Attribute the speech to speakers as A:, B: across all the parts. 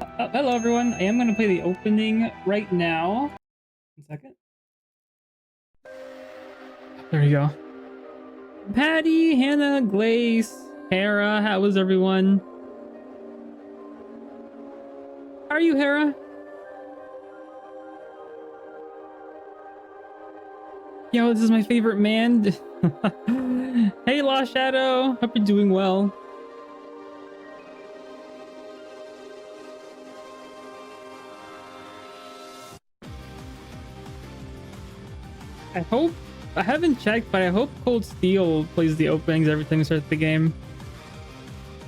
A: Hello everyone, I am going to play the opening right now. 1 second. There you go. Patty, Hannah, Glace, Hera, how is everyone? How are you, Hera? Yo, this is my favorite man. Hey, Lost Shadow, hope you're doing well. I haven't checked, but I hope Cold Steel plays the openings every time we start the game.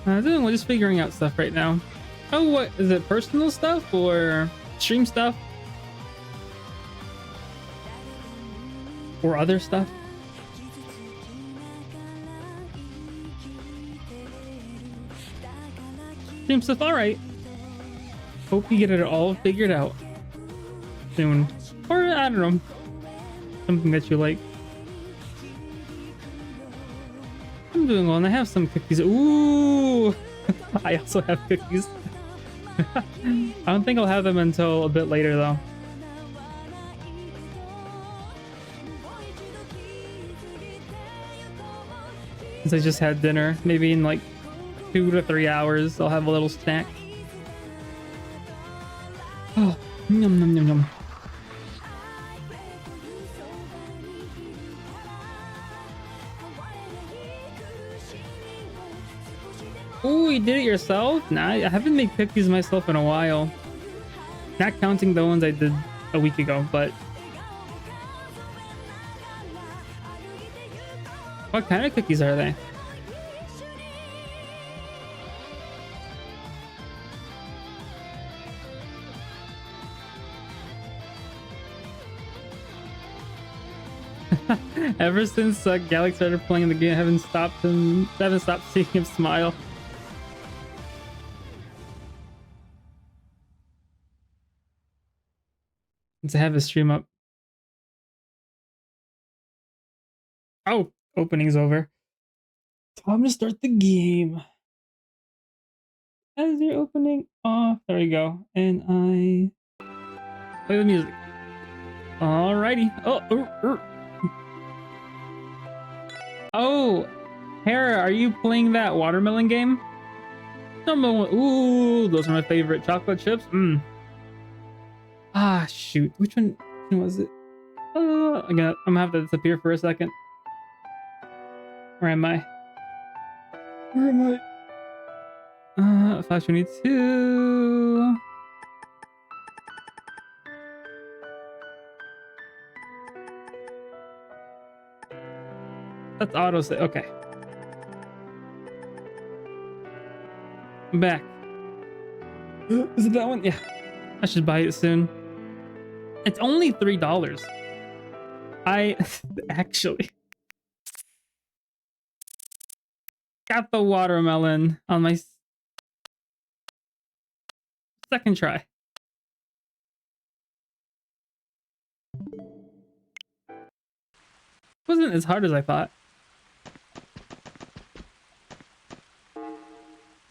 A: We're just figuring out stuff right now. Oh, what is it? Personal stuff or stream stuff? Or other stuff? Stream stuff, alright. Hope you get it all figured out soon. Or, I don't know. Something that you like. I'm doing well, and I have some cookies. Ooh! I also have cookies. I don't think I'll have them until a bit later, though. Since I just had dinner, maybe in like 2 to 3 hours, I'll have a little snack. Oh, yum, yum, yum, yum. Oh, you did it yourself? Nah, I haven't made cookies myself in a while. Not counting the ones I did a week ago, but... What kind of cookies are they? Ever since Galaxy started playing the game, I haven't stopped seeing him smile. Since I have his stream up. Oh, opening's over. Time to start the game. As your opening off, there we go. And I play the music. Alrighty. Oh, Hera, are you playing that watermelon game? Ooh, those are my favorite chocolate chips. Ah, shoot. Which one was it? I'm gonna have to disappear for a second. Where am I? 522. That's auto save. Okay. I'm back. Is it that one? Yeah. I should buy it soon. It's only $3. I actually got the watermelon on my second try. Wasn't as hard as I thought.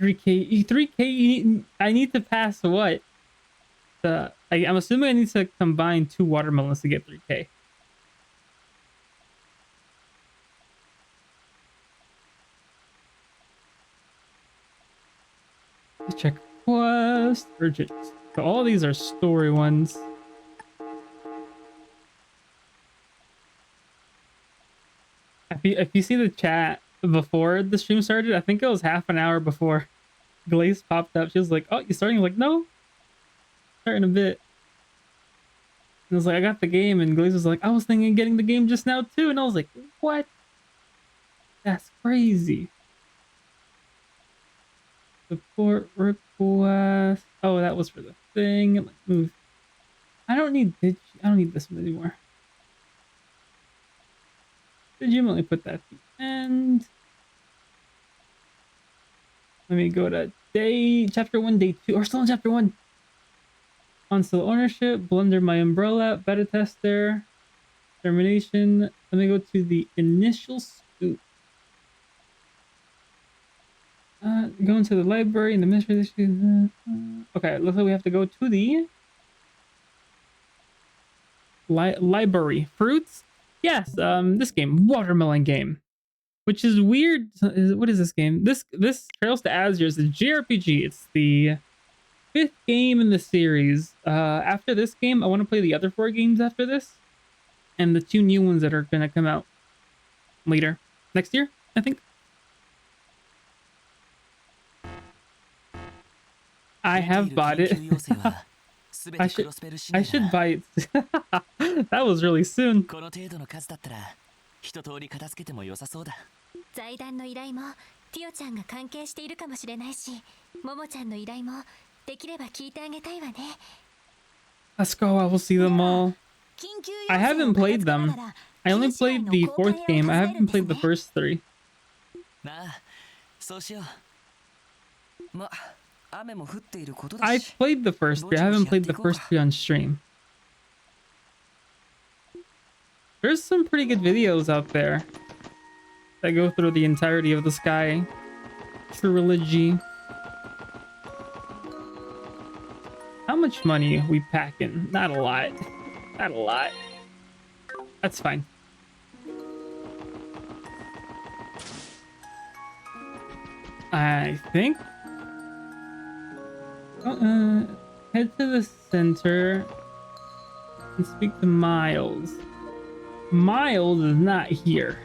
A: 3K. I need to pass what? I'm assuming I need to combine 2 watermelons to get 3K. Let's check quest urgent. So all these are story ones. If you see the chat before the stream started, I think it was half an hour before Glaze popped up. She was like, "Oh, you starting?" I'm like, no, starting a bit. And I was like, "I got the game," and Glaze was like, "I was thinking of getting the game just now too," and I was like, "What? That's crazy." Support request. Oh, that was for the thing. Move. I don't need this one anymore. Did you only put that at the end? Let me go to chapter 1, day 2, or still in chapter 1. Console ownership, Blender my umbrella, beta tester, termination. Let me go to the initial scoop. Go into the library and the mystery. Okay, looks like we have to go to the library. Fruits? Yes, this game, watermelon game. Which is weird. What is this game? This Trails to Azure is a jrpg. It's the 5th game in the series. After this game, I want to play the other 4 games after this, and the 2 new ones that are gonna come out later next year, I think. I have bought it. I should buy it. That was really soon.
B: この程度の数だったら一通り片付けても良さそうだ。
C: 財団の依頼もティオちゃんが関係しているかもしれないし、ももちゃんの依頼もできれば聞いてあげたいわね。
A: Let's go. I will see them all. I haven't played them. I only played the 4th game. I haven't played the first 3.
B: なあ、そうしよう。ま、雨も降っていることだ
A: I've
B: し。
A: played the first 3. I haven't played the first 3 on stream. There's some pretty good videos out there that go through the entirety of the Sky trilogy. How much money are we packing? Not a lot. Not a lot. That's fine. I think. Head to the center and speak to Miles. Miles is not here.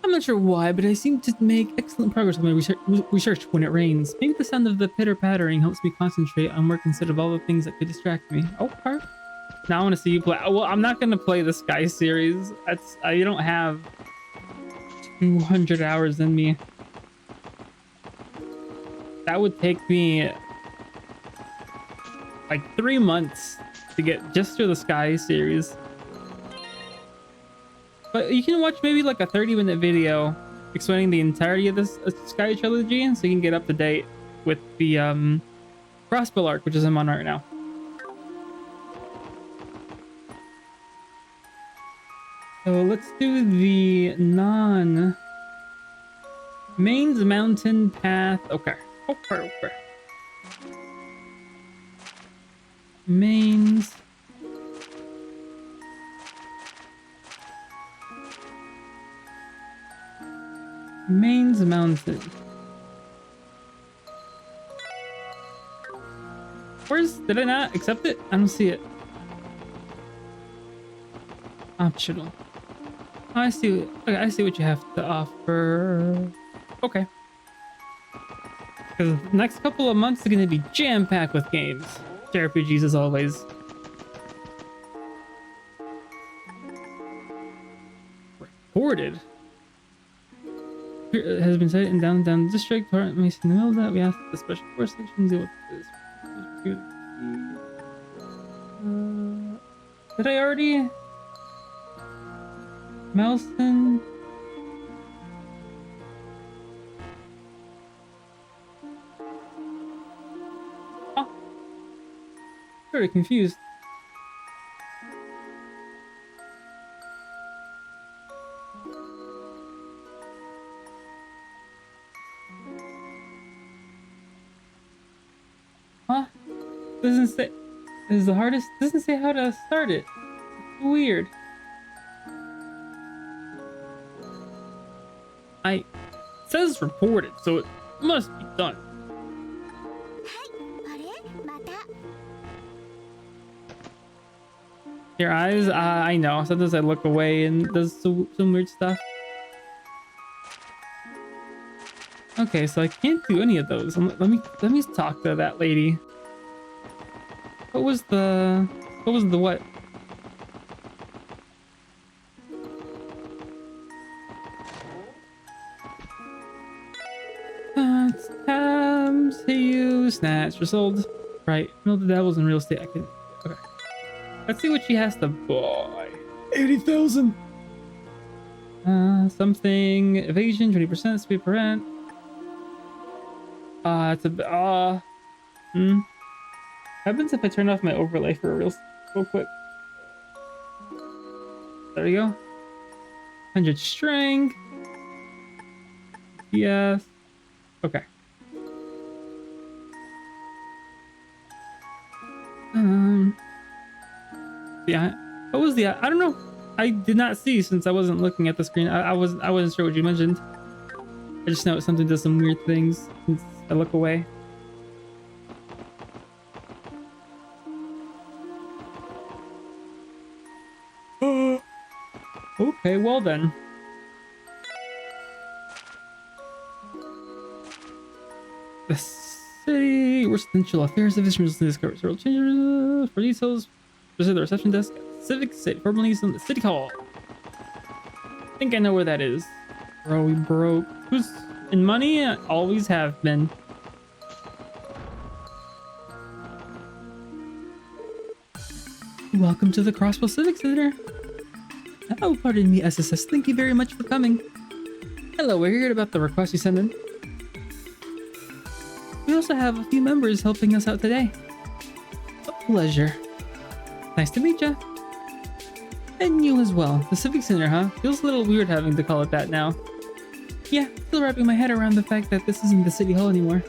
A: I'm not sure why, but I seem to make excellent progress with my research when it rains. Maybe the sound of the pitter-pattering helps me concentrate on work instead of all the things that could distract me. Okay. Now I want to see you play. Well, I'm not going to play the Sky series. That's you don't have 200 hours in me. That would take me like 3 months to get just through the Sky series. But you can watch maybe like a 30-minute video explaining the entirety of this Sky trilogy, so you can get up to date with the Crossbill arc, which is I'm on right now. So let's do the Main's Mountain Path. Okay. Okay. Main's Mountain. Did I not accept it? I don't see it. Optional. Oh, I see. Okay, I see what you have to offer. Okay. Because the next couple of months are going to be jam-packed with games. JRPGs as always. Reported. Has been cited in downtown district. Let me see in the middle of that. We asked the special force section to deal with this. Did I already? Melson. Oh. Very confused. Huh? Doesn't say. This is the hardest. Doesn't say how to start it. It's weird. It says reported, so it must be done. Your eyes? I know. Sometimes I look away and does some weird stuff. Okay, so I can't do any of those. Let me talk to that lady. What was the what? It's time to use snatch result. Right. No, the devil's in real estate. I can. Okay. Let's see what she has to buy. 80,000. Something evasion 20%, speed per rent. It's a happens if I turn off my overlay for real quick. There we go. 100 strength. Yes. Okay. Yeah. What was the? I don't know. I did not see since I wasn't looking at the screen. I wasn't sure what you mentioned. I just know something does some weird things since I look away. Okay, well then. The city residential affairs division recently discovered several changes for details. Visit the reception desk at Civic City, formerly in the City Hall. I think I know where that is. Bro, we broke. Who's in money? Always have been. Welcome to the Crossville Civic Center. Oh, pardon me, SSS. Thank you very much for coming. Hello, we're here about the request you sent in. We also have a few members helping us out today. A pleasure. Nice to meet ya. And you as well. The Civic Center, huh? Feels a little weird having to call it that now. Yeah, still wrapping my head around the fact that this isn't the City Hall anymore.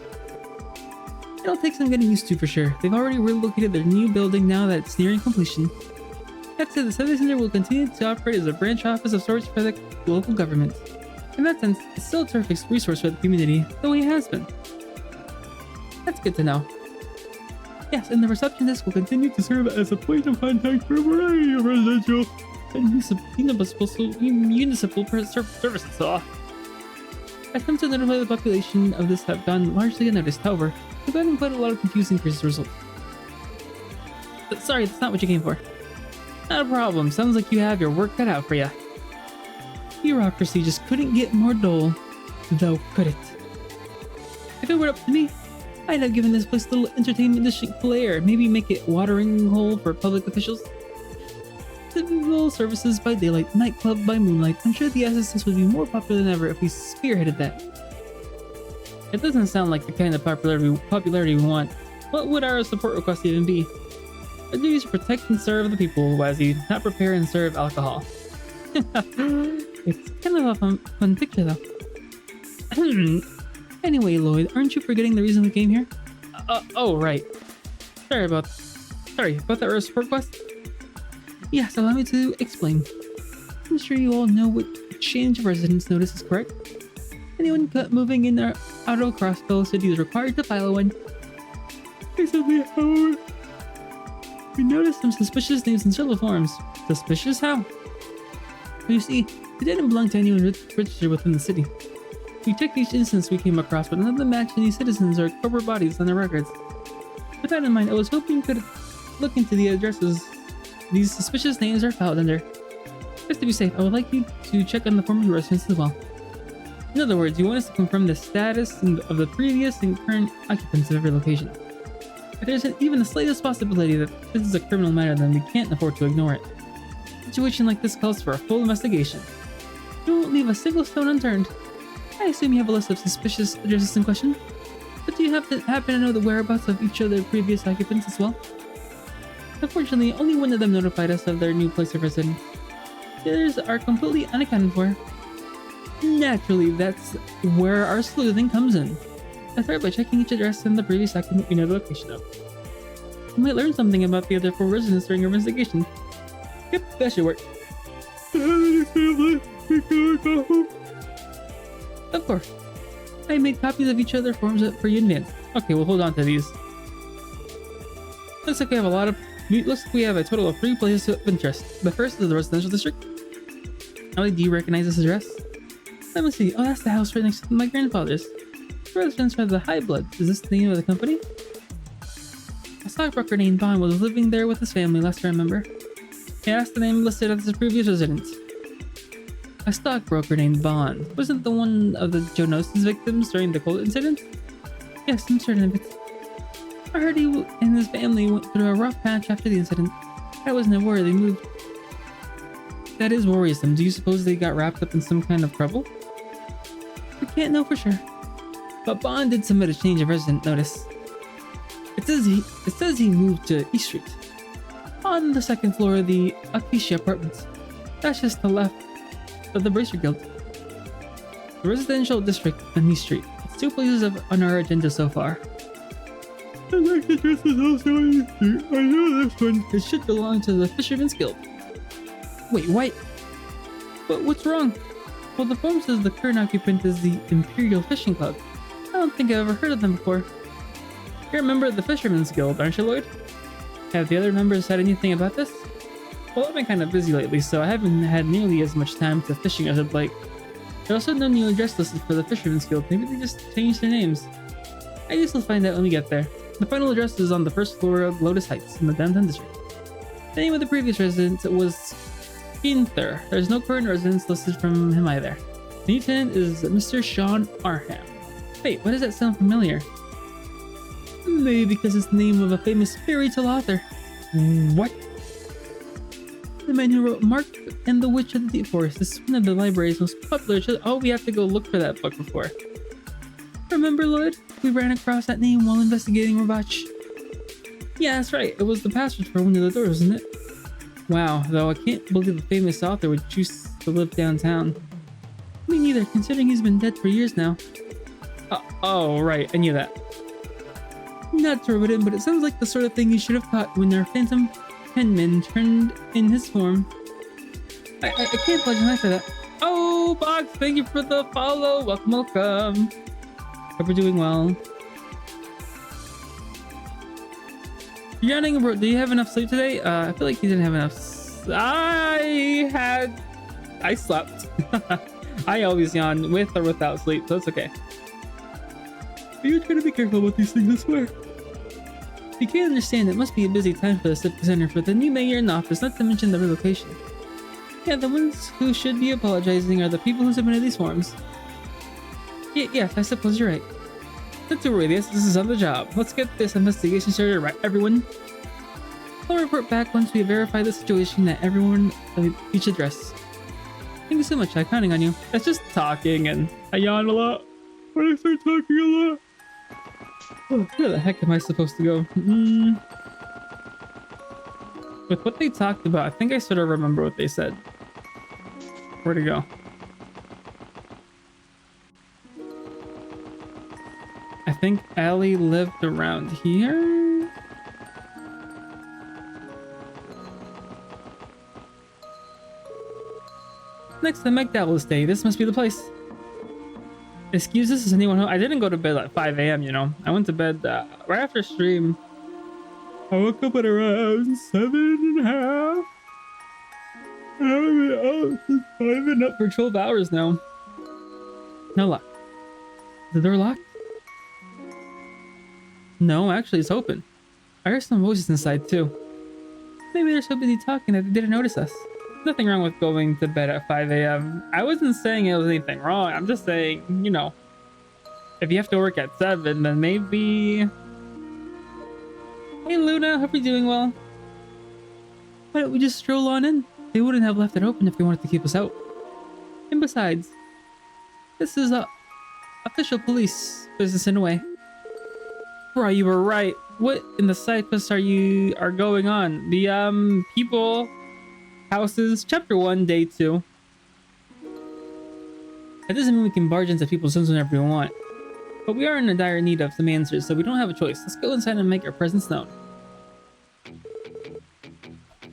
A: It'll take some getting used to for sure. They've already relocated their new building now that it's nearing completion. That said, the Civic Center will continue to operate as a branch office of sorts for the local government. In that sense, it's still a terrific resource for the community, though it has been. That's good to know. Yes, and the reception desk will continue to serve as a point of contact for a variety of residential and municipal services. Attempts to notify the population of this have gone largely unnoticed, however, we've gotten quite a lot of confusing results. But sorry, that's not what you came for. Not a problem, sounds like you have your work cut out for ya. Bureaucracy just couldn't get more dull, though, could it? If it were up to me, I'd have given this place a little entertainment district flair, maybe make it watering hole for public officials. Civil services by daylight, nightclub by moonlight. I'm sure the SSS would be more popular than ever if we spearheaded that. It doesn't sound like the kind of popularity we want. What would our support request even be? Our duty is to protect and serve the people, Wazzy, not prepare and serve alcohol. It's kind of a fun picture though. Anyway, Lloyd, aren't you forgetting the reason we came here? Oh, right. Sorry about that support request? Yes, allow me to explain. I'm sure you all know what change of residence notice is, correct? Anyone moving in or out of Crossville City is required to file one. Recently, however, we noticed some suspicious names in several forms. Suspicious how? You see, it didn't belong to anyone registered within the city. We checked each instance we came across, but none of them matched any citizens or corporate bodies on their records. With that in mind, I was hoping you could look into the addresses these suspicious names are filed under. Just to be safe, I would like you to check on the former residents as well. In other words, you want us to confirm the status of the previous and current occupants of every location. If there's even the slightest possibility that this is a criminal matter, then we can't afford to ignore it. A situation like this calls for a full investigation. We won't leave a single stone unturned. I assume you have a list of suspicious addresses in question, but do you happen to know the whereabouts of each of the previous occupants as well? Unfortunately, only one of them notified us of their new place of residence. The others are completely unaccounted for. Naturally, that's where our sleuthing comes in. I start by checking each address and the previous occupant we know the location of. We might learn something about the other 4 residents during our investigation. Yep, that should work. Of course. I made copies of each other forms for you in advance. Okay, we'll hold on to these. Looks like we have a total of 3 places of interest. The first is the residential district. Ellie, do you recognize this address? Let me see. Oh, that's the house right next to my grandfather's. The residents are the High Bloods. Is this the name of the company? A stockbroker named Bond was living there with his family, last I remember. Yeah, that's the name listed as his previous residence. A stockbroker named Bond. Wasn't the one of the Jonas' victims during the cold incident? Yes, I'm certain of it. I heard he and his family went through a rough patch after the incident. I wasn't aware they moved. That is worrisome. Do you suppose they got wrapped up in some kind of trouble? We can't know for sure. But Bond did submit a change of resident notice. It says he moved to East Street, on the 2nd floor of the Acacia Apartments. That's just to the left of the Bracer Guild. The residential district on East Street. It's 2 places on our agenda so far. I like the dress is also in the street. I know this one. It should belong to the Fisherman's Guild. Wait, what? But what's wrong? Well, the form says the current occupant is the Imperial Fishing Club. I don't think I've ever heard of them before. You're a member of the Fisherman's Guild, aren't you, Lloyd? Have the other members said anything about this? Well, I've been kind of busy lately, so I haven't had nearly as much time to fishing as I'd like. There's also no new address listed for the Fisherman's Guild. Maybe they just changed their names. I guess we'll find out when we get there. The final address is on the first floor of Lotus Heights in the downtown district. The name of the previous resident was Gunther. There's no current residence listed from him either. The new tenant is Mr. Sean Arham. Wait, why does that sound familiar? Maybe because it's the name of a famous fairy tale author. What? The man who wrote Mark and the Witch of the Deep Forest. This is one of the library's most popular. Oh, we have to go look for that book before. Remember, Lloyd? We ran across that name while investigating Ravach. Yeah, that's right. It was the password for one of the doors, wasn't it? Wow, though I can't believe a famous author would choose to live downtown. Me neither, considering he's been dead for years now. Oh, right, I knew that. Not to rub it in, but it sounds like the sort of thing you should have caught when our phantom penman turned in his form. I can't bludgeon after that. Oh, Box, thank you for the follow. Welcome, welcome. Hope you're doing well. You're yawning, bro. Do you have enough sleep today? I feel like you didn't have enough. I slept. I always yawn with or without sleep, so it's okay. You try to be careful about these things, I swear. You can't understand, it must be a busy time for the Civic Center for the new mayor in office, not to mention the relocation. Yeah, the ones who should be apologizing are the people who submitted these forms. Yes, I suppose you're right. Not to worry, this is on the job. Let's get this investigation started, right, everyone? I'll report back once we verify the situation at everyone at each address. Thank you so much, I'm counting on you. That's just talking, and I yawn a lot when I start talking a lot. Oh, where the heck am I supposed to go? With what they talked about, I think I sort of remember what they said. Where to go? I think Allie lived around here. Next to McDowell's Day. This must be the place. Excuses? Is anyone home? I didn't go to bed at 5 a.m., you know. I went to bed right after stream. I woke up at around 7:30. I haven't been up since I've been up for 12 hours now. No luck. Is the door locked? No, actually it's open. I heard some voices inside too. Maybe they're so busy talking that they didn't notice us. Nothing wrong with going to bed at 5 a.m. I wasn't saying it was anything wrong. I'm just saying, you know, if you have to work at 7, then maybe... Hey Luna, hope you're doing well. Why don't we just stroll on in? They wouldn't have left it open if they wanted to keep us out. And besides, this is official police business in a way. Right, you were right. What in the side quests are going on? The people... Houses, Chapter 1, Day 2. That doesn't mean we can barge into people's homes whenever we want. But we are in a dire need of some answers, so we don't have a choice. Let's go inside and make our presence known.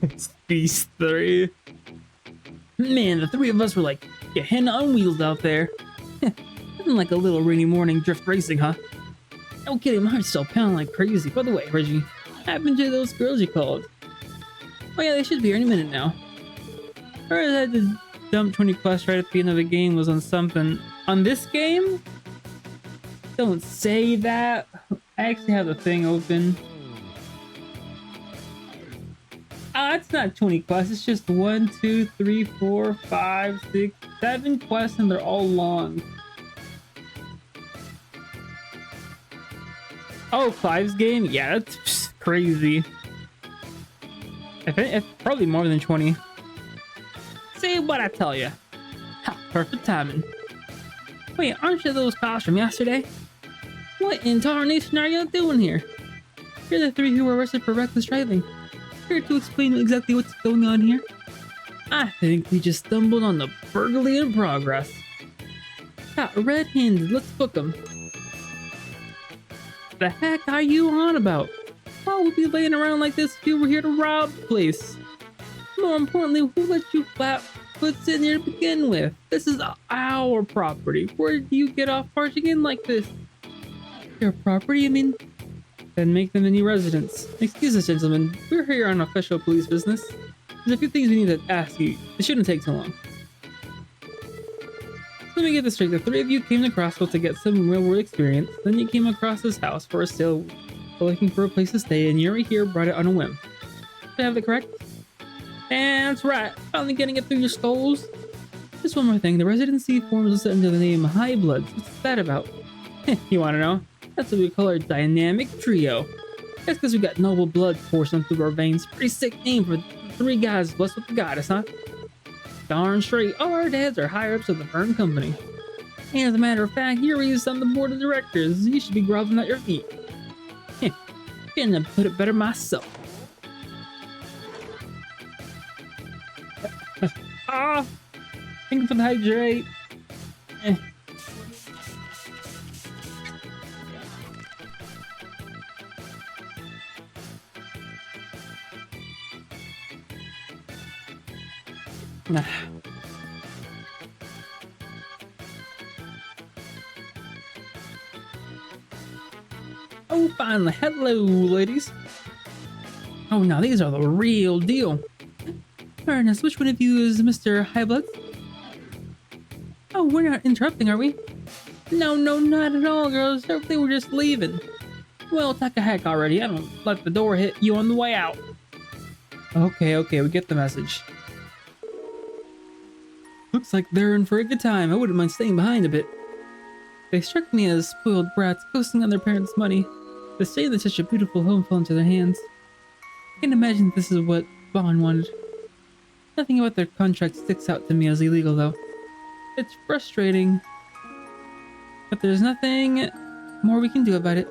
A: It's Beast 3. Man, the three of us were like Gehenna on wheels out there. Nothing like a little rainy morning drift racing, huh? No kidding, my heart's still pounding like crazy. By the way, Reggie, what happened to those girls you called? Oh yeah, they should be here any minute now. I heard I had to dump 20 quests right at the end of the game was on something. On this game? Don't say that. I actually have the thing open. It's not 20 quests. It's just 1, 2, 3, 4, 5, 6, 7 quests, and they're all long. Oh, Clive's game? Yeah, that's crazy. I think it's probably more than 20. See what I tell you. Ha, perfect timing. Wait, aren't you those cops from yesterday? What in tarnation are you doing here? You're the three who were arrested for reckless driving. Here to explain exactly what's going on here. I think we just stumbled on the burglary in progress. Got red-handed, let's book them. the heck are you on about? Why would we be laying around like this if you were here to rob the place? More importantly, who let you flat foots in here to begin with? This is our property. Where do you get off barging in like this? Your property, I mean? Then make them a new residence. Excuse us, gentlemen. We're here on official police business. There's a few things we need to ask you. It shouldn't take too long. Let me get this straight. The three of you came to Crossville to get some real-world experience. Then you came across this house for a sale, looking for a place to stay, and Yuri here brought it on a whim. Did I have that correct? That's right. Finally getting it through your skulls. Just one more thing. The residency forms listed under the name High Bloods. What's that about? You want to know? That's what we call our dynamic trio. That's because we got noble blood coursing through our veins. Pretty sick name for three guys blessed with the goddess, huh? Darn straight. All our dads are higher ups of the firm company. And as a matter of fact, Yuri is on the board of directors. You should be groveling at your feet. Couldn't have put it better myself. Ah! Thank you for the hydrate. Nah. Oh, finally. Hello, ladies. Oh, now these are the real deal. Ernest, which one of you is Mr. Highblood? Oh, we're not interrupting, are we? No, not at all, girls. They were just leaving. Well, take a heck already. I don't let the door hit you on the way out. Okay, we get the message. Looks like they're in for a good time. I wouldn't mind staying behind a bit. They struck me as spoiled brats coasting on their parents' money. The shame that such a beautiful home fell into their hands. I can imagine this is what Vaughn wanted. Nothing about their contract sticks out to me as illegal, though. It's frustrating. But there's nothing more we can do about it.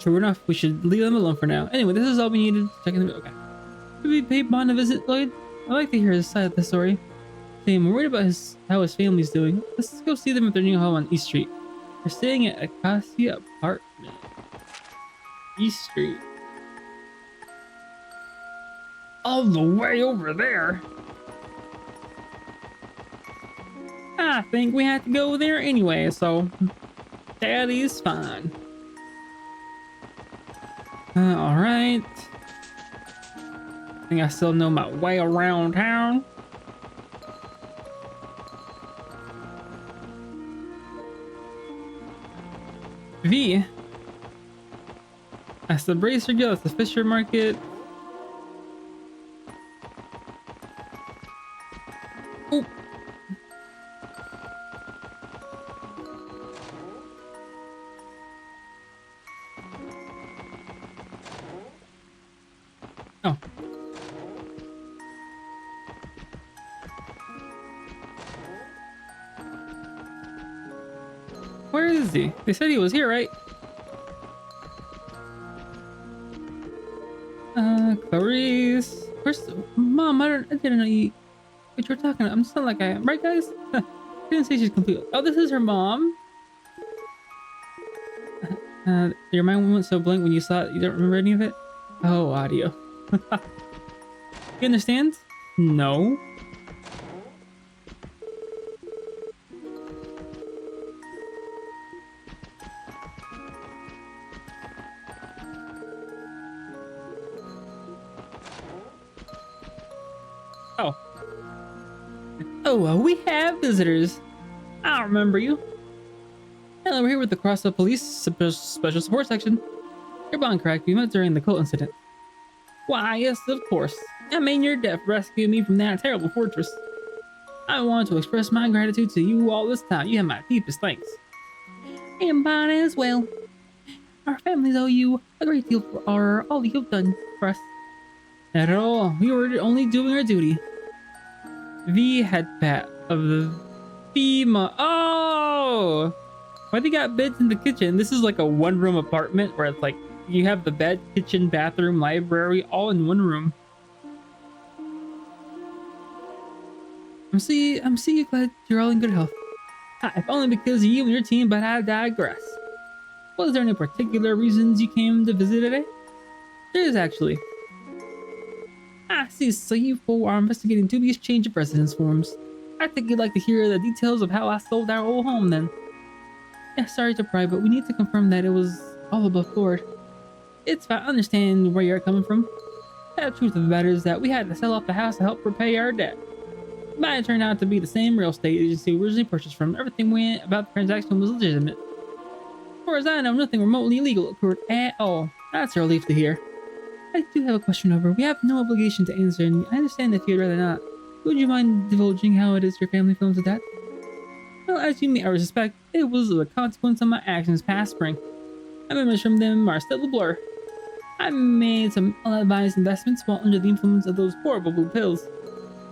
A: True enough, we should leave them alone for now. Anyway, this is all we needed. Checking the... Okay. Could we pay Bond a visit, Lloyd? I'd like to hear his side of the story. I'm worried about how his family's doing. Let's go see them at their new home on East Street. They're staying at Acacia Apartment. East Street. All the way over there. I think we have to go there anyway, so Daddy's fine. Alright. I think I still know my way around town. V. That's the Bracer Guild, that's the Fisher Market. Oh. Oh. Where is he? They said he was here, right? Clarice. Where's Mom? I didn't know you what you were talking about. I'm just not like I am, right, guys? Didn't say she's complete. Oh, this is her mom. Your mind went so blank when you saw it. You don't remember any of it? Oh, audio. You understand? No. Oh, we have visitors. I remember you. Hello, we're here with the Crossville Police Special Support Section. You're Bond, correct? We met during the cult incident. Why, yes, of course. I mean, your death rescued me from that terrible fortress. I wanted to express my gratitude to you all this time. You have my deepest thanks. And mine as well. Our families owe you a great deal for all you've done for us. Not at all. We were only doing our duty. V head pat of the FEMA. Oh! Why they got beds in the kitchen? This is like a one-room apartment where it's like you have the bed, kitchen, bathroom, library, all in one room. I'm glad you're all in good health. If only because of you and your team, but I digress. Was there any particular reasons you came to visit today? There is actually. I see, so you four are investigating dubious change of residence forms. I think you'd like to hear the details of how I sold our old home then. Yeah, sorry to pry, but we need to confirm that it was all above board. It's fine, I understand where you're coming from. The truth of the matter is that we had to sell off the house to help repay our debt. But it turned out to be the same real estate agency we originally purchased from. Everything went about the transaction was legitimate. As far as I know, nothing remotely illegal occurred at all. That's a relief to hear. I do have a question over. We have no obligation to answer, and I understand if you'd rather not. Would you mind divulging how it is your family feels with that? Well, as you may suspect, it was a consequence of my actions past spring. My memories from them are still a blur. I made some ill-advised investments while under the influence of those horrible blue pills.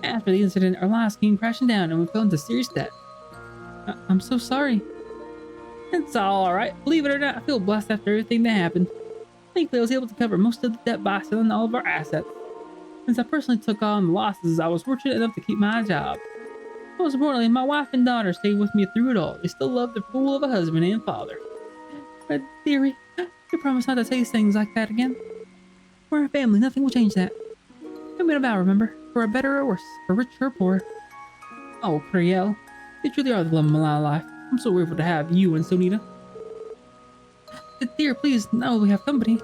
A: After the incident, our lives came crashing down and we fell into serious debt. I'm so sorry. It's alright. Believe it or not, I feel blessed after everything that happened. Thankfully, I was able to cover most of the debt by selling all of our assets. Since I personally took on the losses, I was fortunate enough to keep my job. Most importantly, my wife and daughter stayed with me through it all. They still love their fool of a husband and father. But, dearie, you promise not to say things like that again. We're a family, nothing will change that. We made a vow, remember? For better or worse, for rich or poor. Oh, Criel, you truly are the love of my life. I'm so grateful to have you and Sonita. Dear, please, now we have company.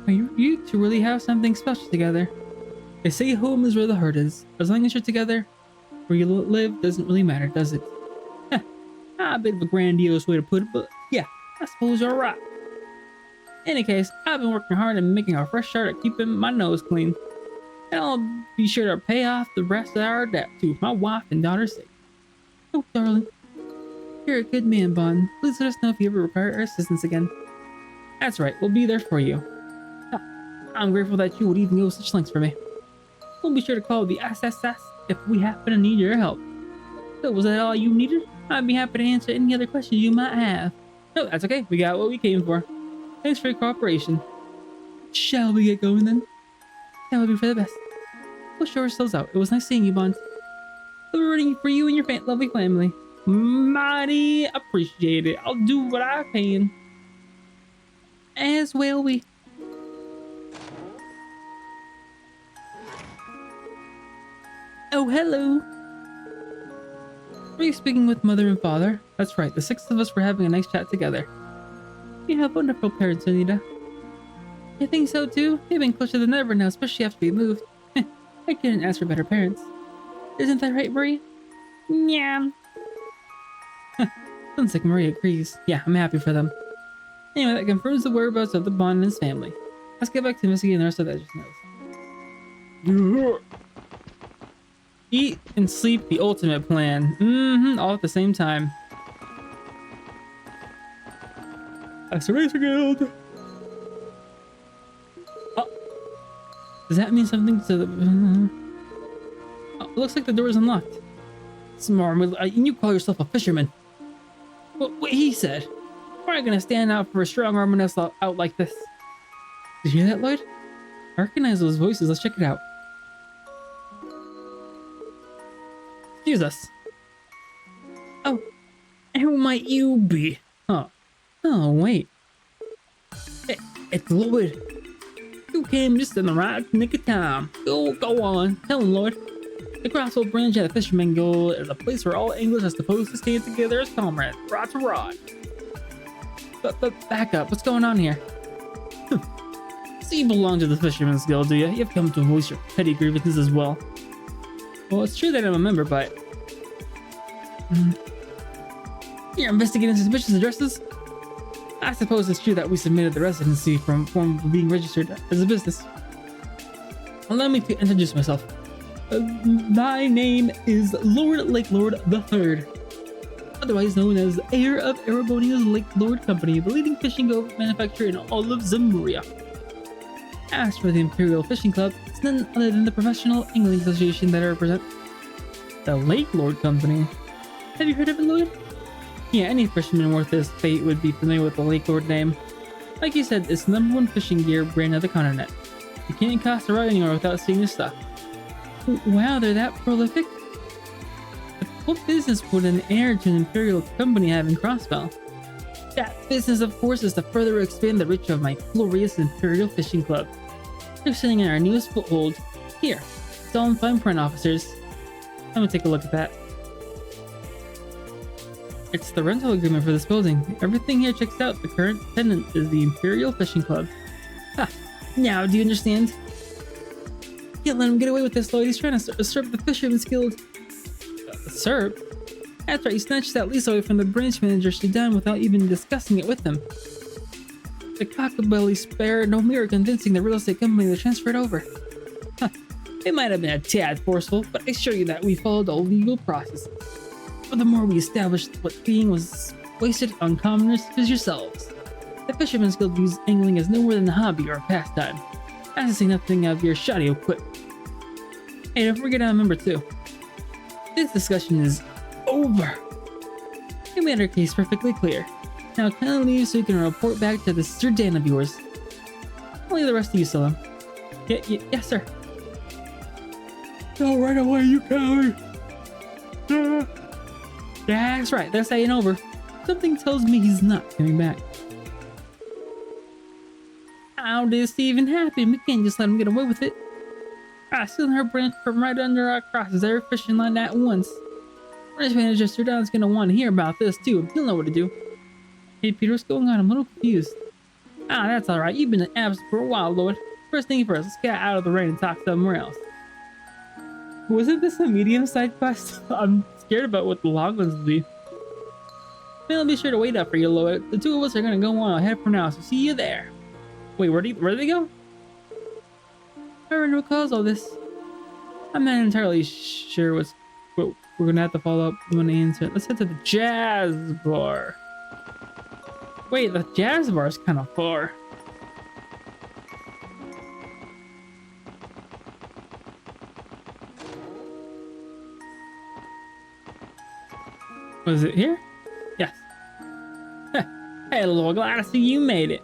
A: You two really have something special together. They say home is where the heart is. As long as you're together, where you live doesn't really matter, does it? Heh, a bit of a grandiose way to put it, but yeah, I suppose you're right. In any case, I've been working hard and making a fresh start at keeping my nose clean. And I'll be sure to pay off the rest of our debt too, for my wife and daughter's sake. Oh, darling. You're a good man, Bond. Please let us know if you ever require our assistance again. That's right, we'll be there for you. I'm grateful that you would even go such lengths for me. We'll be sure to call the SSS if we happen to need your help. So, was that all you needed? I'd be happy to answer any other questions you might have. No, that's okay. We got what we came for. Thanks for your cooperation. Shall we get going then? That would be for the best. We'll show ourselves out. It was nice seeing you, Bond. We're rooting for you and your lovely family. Mighty appreciate it. I'll do what I can. As will we. Oh, hello. Are you speaking with Mother and Father? That's right, the six of us were having a nice chat together. You have wonderful parents, Anita. I think so too. They've been closer than ever now, especially after we moved. I couldn't ask for better parents. Isn't that right, Marie? Yeah. Sounds like Marie agrees. Yeah, I'm happy for them. Anyway, that confirms the whereabouts of the Bond and his family. Let's get back to investigating the rest of that just knows. Eat and sleep, the ultimate plan. All at the same time. Acceleration Guild! Oh. Does that mean something to the... Oh, it looks like the door is unlocked. Smart, you call yourself a fisherman. What he said. We're not gonna stand out for a strong arm us out like this. Did you hear that, Lloyd? I recognize those voices. Let's check it out. Excuse us. Oh, who might you be? Huh. Oh, wait. It's Lloyd. You came just in the right nick of time. Go on. Tell him, Lloyd. The Crossroad branch at the Fisherman Guild is a place where all anglers are supposed to stand together as comrades, rod to rod. But back up. What's going on here? So you belong to the Fisherman's Guild, do you? You've come to voice your petty grievances as well. Well, it's true that I'm a member, but... You're investigating suspicious addresses? I suppose it's true that we submitted the residency form for being registered as a business. Allow me to introduce myself. My name is Lord Lakelord III, otherwise known as heir of Erebonia's Lake Lord Company, the leading fishing boat manufacturer in all of Zemuria. As for the Imperial Fishing Club, it's none other than the professional angling association that I represent. The Lake Lord Company. Have you heard of it, Lloyd? Yeah, any fisherman worth his fate would be familiar with the Lake Lord name. Like you said, it's the #1 fishing gear brand of the continent. You can't cast a rod anywhere without seeing this stuff. Wow, they're that prolific? What business would an heir to an Imperial company have in Crossbell? That business, of course, is to further expand the reach of my glorious Imperial Fishing Club. They're sitting in our newest foothold. Here, it's all in fine print, officers. Let me take a look at that. It's the rental agreement for this building. Everything here checks out. The current tenant is the Imperial Fishing Club. Ha! Now, do you understand? Can't let him get away with this, Lloyd. He's trying to usurp the Fisherman's Guild. Usurp? That's right, he snatched that lease away from the branch manager she done without even discussing it with them. The cockabelly spared no mirror convincing the real estate company to transfer it over. Huh. It might have been a tad forceful, but I assure you that we followed the legal process. Furthermore, we established what being was wasted on commoners such as yourselves. The Fisherman's Guild views angling as no more than a hobby or a pastime, not to say nothing of your shoddy equipment. Hey, don't forget I'm member 2. This discussion is over. You made our case perfectly clear. Now kindly leave so you can report back to this Sir Dan of yours. I'll leave the rest of you, Salam. Yes, sir. Go right away, you coward! That's right, they're staying over. Something tells me he's not coming back. How did this even happen? We can't just let him get away with it. Stealing her branch from right under our crosses every fishing line at once. Branch manager Sir Don's gonna want to hear about this too. He'll know what to do. Hey Peter, what's going on? I'm a little confused. That's alright. You've been absent for a while, Lord. First thing first, let's get out of the rain and talk somewhere else. Wasn't this a medium side quest? I'm scared about what the long ones will be. I'll be sure to wait up for you, Lloyd. The two of us are gonna go on ahead for now, so see you there. Wait, where did they go? I don't know what caused all this. I'm not entirely sure what we're gonna have to follow up when they answer. Let's head to the Jazz Bar. Wait, the Jazz Bar is kind of far. Was it here? Yes. Hey, Lord, glad to see you made it.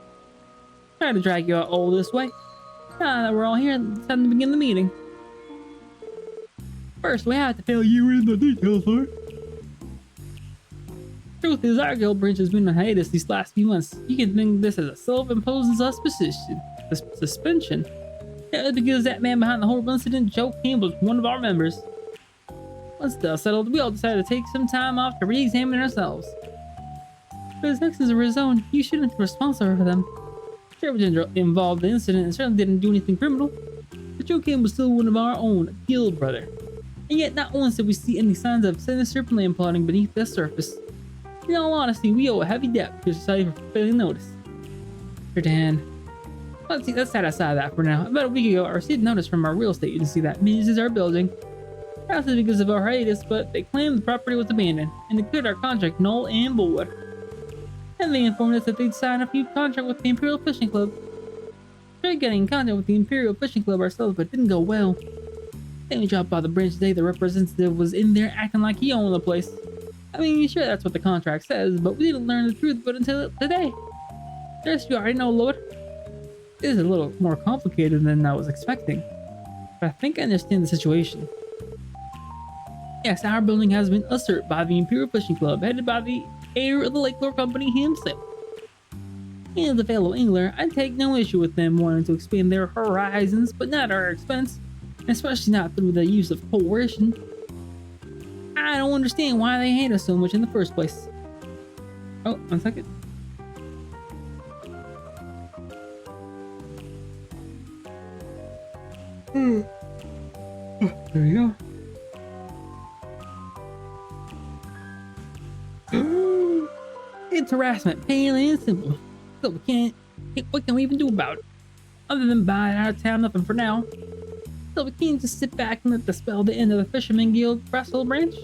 A: Tried to drag you out all this way. Now that we're all here, it's time to begin the meeting. First, we have to fill you in the details, sir. Truth is, our guild branch has been on hiatus these last few months. You can think this as a self-imposed suspension. Yeah, it's because that man behind the horrible incident, Joe Campbell, was one of our members. Once the dust settled, we all decided to take some time off to re-examine ourselves. But his actions are his own. You shouldn't be responsible for them. Sure, we didn't involve the incident and certainly didn't do anything criminal. But Joe Campbell was still one of our own, guild brother. And yet, not once did we see any signs of sinister plan plotting beneath the surface. In all honesty, we owe a heavy debt to society for failing notice. Sir Dan. Let's set aside that for now. About a week ago, I received notice from our real estate agency that manages our building. Perhaps it's because of our hiatus, but they claimed the property was abandoned and declared our contract null and void. And they informed us that they'd sign a new contract with the Imperial Fishing Club. Tried getting in contact with the Imperial Fishing Club ourselves, but it didn't go well. Then we dropped by the branch today. The representative was in there acting like he owned the place. I mean, sure, that's what the contract says, but we didn't learn the truth but until today. Yes, you already know, Lord. This is a little more complicated than I was expecting, but I think I understand the situation. Yes, our building has been usurped by the Imperial Fishing Club, headed by the heir of the Lake Lore Company himself. And as a fellow angler, I take no issue with them wanting to expand their horizons, but not at our expense, especially not through the use of coercion. I don't understand why they hate us so much in the first place. Oh, 1 second. Oh, there you go. It's harassment, plain and simple. So what can we even do about it? Other than buying out of town, nothing for now. So we can't just sit back and let the spell the end of the Fisherman Guild Russell branch.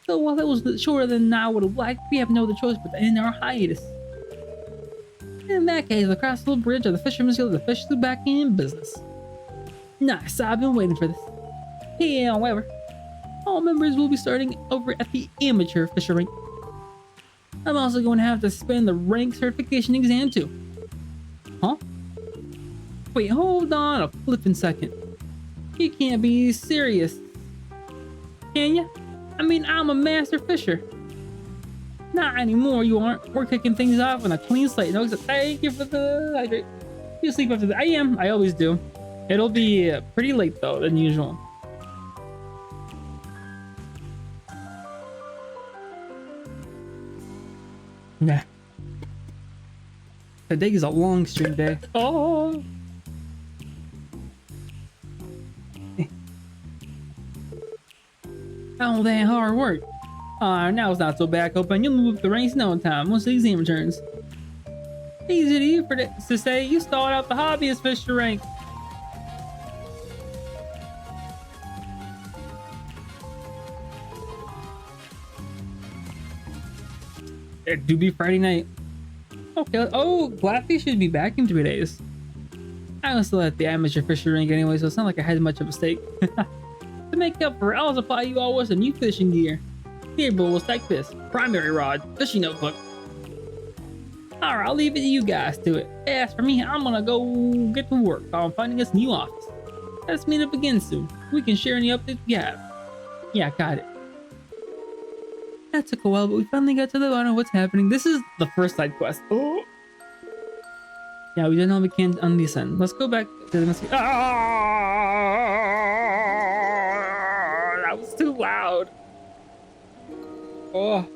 A: So while it was shorter than I would have liked, we have no other choice but to end our hiatus. In that case, the Crossville Bridge of the Fisherman's Guild is officially back in business. Nice, I've been waiting for this. However, all members will be starting over at the amateur fisher rank. I'm also going to have to spend the rank certification exam too. Huh? Wait, hold on a flippin' second. You can't be serious. Can ya? I mean, I'm a master fisher. Not anymore, you aren't. We're kicking things off on a clean slate. No, thank you for the hydrate. You sleep after that. I am. I always do. It'll be pretty late though than usual. Nah. Today is a long stream day. Oh. Oh, that hard work. Now it's not so bad, Copen. You'll move up the ranks no time once the exam returns. Easy to you for to say you stalled out the hobbyist Fisher rank. It do be Friday night. Okay. Oh, Glaffy should be back in 3 days. I was still at the amateur fisher rank anyway, so it's not like I had much of a stake. To make up for it, I'll supply you all with some new fishing gear. Here, Bull, stack this. Primary rod, fishing notebook. Alright, I'll leave it to you guys to it. As for me, I'm gonna go get to work on finding us a new office. Let's meet up again soon. We can share any updates we have. Yeah, got it. That took a while, but we finally got to the bottom of what's happening. This is the first side quest. Oh! Yeah, we did all we can on this end. Let's go back to the... that was too loud. Oh.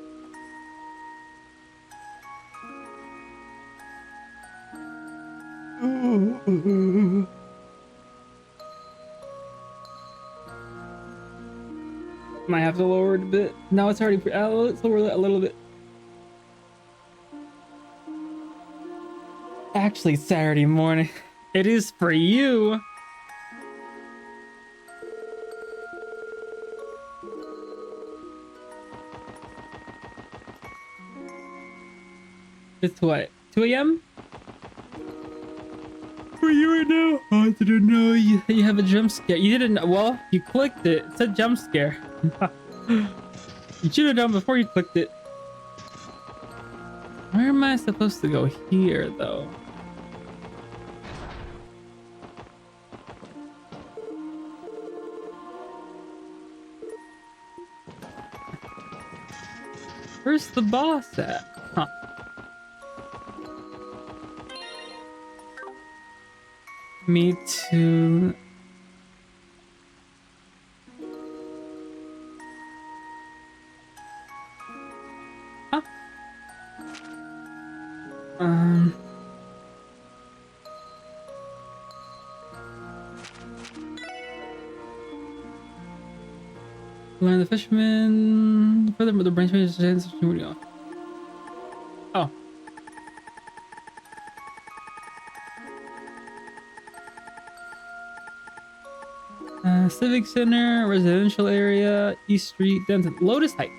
A: Might have to lower it a bit. No, it's already... let's lower it a little bit. Actually, Saturday morning. It is for you. It's what? 2 a.m.? For you right now? I didn't know you have a jump scare. You didn't... Well, you clicked it. It said jump scare. You should have done before you clicked it. Where am I supposed to go here, though? Where's the boss at? Huh. Me too. Huh? Learn the fisherman. Further, the branch manager is off. Oh. Civic Center, residential area, East Street, Denton, Lotus Heights.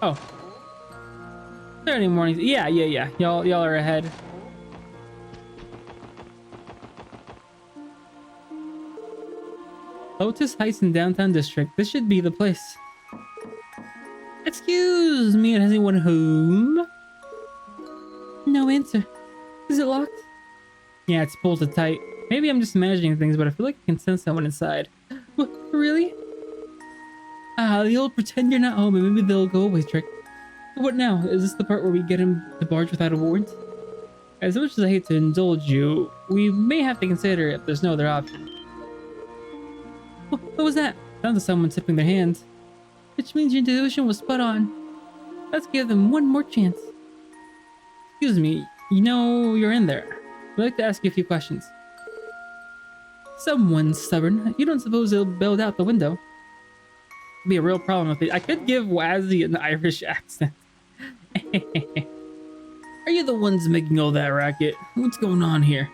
A: Oh. Saturday mornings. Yeah. Y'all are ahead. Lotus Heights in downtown district. This should be the place. Excuse me, is anyone home? No answer. Is it locked? Yeah, it's bolted tight. Maybe I'm just imagining things, but I feel like I can sense someone inside. What, really? They'll pretend you're not home and maybe they'll go away trick. What now? Is this the part where we get him to barge without a warrant? As much as I hate to indulge you, we may have to consider if there's no other option. What was that? Sounds like someone tipping their hands. Which means your intuition was spot on. Let's give them one more chance. Excuse me, you know you're in there. I'd like to ask you a few questions. Someone's stubborn. You don't suppose they'll build out the window? It'd be a real problem if they... I could give Wazzy an Irish accent. Are you the ones making all that racket? What's going on here?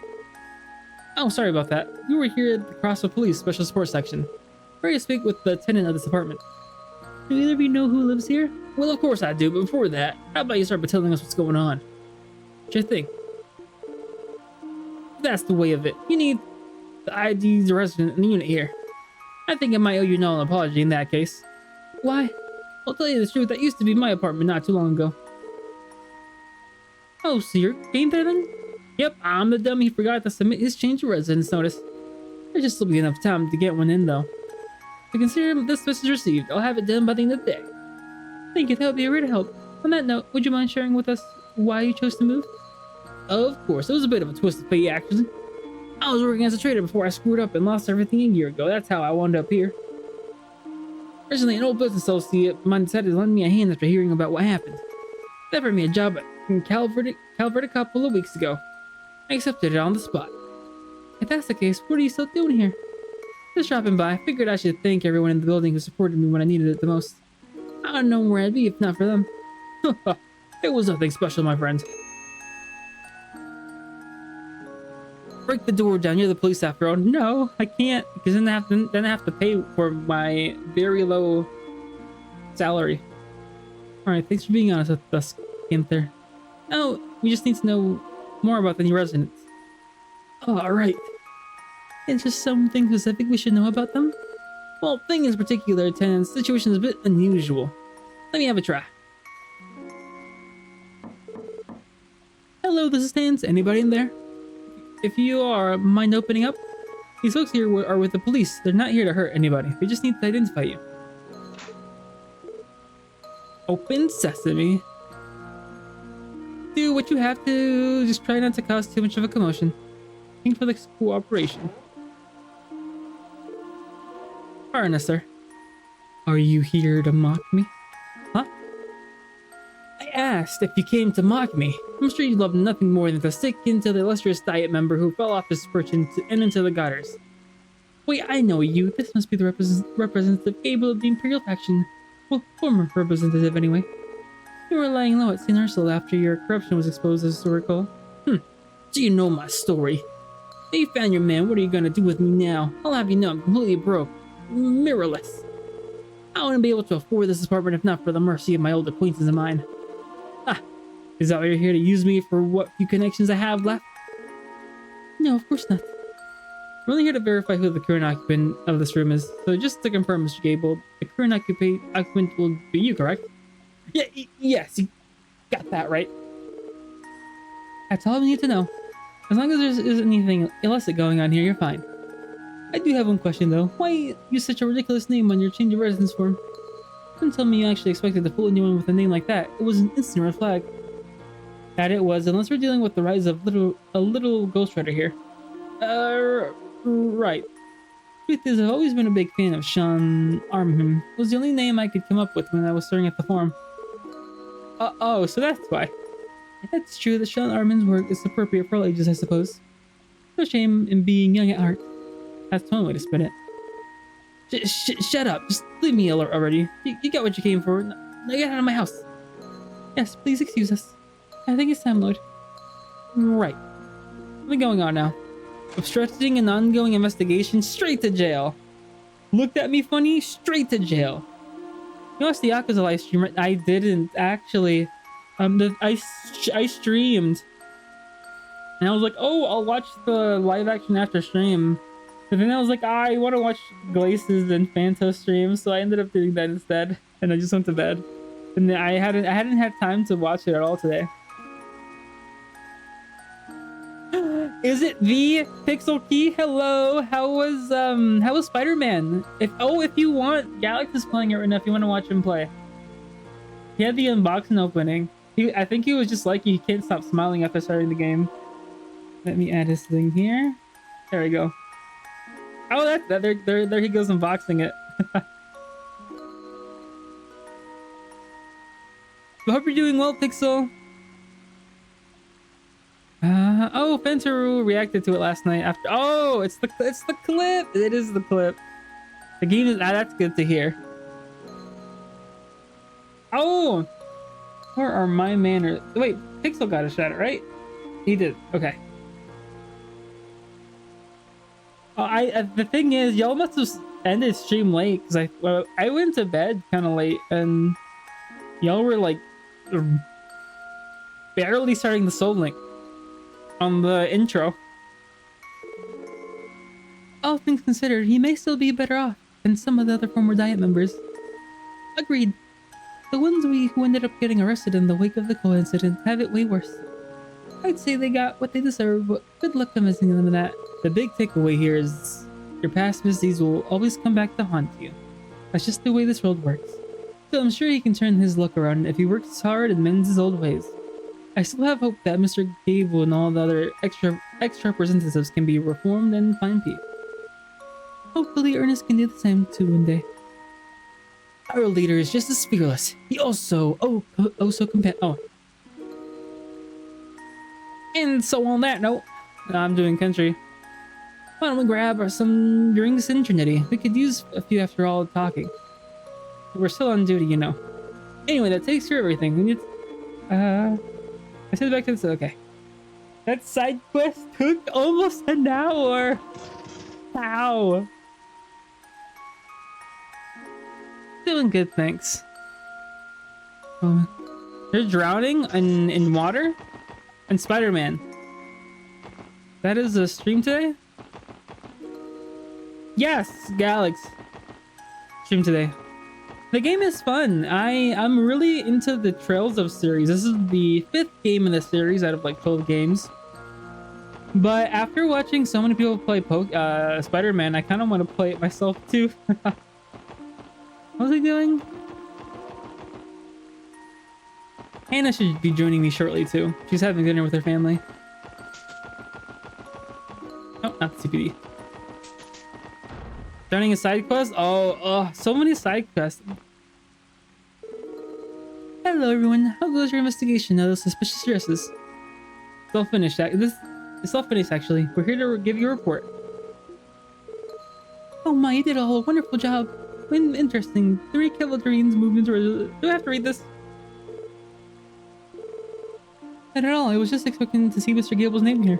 A: Oh, sorry about that. We were here at the Crossville Police Special Support Section. Ready to speak with the tenant of this apartment. Do either of you know who lives here? Well, of course I do, but before that, how about you start by telling us what's going on? What you think? That's the way of it. You need the ID's resident in the unit here. I think I might owe you an apology in that case. Why? I'll tell you the truth, that used to be my apartment not too long ago. Oh, so you're game there then? Yep, I'm the dummy who forgot to submit his change of residence notice. There just will be enough time to get one in though. To consider this message received, I'll have it done by the end of the day. Thank you, that would be a great help. On that note, would you mind sharing with us why you chose to move? Of course, it was a bit of a twist of fate actually. I was working as a trader before I screwed up and lost everything a year ago. That's how I wound up here. Originally, an old business associate of mine decided to lend me a hand after hearing about what happened. They offered me a job in Calvert a couple of weeks ago. I accepted it on the spot. If that's the case, what are you still doing here? Just dropping by. I figured I should thank everyone in the building who supported me when I needed it the most. I don't know where I'd be if not for them. It was nothing special, my friend. Break the door down. You're the police after all. No, I can't, because then I have to pay for my very low salary. Alright, thanks for being honest with us, Ginther. Oh, we just need to know more about the new residents. Oh, alright. It's just something specific we should know about them? Well, thing is particular, tenant's situation is a bit unusual. Let me have a try. Hello, this is Stans. Anybody in there? If you are, mind opening up? These folks here are with the police. They're not here to hurt anybody. They just need to identify you. Open sesame. Do what you have to. Just try not to cause too much of a commotion. Thanks for the cooperation. Pardon us, sir. Are you here to mock me? Huh? I asked if you came to mock me. I'm sure you'd love nothing more than to stick into the illustrious diet member who fell off his perch and into the gutters. Wait, I know you. This must be the representative able of the Imperial faction. Well, former representative anyway. You were lying low at St. Ursula after your corruption was exposed, as I recall. Do you know my story? Now you found your man. What are you gonna do with me now? I'll have you know I'm completely broke. Mirrorless. I wouldn't be able to afford this apartment if not for the mercy of my old acquaintance of mine. Ah, is that why you're here to use me for what few connections I have left? No, of course not. We're only here to verify who the current occupant of this room is. So just to confirm, Mr. Gable, the current occupant will be you, correct? Yeah, yes, you got that right. That's all we need to know. As long as there isn't anything illicit going on here, you're fine. I do have one question though. Why use such a ridiculous name on your change of residence form? Don't tell me you actually expected to fool anyone with a name like that. It was an instant red flag. That it was, unless we're dealing with the rise of a little ghostwriter here. Right. Truth is, I've always been a big fan of Sean Armham. It was the only name I could come up with when I was staring at the form. Oh, so that's why. It's true that Sean Armham's work is appropriate for all ages, I suppose. No shame in being young at heart. That's one way to spin it. Shut up. Just leave me already. You got what you came for. Now get out of my house. Yes, please excuse us. I think it's time, Lord. Right. What's going on now? Obstructing an ongoing investigation, straight to jail. Looked at me funny, straight to jail. You watched the Yakuza live stream, right? I didn't actually. I streamed, and I was like, oh, I'll watch the live action after stream. But then I was like, I want to watch Glace's and Phanto stream, so I ended up doing that instead, and I just went to bed. And then I hadn't had time to watch it at all today. Is it the Pixel Key? Hello, how was Spider-Man? If you want, Galax is playing it right now. If you want to watch him play, he had the unboxing opening. I think he was just like, he can't stop smiling after starting the game. Let me add his thing here. There we go. Oh, that's that. There he goes unboxing it. I hope you're doing well, Pixel. Oh, Fentaru reacted to it last night after. Oh, it's the clip. It is the clip. The game is. That's good to hear. Oh, where are my manners? Wait, Pixel got a shout out, right? He did. Okay. Oh, the thing is, y'all must have ended stream late because I went to bed kind of late and y'all were like barely starting the Soul Link on the intro. All things considered, he may still be better off than some of the other former Diet members. Agreed. The ones who ended up getting arrested in the wake of the Cole incident have it way worse. I'd say they got what they deserve, but good luck convincing them of that. The big takeaway here is your past misdeeds will always come back to haunt you. That's just the way this world works. So I'm sure he can turn his luck around if he works hard and mends his old ways. I still have hope that Mr. Gable and all the other extra representatives can be reformed and find peace. Hopefully Ernest can do the same too one day. Our leader is just as fearless. He also And so on that note, I'm doing country. Why don't we grab some drinks in Trinity? We could use a few after all the talking. We're still on duty, you know. Anyway, that takes care of everything. We need I said back to this. Okay. That side quest took almost an hour. How? Doing good, thanks. They're drowning in water? And Spider-Man. That is a stream today? Yes, Galax. Stream today. The game is fun. I'm really into the Trails of series. This is the 5th game in the series out of like 12 games. But after watching so many people play Spider-Man, I kind of want to play it myself too. What's he doing? Hannah should be joining me shortly too. She's having dinner with her family. Oh, not the CPD. Starting a side quest? Oh, so many side quests. Hello everyone, how goes your investigation of those suspicious dresses? It's all finished. It's all finished actually. We're here to give you a report. Oh my, you did a whole wonderful job. Interesting. 3 kilodreams movements. Do I have to read this? Not at all. I was just expecting to see Mr. Gable's name here.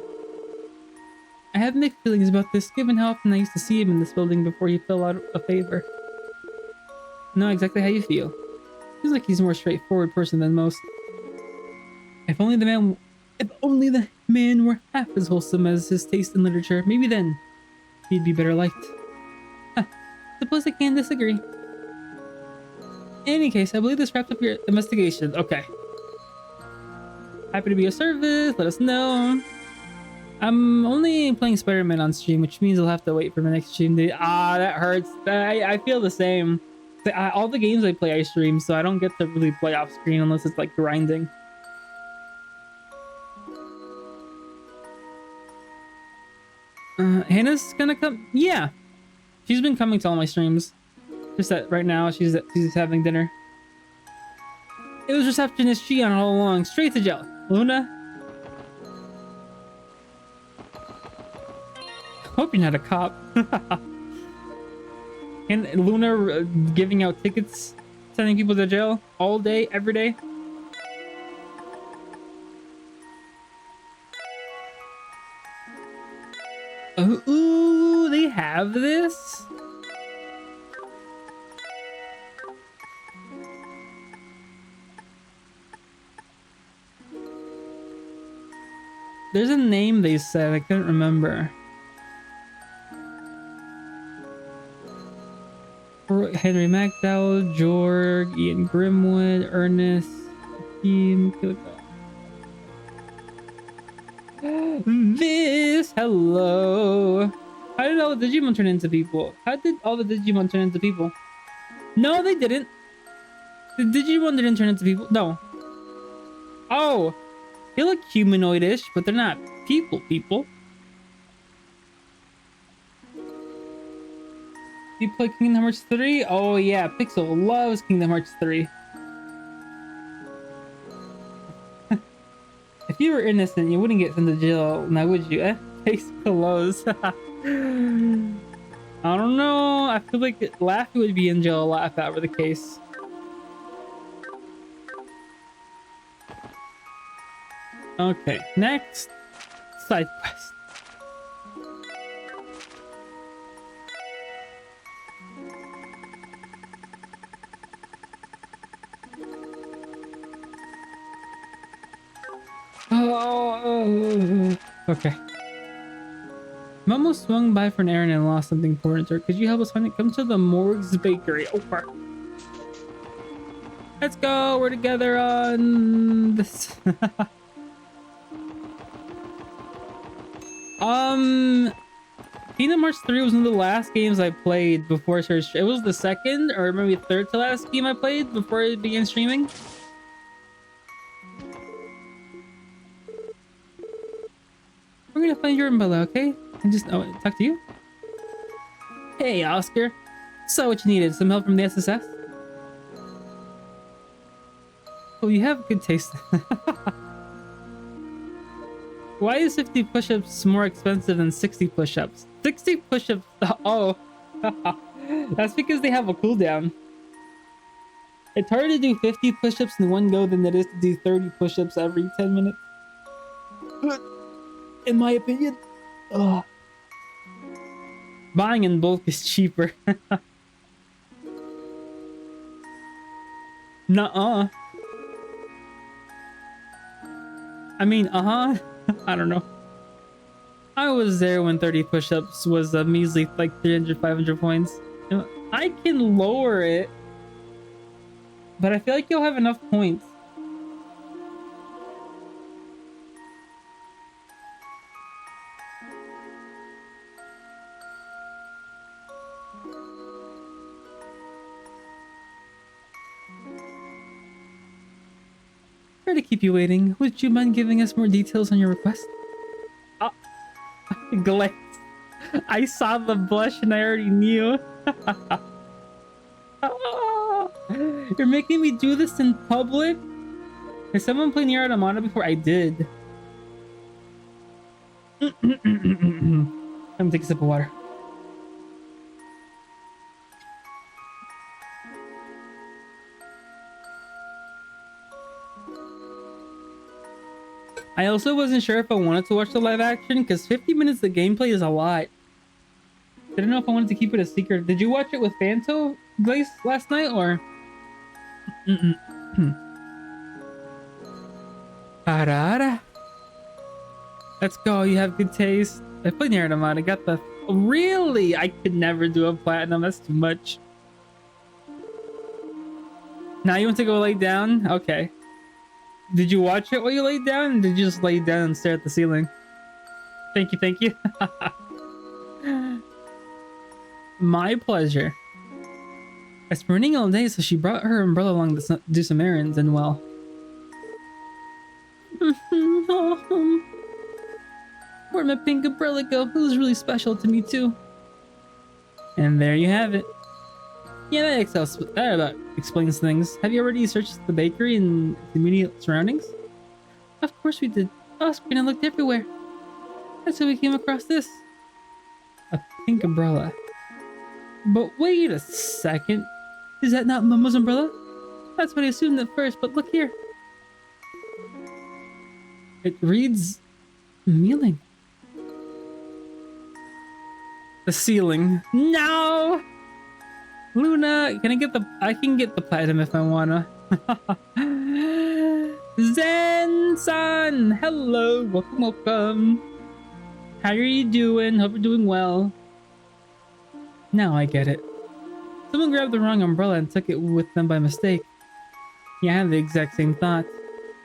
A: I have mixed feelings about this, given how often I used to see him in this building before he fell out of favor. I know exactly how you feel. Seems like he's a more straightforward person than most. If only the man were half as wholesome as his taste in literature, maybe then he'd be better liked. Suppose I can't disagree. In any case, I believe this wraps up your investigation. Okay. Happy to be of service. Let us know. I'm only playing Spider-Man on stream, which means I'll have to wait for my next stream day. That hurts. I feel the same. All the games I play, I stream, so I don't get to really play off screen unless it's like grinding. Hannah's gonna come? Yeah. She's been coming to all my streams. Just that right now she's having dinner. It was receptionist Shion all along. Straight to jail. Luna? Hope you're not a cop. And Luna giving out tickets, sending people to jail all day, every day. Ooh, they have this? There's a name they said, I couldn't remember. Henry McDowell, Jorg, Ian Grimwood, Ernest, Ian This, hello. How did all the Digimon turn into people? How did all the Digimon turn into people? No, they didn't. The Digimon didn't turn into people. No. Oh, they look humanoid-ish, but they're not people. You play Kingdom Hearts 3? Oh yeah, Pixel loves Kingdom Hearts 3. If you were innocent, you wouldn't get sent to jail, now would you? Case closed. I don't know. I feel like Laffy would be in jail a lot if that were the case. Okay, next side quest. Oh, okay. Momo swung by for an errand and lost something important. Or could you help us find it? Come to the Morgue's Bakery. Oh, fuck. Let's go. We're together on this. Kingdom Hearts 3 was one of the last games I played before I started. It was the second or maybe third to last game I played before I began streaming. We're gonna find your umbrella, okay? And just talk to you. Hey, Oscar. So what you needed? Some help from the SSS? Oh, you have good taste. Why is 50 push-ups more expensive than 60 push-ups? 60 push-ups. Oh, that's because they have a cooldown. It's harder to do 50 push-ups in one go than it is to do 30 push-ups every 10 minutes. In my opinion. Ugh. Buying in bulk is cheaper. Nuh-uh. I mean, I don't know. I was there when 30 push-ups was a measly like 300, 500 points. You know, I can lower it, but I feel like you'll have enough points. Sorry to keep you waiting. Would you mind giving us more details on your request? Oh, glance. I saw the blush and I already knew. Oh, you're making me do this in public? Has someone played Nier Automata before? I did. I'm gonna take a sip of water. I also wasn't sure if I wanted to watch the live action because 50 minutes of gameplay is a lot. Didn't know if I wanted to keep it a secret. Did you watch it with Fanto Glaze last night or? Arara. Let's go. You have good taste. I played Nier Automata. I got the. Really? I could never do a platinum. That's too much. Now you want to go lay down? Okay. Did you watch it while you laid down? Or did you just lay down and stare at the ceiling? Thank you, thank you. My pleasure. It's been raining all day, so she brought her umbrella along to do some errands, and well. Where'd my pink umbrella go? It was really special to me too. And there you have it. Yeah, that about explains things. Have you already searched the bakery and the immediate surroundings? Of course we did. Oscar and I looked everywhere. That's how we came across this. A pink umbrella. But wait a second. Is that not Momo's umbrella? That's what I assumed at first, but look here. It reads Mealing. The ceiling. No! Luna, can I get the... I can get the platinum if I wanna. Zen-san! Hello! Welcome, welcome. How are you doing? Hope you're doing well. Now I get it. Someone grabbed the wrong umbrella and took it with them by mistake. Yeah, I have the exact same thought.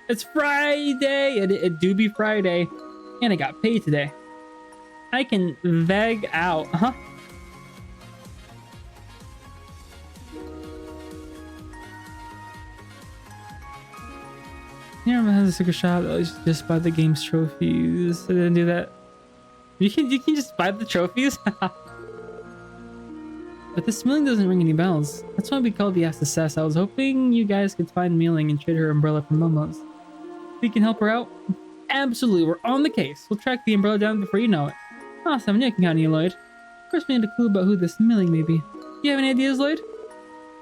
A: It's Friday! It do be Friday. And I got paid today. I can veg out. Huh? Never has a secret shop. Oh, just buy the game's trophies. I didn't do that. You can just buy the trophies. But this Mealing doesn't ring any bells. That's why we called the SSS. I was hoping you guys could find Mealing and trade her umbrella for Momo's. We can help her out. Absolutely, we're on the case. We'll track the umbrella down before you know it. Awesome, I can count on you, Lloyd. First, we need a clue about who this Mealing may be. Do you have any ideas, Lloyd?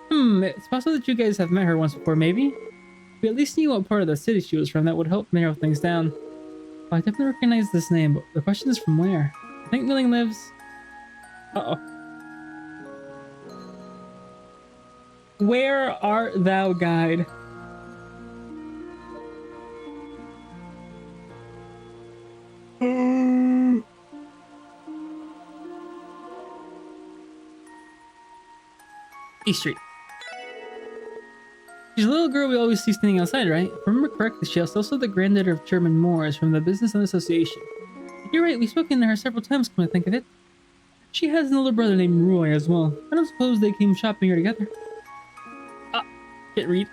A: It's possible that you guys have met her once before, maybe? We at least knew what part of the city she was from. That would help narrow things down. Well, I definitely recognize this name, but the question is from where? I think Mealing lives... Uh-oh. Where art thou, guide? East Street. She's a little girl we always see standing outside, right? If I remember correctly, she is also the granddaughter of Chairman Moore, is from the Business and Association. You're right, we've spoken to her several times, come to think of it. She has an older brother named Roy as well. I don't suppose they came shopping here together. Ah, can't read.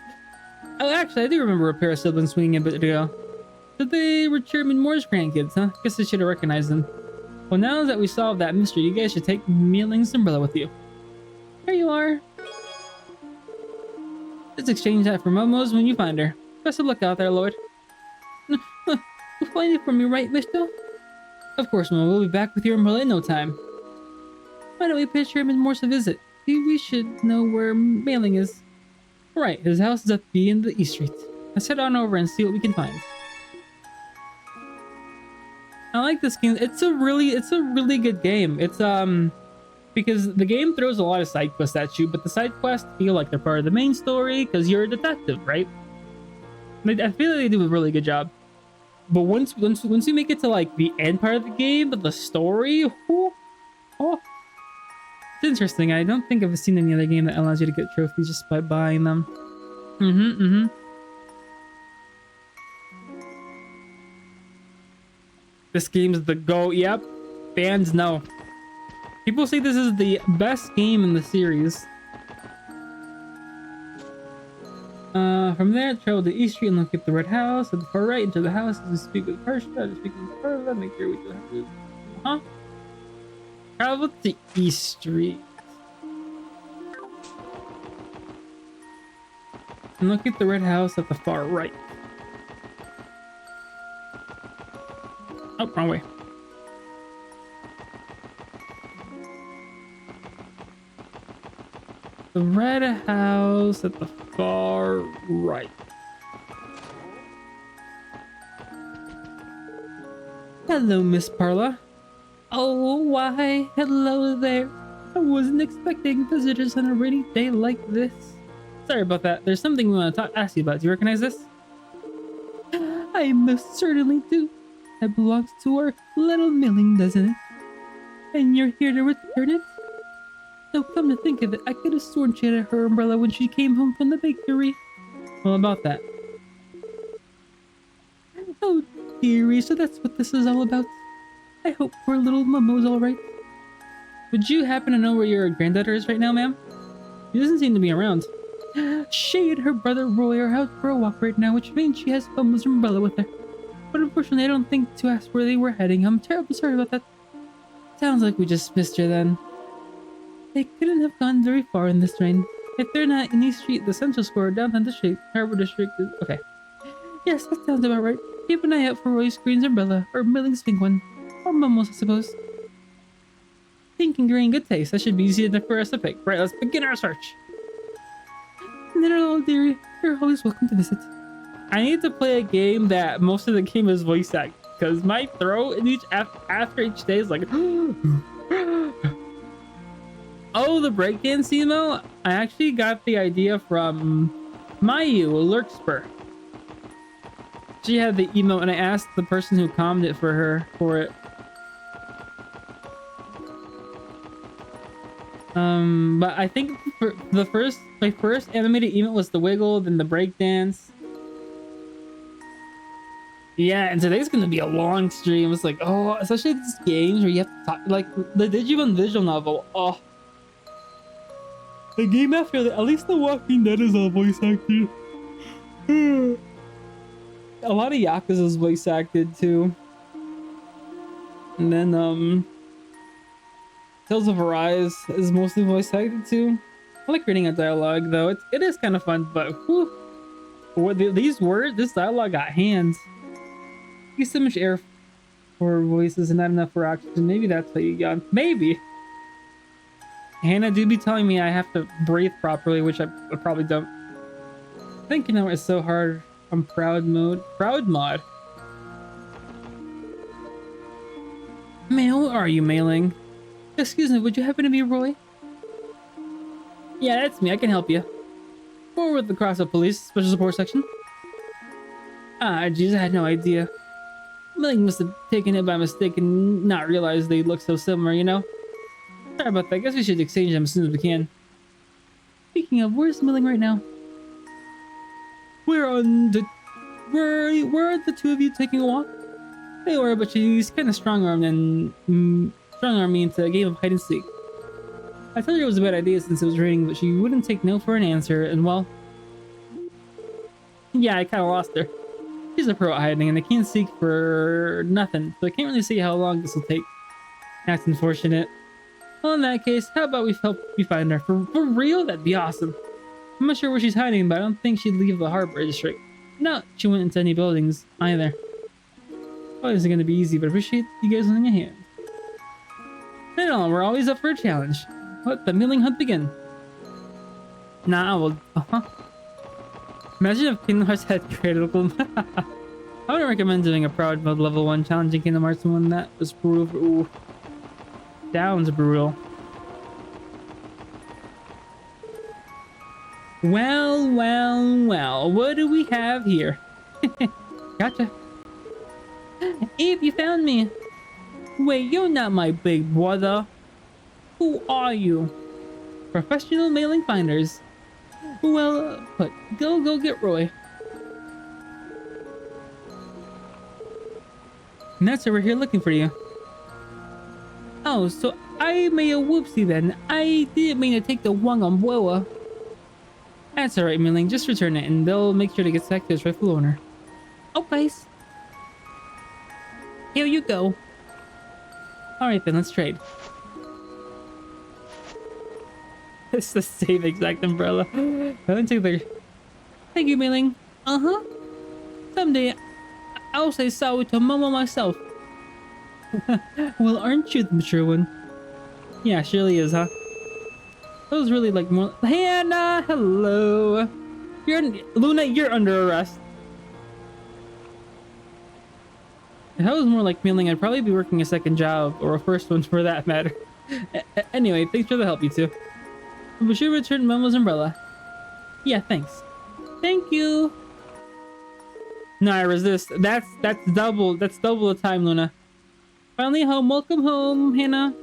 A: Oh, actually, I do remember a pair of siblings swinging a bit ago. So they were Chairman Moore's grandkids, huh? Guess I should have recognized them. Well, now that we solved that mystery, you guys should take Mealing's umbrella with you. There you are. Let's exchange that for Momo's when you find her. Best of luck out there, Lloyd. You'll find it for me, right, Mister? Of course, Momo. We'll be back with your umbrella in no time. Why don't we pay Chairman Morse a visit? We should know where Mailing is. Right, his house is at the end of the East Street. Let's head on over and see what we can find. I like this game. It's a really good game. It's because the game throws a lot of side quests at you, but the side quests feel like they're part of the main story because you're a detective, right? I feel like they do a really good job. But once you make it to like the end part of the game, but the story, oh, it's interesting. I don't think I've seen any other game that allows you to get trophies just by buying them. This game's the GOAT. Yep, fans know. People say this is the best game in the series. From there, travel to East Street and look at the red house. At the far right, enter the house and speak with the person. Speak with the person. Make sure we do have to. Huh? Travel to East Street. And look at the red house at the far right. Oh, wrong way. The red house at the far right. Hello, Miss Parla. Oh, why, hello there. I wasn't expecting visitors on a rainy day like this. Sorry about that. There's something we want to ask you about. Do you recognize this? I most certainly do. That belongs to our little Milling, doesn't it? And you're here to return it? So come to think of it, I could have sworn she had her umbrella when she came home from the bakery. Well, about that. Oh, dearie, so that's what this is all about. I hope poor little Momo's alright. Would you happen to know where your granddaughter is right now, ma'am? She doesn't seem to be around. She and her brother Roy are out for a walk right now, which means she has Momo's umbrella with her. But unfortunately, I don't think to ask where they were heading. I'm terribly sorry about that. Sounds like we just missed her then. They couldn't have gone very far in this rain. If they're not in East Street, the Central Square, downtown district, Harbor District is... Okay. Yes, that sounds about right. Keep an eye out for Roy's Green's umbrella, or Milling's pink one. Or Momo's, I suppose. Pink and green, good taste. That should be easy enough for us to pick. Right, let's begin our search. Not at all, dearie. You're always welcome to visit. I need to play a game that most of the game is voice act, because my throat in after each day is like... Oh, the breakdance emo? I actually got the idea from Mayu Lurkspur. She had the emo, and I asked the person who commed it for it. But I think for my first animated emote was the wiggle, then the breakdance. Yeah, and today's gonna be a long stream. It's like, oh, especially these games where you have to talk, like the Digimon visual novel. Oh, the game after that, at least The Walking Dead is all voice acted. A lot of Yakuza is voice acted too. And then Tales of Arise is mostly voice acted too. I like reading a dialogue though. It is kind of fun, but whew, these words, this dialogue got hands. Use so much air for voices and not enough for oxygen. Maybe that's how you got. Maybe. Hannah do be telling me I have to breathe properly, which I probably don't. Thinking of it is so hard on proud mode. Proud mod. Man, who are you mailing? Excuse me, would you happen to be Roy? Yeah, that's me. I can help you. Forward the Crossroad Police Special Support Section. Ah, jeez, I had no idea. Milling must have taken it by mistake and not realized they look so similar, you know? Sorry about that. I guess we should exchange them as soon as we can. Speaking of, where's Milling right now? Where are the two of you taking a walk? They were, but she's kind of strong-armed and strong-armed me into a game of hide and seek. I told her it was a bad idea since it was raining, but she wouldn't take no for an answer, and well... Yeah, I kind of lost her. She's a pro at hiding, and I can't seek for nothing, so I can't really see how long this will take. That's unfortunate. Well, in that case, how about we help you find her? For real? That'd be awesome. I'm not sure where she's hiding, but I don't think she'd leave the harbor district. No, she went into any buildings, either. Probably isn't going to be easy, but I appreciate you guys lending a hand. No, we're always up for a challenge. Let the milling hunt begin. Nah, well, Imagine if Kingdom Hearts had critical. I would recommend doing a proud mode level 1 challenging Kingdom Hearts 1 that was brutal. Ooh. Sounds brutal. Well, what do we have here? Gotcha. Eve, you found me. Wait, you're not my big brother. Who are you? Professional mailing finders. Well, but go get Roy. And that's why we're here looking for you. Oh, so I made a whoopsie then. I didn't mean to take the wrong umbrella. That's alright, Milling. Just return it and they'll make sure to get back to its rightful owner. Okay. Here you go. Alright then, let's trade. It's the same exact umbrella. Thank you, Milling. Uh-huh. Someday, I'll say sorry to Mama myself. Well, aren't you the mature one? Yeah, surely is, huh? That was really like more... Hannah, hello. Luna, you're under arrest. If that was more like Milling, I'd probably be working a second job, or a first one for that matter. Anyway, thanks for the help, you two. We should return Momo's umbrella. Yeah, thanks. Thank you. No, I resist. That's double the time, Luna. Finally home. Welcome home, Hannah.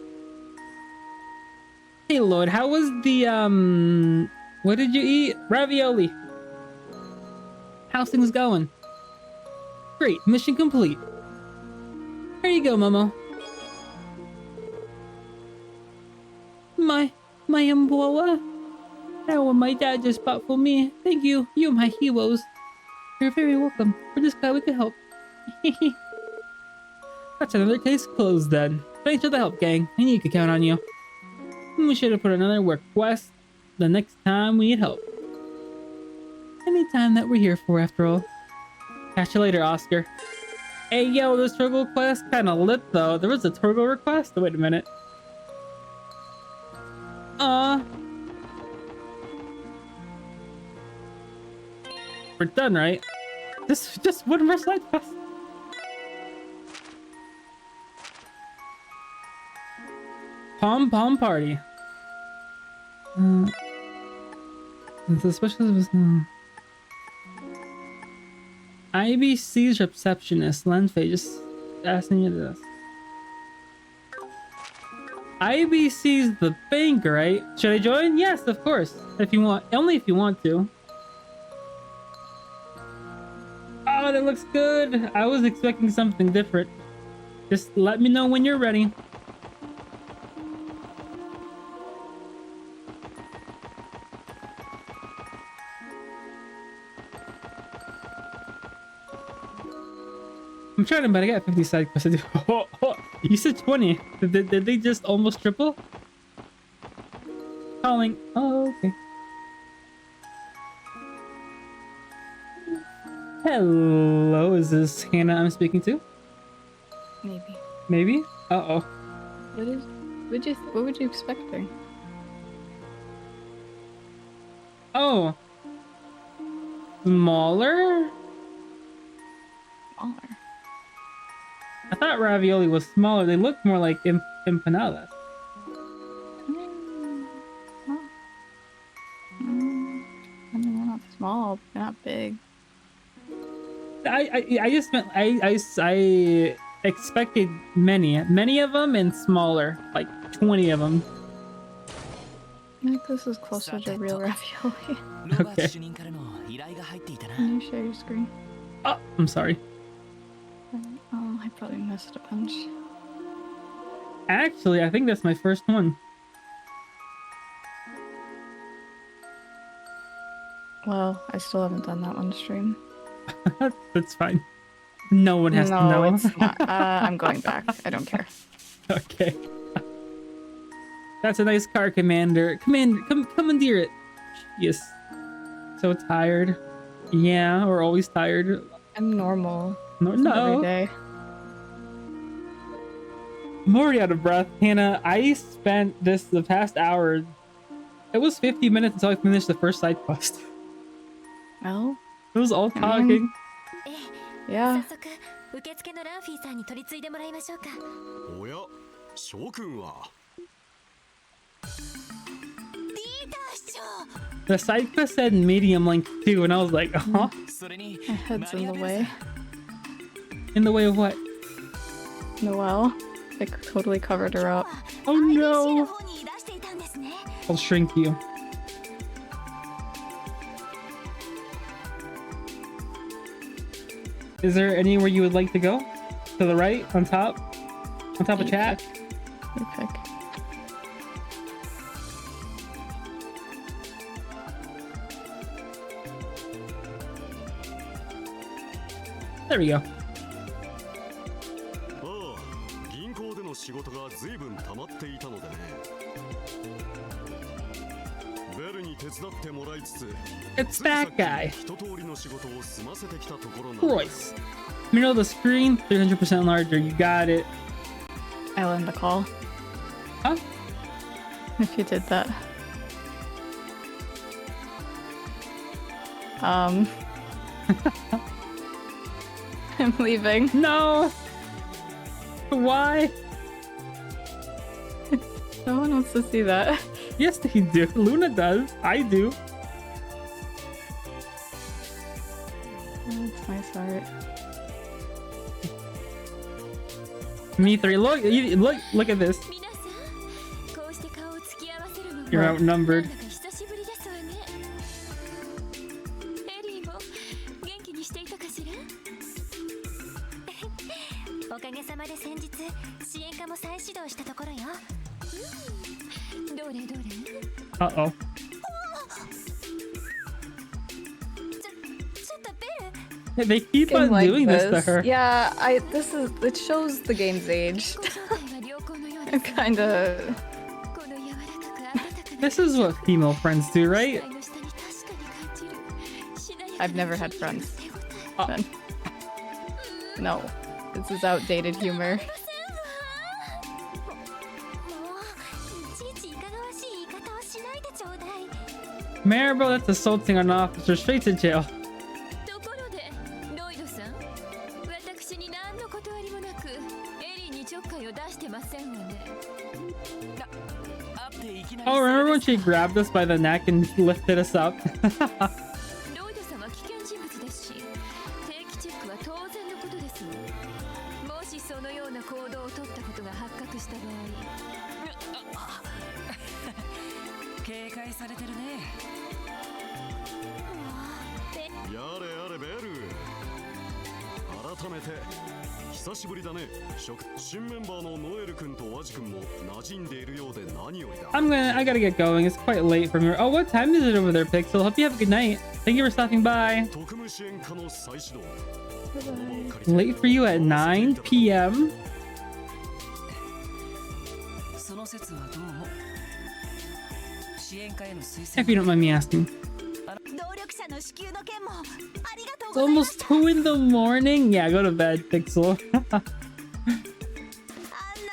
A: Hey, Lord, how was the what did you eat? Ravioli. How's things going? Great. Mission complete. Here you go, Momo. My umbrella? That one my dad just bought for me. Thank you. You're my heroes. You're very welcome. We're just glad we could help. That's another case closed then. Thanks for the help, gang. I knew you could count on you. We should have put another request the next time we need help. Anytime that we're here for, after all. Catch you later, Oscar. Hey, yo, this Turgle quest kinda lit, though. There was a Turgle request? Wait a minute. We're done, right? Just one more side quest. Pom Pom Party. It's a special... IBC's receptionist, Lenfei, just asking you this. IBC's the bank, right? Should I join? Yes, of course. If you want, only if you want to. Oh, that looks good. I was expecting something different. Just let me know when you're ready. I'm trying, but I got 50 side quests to do. Oh, you said 20. Did they just almost triple? Calling. Oh, okay. Hello, is this Hannah I'm speaking to?
D: Maybe.
A: Maybe? Uh-oh.
D: What would you expect there?
A: Oh. Smaller?
D: Smaller.
A: I thought ravioli was smaller. They look more like empanadas.
D: I mean, they're not small, they're not big.
A: I just meant I expected many of them and smaller, like 20 of them.
D: I think this is closer to real ravioli.
A: Okay.
D: Can you share your screen?
A: Oh, I'm sorry.
D: I probably missed a bunch.
A: Actually, I think that's my first one.
D: Well, I still haven't done that one stream.
A: That's fine. No one has to
D: No,
A: know.
D: it's not. I'm going back. I don't care.
A: Okay. That's a nice car, Commander. Commandeer it. Yes. So tired. Yeah, we're always tired.
D: I'm normal.
A: No.
D: Every day.
A: I'm already out of breath. Hannah, I spent the past hour. It was 50 minutes until I finished the first side quest.
D: Well,
A: It was all
D: I
A: talking.
D: mean,
C: ええ
D: yeah.
C: 早速受付のランフィーさんに取り継いでもらいましょうか。
E: おや諸君は
A: The side quest said medium length too, and I was like, huh?
B: それに
D: My head's in the way.
A: In the way of what?
D: Noelle. I totally covered her up.
A: Oh
C: IDC の
A: no!
C: 方にいらしていたんですね。
A: I'll shrink you. Is there anywhere you would like to go? To the right? On top? On top of
D: You
A: chat?
D: You pick.
A: There we go.
E: ああ銀行での仕事が随分溜まっていたのでねベルに手伝ってもらいつつ
A: It's that guy.
E: 一通りの仕事を済ませてきたところなんだ
A: Royce. Middle of the screen, 300% larger. You got it.
D: I'll end the call.
A: Huh?
D: If you did that. I'm leaving.
A: No! Why?
D: No one wants to see that.
A: Yes, they do. Luna does. I do.
D: That's my start.
A: Me three. Look at this.
C: 皆さん、こうして顔を突き合わせるのも
A: You're outnumbered.
C: なんだか久しぶりですわね。エリーも元気にしていたかしら？おかげさまで先日支援課も再始動したところよ。どれどれ？
A: Uh-oh.
C: ちょっとベル。
A: They keep on
D: Game like
A: doing this to her.
D: Yeah, it shows the game's age.
C: ご状態は良好のよう
D: I'm
C: です。
D: kinda
C: この柔らかく温かな
A: This is what female friends do, right?
C: 視界の下に確かに感じるしなやか
D: I've
C: な
D: never had
C: 手応え
D: friends.
A: あ
D: None. No. This is outdated humor.
C: もういちいちいかがわしい言い方をしないでちょうだい。
A: Maribel, that's assaulting an officer. Straight to jail.
C: ところでロイドさん、私に何の断りもなくエリーにちょっかいを出してませんわね。
B: 会っていきなり
A: Oh, remember when she grabbed us by the neck and lifted us up?
C: ロイドさんは危険人物ですし、定期チェックは当然のことですわ。もしそのような行動を取ったことが発覚した場合、
B: 警戒されてるね。
E: やれやれベル改めて久しぶりだね新メンバーのノエル君とワジ君も馴染んでいるようで何よりだ
A: I gotta get going. It's quite late from here. Oh, what time is it over there, Pixel? Hope you have a good night. Thank you for stopping by.
E: 特務支援課の再始動
A: Late for you at 9 p.m.
B: その説はどうも。支援課への推
A: If you
B: 薦。
A: don't mind me asking.
C: 能力者の支給の件もありがと
A: It's almost 2 in the morning. Yeah, go to bed, Pixel.
C: あんな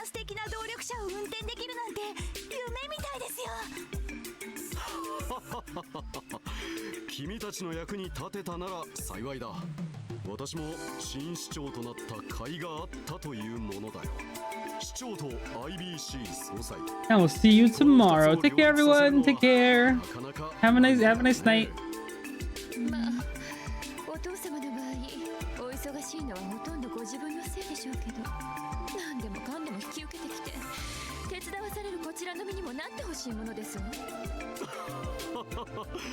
C: 素敵な動力車を運転できるなんて夢みたいですよ。
E: 君たちの役に立てたなら幸いだ私も新市長となった甲斐があったというものだよ市長と IBC 総裁
A: And we'll see you tomorrow. Take care, everyone. Take care.
E: なかなか
A: Have a nice night.
C: まあ、お父様の場合、お忙しいのはほとんどご自分のせいでしょうけど、何でもかんでも引き受けてきて、手伝わされるこちらの身にもなってほしいものですわ。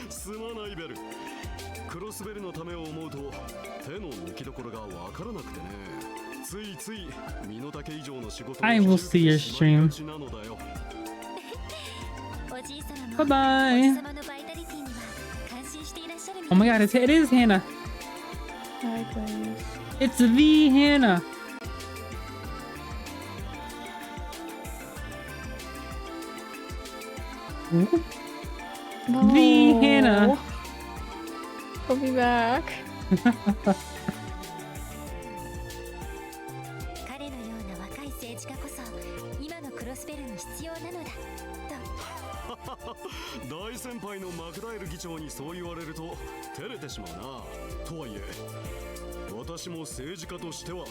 E: すまないベルクロスベルのためを思うと手の抜きどころがわからなくてねついつい身の丈以上の仕事を
A: I will see your stream.
E: なのだよ。
C: おじい様も
A: Bye bye.
C: おじ様のバイタリティには感心していらっしゃるみ
A: Oh
C: たい
A: my god, it is Hannah.
D: Hi, guys.
A: It's the Hannah. Ooh.
D: No.
A: The Hannah.
D: He'll be back.
C: 彼のような若い政治家こそ今のクロスベルに必要なのだと。
E: 大先輩のマクダエル議長にそう言われると照れてしまうな。とはいえ私も政治家としては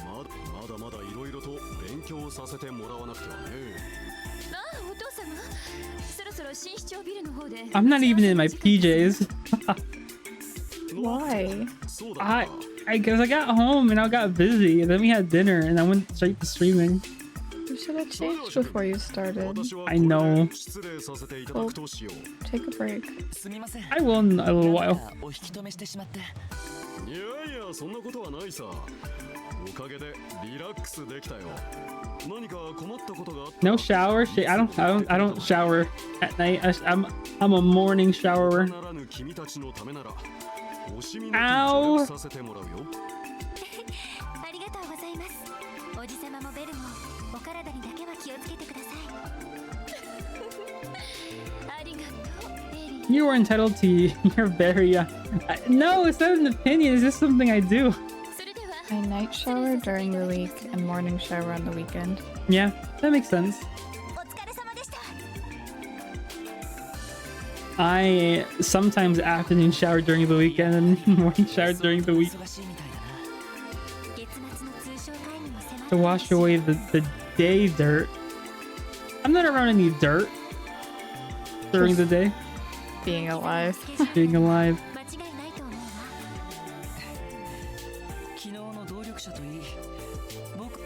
E: まだまだいろいろと勉強させてもらわなくてはね。
C: ああ、お父様、そろそろ新市長ビルの方で。
A: I'm not even in my PJs.
D: Why?
E: そうだ
A: I guess I got home and I got busy. And then we had dinner and I went straight to streaming.
D: You should have changed before you started.
E: 私は
A: I know.
E: 失礼させていただくとしよう。
D: Take a break.
B: すみません
A: I will in a little
B: なん
A: while.
B: かお引き止めしてしまって
E: いやいや、そんなことはないさ。おかげでリラックスできたよ。何か困ったことがあった
A: No shower. I don't shower at night. I'm a morning showerer.
E: ならぬ君たちのためなら惜しみな
A: あお
E: く協力させてもらうよ。
C: ありがとうございます。おじさまもベルもお体にだけは気をつけてください。ありがとう、エリー。
A: You are entitled to your very. No, it's not an opinion. It's just something I do.
C: それでは
D: I night shower during the week and morning shower on the weekend.
A: Yeah, that makes sense.
C: お疲れ様でした。
A: I sometimes afternoon shower during the weekend and morning shower during the week
B: 忙しいみたいだな
C: 月末の通商会議も迫って
A: to wash away the day dirt. I'm not around any dirt during the day.
D: Being alive.
A: Being alive.
C: 間違いないと思うわ。
B: 昨日の動力者といい僕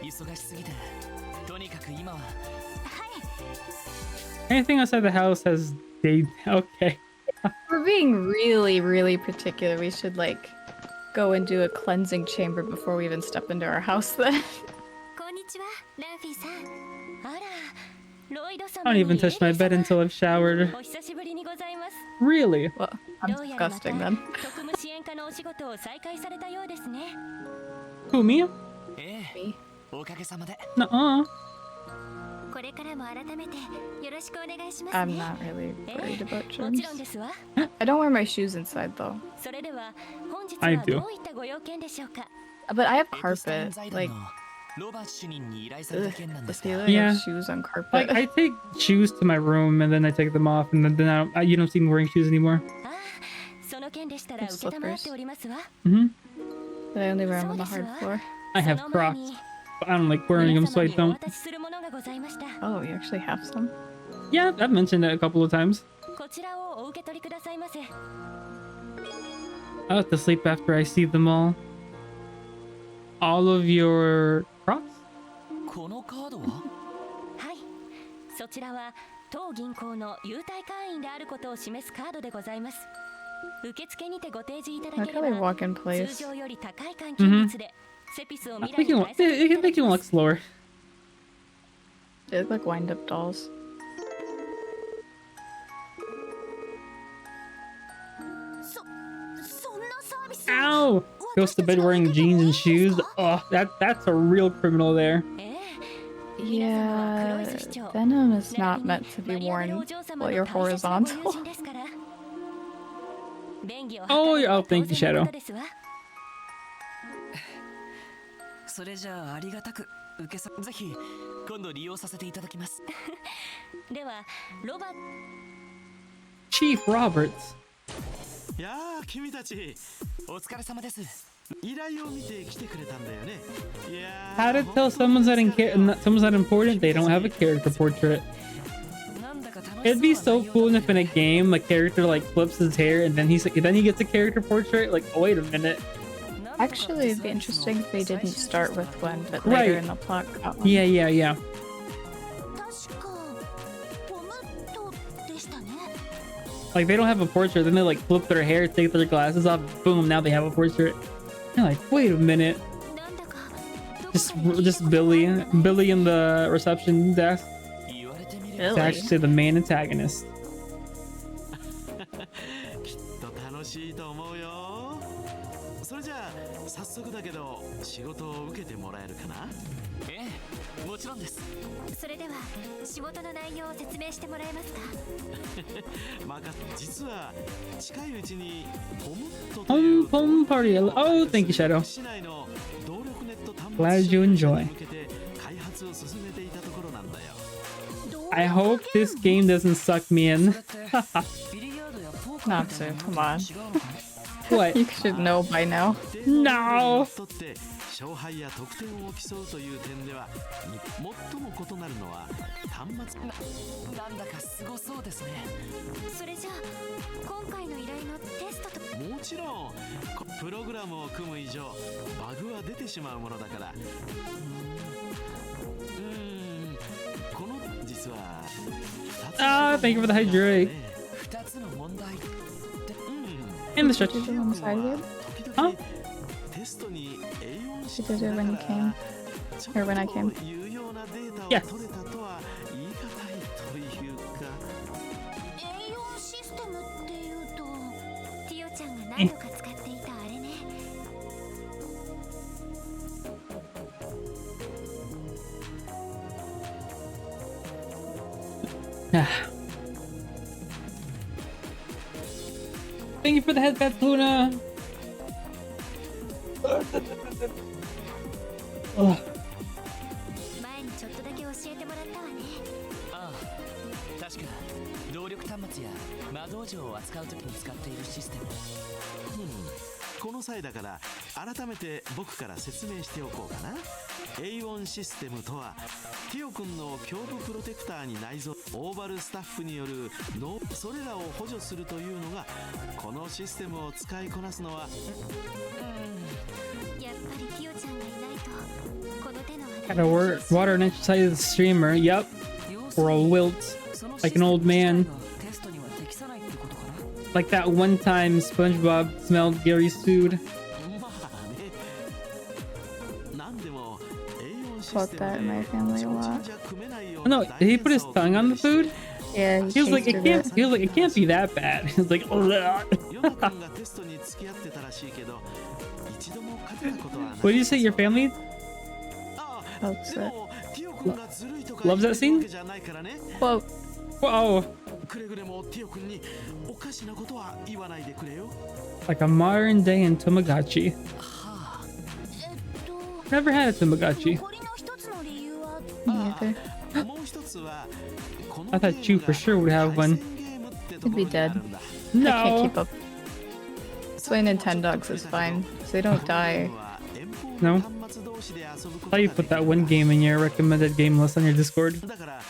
B: 忙しすぎてとにかく今は
A: Anything outside the house has day. Okay.
D: We're being really, really particular. We should like go and do a cleansing chamber before we even step into our house then.
C: こんにちは、ランフィーさん。あら、ロイド
A: I
C: 様
A: don't
C: に
A: even touch my bed until I've showered.
C: お久しぶりにございます。
A: Really?
D: Well, I'm
C: どうやらまた
D: disgusting then.
C: 特務支援課のお仕事を再開されたようですね。
A: Who, me?
B: ええ
D: Me?
B: おかげさまで
A: Nuh-uh.
C: これからも改めてよろしくお願いします
D: I'm
C: ね。
D: not really
C: え
D: worried about
C: え、もちろん
D: germs.
C: ですわ。
D: I don't wear my shoes inside though.
C: それでは本日
A: I
C: は
A: do.
C: どういったご用件でしょうか。
D: But I have
B: エクスタイン
D: carpet.
B: 財団
D: Like,
B: のロバート主任に依頼され
D: ugh,
B: た件なんで
D: the
B: すが
D: sailor
A: Yeah.
D: has shoes on carpet.
A: Like, I take shoes to my room and then I take them off and then you don't see me wearing shoes anymore.
C: ああ、その件でしたら
D: With
C: 受けたまわっておりますわ。
A: Mm-hmm.
D: But I only wear them
C: そ
D: on
C: う
D: the
C: です
D: hard
C: わ。
D: floor.
A: I have
C: その前
A: Crocs,
C: に
A: but I don't like wearing them,
C: 皆
A: so I
C: 様にお
A: don't.
C: 渡しするものがございました。
D: Oh, you actually have some?
A: Yeah, I've mentioned it a couple of times.
C: こちらをお受け取りくださいませ。
A: I'll have to sleep after I see them all. All of your Crocs?
B: このカードは
C: はい、そちらは当銀行の優待会員であることを示すカードでございます。受付にてご提示いただ
D: How
C: けれ
D: can I
C: ば
D: walk in
C: 通
D: place?
C: 常より高い換金率でセピスを未来
A: It
C: に
A: can,
C: 返させて
A: it
C: い
A: can
C: ただ
A: make
C: き
A: you
C: ま
A: look
C: す。
A: slower.
D: They look like wind up dolls.
C: そんなサービス
A: Ow! Goes to bed wearing jeans and shoes. Oh, that's a real criminal there.
C: ええ、
D: Yeah, venom is not meant to be worn while you're horizontal.
A: Oh, yeah, oh, thank you, Shadow.
B: それじゃあありがたく受けさぜひ今度利用させていただきます
C: ではロバ
A: Chief Roberts.
F: やあ君たち
B: お疲れ様です
F: 依頼を見て来てくれたんだよね。いや
A: How to tell someone's someone's not important? They don't have a character portrait.
B: なんだか楽し
A: It'd be
B: そう
A: so
B: な
A: cool if in a game a character like flips his hair and then he gets a character portrait. Like, oh, wait a minute.
D: Actually, it'd be interesting if they didn't start with one, but
A: Right.
D: later in the plot got one.
A: Yeah, yeah, yeah.
C: 確かトムトでしたね。
A: Like they don't have a portrait, then they like flip their hair, take their glasses off, boom, now they have a portrait. You're like, wait a minute.
C: なんだかどこかに
A: Just Billy in the reception desk.
B: 言われてみれ
A: It's
B: ば
D: Really?
A: actually the main antagonist.
F: きっと楽しいと思うよ。それじゃあ早速だけど仕事を受けてもらえるかな。
B: ええ、もちろんです。
C: それでは仕事の内容を説明してもらえますか。
F: 実は近いうちにポムットという
A: Pom party. Oh, thank you, Shadow.
F: 市内の動力ネット端
A: Glad
F: 末
A: you
F: に
A: enjoy.
F: 向けて開発を進めていたところなんだよ。
A: I hope this game doesn't suck me
B: そ
A: in.
B: れってビリヤードやポーカーみたいな
D: Not to, come
B: の
D: on.
B: と違うのかな
A: What?
D: You should know by now.
A: No.
F: 勝敗や得点を競うという点では最も異なるのは端末
B: なんだかすごそうですね。
C: それじゃあ今回の依頼のテストと
F: もちろんプログラムを組む以上バグは出てしまうものだからこの実は2つ
A: Thank you for the hydrate.
B: 2つの問題って
A: And the stretch.
D: Did you on the side of it?
F: 時
A: Huh?
F: 々テストに A4 シ
D: She did it when you came. Or when I came.
F: 有用なデータを
A: Yes.
F: 取れたとは言い難いというか
C: A4 システムっていうとティオちゃんが何度か使っていたあれね。
A: Thank you for the headband, Luna. Ugh.
C: 前にちょっとだけ教えてもらったわね。
B: ああ、確か動力端末や魔道場を扱うときに使っているシステム。
F: この際だから改めて僕から説明しておこうかな。 A1 システムとはティオ君の胸部プロテクターに内蔵オーバルスタッフによるそれらを補助するというのがこのシステムを使いこなすのは
C: やっぱりティオちゃんがいないとこの手の
A: Gotta water an exercise the streamer. Yep.
B: 要す
A: Or
B: る
A: a
B: に
A: wilt.
B: その
A: like an old man.
B: システム自体がテストには適さないってことかな。
A: Like that one time SpongeBob smelled Gary's food.
F: まあね。なんでも A4 シ
D: Fought
F: ステ
D: that
F: ム
D: in my
F: で
D: family a
F: 提灯
D: lot.
F: じゃ組めないよう
A: Oh,
F: な
A: no, did he put his
F: 大
A: tongue on the
F: 変さを
A: food?
D: Yeah,
A: He was like, it
D: tasted
A: can't.
D: it.
A: He was like, it can't be that bad. He was like, oh,
F: ヨナ君がテストに付き合ってたらしいけど一度も勝てたことはない。
A: what did you say? Your family
F: あ
D: That's
F: で
D: it.
F: もティオ君がずるいとか
A: Loves that
F: 言ってる
A: scene?
F: わけじゃないからね。
D: Whoa.
A: Whoa,
F: くれぐれもティオ君におかしなことは言わないでくれよ。
A: like a modern day in Tamagotchi.
B: はあ、
A: Never had a Tamagotchi.
C: 残りの一つの理由は
D: Me either.
F: もう一つはこの
A: I thought you for sure would have one.
F: ゲームってところにあるんだ。
D: I can't
A: No.
D: keep up. That's why Nintendogs is fine. So they don't die.
A: No. How you put that one game in your recommended game list on your Discord?
F: だから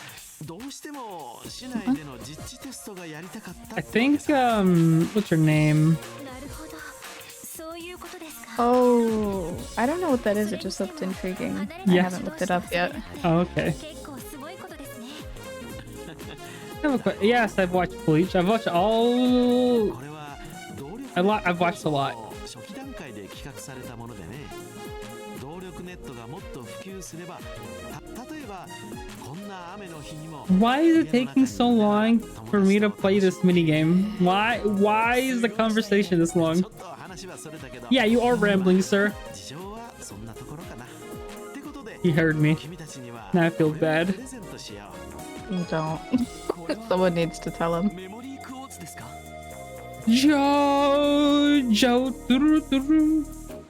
F: どうしても市内での実地テストがやりたかった
A: I think what's her name?
C: なるほどそういうことですか。
D: Oh, I don't know what that is. It just looked intriguing. I
A: Yeah.
D: haven't looked it up yet.
A: Oh, okay.
C: 結構すごいことですね。
A: I have a yes, I've watched Bleach. I've watched all.
F: これは動力
A: I've watched a lot.
F: 初期段階で企画されたものでね。動力ネットがもっと普及すれば例えばこんな雨の日にも
A: Why is it taking so long for me to play this minigame? Why is the conversation this
F: ち
A: long?
F: ょっと話はそれたけど
A: Yeah, you are rambling, sir.
F: 事情はそんなところかな。ってことで
A: You heard me.
F: 君たちには
A: Now I feel
F: これを
A: bad.
F: プレゼントしよ
D: You don't.
B: これは
D: Someone needs to tell him.
B: メモリークォーツですか。
A: Joe.
F: う。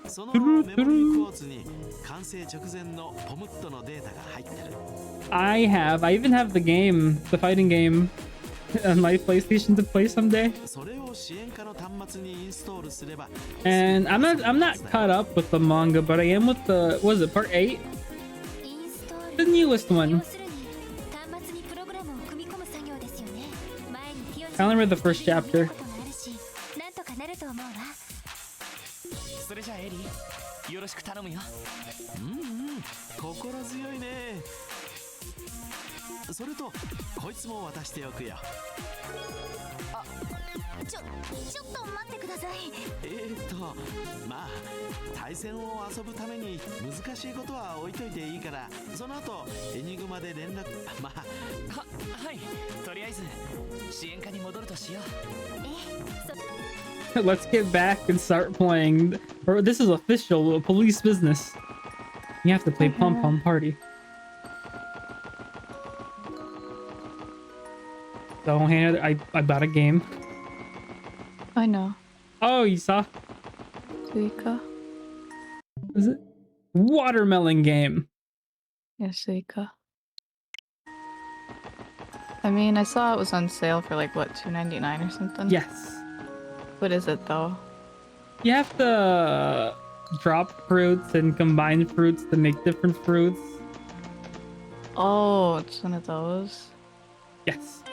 F: そのメモリークォーツに完成直前のポムットのデータが入ってる。
A: I even have the game, the fighting game, on my PlayStation to play someday.
F: それを支援下の端末にインストールすれば
A: And I'm not caught up with the manga, but I am with the what is it, part 8?
C: インストー
A: The
C: ル
A: newest
C: 要
A: one.
C: するに端末にプログラムを組み込む作業ですよね。前にティオ
A: I
C: ちゃん
A: only read the first
C: 見た
A: chapter.
C: ことがあるしなんとかなると思うわ。
B: それじゃあエリー、よろしく頼むよ。
F: 心強いね。それとこいつも渡しておくよ。
C: ちょっと待ってください。
F: まあ対戦を遊ぶために難しいことは置いといていいから、その後エニグマで連絡。まあ
B: はい、とりあえず支援課に戻るとしよう。
A: Let's get back and start playing. Or this is official police business. You have to play Pom Pom Party. So Hannah, I bought a game.
D: I know.
A: Oh, you saw?
D: Suika.
A: Is it watermelon game?
D: Yeah, Suika. I mean, I saw it was on sale for like what, $2.99 or something.
A: Yes.
D: What is it though?
A: You have to drop fruits and combine fruits to make different fruits.
D: Oh, it's one of those.
A: Yes.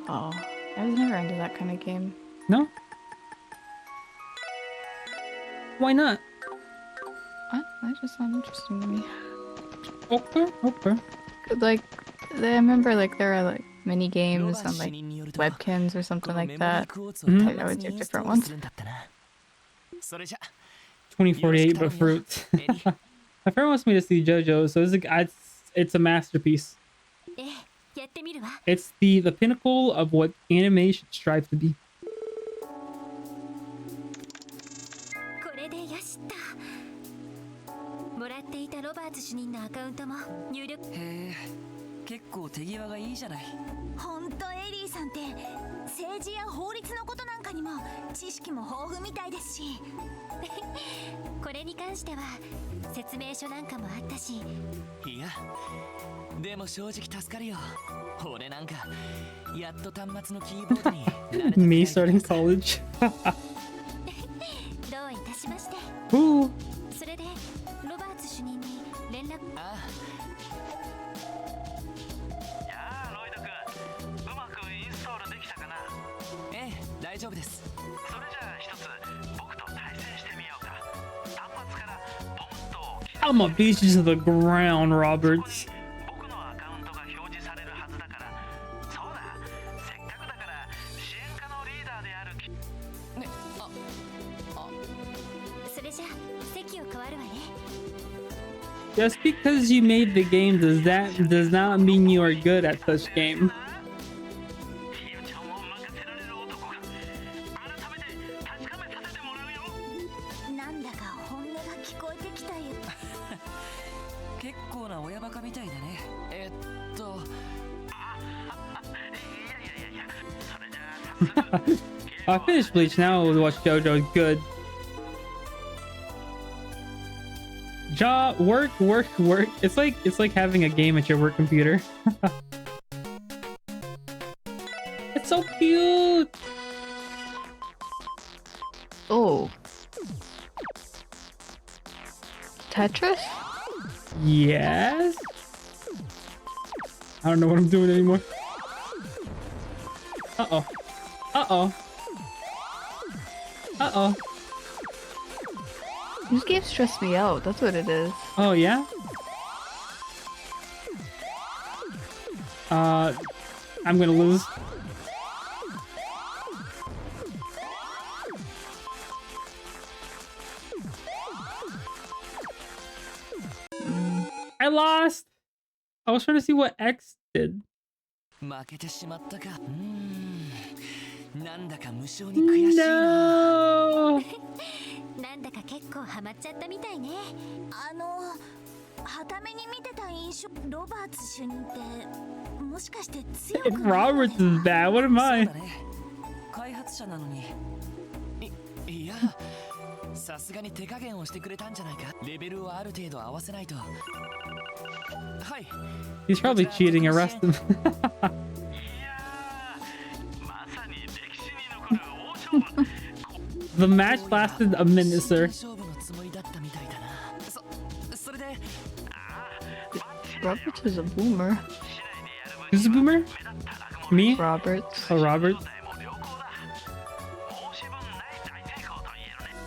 D: Oh, I was never into that kind of game.
A: No? Why not?
D: I just not interesting to me.
A: Okay.
D: Like, I remember like there are like mini games on like webkins or something like that. I would do different ones.
A: 2048 but fruits. My friend wants me to see JoJo, so it's a masterpiece. It's the pinnacle of what anime should strive to be.
C: これでよしっと。もらっていたロバーツ主任のアカウントも入力。
B: へえ、結構手際がいいじゃない。
C: ほんとエリーさんって政治や法律のことなんかにも知識も豊富みたいですしこれに関しては説明書なんかもあったし。
B: いや、でも正直助かるよ。俺なんかやっと端末のキーボードに慣れた。
A: Me starting college.
C: どういたしまして。
A: Ooh.
C: それでロバーツ主任に連絡。
B: ああ。
G: やあ、ロイド君、うまくインストールできたかな。
B: ええ、大丈夫です。
G: それじゃあ一つ僕と対戦してみようか。端末からポンと切
A: I'm gonna beat you to the ground, Roberts.
G: 僕のアカウントが表示されるはずだから。そうだ、せっかくだから支援課のリーダーである
B: ね、
C: それじゃ席を変わるわね。
A: Just because you made the game does not mean you are good at such game.
G: ひよちゃんを任せられる男が改めて確かめさせてもらうよ。
C: なんだか本音が聞こえてきたよ。
B: 結構な親バカみたいだね。
G: いやそれじゃあ早速
A: I finished Bleach now. We'll watch JoJo. Good. Work. It's like having a game at your work computer. It's so cute.
D: Oh. Tetris?
A: Yes. I don't know what I'm doing anymore. Uh-oh.
D: These games stress me out. That's what it is.
A: Oh, yeah? I'm gonna lose. I lost! I was trying to see what X did.
B: 負けてしまったか。なんだか無性に悔しいな。
A: No!
C: なんだか結構ハマっちゃったみたいね。はために見てた印象、ロバーツ主任ってもしかして強く
A: If
C: ないの
A: Roberts is bad, what am
B: そう
A: I?
B: だね。開発者なのに。いや、さすがに手加減をしてくれたんじゃないか。レベルをある程度合わせないと。はい。
A: He's probably cheating. Arrest him.
G: いやー、まさに歴史に残る大勝負。
A: The match lasted a minute, sir.
B: 勝負のつもりだったみたいだな。それで、
D: Roberts is a boomer.
A: Who's a boomer? Me?
D: Roberts.
A: Oh, Robert.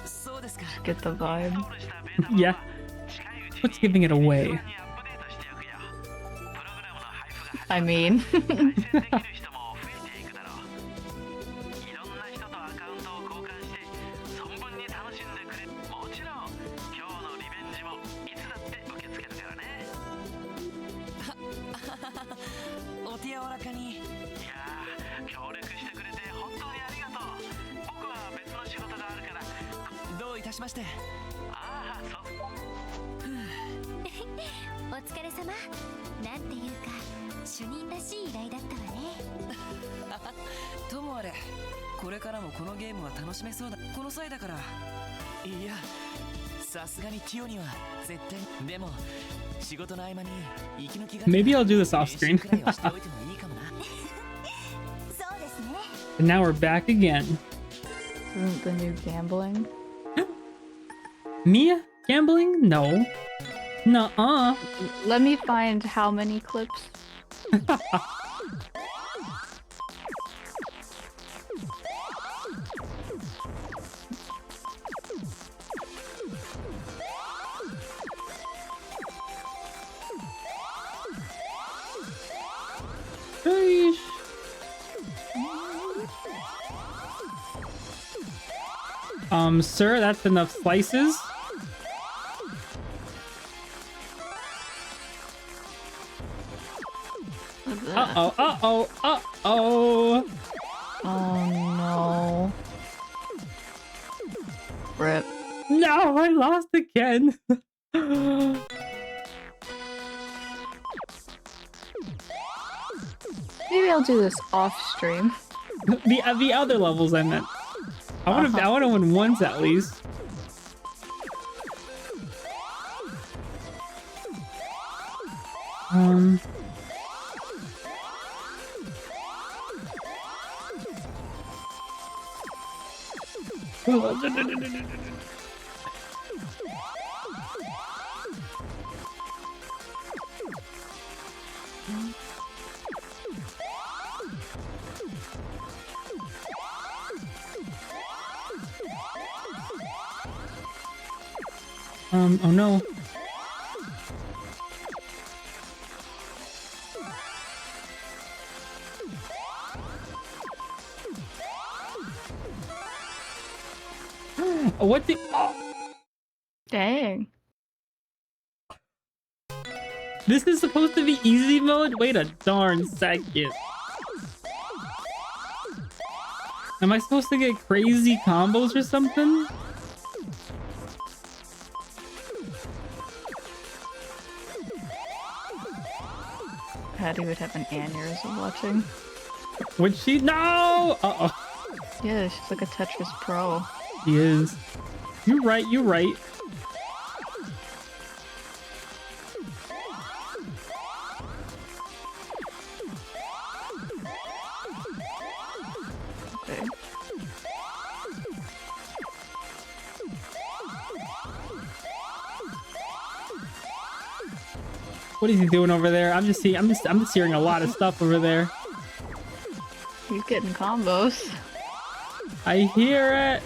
B: そうですか。
D: Get the vibe.
A: Yeah. What's giving it away?
D: I mean.
B: しまして。
G: ああ、そう。
C: お疲れ様。なんていうか主任らしい依頼だったわね。
B: ともあれ、これからもこのゲームは楽しめそうだ。この際だから。いや、さすがにティオには絶対。でも仕事の合間に息抜きが。
A: Maybe I'll do this off screen.
B: 練習くらいはしておいてもいいかもな。
C: そうですね。
A: And now we're back again.
D: Isn't the new gambling?
A: Me gambling? No. Nuh-uh.
D: Let me find how many clips.
A: Sheesh. Sir, that's enough slices. Uh-oh, uh-oh, uh-oh.
D: Oh no. Rip.
A: No, I lost again.
D: Maybe I'll do this off stream.
A: The other levels I meant. I want to win once at least. Oh no. What the? Oh.
D: Dang.
A: This is supposed to be easy mode? Wait a darn second. Am I supposed to get crazy combos or something?
D: Patty would have an aneurysm watching.
A: Would she? No! Uh-oh.
D: Yeah, she's like a Tetris pro.
A: He is. You're right, you're right.
D: Okay.
A: What is he doing over there? I'm just hearing a lot of stuff over there.
D: He's getting combos.
A: I hear it.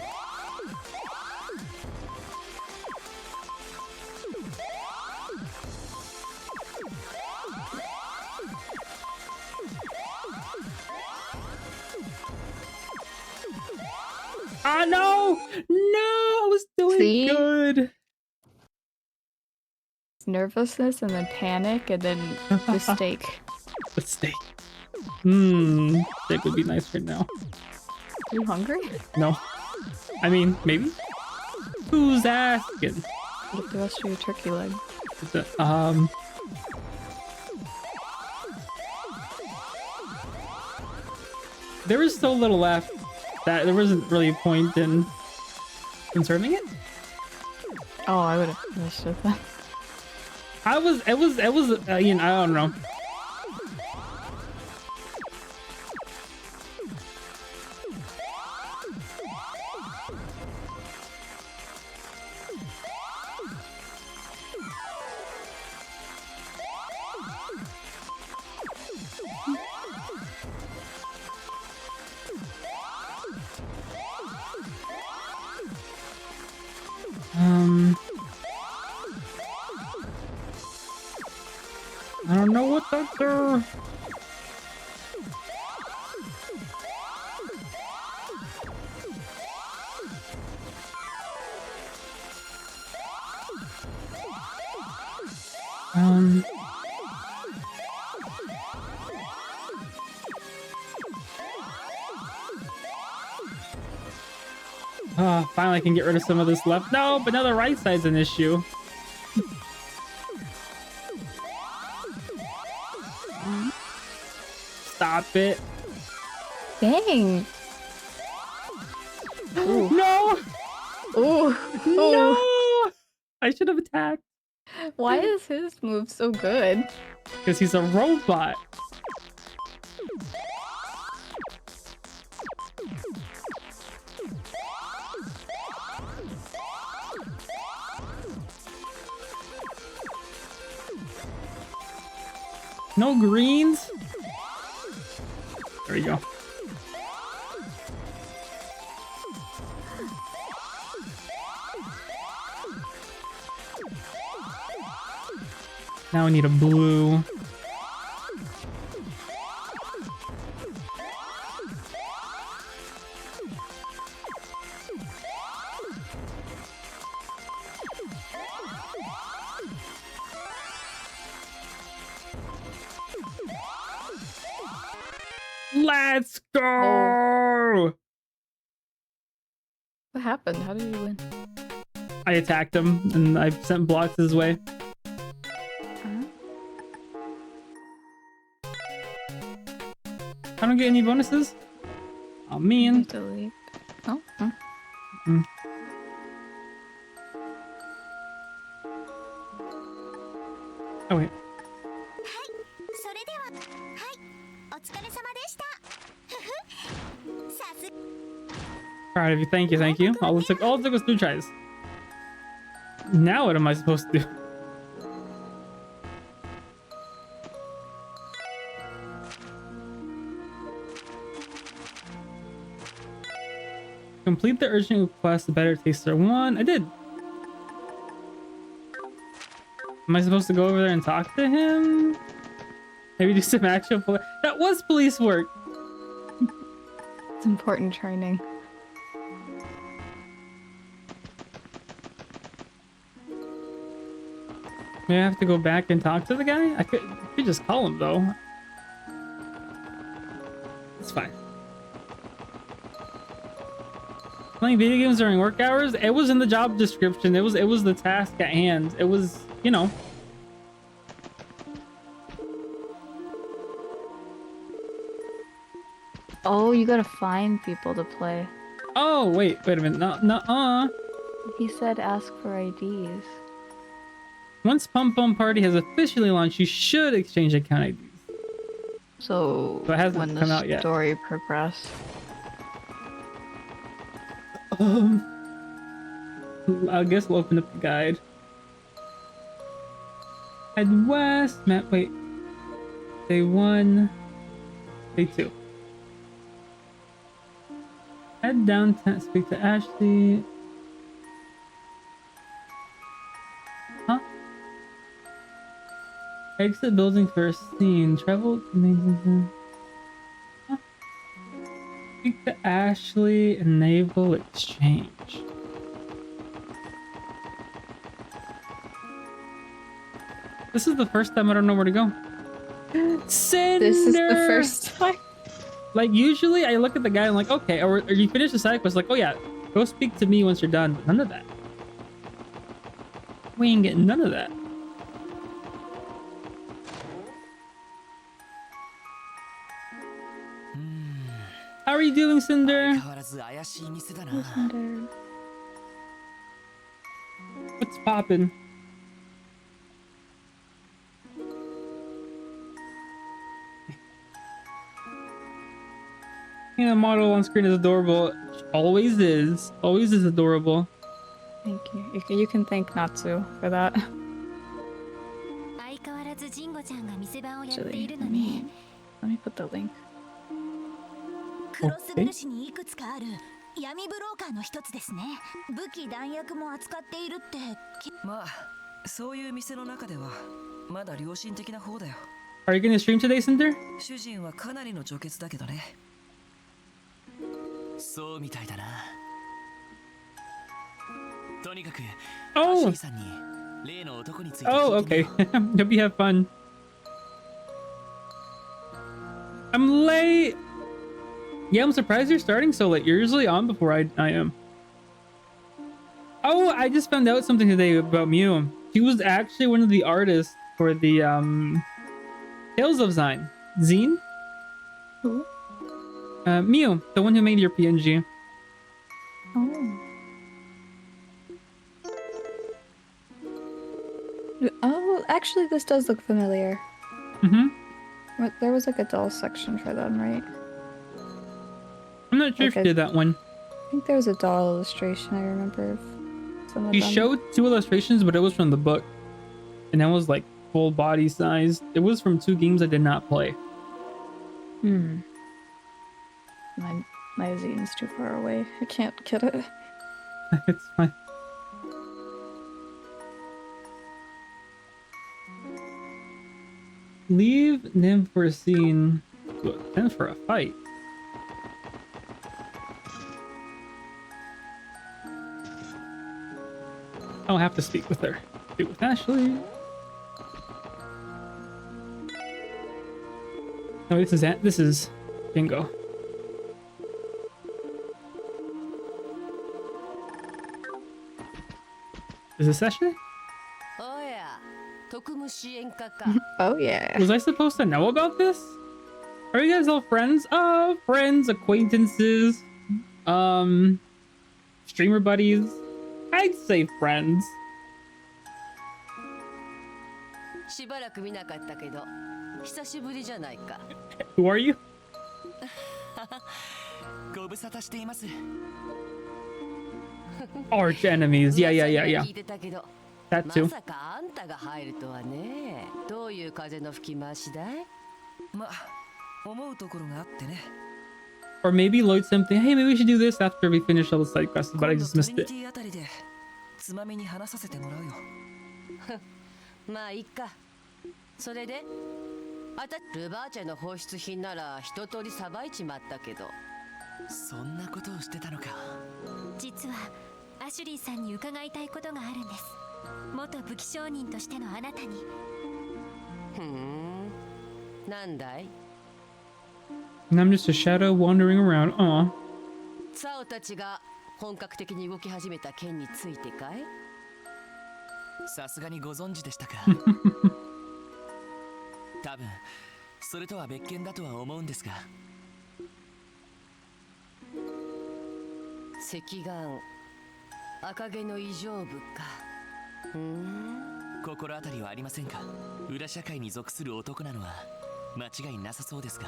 A: Ah, no! No! I was doing
D: See?
A: good.
D: Nervousness and then panic and then mistake.
A: But steak. Steak would be nice right now.
D: You hungry?
A: No. I mean, maybe? Who's asking?
D: Eat the rest of your turkey leg.
A: There is so little left that there wasn't really a point in conserving it.
D: Oh, I would have finished with that.
A: It was, you know, I don't know. I don't know what to do. Finally I can get rid of some of this left. No, but now the right side's an issue. Stop it.
D: Dang. Ooh.
A: No!
D: Ooh.
A: No! I should have attacked.
D: Why is his move so good?
A: Because he's a robot. No greens? There we go. Now we need a blue. Let's go!
D: What happened? How did you win?
A: I attacked him and I sent blocks his way. I don't get any bonuses? Oh, man.
D: Delete. Oh.
A: Oh, wait. Proud of you. Thank you. Thank you. All it took was 2 tries. Now what am I supposed to do? Complete the urgent request, the better taster 1. I did. Am I supposed to go over there and talk to him? Maybe do some actual that was police work.
D: It's important training.
A: May I have to go back and talk to the guy? I could just call him though. It's fine. Playing video games during work hours? It was in the job description. It was the task at hand. It was, you know.
D: Oh, you gotta find people to play.
A: Oh, wait a minute. No.
D: He said ask for IDs.
A: Once Pum Pum Party has officially launched, you should exchange account IDs.
D: So
A: it hasn't
D: when
A: come out
D: the
A: yet.
D: story progressed.
A: I guess we'll open up the guide. Head west. Map. Wait. Day 1. Day 2. Head downtown. Speak to Ashley. Huh? Exit building first scene. Travel to main. Huh? Speak to Ashley. Enable exchange. This is the first time I don't know where to go. Cinder!
D: This is the first time.
A: Like, usually I look at the guy and I'm like, okay, or you finish the side quest, like, oh yeah, go speak to me once you're done. But none of that. We ain't getting none of that. How are you doing, Cinder?
D: Cinder.
A: What's poppin'? You know, model on screen is adorable. Always is. Always is adorable.
D: Thank you. You can thank Natsu for that. Actually, let me put the link.
A: Okay.
C: 闇ブローカーの一つですね。武器弾薬も扱っているって。
B: まあ、そういう店の中ではまだ良心的な方だよ。
A: Are you gonna stream today, Cinder?
B: 主人はかなりの女傑だけどね。そうみたいだな。とにかく、アシーさんに例の男について聞いてみよう。
A: Oh, okay. Hope you have fun. I'm late. Yeah, I'm surprised you're starting so late. You're usually on before I am. Oh, I just found out something today about Mew. She was actually one of the artists for the Tales of Zine.
D: Who?
A: Mew, the one who made your PNG.
D: Oh. Oh, actually, this does look familiar.
A: Mm-hmm.
D: There was like a doll section for them, right?
A: I'm not sure if you did that one.
D: I think there was a doll illustration. I remember of some of
A: He
D: them.
A: showed 2 illustrations, but it was from the book. And that was like full body size. It was from 2 games I did not play.
D: Hmm. My zine's too far away. I can't get it.
A: It's fine. Leave Nymph for a scene. Then for a fight. I'll have to speak with her. Speak with Ashley. No, this is Bingo. Is this Ashley?
D: Oh yeah.
A: Was I supposed to know about this? Are you guys all friends? Friends, acquaintances, streamer buddies. I'd say friends. Who are you? Arch enemies. Yeah. That too. Or maybe Lloyd something. Hey, maybe we should do this after we finish all the side quests, but I just missed it.
B: つまみに話させてもらうよ。まあいいか。それで、ルバーチェの放出品なら一通りさばいちまったけど。そんなことをしてたのか。
C: 実はアシュリーさんに伺いたいことがあるんです。元武器商人としてのあなたに。
B: なんだい？
A: And I'm just a shadow wandering around. Aw.
B: サオたちが本格的に動き始めた件についてかい？さすがにご存知でしたか。多分それとは別件だとは思うんですが。赤眼、赤毛の異常部か。心当たりはありませんか？裏社会に属する男なのは間違いなさそうですが。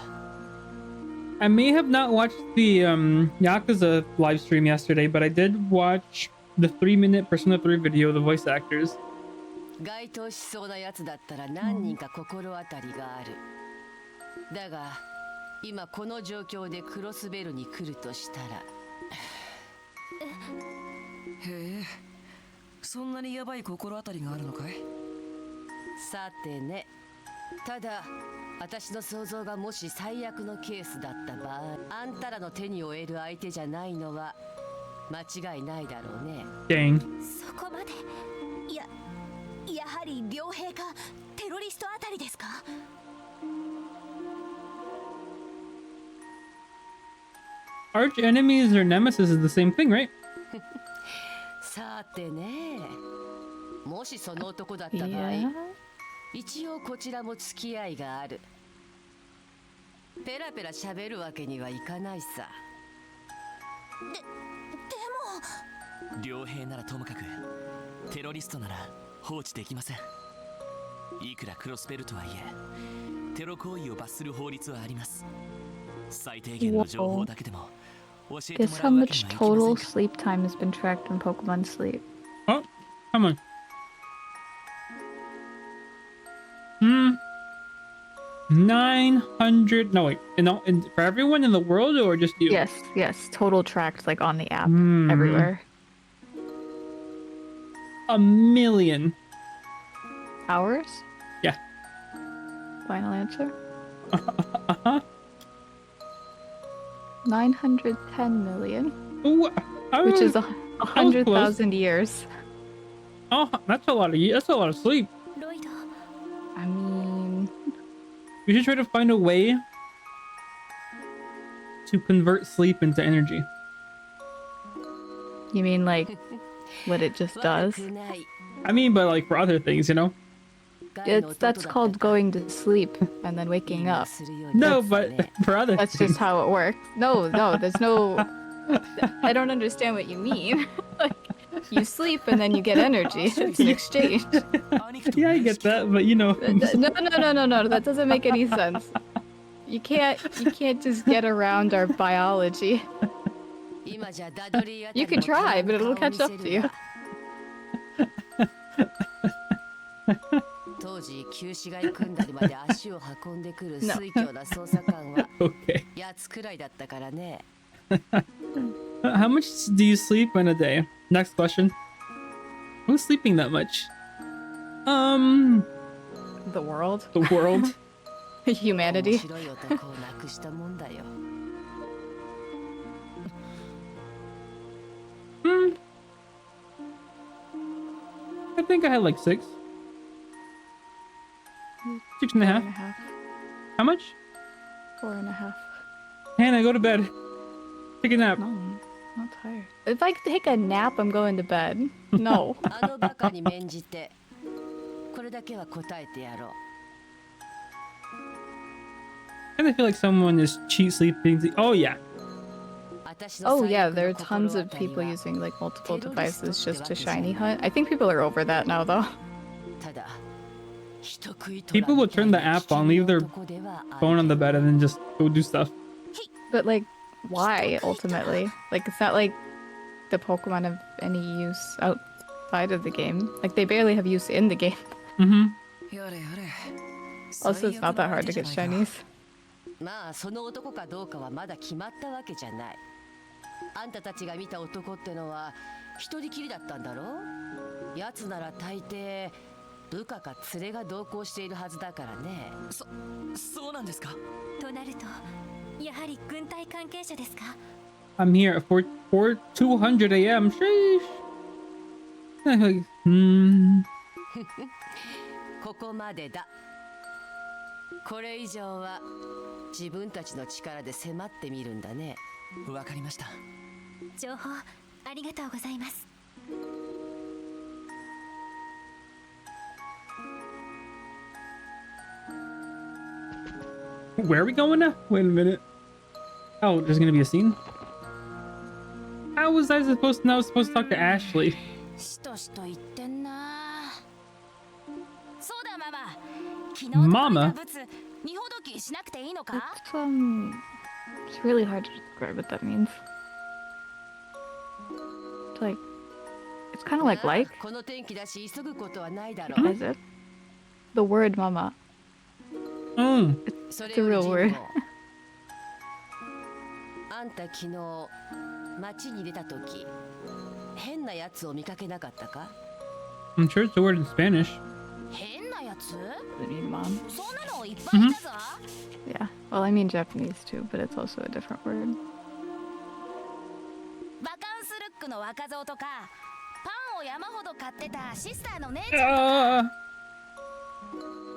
A: I may have not watched the Yakuza live stream yesterday, but I did watch the 3-minute Persona 3 video of the voice actors.
B: 該当しそうなやつだったら何人か心当たりがある。だが今この状況でクロスベルに来るとしたら。へえ、そんなにヤバい心当たりがあるのかい？さてね。ただ私の想像がもし最悪のケースだった場合、あんたらの手に負える相手じゃないのは間違いないだろうね。
A: Dang.
C: そこまで。やはり両兵かテロリストあたりですか？
A: Arch enemies or nemesis is the same thing, right?
B: さてね。もしその男だった場合、一応こちらも付き合いがある。ペラペラ喋るわけにはいかないさ。でも両兵ならともかくテロリストなら放置できません。いくらクロスベルとはいえテロ行為を罰する法律はあります。最低限の情報だけでも教えても
D: Guess
B: ら
D: how
B: うわけに
D: much
B: はいきません
D: total
B: か。
D: sleep time has been tracked in Pokemon Sleep?
A: Oh, come on. 900. No, wait. For everyone in the world or just you?
D: Yes. Total tracked like on the app everywhere.
A: 1,000,000
D: Hours?
A: Yeah.
D: Final answer? 910 million.
A: Ooh,
D: Which is 100,000 years.
A: Oh, that's a lot of sleep.
C: ロイド。
D: I mean,
A: We should try to find a way to convert sleep into energy.
D: you mean like what it just does.
A: I mean, but like for other things, you know?
D: That's called going to sleep and then waking up.
A: No, but for other
D: That's
A: things.
D: just how it works. No, there's no. I don't understand what you mean. Like, you sleep and then you get energy. It's an exchange.
A: Yeah, I get that, but you know.
D: No. That doesn't make any sense. You can't just get around our biology. You can try, but it'll catch up to you.
C: 当時旧市街組んだりまで足を運んでくる水郷な捜査官は
A: Okay.
C: やつくらいだったからね。
A: How much do you sleep in a day? Next question. Who's sleeping that much?
D: The world.
A: The world.
D: Humanity.
C: 面白い男を亡くしたもんだよ。
A: I think I had like 6. 6.5.
D: 4.5.
A: How much?
D: 4.5.
A: Hannah, go to bed. Take a nap.
D: No, I'm not tired. If I take a nap, I'm going to bed. No.
C: あのバカに免じてこれだけは答えてやろう。
A: And I feel like someone is cheat sleeping. Oh yeah.
D: Oh yeah, there are tons of people using like multiple devices just to shiny hunt. I think people are over that now though.
A: People will turn the app on, leave their phone on the bed, and then just go do stuff.
D: But like, why ultimately? Like, it's not like the Pokemon have any use outside of the game. Like, they barely have use in the game. Also, it's not that hard to get shinies.
C: まあその男かどうかはまだ決まったわけじゃない。あんたたちが見た男ってのは一人きりだったんだろう。奴なら大抵部下か連れが同行しているはずだからね。
B: そうなんですか。
C: となるとやはり軍隊関係者ですか。
A: I'm here at 200 a.m. Sheesh.
C: ここまでだ。これ以上は自分たちの力で迫ってみるんだね。
B: わかりました。
C: 情報ありがとうございます。
A: Where are we going now? Wait a minute. Oh, there's gonna be a scene? How was I supposed to talk to Ashley?
C: しとしと言ってんな。そうだママ。昨日
A: Mama?
C: ブツ荷ほどきしなくていいのか？
D: It's really hard to describe what that means. It's like, it's kind of like.
C: この天気だし急ぐことはないだろ
D: What is it? The word mama.
A: Oh.
D: It's a real word.
C: あんた昨日街に出た時変なやつを見かけなかったか？
A: I'm sure it's a word in Spanish.
C: 変なやつ？
D: Does it mean mom?
C: そんなのいっぱいいたぞ。
D: Yeah. Well, I mean Japanese too, but it's also a different word.
C: バカンスルックの若造とかパンを山ほど買ってたシスターの姉ちゃんとか。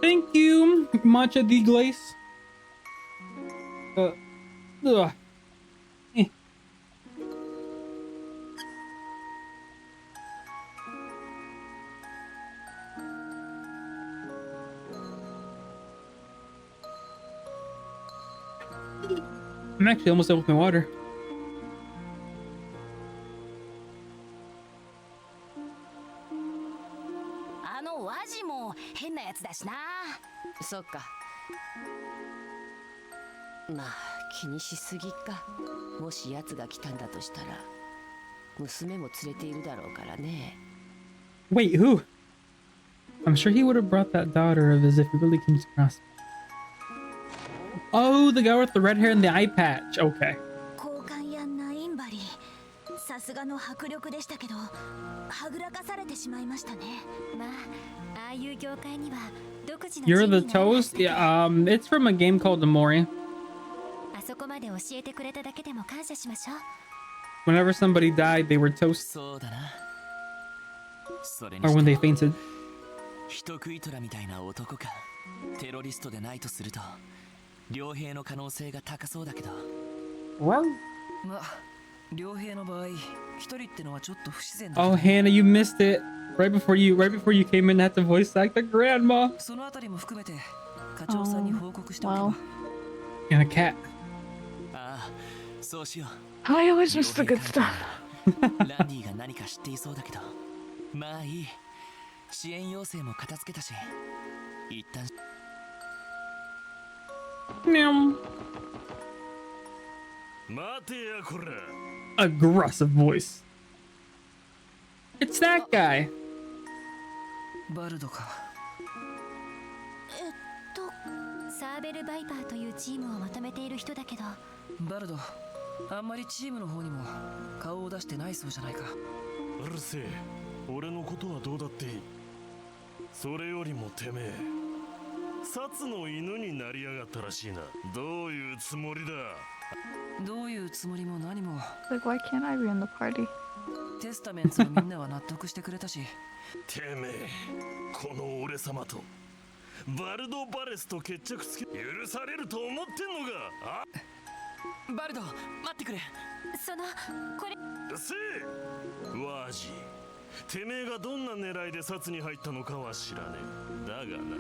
A: Thank you, Matcha de Glace. Ugh. I'm actually almost done with my water.
C: あのワジも変なやつだしな。そっか。まあ気にしすぎか。もし奴が来たんだとしたら娘も連れているだろうからね。
A: Wait, who? I'm sure he would have brought that daughter of his if he really came across. Oh, the guy with the red hair and the eye patch. Okay.
C: 交換やナインバリさすがの迫力でしたけどはぐらかされてしまいましたね。まあああいう業界には独自の
A: You're the toast? Yeah, it's from a game called Amori.
C: あそこまで教えてくれただけでも感謝しましょう。
A: Whenever somebody died, they were toast.
B: そうだな。それに
A: Or when they fainted.
B: 人食い虎みたいな男か。テロリストでないとすると、傭兵の可能性が高そうだけど。
A: Well,
B: ま、両兵の場合、一人ってのはちょっと不自然だ。
A: Oh, Hannah, you missed it. Right before you came in, had to voice act the grandma
B: そのあたりも含めて課長さんに報告しておけば。
D: Well,
A: and a cat.
B: ああ、そうしよ
D: I always miss the good stuff.
B: う。ランディが何か知っていそうだけど、まあいい。支援要請も片付けたし、一旦。
A: Meow.
E: 待てやこら。
A: Aggressive voice. It's that guy.
B: バルドか。
C: サーベルバイパーというチームをまとめている人だけど、
B: バルド、あんまりチームの方にも顔を出してないそうじゃないか。
E: うるせえ。俺のことはどうだっていい。それよりもてめえ、殺の犬になりやがったらしいな。どういうつもりだ。
B: どういうつもりも何も。
D: Like, why can't I be in the party?
B: テスタメンツのみんなは納得してくれたし。
E: てめえ、この俺様とバルド・バレスと決着つけ許されると思ってんのか。あ、
B: バルド、待ってくれ。
C: これ
E: うるせえ。ワージ、てめえがどんな狙いで殺に入ったのかは知らねえ。だがな、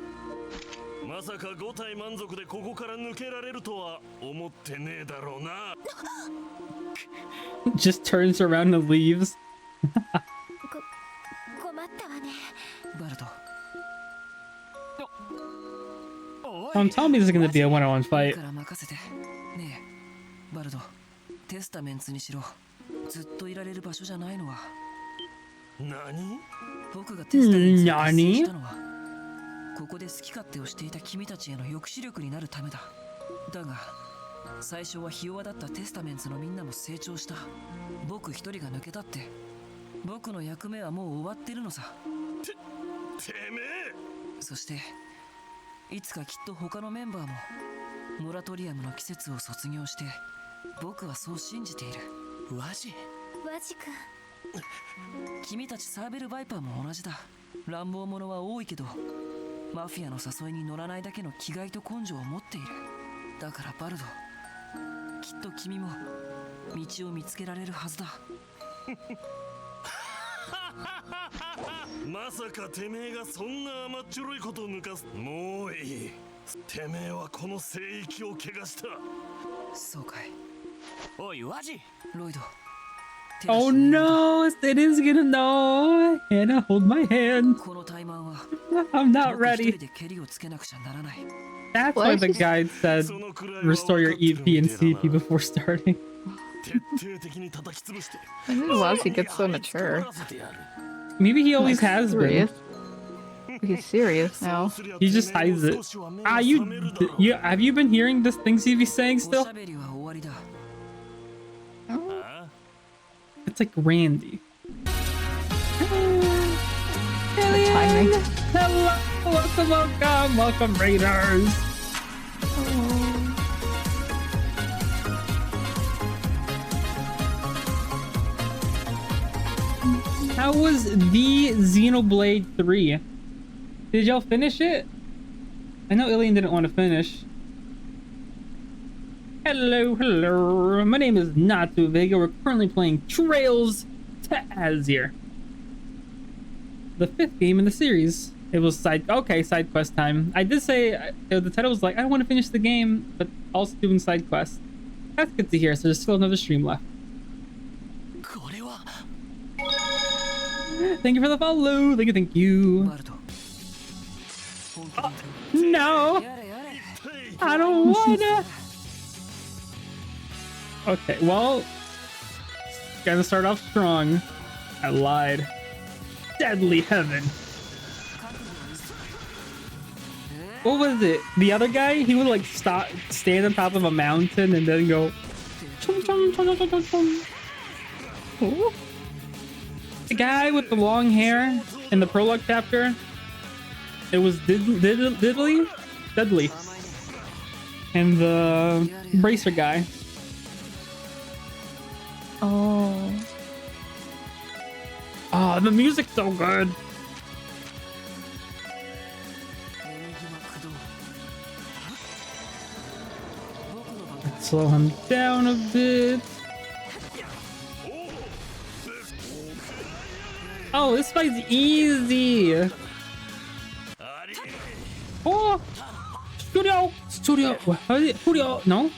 E: まさか5体満足でここから抜けられるとは思ってねえだろうな。
A: Just turns around and leaves.
C: 困ったわね。
B: バルド。おい。
A: Tell me this is gonna be a one-on-one
B: いい
A: fight.
B: から任せて。ねえ、バルド、テスタメンツにしろ、ずっといられる場所じゃないのは。
E: 何？
B: 僕がテスタメンツを結成したのは、ここで好き勝手をしていた君たちへの抑止力になるためだ。だが最初はひ弱だったテスタメンツのみんなも成長した。僕一人が抜けたって、僕の役目はもう終わってるのさ。
E: てめえ。
B: そしていつかきっと他のメンバーもモラトリアムの季節を卒業して、僕はそう信じている。ワジ
C: 君、
B: 君たちサーベルバイパーも同じだ。乱暴者は多いけど、マフィアの誘いに乗らないだけの気概と根性を持っている。だからバルド、きっと君も道を見つけられるはずだ。
E: まさかてめえがそんな甘っちょろいことを抜かす。もういい。てめえはこの聖域を怪我した。
B: そうかい。おいワジ、ロイド。
A: Oh no, it is gonna know. Hannah, hold my hand.
B: このタイマンは
A: I'm not
B: 僕一
A: ready.
B: 人でケリをつけなくちゃならない。
A: That's why the guide said
E: そのくらいは
A: restore your
E: 分かってる
A: EP and
E: みてえだ
A: CP
E: な。
A: before starting.
E: 徹底的に叩き潰して。
D: I think Wazzy gets so mature.
A: Maybe he always
D: Like,
A: has been.
D: serious. He's serious now.
A: He just hides it. Ah, you have you been hearing this things he be saying
B: おし
A: still?
B: ゃべりは終わりだ。
A: It's like Randy.
D: The timing.
A: Hello, welcome, Raiders. How was the Xenoblade 3? Did y'all finish it? I know Ilian didn't want to finish. Hello. My name is Natu Vega. We're currently playing Trails to Azure, the 5th game in the series. It was side quest time. I did say the title was like I want to finish the game, but also doing side quests. That's good to hear. So there's still another stream left.
B: これは
A: Thank you for the follow. Thank you.
B: バルド。
A: No,
B: やれやれ。
A: I don't wanna. Okay, well, gotta start off strong. I lied. Deadly Heaven. What was it? The other guy? He would like stand on top of a mountain and then go. Chum, chum, chum, chum, chum, chum. Ooh. The guy with the long hair in the prologue chapter. It was Deadly, and the bracer guy.
D: Oh.
A: Oh, the music's so good. Let's slow him down a bit. Oh, this fight's easy. Oh, studio. How is it? Studio? No.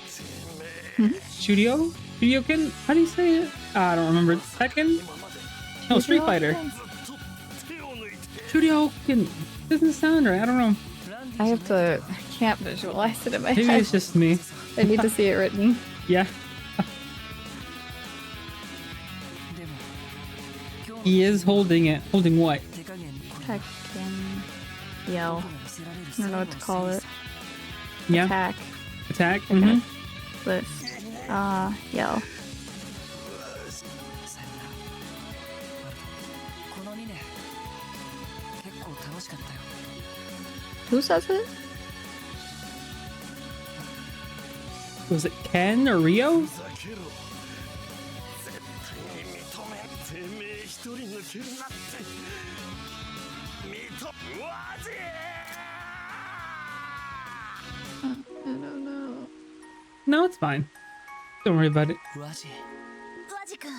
A: Studio. Can. How do you say it? I don't remember. Second. No, Street Fighter. Studio can. Doesn't sound right. I don't know.
D: I can't visualize it in my
A: Maybe
D: head.
A: it's just me.
D: I need to see it written.
A: Yeah. He is holding it. Holding what?
D: Tekken. Yell. I don't know what to call it.
A: Yeah.
D: Attack.
A: Attack.
D: Okay.
A: Mm-hmm.
D: List. Yell.
B: この2年結構楽しかったよ。
D: Who says it?
A: Was it Ken or Rio?
E: ふざけろ絶対に認めんてめえ一人抜けるなってわじ
D: I don't know.
A: No, it's fine. Don't worry about it.
B: ワジ
C: ワジ君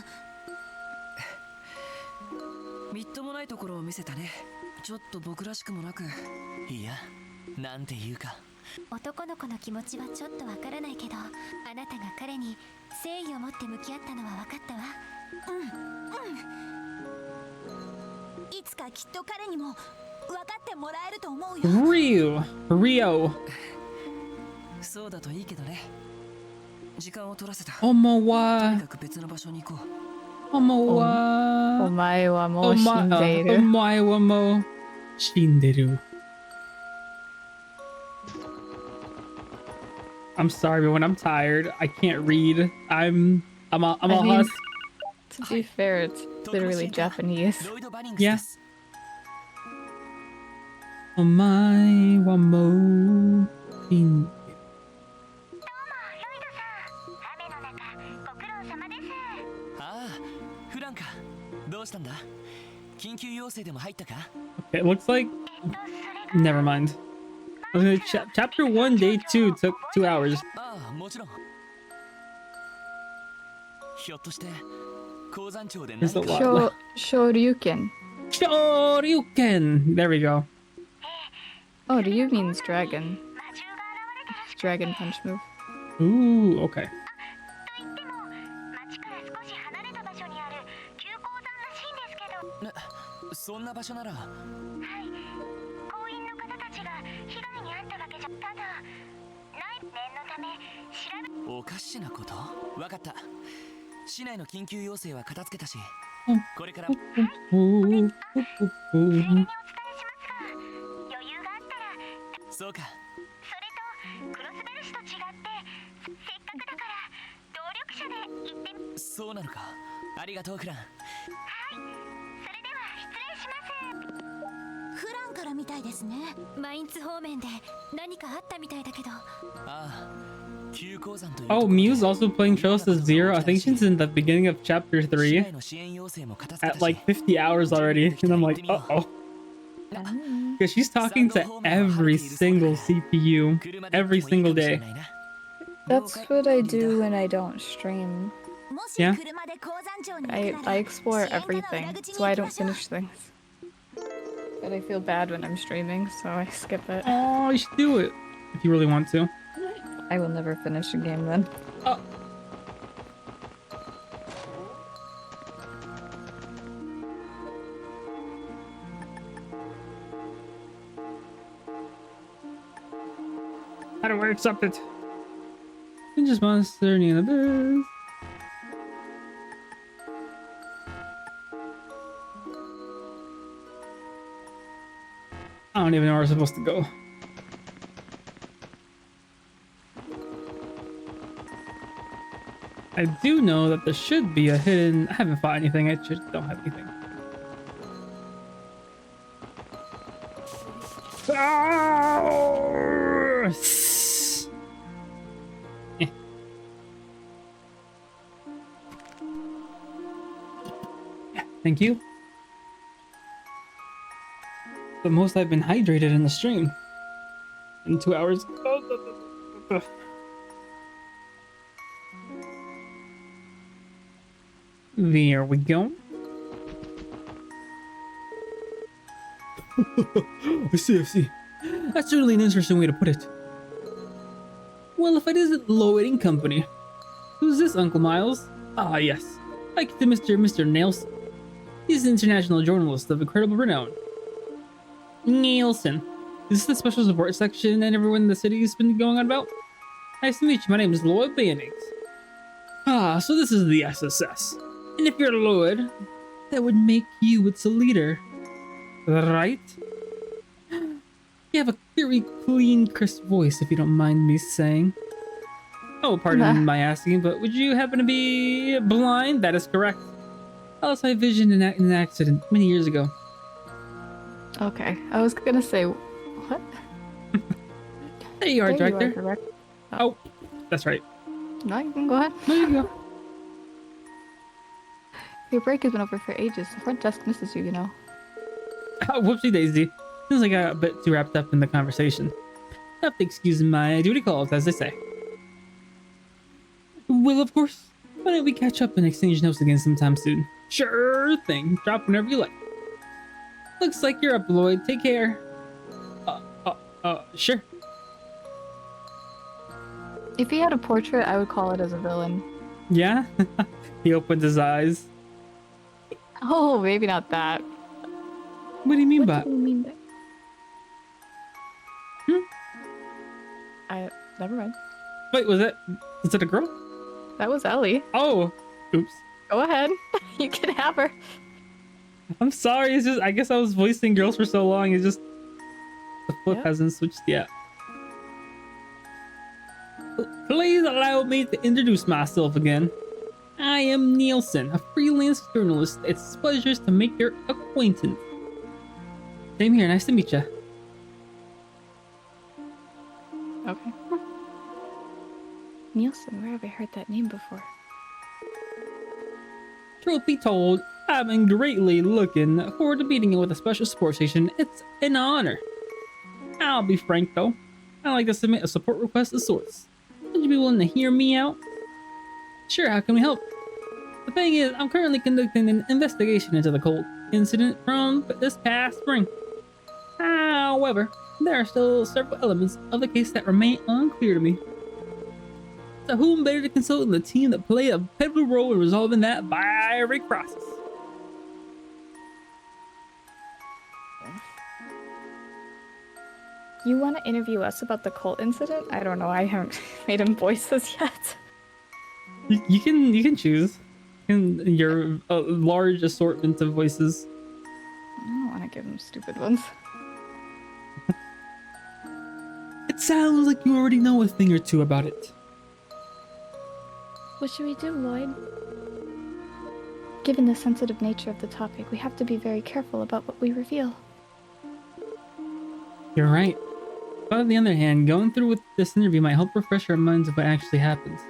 B: みっともないところを見せたね。ちょっと僕らしくもなく。いや、なんていうか。
C: 男の子の気持ちはちょっとわからないけど、あなたが彼に誠意を持って向き合ったのは分かったわ。いつかきっと彼にも分かってもらえると思うよ。
A: Rio.
B: そうだといいけどね。時間を取らせた。と
A: Omawa.
B: にかく別の場所に行こう。
A: Omawa.
D: お前はもう死んでいる。
A: Omae wa mo shinderu. I'm sorry, but when I'm tired, I can't read. I'm a
D: mean,
A: husk.
D: To be fair, it's literally Japanese.
B: ロイド・バニングスです。
A: Omae wa mo shinderu.
B: ああ、フランか。どうしたんだ？緊急要請でも入ったか？
A: Okay, it looks like. Never mind. I was gonna chapter 1, day 2 took 2 hours.
B: ああ、もちろん。ひょっとして鉱山町で何
A: There's a
B: か
A: lot.
D: Shoryuken.
A: Shoryuken! There we go.
D: Oh, Ryu means dragon. Dragon punch move.
A: Ooh, okay.
C: 町から少し離れた場所にある旧鉱山らしいんですけど、
B: ね、そんな場所なら。
C: はい、工員の方たちが被害に遭ったわけじゃ、ただ念のため調べ。
B: おかしなこと？わかった。市内の緊急要請は片付けたし、これから。
A: Ooh, ooh, ooh, ooh.
C: 余裕があったら。
B: そうか。
C: それとクロスベル氏と違ってせっかくだから協力者で行ってみ。
B: そうなのか。ありがとうフラン。
C: はい、それでは失礼します。フランからみたいですね。マインツ方面で何かあったみたいだけど。
B: ああ、旧鉱山という。
A: Oh, Miu's also playing Trails to Zero. I think she's in the beginning of chapter 3 at like 50 hours already. And I'm like, uh-oh. Because she's talking to every single CPU every single day.
D: That's what I do when I don't stream.
A: Yeah.
D: I explore everything. That's why I don't finish things. But I feel bad when I'm streaming, so I skip it.
A: Oh, you should do it if you really want to.
D: I will never finish a game then.
A: Oh. How do I accept it? Just monster in the abyss. I don't even know where we're supposed to go. I do know that there should be a hidden... I haven't fought anything, I just don't have anything. Ah! Eh. Yeah, thank you. The most I've been hydrated in the stream. In 2 hours. There we go. I see. That's certainly an interesting way to put it. Well, if it isn't Lloyd and Company. Who's this, Uncle Miles? Ah, yes. Like to Mr. Nelson. He's an international journalist of incredible renown. Nielsen. Is this the special support section and everyone in the city has been going on about? Nice to meet you. My name is Lloyd Bannings. Ah, so this is the SSS. And if you're Lloyd, that would make you its leader. Right? You have a very clean, crisp voice, if you don't mind me saying. Oh, pardon my asking, but would you happen to be blind? That is correct. I lost my vision in an accident many years ago.
D: Okay, I was gonna say, what?
A: There you are,
D: There
A: Director.
D: you are,
A: Oh, that's right.
D: No, you can go ahead.
A: There you go.
D: Your break has been over for ages. The front desk misses you, you know.
A: Oh, whoopsie daisy. Seems like I got a bit too wrapped up in the conversation. Have to excuse my duty calls, as they say. Well, of course. Why don't we catch up and exchange notes again sometime soon? Sure thing. Drop whenever you like. Looks like you're up, Lloyd. Take care. Sure.
D: If he had a portrait, I would call it as a villain.
A: Yeah? He opened his eyes.
D: Oh, maybe not that.
A: What do you mean by
D: What do you mean by... Never mind.
A: Wait, was it a girl?
D: That was Ellie.
A: Oh, oops.
D: Go ahead. You can have her.
A: I'm sorry. It's just I guess I was voicing girls for so long. It's just the flip hasn't switched yet. Please allow me to introduce myself again. I am Nielsen, a freelance journalist. It's a pleasure to make your acquaintance. Same here. Nice to meet you.
D: Okay. Nielsen, where have I heard that name before?
A: Truth be told, I've been greatly looking forward to meeting you with a special support station. It's an honor. I'll be frank though. I'd like to submit a support request of sorts. Would you be willing to hear me out? Sure, how can we help? The thing is, I'm currently conducting an investigation into the cult incident from this past spring. However, there are still several elements of the case that remain unclear to me. So whom better to consult than the team that played a pivotal role in resolving that fiery process?
D: You want to interview us about the cult incident? I don't know. I haven't made him voice this yet.
A: You can choose. Your large assortment of voices.
D: I don't want to give him stupid ones.
A: It sounds like you already know a thing or two about it.
D: What should we do, Lloyd? Given the sensitive nature of the topic, we have to be very careful about what we reveal.
A: You're right. But on the other hand, going through with this interview might help refresh our minds of what actually happens.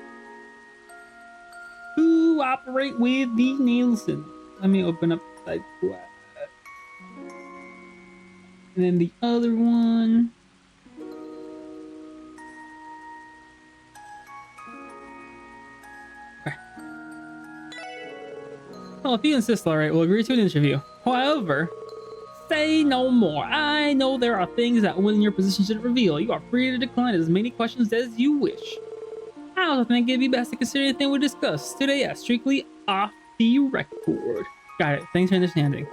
A: Cooperate with the Nielsen. Let me open up side quest. And then the other one. Well, if you insist, alright, we'll agree to an interview. However, say no more. I know there are things that one in your position should reveal. You are free to decline as many questions as you wish. I also think it'd be best to consider anything we discussed today as strictly off the record. Got it. Thanks for understanding.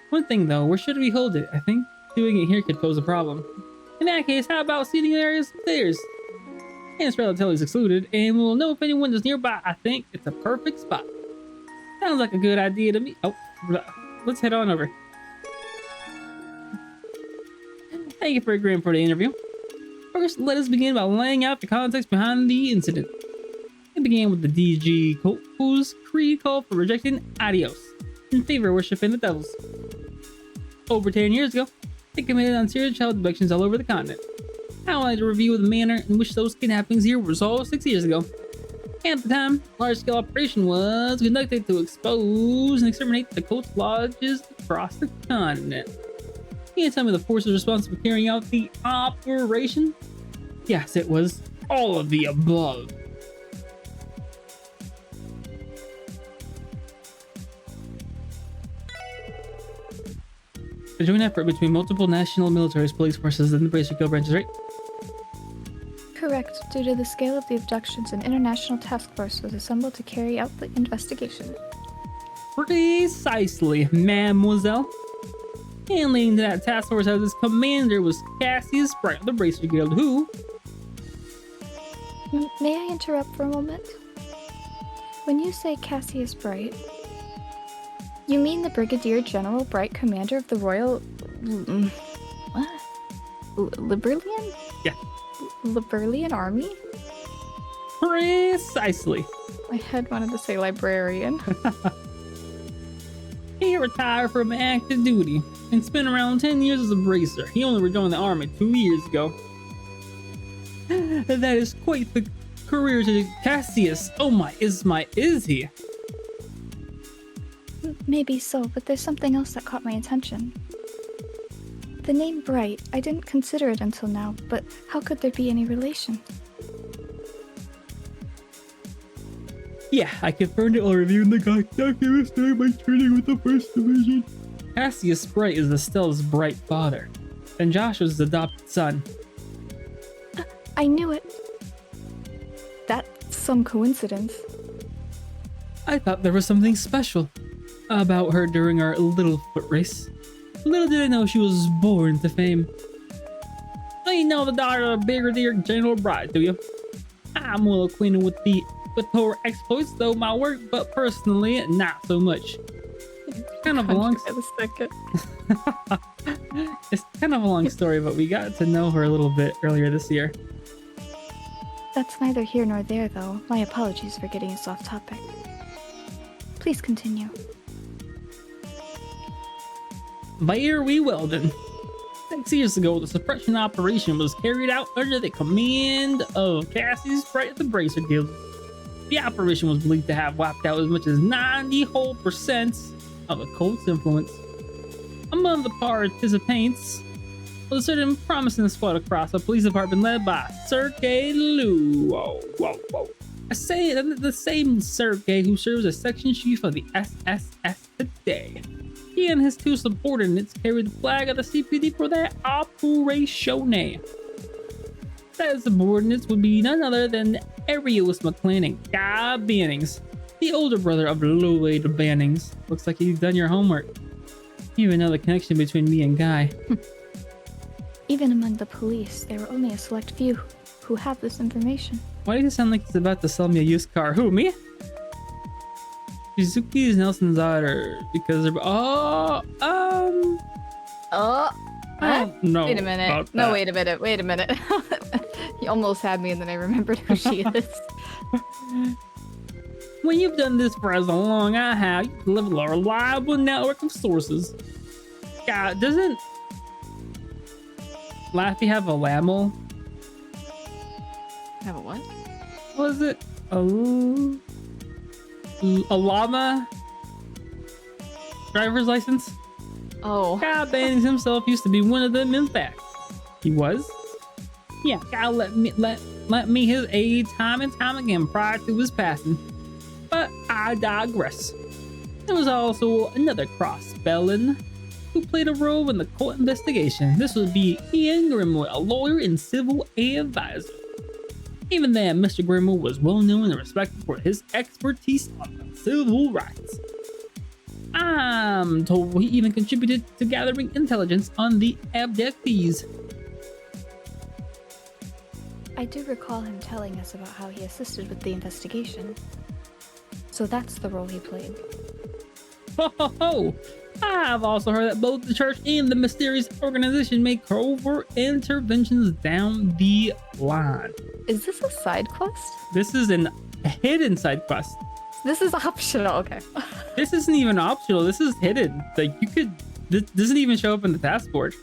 A: One thing though, where should we hold it? I think doing it here could pose a problem. In that case, how about seating areas upstairs? And it's relatively secluded, and we'll know if anyone is nearby. I think it's a perfect spot. Sounds like a good idea to me. Oh, let's head on over. Thank you for agreeing for the interview. First, let us begin by laying out the context behind the incident. It began with the DG cult whose creed called for rejecting Adios in favor of worshiping the devils. Over 10 years ago, they committed on serious child abductions all over the continent. I would like to review the manner in which those kidnappings here were resolved 6 years ago. At the time, a large-scale operation was conducted to expose and exterminate the cult lodges across the continent. Can you tell me the forces responsible for carrying out the operation? Yes, it was all of the above. A joint effort between multiple national military police forces and the Bracer Guild branches, right?
D: Correct. Due to the scale of the abductions, an international task force was assembled to carry out the investigation.
A: Precisely, mademoiselle. And leading to that task force as its commander was Cassius Bright of the Bracer Guild, who...
D: May I interrupt for a moment? When you say Cassius Bright, you mean the Brigadier General Bright, commander of the Royal... what? Liberlian?
A: Yeah.
D: Liberlian Army?
A: Precisely.
D: My head wanted to say librarian.
A: He retired from active duty and spent around 10 years as a bracer. He only rejoined the army 2 years ago. That is quite the career to Cassius. Oh my, is he?
D: Maybe so, but there's something else that caught my attention. The name Bright, I didn't consider it until now, but how could there be any relation?
A: Yeah, I confirmed it while reviewing the documents during my training with the 1st Division. Cassius Bright is Estelle's Bright father, and Joshua's adopted son.
D: I knew it. That's some coincidence.
A: I thought there was something special about her during our little foot race. Little did I know she was born to fame. So you know the daughter of Brigadier General Bright, do you? I'm well acquainted with her exploits, though my work, but personally, not so much. It's kind of a long It's kind of a long story, but we got to know her a little bit earlier this year.
D: That's neither here nor there, though. My apologies for getting us off topic. Please continue.
A: Very well then. 6 years ago, the suppression operation was carried out under the command of Cassius Bright of the Bracer Guild. The operation was believed to have wiped out as much as 90% of the cult's influence. Among the participants was a certain promising squad across a police department led by Sergei Liu. Whoa. I say the same Sergei who serves as section chief of the SSS today. He and his 2 subordinates carried the flag of the CPD for their operation. Said subordinates would be none other than Arius McLean and Guy Bannings, the older brother of Lloyd Bannings. Looks like you've done your homework. You even know the connection between me and Guy.
D: Even among the police, there were only a select few who have this information.
A: Why do you sound like he's about to sell me a used car? Who, me? Shizuki is Nelson's daughter because they're... I don't know.
D: Wait a minute. No, wait a minute. You almost had me and then I remembered who she is.
A: When you've done this for as long as I have, you deliver a reliable network of sources. God, doesn't Laffy have a Lamel?
D: Have a what?
A: What was it? A llama driver's license?
D: Oh.
A: Guy Bannings himself used to be one of them, in fact. He was? Yeah, Guy let me his aid time and time again prior to his passing. But I digress. There was also another cross-spelling who played a role in the court investigation. This would be Ian Grimwood, a lawyer and civil advisor. Even then, Mr. Grimwood was well known and respected for his expertise on civil rights. I'm told he even contributed to gathering intelligence on the abductees.
D: I do recall him telling us about how he assisted with the investigation. So that's the role he played.
A: Ho ho ho! I've also heard that both the church and the mysterious organization make covert interventions down the line.
D: Is this a side quest?
A: This is a hidden side quest.
D: This is optional, okay.
A: This isn't even optional, this is hidden. Like, you could... This doesn't even show up in the task board.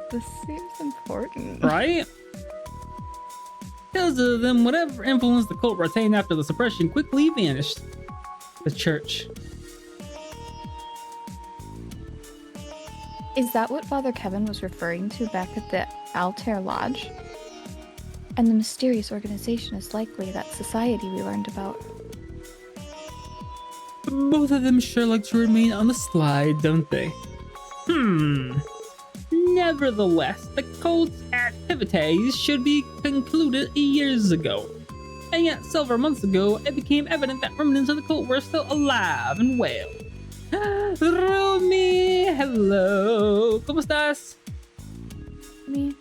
D: This seems important.
A: Right? Because of them, whatever influence the cult retained after the suppression quickly vanished. The church.
D: Is that what Father Kevin was referring to back at the Altair Lodge? And the mysterious organization is likely that society we learned about.
A: Both of them sure like to remain on the slide, don't they? Nevertheless, the cult's activities should be concluded years ago. And yet, several months ago, it became evident that remnants of the cult were still alive and well. Rumi, hello. ¿Cómo estás?
D: Me.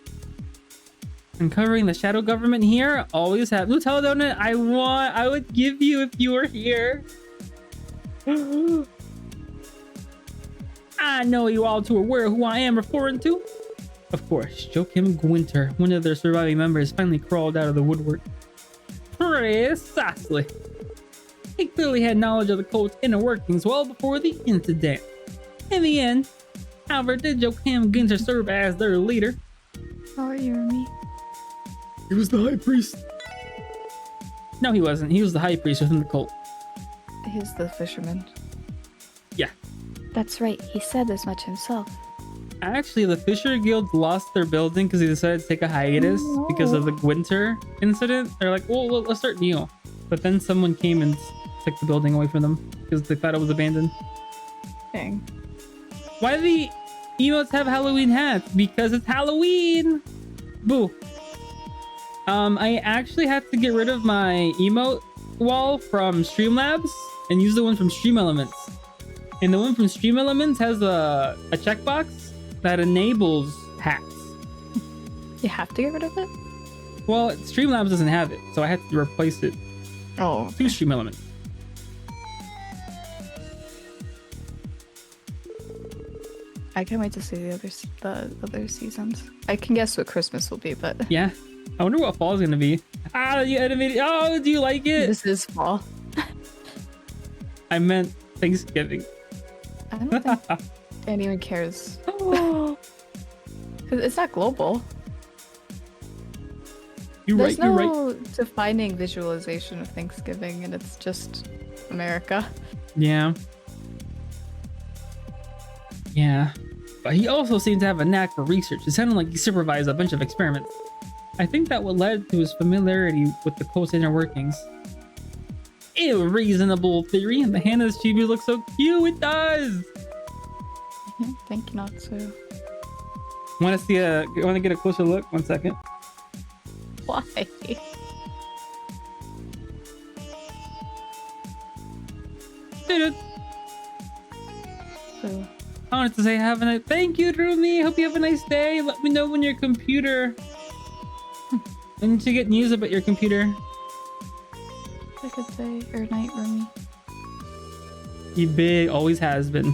A: Uncovering the shadow government here. Always have. Nutella donut. I would give you if you were here. I know you all too aware who I am referring to. Of course, Joachim Gwinter, one of their surviving members, finally crawled out of the woodwork. Precisely. He clearly had knowledge of the cult's inner workings well before the incident. In the end, however, did Joachim Gwinter serve as their leader?
D: How are you, Rumi?
A: He was the high priest. No, he wasn't. He was the high priest within the cult.
D: He's the fisherman.
A: Yeah.
D: That's right, he said as much himself.
A: Actually, the Fisher Guild lost their building because they decided to take a hiatus because of the winter incident. They're like, well, let's start new. But then someone came and took the building away from them because they thought it was abandoned.
D: Dang.
A: Why do the emotes have Halloween hats? Because it's Halloween! Boo. I actually had to get rid of my emote wall from Streamlabs and use the one from Stream Elements. And the one from Stream Elements has a checkbox that enables hats.
D: You have to get rid of it?
A: Well, Streamlabs doesn't have it, so I had to replace it
D: Oh.
A: to Stream Elements.
D: I can't wait to see the other seasons. I can guess what Christmas will be, but
A: Yeah. I wonder what fall is gonna be. You animated. Oh, do you like it?
D: this is fall.
A: I meant Thanksgiving.
D: I don't think anyone cares. Because it's not global.
A: There's
D: There's
A: right.
D: no defining visualization of Thanksgiving, and it's just America.
A: Yeah. Yeah. But he also seemed to have a knack for research. It sounded like he supervised a bunch of experiments. I think that what led to his familiarity with the cult's inner workings. A reasonable theory, and the hand of this chibi looks so cute. It does.
D: Thank you, not to.
A: Want to get a closer look? 1 second.
D: Why?
A: Dude,
D: So,
A: I wanted to say thank you, Rumi. Hope you have a nice day. Let me know when your computer. When you get news about your computer.
D: I could say, or night, Rumi.
A: He big, always has been.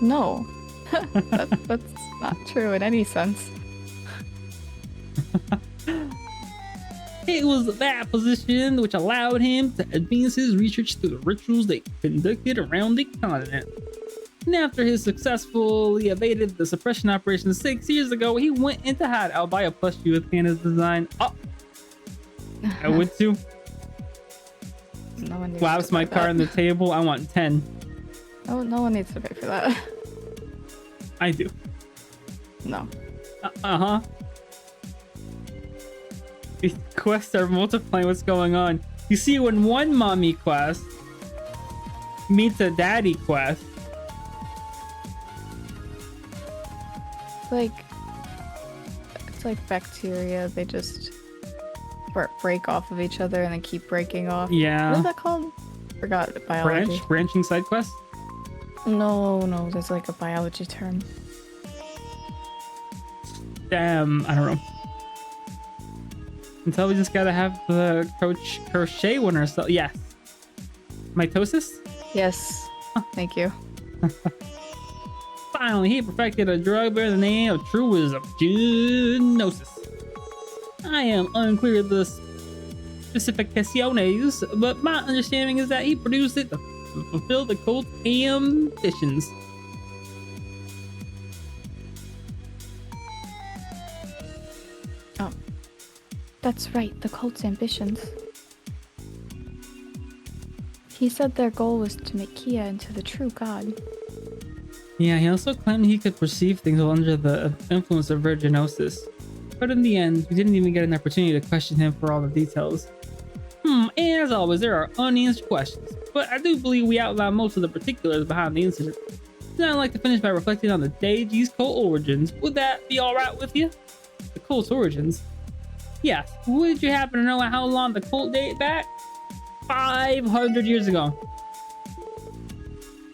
D: No. That's not true in any sense.
A: It was that position which allowed him to advance his research through the rituals they conducted around the continent. And after he successfully evaded the suppression operation 6 years ago, he went into hide. I'll buy a plushie with Hannah's design. Oh, I would too.
D: No one needs
A: Slaps
D: to
A: my
D: pay
A: car
D: that.
A: on the table. I want 10.
D: No one needs to pay for that.
A: I do.
D: No.
A: Uh-huh. These quests are multiplying what's going on. You see, when one mommy quest meets a daddy quest,
D: It's like bacteria. They just break off of each other and then keep breaking off.
A: yeah.
D: What is that called? Forgot biology.
A: Branching side quests?
D: No, there's like a biology term.
A: Damn, I don't know. Until we just gotta have the crochet one ourselves. Yes. Mitosis?
D: Yes. Thank you.
A: Finally, he perfected a drug bearing the name of truism, genosis. I am unclear of the specificaciones, but my understanding is that he produced it to fulfill the cult's ambitions.
D: Oh. That's right, the cult's ambitions. He said their goal was to make Kia into the true god.
A: Yeah, he also claimed he could perceive things while under the influence of virginosis. But in the end, we didn't even get an opportunity to question him for all the details. And as always, there are unanswered questions, but I do believe we outlined most of the particulars behind the incident. Then I'd like to finish by reflecting on the Deiji's cult origins. Would that be alright with you? The cult's origins? Yes. Would you happen to know how long the cult date back? 500 years ago.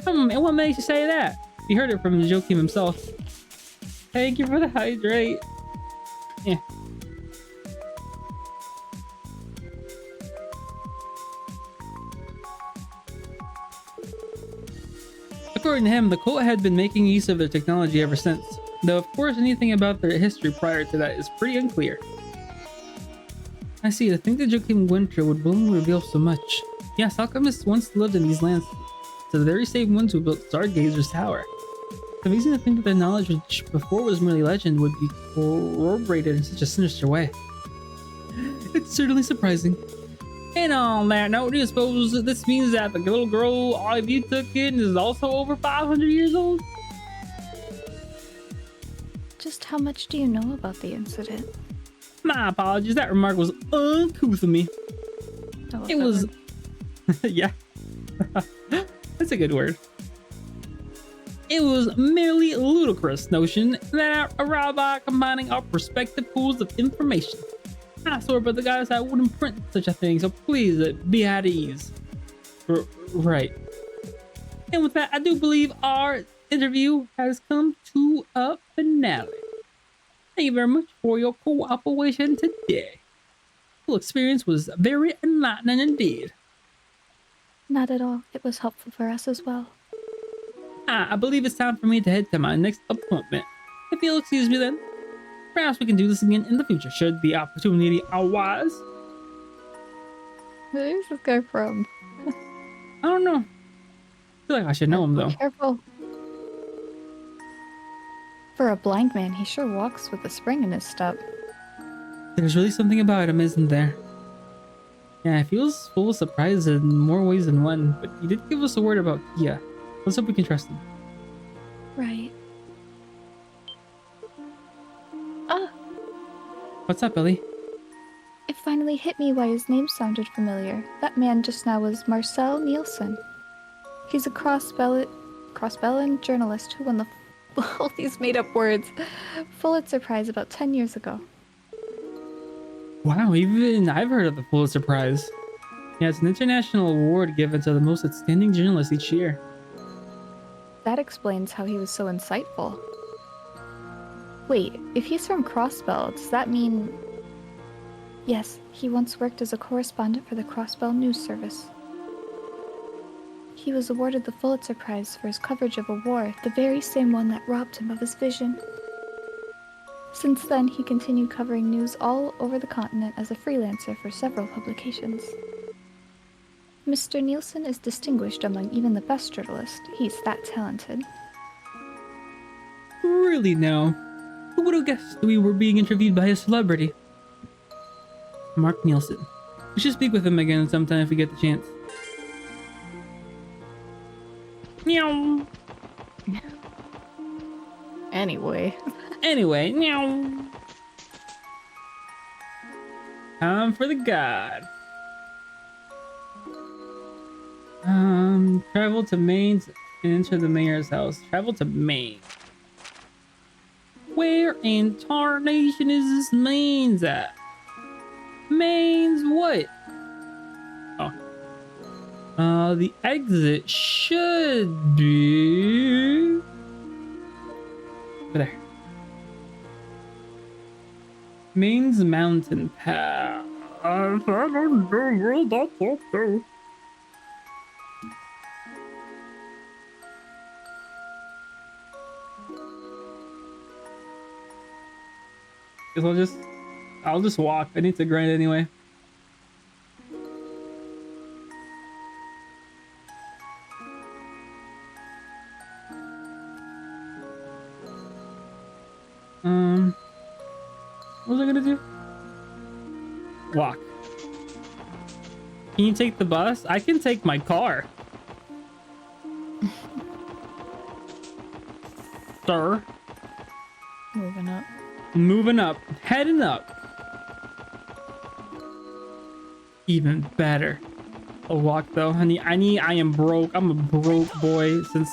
A: And what makes you say that? You heard it from Joachim himself. Thank you for the hydrate. Yeah. According to him, the cult had been making use of their technology ever since, though of course anything about their history prior to that is pretty unclear. I see, to think that Joachim Winter would willingly reveal so much. Yes, alchemists once lived in these lands, to the very same ones who built Stargazer's tower. It's amazing to think that their knowledge, which before was merely legend, would be corroborated in such a sinister way. It's certainly surprising. And on that note, do you suppose that this means that the little girl all of you took in is also over 500 years old?
D: Just how much do you know about the incident?
A: My apologies, that remark was uncouth of me. It was... yeah. That's a good word. It was merely a ludicrous notion that arrived by combining our respective pools of information. I swear, but the guys, I wouldn't print such a thing, so please be at ease. Right. And with that, I do believe our interview has come to a finale. Thank you very much for your cooperation today. The whole experience was very enlightening indeed.
D: Not at all. It was helpful for us as well.
A: I believe it's time for me to head to my next appointment. If you'll excuse me then, perhaps we can do this again in the future, should the opportunity arise.
D: Where's this guy from?
A: I don't know. I feel like I should know him though.
D: Careful. For a blind man, he sure walks with a spring in his step.
A: There's really something about him, isn't there? Yeah, he feels full of surprise in more ways than one, but he did give us a word about Kia. Let's hope we can trust him.
D: Right. Ah!
A: What's up, Ellie?
D: It finally hit me why his name sounded familiar. That man just now was Marcel Nielsen. He's a cross-Bellan journalist who won the all these made-up words Pulitzer Prize about 10 years ago.
A: Wow, even I've heard of the Pulitzer Prize. Yeah, it's an international award given to the most outstanding journalist each year.
D: That explains how he was so insightful. Wait, if he's from Crossbell, does that mean... Yes, he once worked as a correspondent for the Crossbell News Service. He was awarded the Pulitzer Prize for his coverage of a war, the very same one that robbed him of his vision. Since then, he continued covering news all over the continent as a freelancer for several publications. Mr. Nielsen is distinguished among even the best journalists. He's that talented.
A: Really now? Who would have guessed we were being interviewed by a celebrity? Mark Nielsen. We should speak with him again sometime if we get the chance. Meow.
D: Anyway.
A: Meow. Time for the god. Travel to Maine's and enter the mayor's house. Travel to Maine. Where in tarnation is this Maine's at? Maine's what? Oh. The exit should be... over there. Maine's Mountain Path. I don't know where that's up to. Guess I'll just walk. I need to grind anyway. What was I gonna do? Walk. Can you take the bus? I can take my car. Sir.
D: Moving up.
A: Moving up. Heading up. Even better. A walk though, honey. I am broke. I'm a broke boy since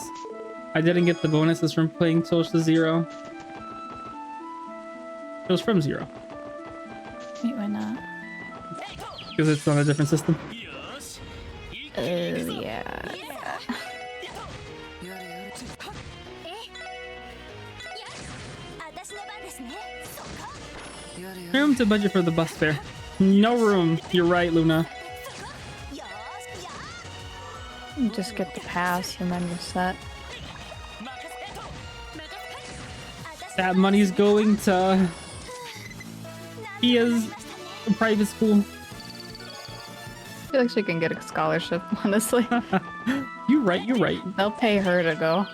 A: I didn't get the bonuses from playing Social Zero. It was from Zero.
D: Wait, why not?
A: Because it's on a different system.
D: Oh, yeah.
B: やれやれ
C: 私の番ですね。そっか。
B: やれやれ
A: Room to budget for the bus fare. No room. You're right, Luna.
C: よーし、や
D: You just get the pass and then you're set.
C: ー。任せと。任せ。私
A: That money's going to Kia's private school.
D: I feel like she can get a scholarship, honestly.
A: You're right, you're right.
D: They'll pay her to go.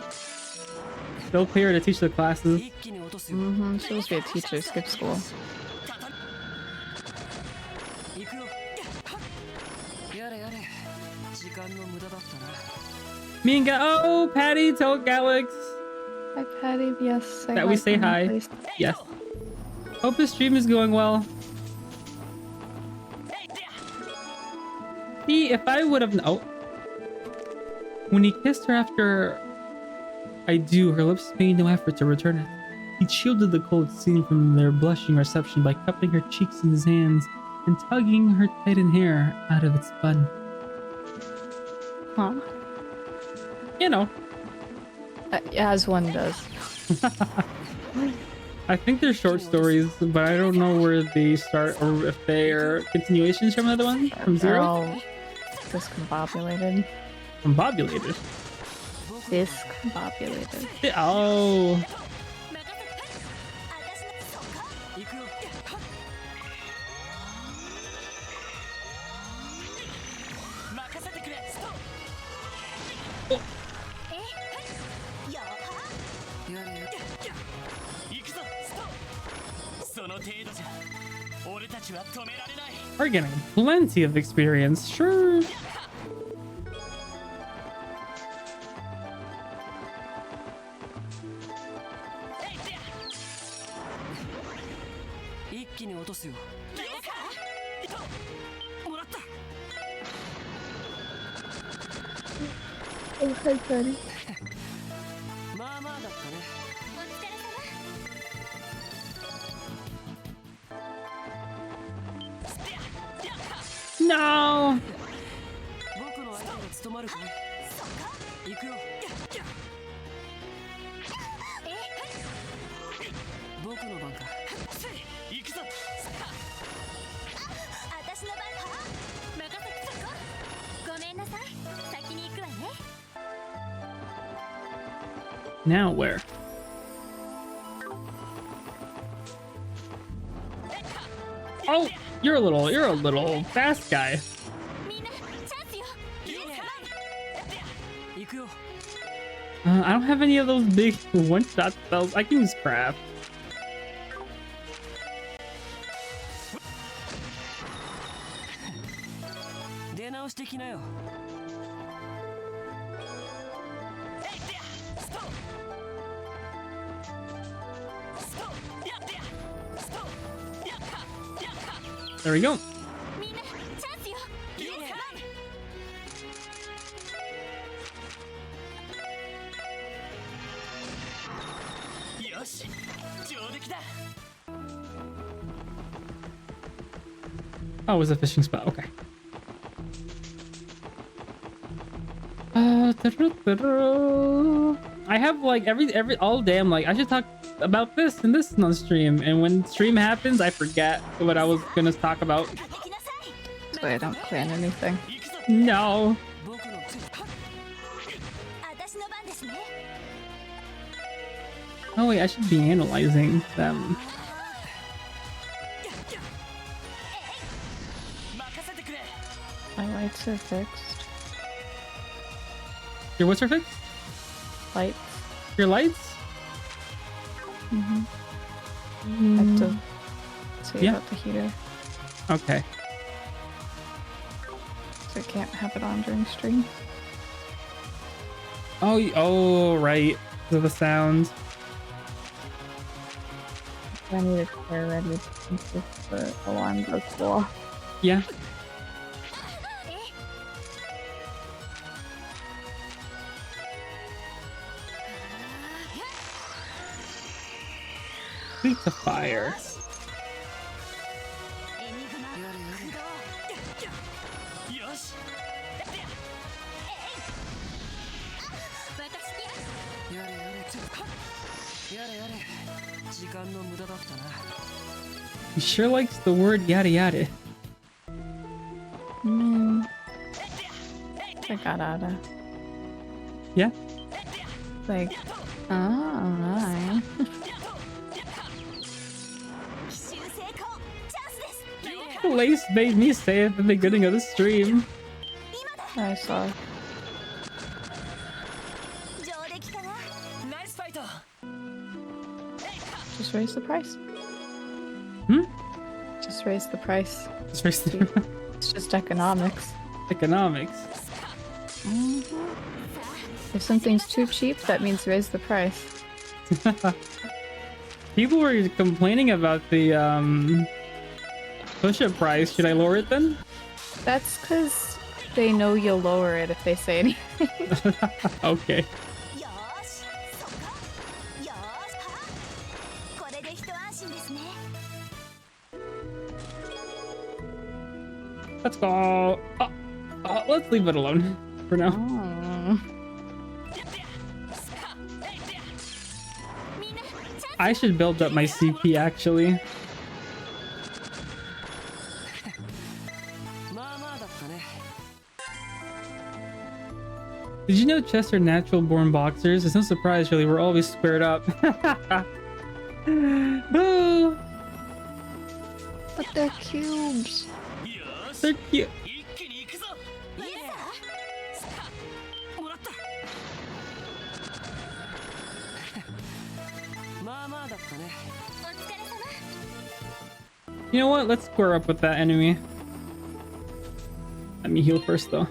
A: They'll pay her to teach the classes.
B: 一気に落とすよ
D: Mm-hmm. She'll just be a teacher, skip school.
B: 行くよやれやれ時間の無駄だったな
A: Me and oh, Patty, tell Galax
D: Hi, Patty. Yes. Say
A: that we
D: hi
A: say
D: for me,
A: hi.
D: please.
A: Yes. Hope the stream is going well. See, if I would have oh, when he kissed her after I do, her lips made no effort to return it. He shielded the cold seen from their blushing reception by cupping her cheeks in his hands and tugging her tightened hair out of its bun.
D: Huh.
A: You know,
D: As one does.
A: I think they're short stories, but I don't know where they start or if they are continuations from another one from
D: They're
A: Zero.
D: all discombobulated.
A: Combobulated.
D: Discombobulated.
A: Oh,
B: 行くよ任せてくれストやれやれ行くぞストその程度じゃ俺たちは止められない
A: we're getting plenty of experience. Sure.
B: 一気に落とすよもらった
D: Oh, hi, Patty.
B: まあまあだったね
C: お疲れ様。
A: No.
B: 僕の相手が務まるかい行くよ僕の番か行くぞ
C: 私の番任せてそこ。ごめんなさい。先に行くわね。
A: Now where? Oh, you're a little fast guy.
C: みんなチャンスよ。
B: 行くよ
A: I don't have any of those big one-shot spells. I can use craft.
B: 出直してきなよ
A: There we go.
C: みんなチャンスよ。
B: よし上出来だ
A: Oh, it was a fishing spot. Okay. I have like every all day. I'm like I should talk about this and this on stream, and when stream happens, I forget what I was gonna talk about.
C: 行きなさい。
D: That's why I don't plan anything.
B: 行くぞ
A: No.
B: 僕の
C: 私の番ですね。
A: Oh wait, I should be analyzing them.
B: 任せてくれ
D: My lights are fixed.
A: Your what's her fix?
D: Lights.
A: Your lights?
D: I have to see
A: Yeah.
D: about the heater.
A: Okay.
D: So I can't have it on during stream.
A: Oh, right. So the sound.
D: I need a chair ready in case the alarm goes off.
A: Yeah. Weak to fire.
C: エニグマ
B: やれ
C: 駆動
B: よし
C: 私に
B: やれやれやれやれ時間の無駄だったな
A: He sure likes the word yada yada.
D: I got out of.
A: Yeah.
D: Like, oh,
C: 奇襲成功チャンスです
A: Lace made me say at the beginning of the stream.
D: I saw.
C: 上出来かな
B: ナイスファイト
D: Just raise the price.
A: Hmm?
D: Just raise the price.
A: It's very
D: It's just economics.
A: economics.
D: If something's too cheap, that means raise the price.
A: People were complaining about the push-up price. Should I lower it then?
D: That's because they know you'll lower it if they say anything.
A: Okay.
C: よーしそっかよーしはこれで一安心ですね
A: Let's go. Let's leave it alone for now.
D: Oh.
C: みんなチャンス
A: I should build up my CP actually.
B: まあまあだったね
A: Did you know chests are natural born boxers? It's no surprise really, we're always squared up. Oh,
D: But they're cubes.
B: よし
A: they're cute.
B: 一気に行くぞ
C: イエ
B: もらったまあまあだったね
C: お疲れ様
A: You know what? Let's square up with that enemy. Let me heal first though.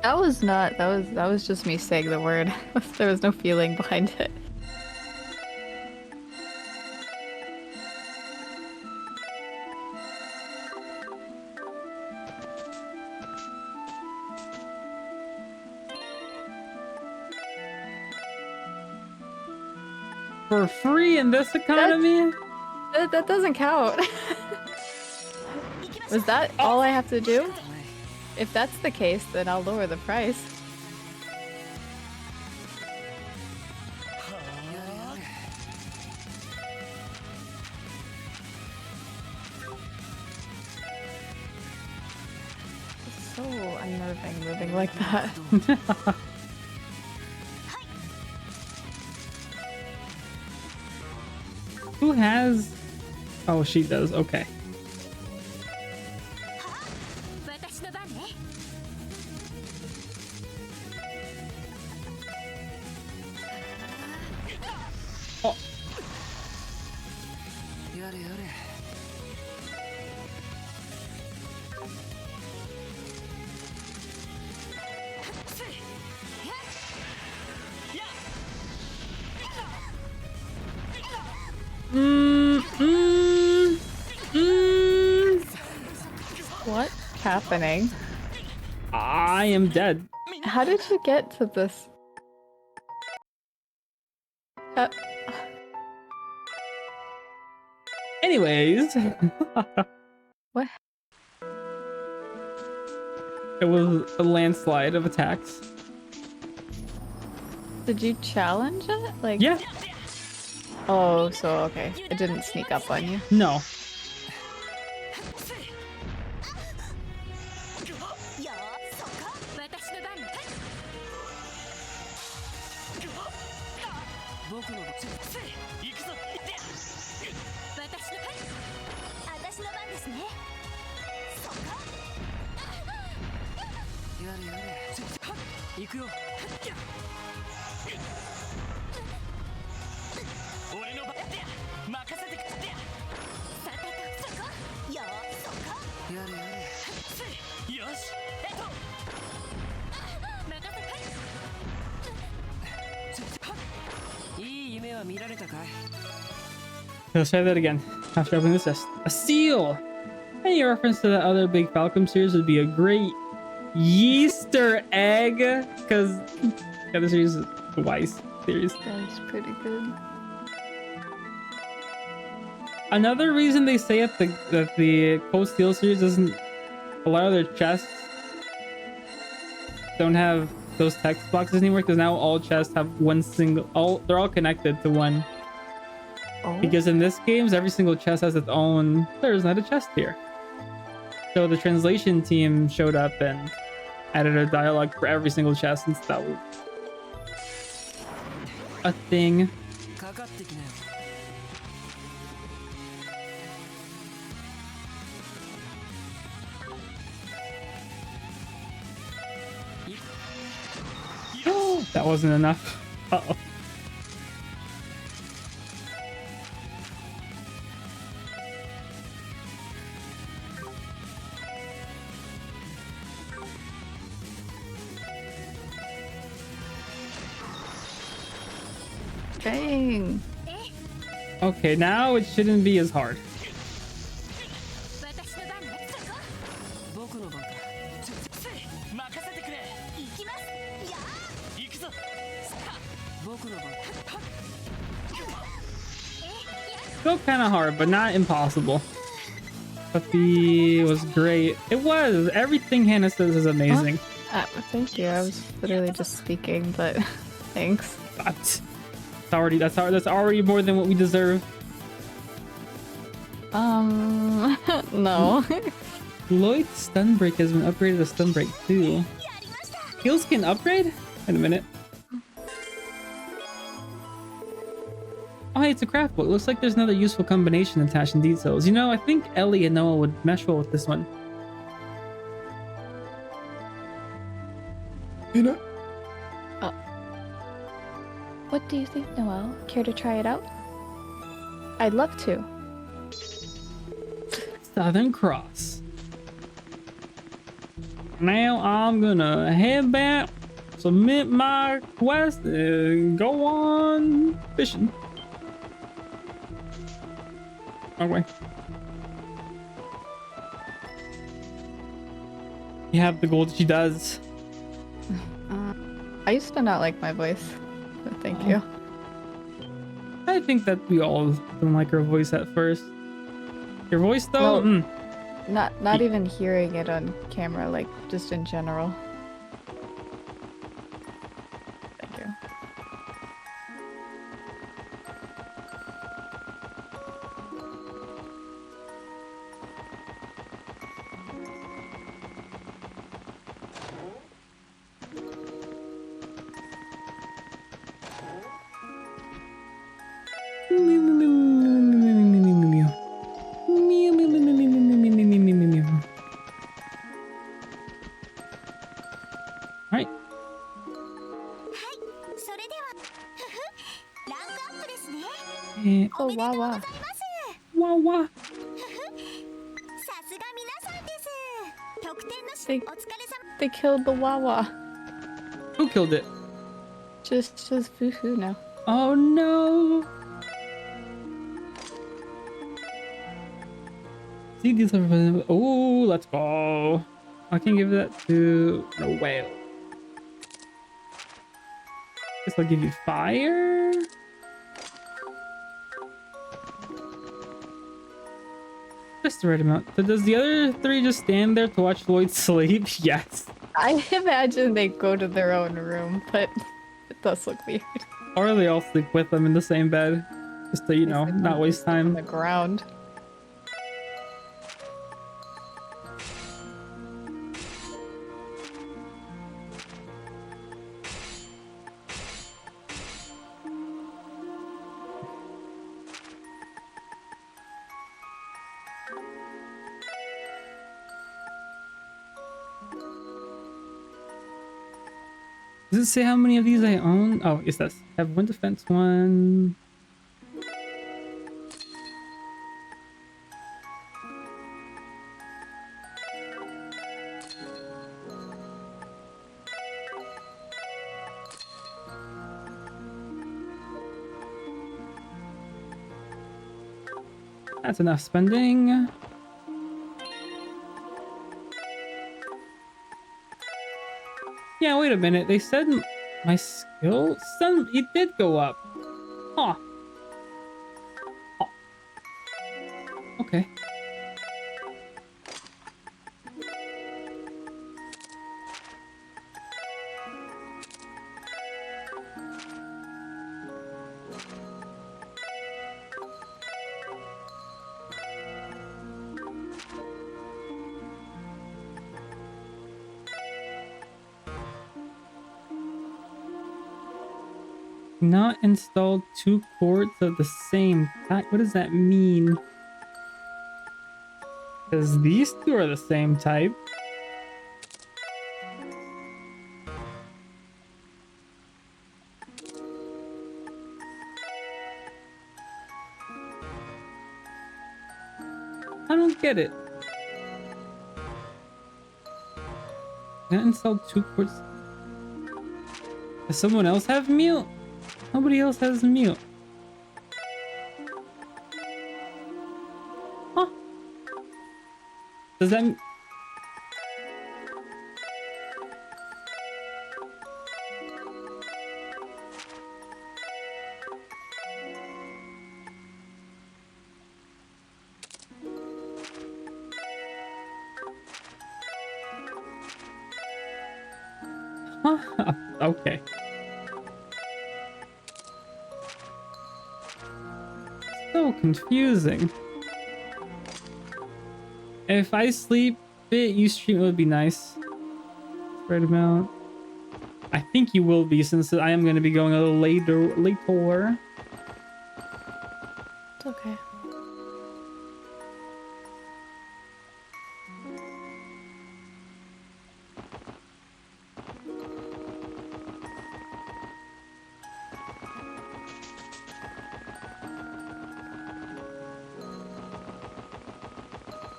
D: That was not. That was just me saying the word. There was no feeling behind it.
A: For free in this economy?
D: That doesn't count. Was that all I have to do? If that's the case, then I'll lower the price. It's so unnerving moving like that.
A: Who has... Oh, she does. Okay.
C: 私の番ね
A: Oh,
B: やれやれ
D: What's happening?
A: I am dead.
D: How did you get to this?
A: Anyways.
D: What?
A: It was a landslide of attacks.
D: Did you challenge it? Like,
A: Yeah.
D: oh, so okay. It didn't sneak up on you.
A: No.
C: よーそっか私の番ね
B: 僕の行くぞ
C: 私の私の番ですねそっか
B: やれやれ行くよ俺の番任せてくれ
C: さてとそこよーそっか
B: やれやれよし
C: 任せて
B: いい夢は見られたかい
A: Let's try that again. After opening this chest. A seal! Any reference to that other big Falcon series would be a great Easter egg. Because the other series is the Wise series.
D: That's pretty good.
A: Another reason they say that the Cold Steel series doesn't, a lot of their chests don't have those text boxes anymore, because now all chests have one single, they're all connected to one.
D: Oh.
A: Because in this games, every single chest has its own, there's not a chest here. So the translation team showed up and added a dialogue for every single chest, since that was a thing.
B: かかってきなよ
A: That wasn't enough. Uh-oh.
D: Dang.
A: Okay, now it shouldn't be as hard.
C: 私の番ねそこ
B: 僕の番か任せてくれ
C: 行きますや
B: 行くぞ僕の番
A: Still kind of hard, but not impossible. Puppy was great. It was. Everything Hannah says is amazing.
D: Thank you. I was literally just speaking, but thanks.
A: That's already more than what we deserve.
D: No.
A: Lloyd's stun break has been upgraded to stun break too. Heals can upgrade? Wait a minute. Oh, hey, it's a craft book. Looks like there's another useful combination attached in details. You know, I think Ellie and Noah would mesh well with this one. You know?
D: What do you think, Noelle? Care to try it out? I'd love to.
A: Southern Cross. Now I'm gonna head back, submit my quest, and go on fishing. Okay. You have the gold she does.
D: I used to not like my voice, but thank you.
A: I think that we all didn't like her voice at first. Your voice though?
D: Well, Not even hearing it on camera, like just in general. Thank you.
A: Alright.
C: それではふふランクアップですね
D: Oh, wow, wow.
C: ます
A: Wah wah.
C: さすが皆さんです得点のし
D: They-
C: お疲れ様
D: They killed the Wawa.
A: Who killed it?
D: Just Fufu now.
A: Oh no. See these are. Oh, let's go. I can give that to the whale. Guess I'll give you fire. Just the right amount. So does the other three just stand there to watch Lloyd sleep? Yes.
D: I imagine they go to their own room, but it does look weird.
A: Or they all sleep with them in the same bed. Just to, you know, not waste
D: On the
A: time.
D: ground.
A: Does it say how many of these I own? Oh, it says I have one defense one. That's enough spending. Yeah, wait a minute. They said my skill? It did go up. Huh. Not install 2 quartz of the same type. What does that mean? Because these 2 are the same type. I don't get it. Not install 2 quartz. Does someone else have mute? Nobody else has mute. Huh? Does that... Huh? Okay. So confusing. If I sleep it, you stream, it would be nice. Right amount. I think you will be, since I am going to be going a little later.
D: It's okay.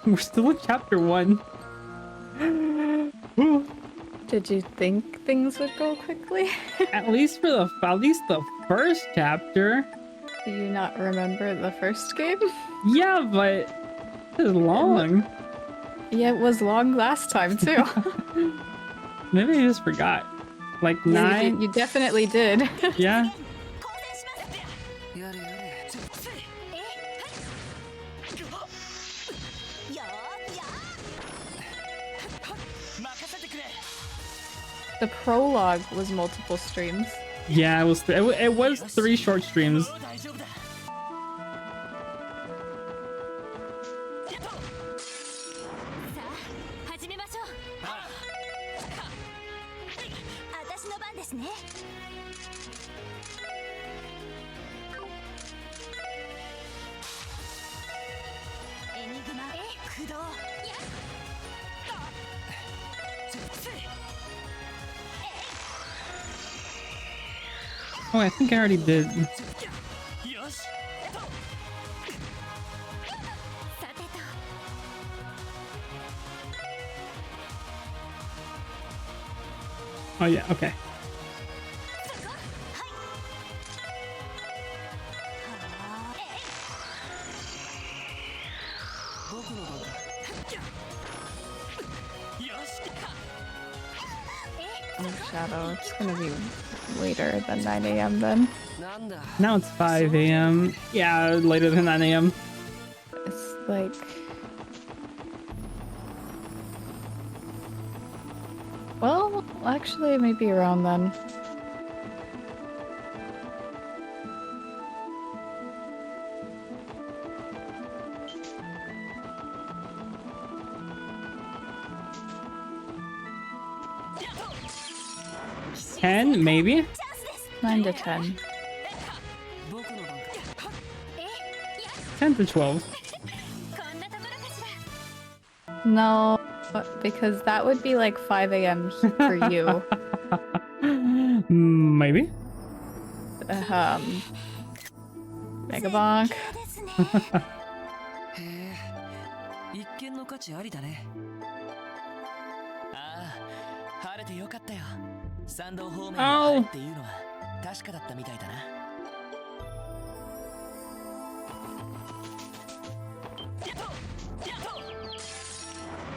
A: We're still in chapter 1.
D: Did you think things would go quickly?
A: At least the first chapter.
D: Do you not remember the first game?
A: Yeah, but it's long.
D: Yeah, it was long last time too.
A: Maybe I just forgot. Like
D: Yeah,
A: 9.
D: you definitely did.
A: Yeah.
B: やれやれ任せてくれ
D: The prologue was multiple streams.
A: Yeah, it was 3 short streams.
B: 大丈夫だ
C: さあ始めましょう私の番ですねエニグマ駆動
A: Oh, I think I already did.
B: よし
C: さてと
A: Oh yeah, okay.
D: Oh, Shadow, it's gonna be later than 9 a.m. then.
B: なんだ
A: Now it's 5 a.m. Yeah, later than 9 a.m.
D: It's like... Well, actually, maybe around then.
A: Ten, maybe?
D: 9 to 10.
B: 僕の番か
A: 10 to 12.
C: こんなところかしら
D: No, because that would be like 5 a.m. for you.
A: Maybe?
D: Megabonk.
C: ですね
B: へえ一見の価値ありだねああ晴れてよかったよ参道方面が晴れっていうのは確かだったみたいだな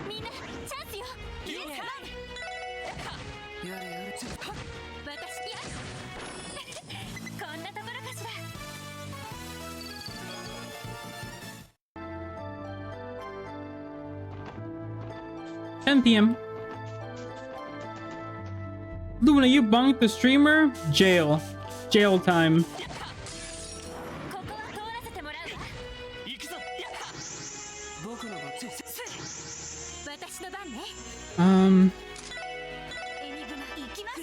C: みんなチャンスよイエスカマン
B: やれやれ
C: 私やこんなところかしら
A: 10 p.m. Luna, you bonked the streamer? Jail. Jail time.
C: ここは通らせてもらうわ
B: 行くぞ僕の番
C: 私の番ね エニグマ行きます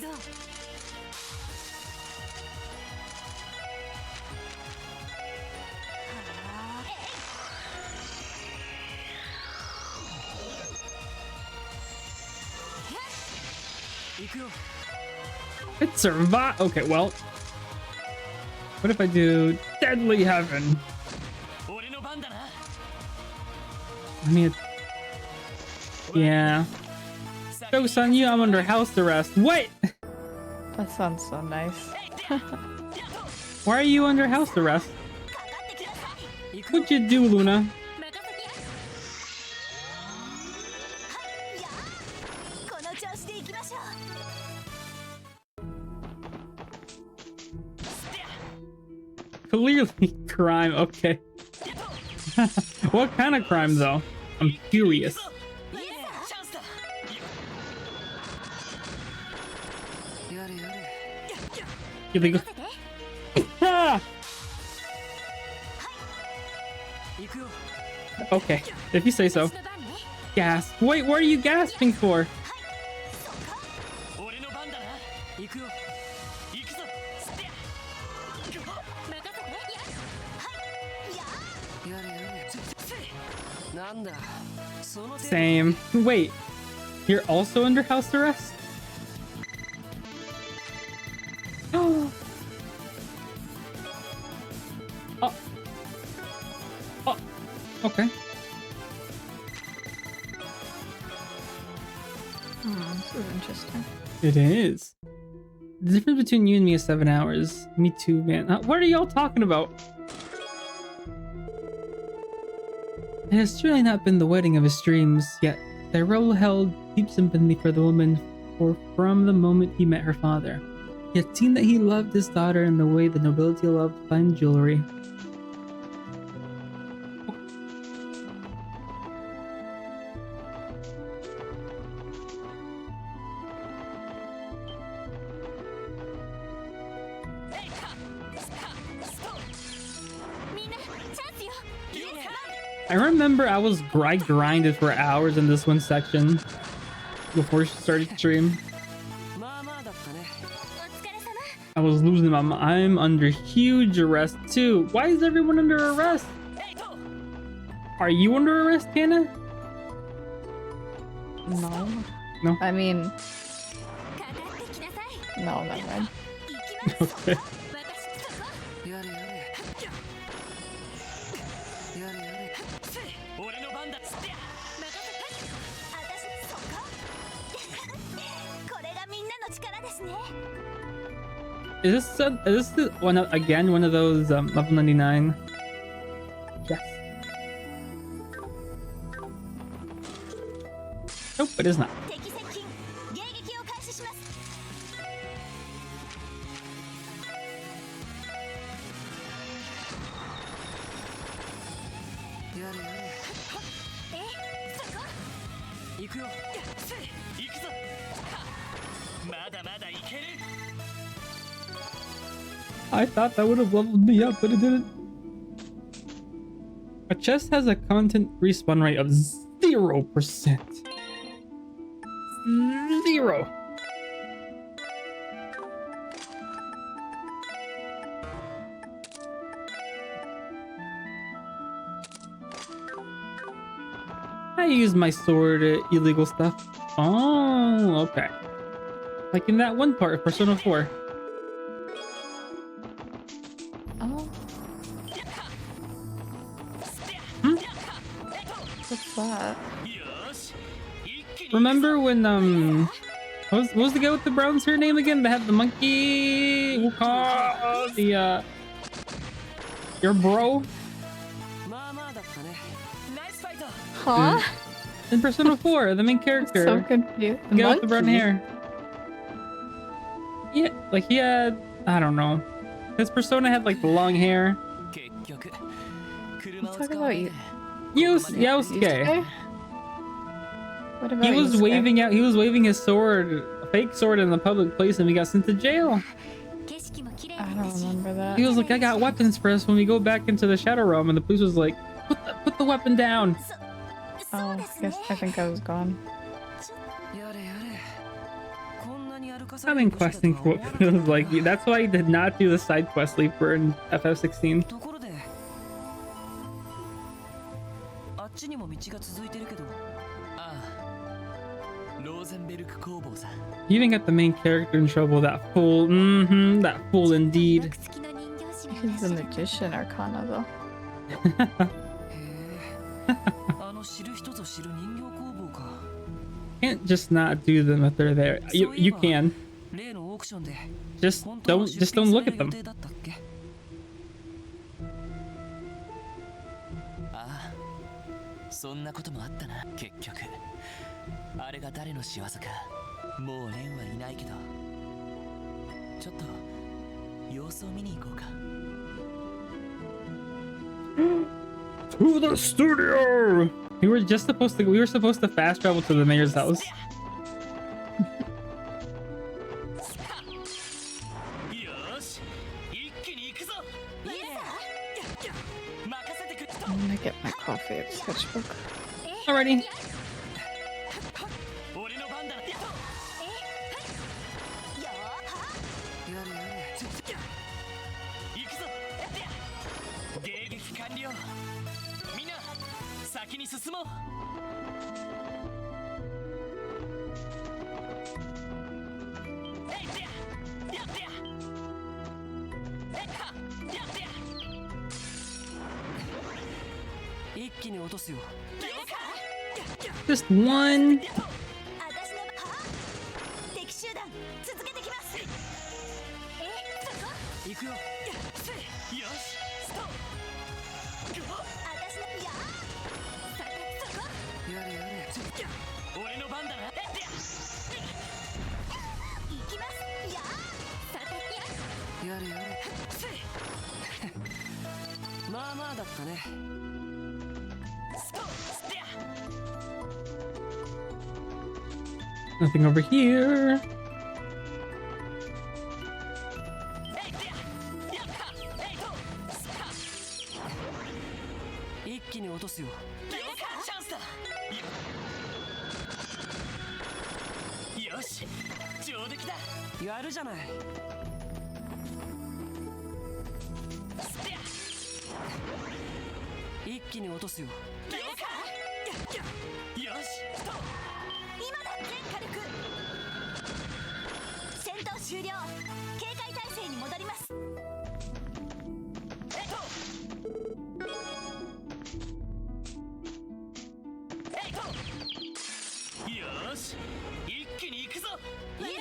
A: It's survive. Okay, well, what if I do Deadly Heaven? I mean, yeah. Joke's on you, I'm under house arrest. Wait!
D: That sounds so nice.
A: Why are you under house arrest? What'd you do, Luna? Clearly crime, okay. What kind of crime though? I'm curious. You think? Ah! Okay, if you say so. Gasp. Wait, what are you gasping for? Same. Wait, you're also under house arrest? Oh. Oh. Oh. Okay.
D: This is interesting.
A: It is. The difference between you and me is 7 hours. Me too, man. What are y'all talking about? It has truly not been the wedding of his dreams, yet Tyrell held deep sympathy for the woman from the moment he met her father. He had seen that he loved his daughter in the way the nobility loved fine jewelry. I remember I grinded for hours in this one section before she started stream. I was losing my mind. I'm under huge arrest too. Why is everyone under arrest? Are you under arrest, Hannah?
D: No.
A: No?
D: I mean... No, never mind.
A: Okay. Is this the one again? One of those level 99? Yes. Nope, it is not. I thought that would have leveled me up, but it didn't. A chest has a content respawn rate of 0%. 0. I use my sword at illegal stuff. Oh, okay. Like in that one part of Persona 4.
D: What's that?
A: Remember when what was the guy with the brown hair name again? That had the monkey your bro?
D: Huh?
A: In Persona 4, the main character.
D: So confused.
A: The guy with the brown hair. Yeah, like he had, I don't know. His persona had like the long hair.
D: Let's talk about you.
A: Yosuke.
D: What about
A: He was waving his sword, a fake sword in a public place, and we got sent to jail.
D: I don't remember that.
A: He was like, I got weapons for us when we go back into the Shadow Realm, and the police was like, put the weapon down.
D: Oh, I think I was gone.
A: I've been questing for what feels like. That's why I did not do the side quest leaper in FF16. You even got the main character in trouble. That fool. That fool indeed.
C: 付きの人形師が
D: He's the magician arcana though.
B: あの知る人ぞ知る人形工房か。
A: Can't just not do them if they're there. You can.
B: 例のオークションで
A: Just
B: 本当は
A: don't look at
B: 出品される予
A: them.
B: 定だったっけ。ああ、そんなこともあったな。結局あれが誰の仕業かもうレンはいないけど、ちょっと様子を見に行こうか。
A: To the studio. We were supposed to fast travel to the mayor's house.
B: よし、一気に行くぞ。いいね。任せてくれ。
D: I'm gonna get my coffee at Sketchbook.
A: Alrighty.
B: 俺の番だ。やれやれ。行くぞ。迎撃完了。みんな先に進もう。やってや。一気に落とすよ。
A: Just one.
C: 私の敵集団続けてきます。
B: 行くよ。よし、ストップ。
C: 私の
B: やれやれ。俺の番だな。
C: 行きます。
B: やれやれ。まあまあだったね。
A: Nothing over here.
B: 一気に落とすよ。チャンスだ。よし、上出来だ。やるじゃない。一気に落とすよ。よし、
C: 今だ全火力。戦闘終了。警戒態勢に戻ります。
B: よし、一気に行くぞ。いいね。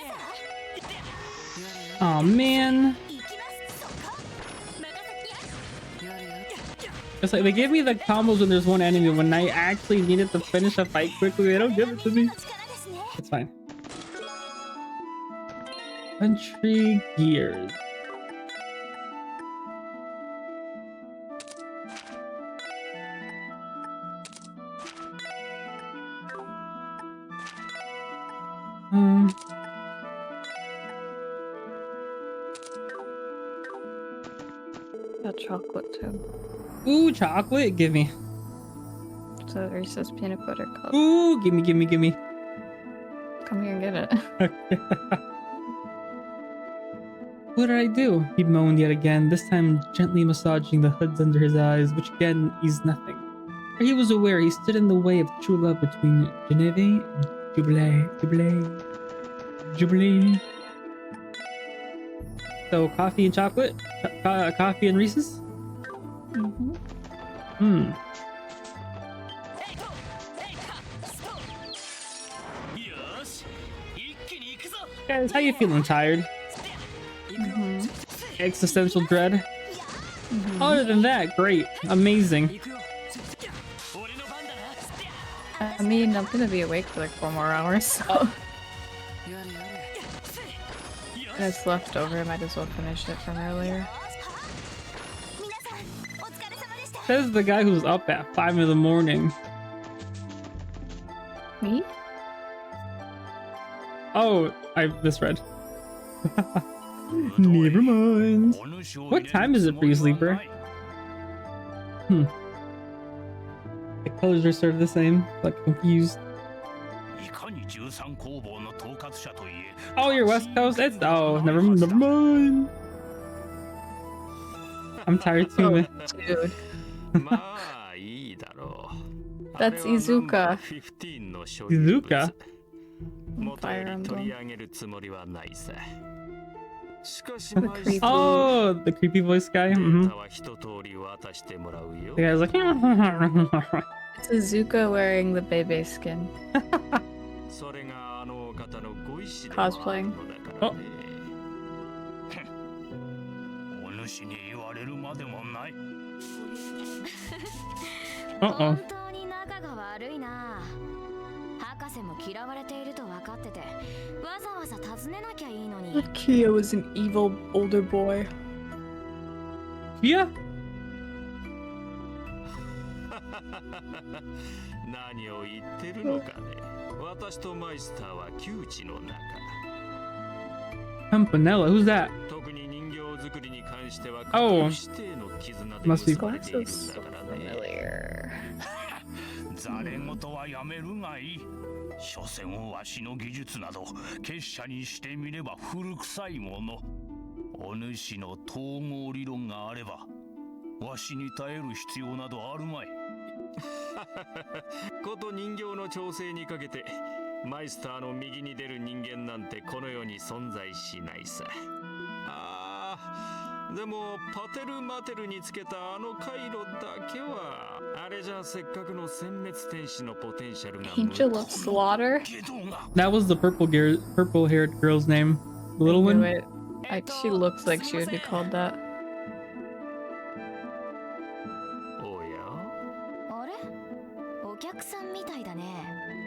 A: Oh man.
C: 行きます。そこ。任せてや。
B: やれやれ。
A: It's like they give me the combos when there's one enemy. When I actually needed to finish a fight quickly, they don't give it to me.
C: 力ですね。
A: It's fine. Country gears.
D: Got chocolate too.
A: Ooh, chocolate. Give me.
D: So Reese's peanut butter cup.
A: Ooh, give me.
D: Come here and get it.
A: What did I do? He moaned yet again, this time gently massaging the hoods under his eyes, which again eased nothing. For he was aware he stood in the way of true love between Genevieve and Jubilee. So coffee and chocolate? Coffee and Reese's? Hmm. Guys, how you feeling? Tired? Existential dread? Other than that, great. Amazing.
D: I mean, I'm gonna be awake for like 4 more hours, so. And it's left over, I might as well finish it from earlier.
A: Says the guy who's up at 5 in the morning.
D: Me?
A: Oh, I misread. Never mind. What time is it for you, sleeper? The colors are sort of the same, but confused. Oh, you're West Coast? It's never mind. I'm tired too, man.
D: Dude. That's Izuka.
A: Izuka?
D: Fire
E: 元より取り
D: Emblem.
E: 上げるつもりはないさ。しかし
D: The
E: マイスタ
D: creepy.
E: ー
A: Oh, the creepy voice guy.
E: デー
A: Mm-hmm.
E: タは一通り渡してもらうよ。
A: The guy's like,
D: It's Azuka wearing the Bebe skin.
E: それがあのお方のご意志でもある
D: Cosplaying.
E: のだからね。
G: お主に言われるまでもない。
A: uh-oh.
C: 本当に仲が悪いな。博士も嫌われていると分かってて、わざわざ訪ねなきゃいいのに。
D: Kia was an evil older boy.
A: Yeah.
E: 何を言ってるのかね。私とマイスターは窮地の中。
A: Campanella, who's that?
E: 特に人形作りに関しては
A: Oh.
E: 指定の絆で
A: Must be
E: 結ばれているん
D: So
E: だからね。
D: familiar.
G: ざれ言はやめるがいい。所詮わしの技術など結社にしてみれば古臭いもの。お主の統合理論があればわしに耐える必要などあるまい。
E: こと人形の調整にかけてマイスターの右に出る人間なんてこの世に存在しないさ。でもパテルマテルにつけたあの回路だけはあれじゃせっかくの殲滅天使のポテンシャルが
D: Angel of Slaughter.
G: けどが
A: That was the purple-haired girl's name. The little
D: Knew
A: one.
D: it. She looks like she would be called that.
E: おや
C: あれ？お客さんみたいだね。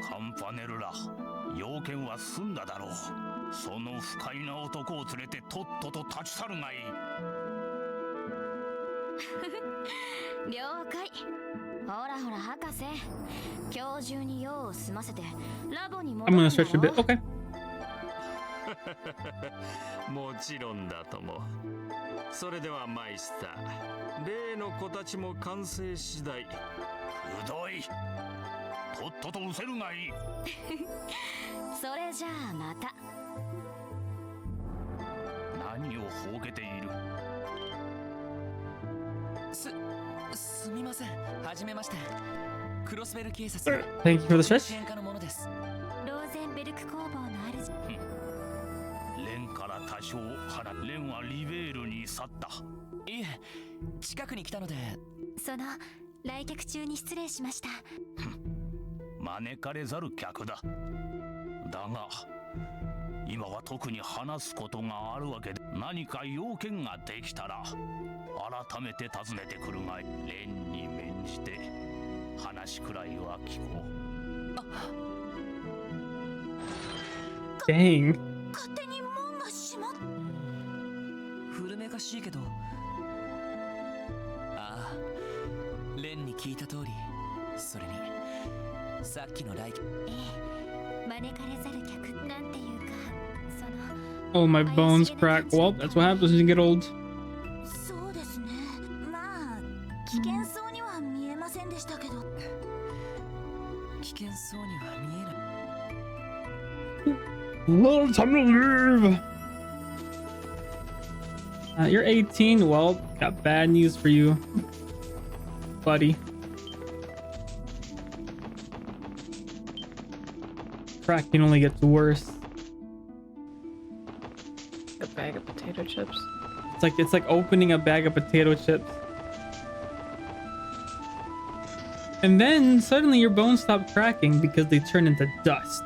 G: カンパネルラ、要件は済んだだろう。その不快な男を連れてとっとと立ち去るがいい。
C: 了解。ほらほら博士、今日中に用を済ませてラボに
A: I'm
C: 戻る
A: gonna
C: の
A: stretch a bit. Okay.
E: もちろんだとも。それではマイスター、例の子たちも完成次第。
G: くどい。とっとと失せるがいい。
C: それじゃあまた。
G: 何をほうけている。
B: すみません。はじめまして。クロスベル警察。
A: Thank you for the
B: 支
A: stretch.
B: 援課のものです。
C: ローゼンベルク工房の主。
G: レンから多少離れ、レンはリベールに去った。
B: いえ、近くに来たので。
C: その来客中に失礼しました。
G: 招かれざる客だ。だが今は特に話すことがあるわけで、何か要件ができたら改めて尋ねてくるがいい。レンに免じて話くらいは聞こう。
A: Dang.
C: 勝手に門が閉まっ。
B: 古めかしいけど。ああ、レンに聞いた通り。それにさっきの来客。
C: 招かれざる客なんていうか、その。
A: Oh, my bones crack. Well, that's what happens when you get old.
C: そうですね。まあ危険そうには見えませんでしたけど。
B: 危険そうには見えない。
A: Well, time to leave. You're 18. Well, got bad news for you, buddy. Cracking only gets worse.
D: A bag of potato chips.
A: It's like opening a bag of potato chips. And then suddenly your bones stop cracking because they turn into dust.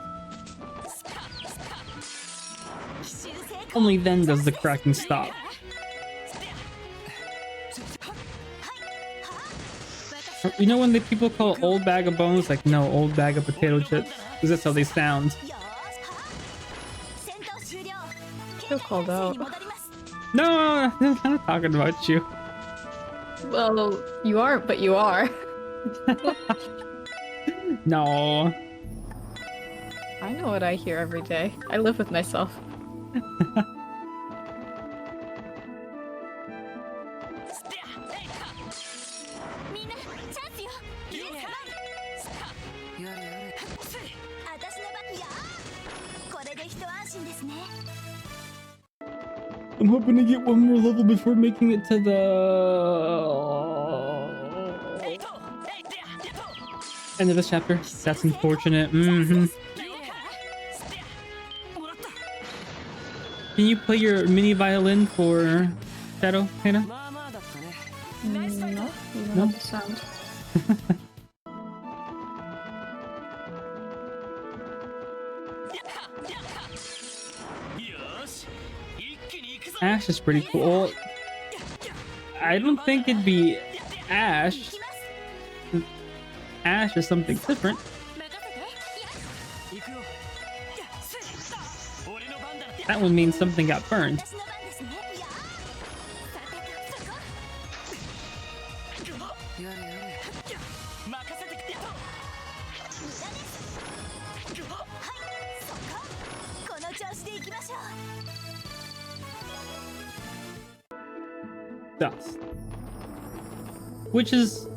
A: Only then does the cracking stop. You know when the people call old bag of bones like no old bag of potato chips? Because that's how they sound.
D: Feel called out.
A: No, I'm not talking about you.
D: Well, you aren't, but you are.
A: No.
D: I know what I hear every day. I live with myself.
A: I'm hoping to get one more level before making it to the end of this chapter. That's unfortunate. Can you play your mini violin for Shadow, Hannah?
B: まあまあだったね。
D: No, you don't
A: No.
D: have the sound.
B: よし、一気に行くぞ。
A: Ash is pretty cool. I don't think it'd be Ash. Ash is something different.
B: 行くよ。俺の番だ。
A: That would mean something got burned.
C: 私の番ですね。いや、さてとそこ。
B: やれやれ。任せてくれ。
C: 無駄です。はい、そこ。この調子で行きましょう。
A: Dust. Which is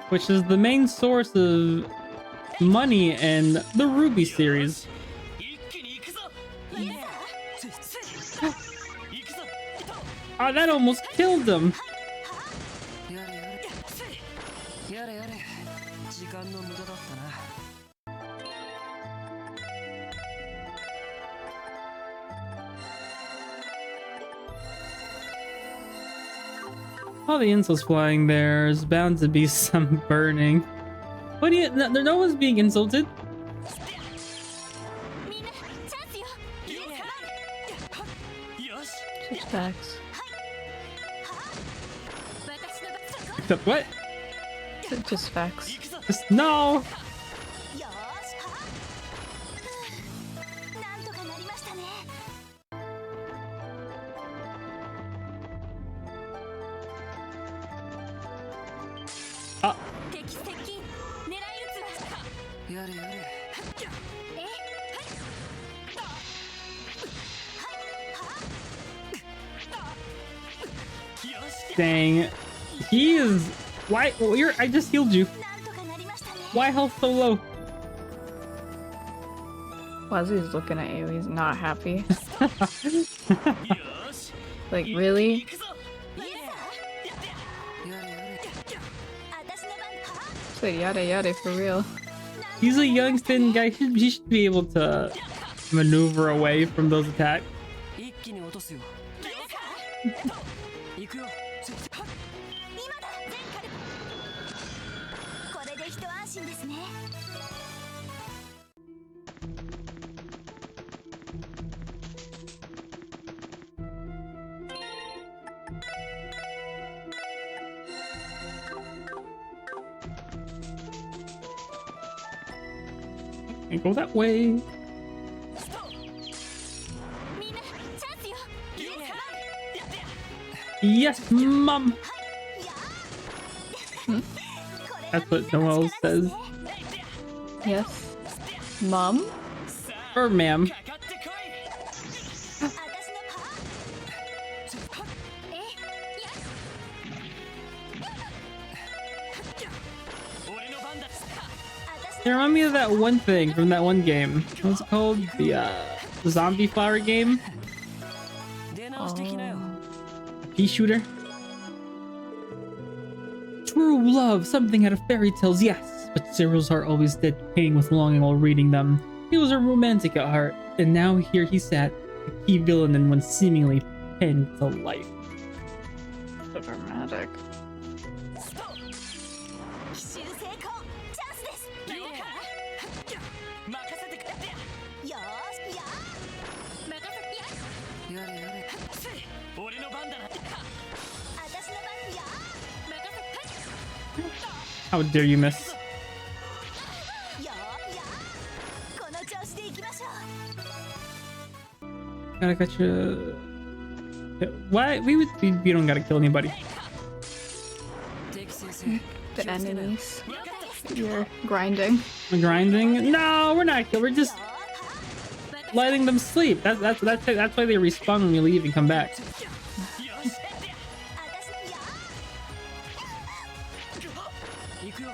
A: which is the main source of money in the Ruby series.
B: 一気に行くぞ。いいね。行くぞ。
A: Oh, that almost killed him.
B: やれやれ。やれやれ。時間の無駄だったな。
A: All the insults flying, there's bound to be some burning. What do you? No one's being insulted.
C: みんなチャンスよ。
B: いいね。よし。
D: Just facts.
C: 私の番そこ。
A: Except what?
D: Just facts.
B: 行くぞ。
A: Just no.
C: よーし。なんとかなりましたね。 敵接近。狙い撃つわ。
B: やれやれ。 よし。
A: Dang. He is. Why? Well, I just healed you.
C: なんとかなりましたね。
A: Why health so low?
D: Wesley's looking at you. He's not happy.
B: よし。
D: Like, really?
B: 行くぞ。いいね。やれやれ。
C: 私の番。
D: Said yada yada for real.
A: He's a young thin guy. He should be able to maneuver away from those attacks.
B: 一気に落とすよ。行くよ。
C: 今だ。全火力。これで一安心ですね。
A: And go that way.
C: みんなチャンスよ。
B: いいね。
A: Yes, mom.
C: これ
A: That's what Noel says.
D: Yes. Mom?
A: Or ma'am.
B: かかってこい。
C: 私のパえ、いや、
B: 俺の番だ。
C: 私
A: They
C: の
A: remind me of that one thing from that one game. What's it called? The zombie flower game?
B: 出直してきなよ。
A: Pea shooter? True love, something out of fairy tales, yes. But Cyril's heart always did pang with longing while reading them. He was a romantic at heart, and now here he sat, a key villain in one seemingly penned to life.
D: So dramatic.
C: 奇襲成功。チャンスです。
B: いいね。任せてくれ。
C: よーし、や任せや
B: やれやれ。俺の番だな。
C: 私の番や任せ
A: How dare you miss?
C: よこの調子でいきましょう。
A: Gotta catch you. Why? We don't gotta kill anybody.
B: 敵先生。
D: The enemies.
C: 了解です。
D: You're grinding.
A: We're grinding? No, we're not. We're just letting them sleep. That's why they respawn when we leave and come back.
B: よし。
C: 私のや
B: 行くよ。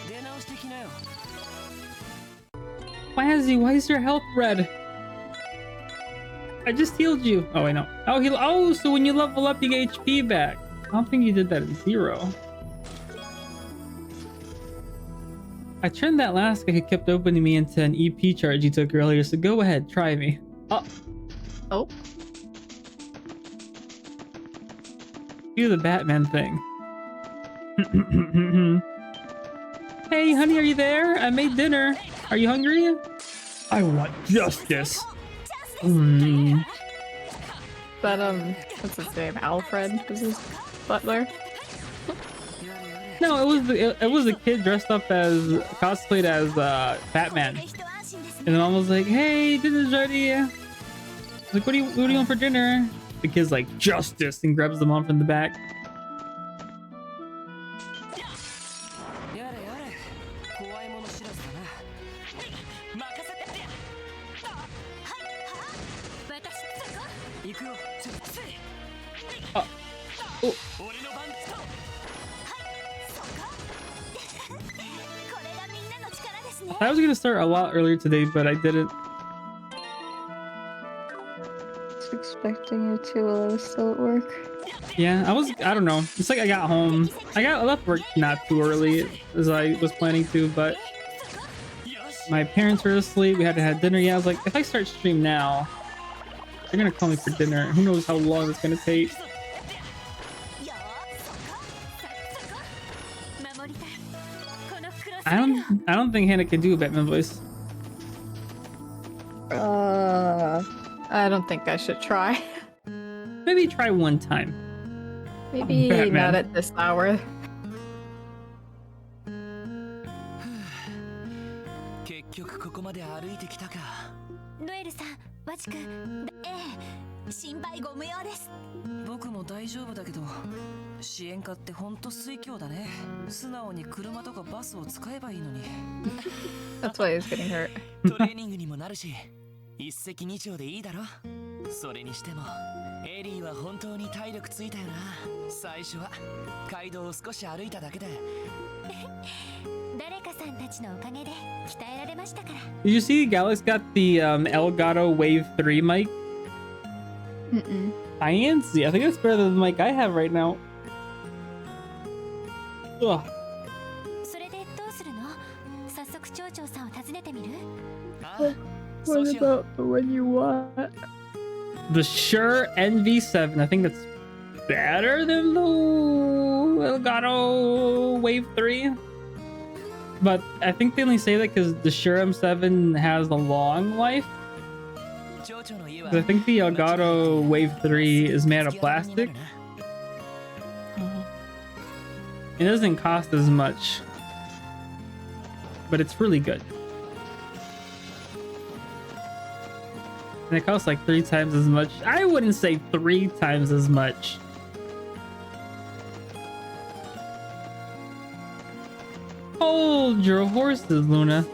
B: 出直してきなよ。
A: Why is your health red? I just healed you. Oh wait, no. Oh, so when you level up, you get HP back. I don't think you did that at 0. I turned that last guy who kept opening me into an EP charge you took earlier, so go ahead, try me. Oh.
D: Oh.
A: Do the Batman thing. Hey, honey, are you there? I made dinner. Are you hungry? I want justice. Mm.
D: But what's his name? Alfred was his butler.
A: No, it was a kid dressed up as cosplayed as Batman, and the mom was like, "Hey, dinner's ready." Like, what do you want for dinner? The kid's like, "Justice," and grabs the mom from the back. Oh. I was gonna start a lot earlier today, but I didn't.
D: I was expecting you to while I was still at work.
A: Yeah, I don't know. It's like I got home. I left work not too early as I was planning to, but my parents were asleep. We had to have dinner. Yeah, I was like, if I start stream now, they're gonna call me for dinner. Who knows how long it's gonna take. I don't think Hannah can do a Batman voice.
D: I don't think I should try.
A: Maybe try one time.
D: Maybe
A: Batman.
D: not at this hour.
B: 結局ここまで歩いてきたか。
C: ノエルさん、ワチ君、心配ご無用です。
B: 僕も大丈夫だけど、支援課ってほんと水郷だね。素直に車とかバスを使えばいいのに。
D: That's why he's getting hurt.
B: トレーニングにもなるし、一石二鳥でいいだろ。それにしても、エリーは本当に体力ついたよな。最初は街道を少し歩いただけで。
C: 誰かさんたちのおかげで鍛えられましたから。
A: Did you see Galax got the Elgato Wave 3 mic? Fancy. I think it's better than the mic I have right now. Ugh.
C: それでどうするの？早速町長さんを訪ねてみる？
B: ああ、
D: What about the one you want?
A: The Shure NV7. I think that's better than the Elgato Wave 3. But I think they only say that because the Shure M7 has a long life. I think the Elgato Wave 3 is made of plastic. It doesn't cost as much, but it's really good. And it costs like 3 times as much. I wouldn't say 3 times as much. Hold your horses, Luna.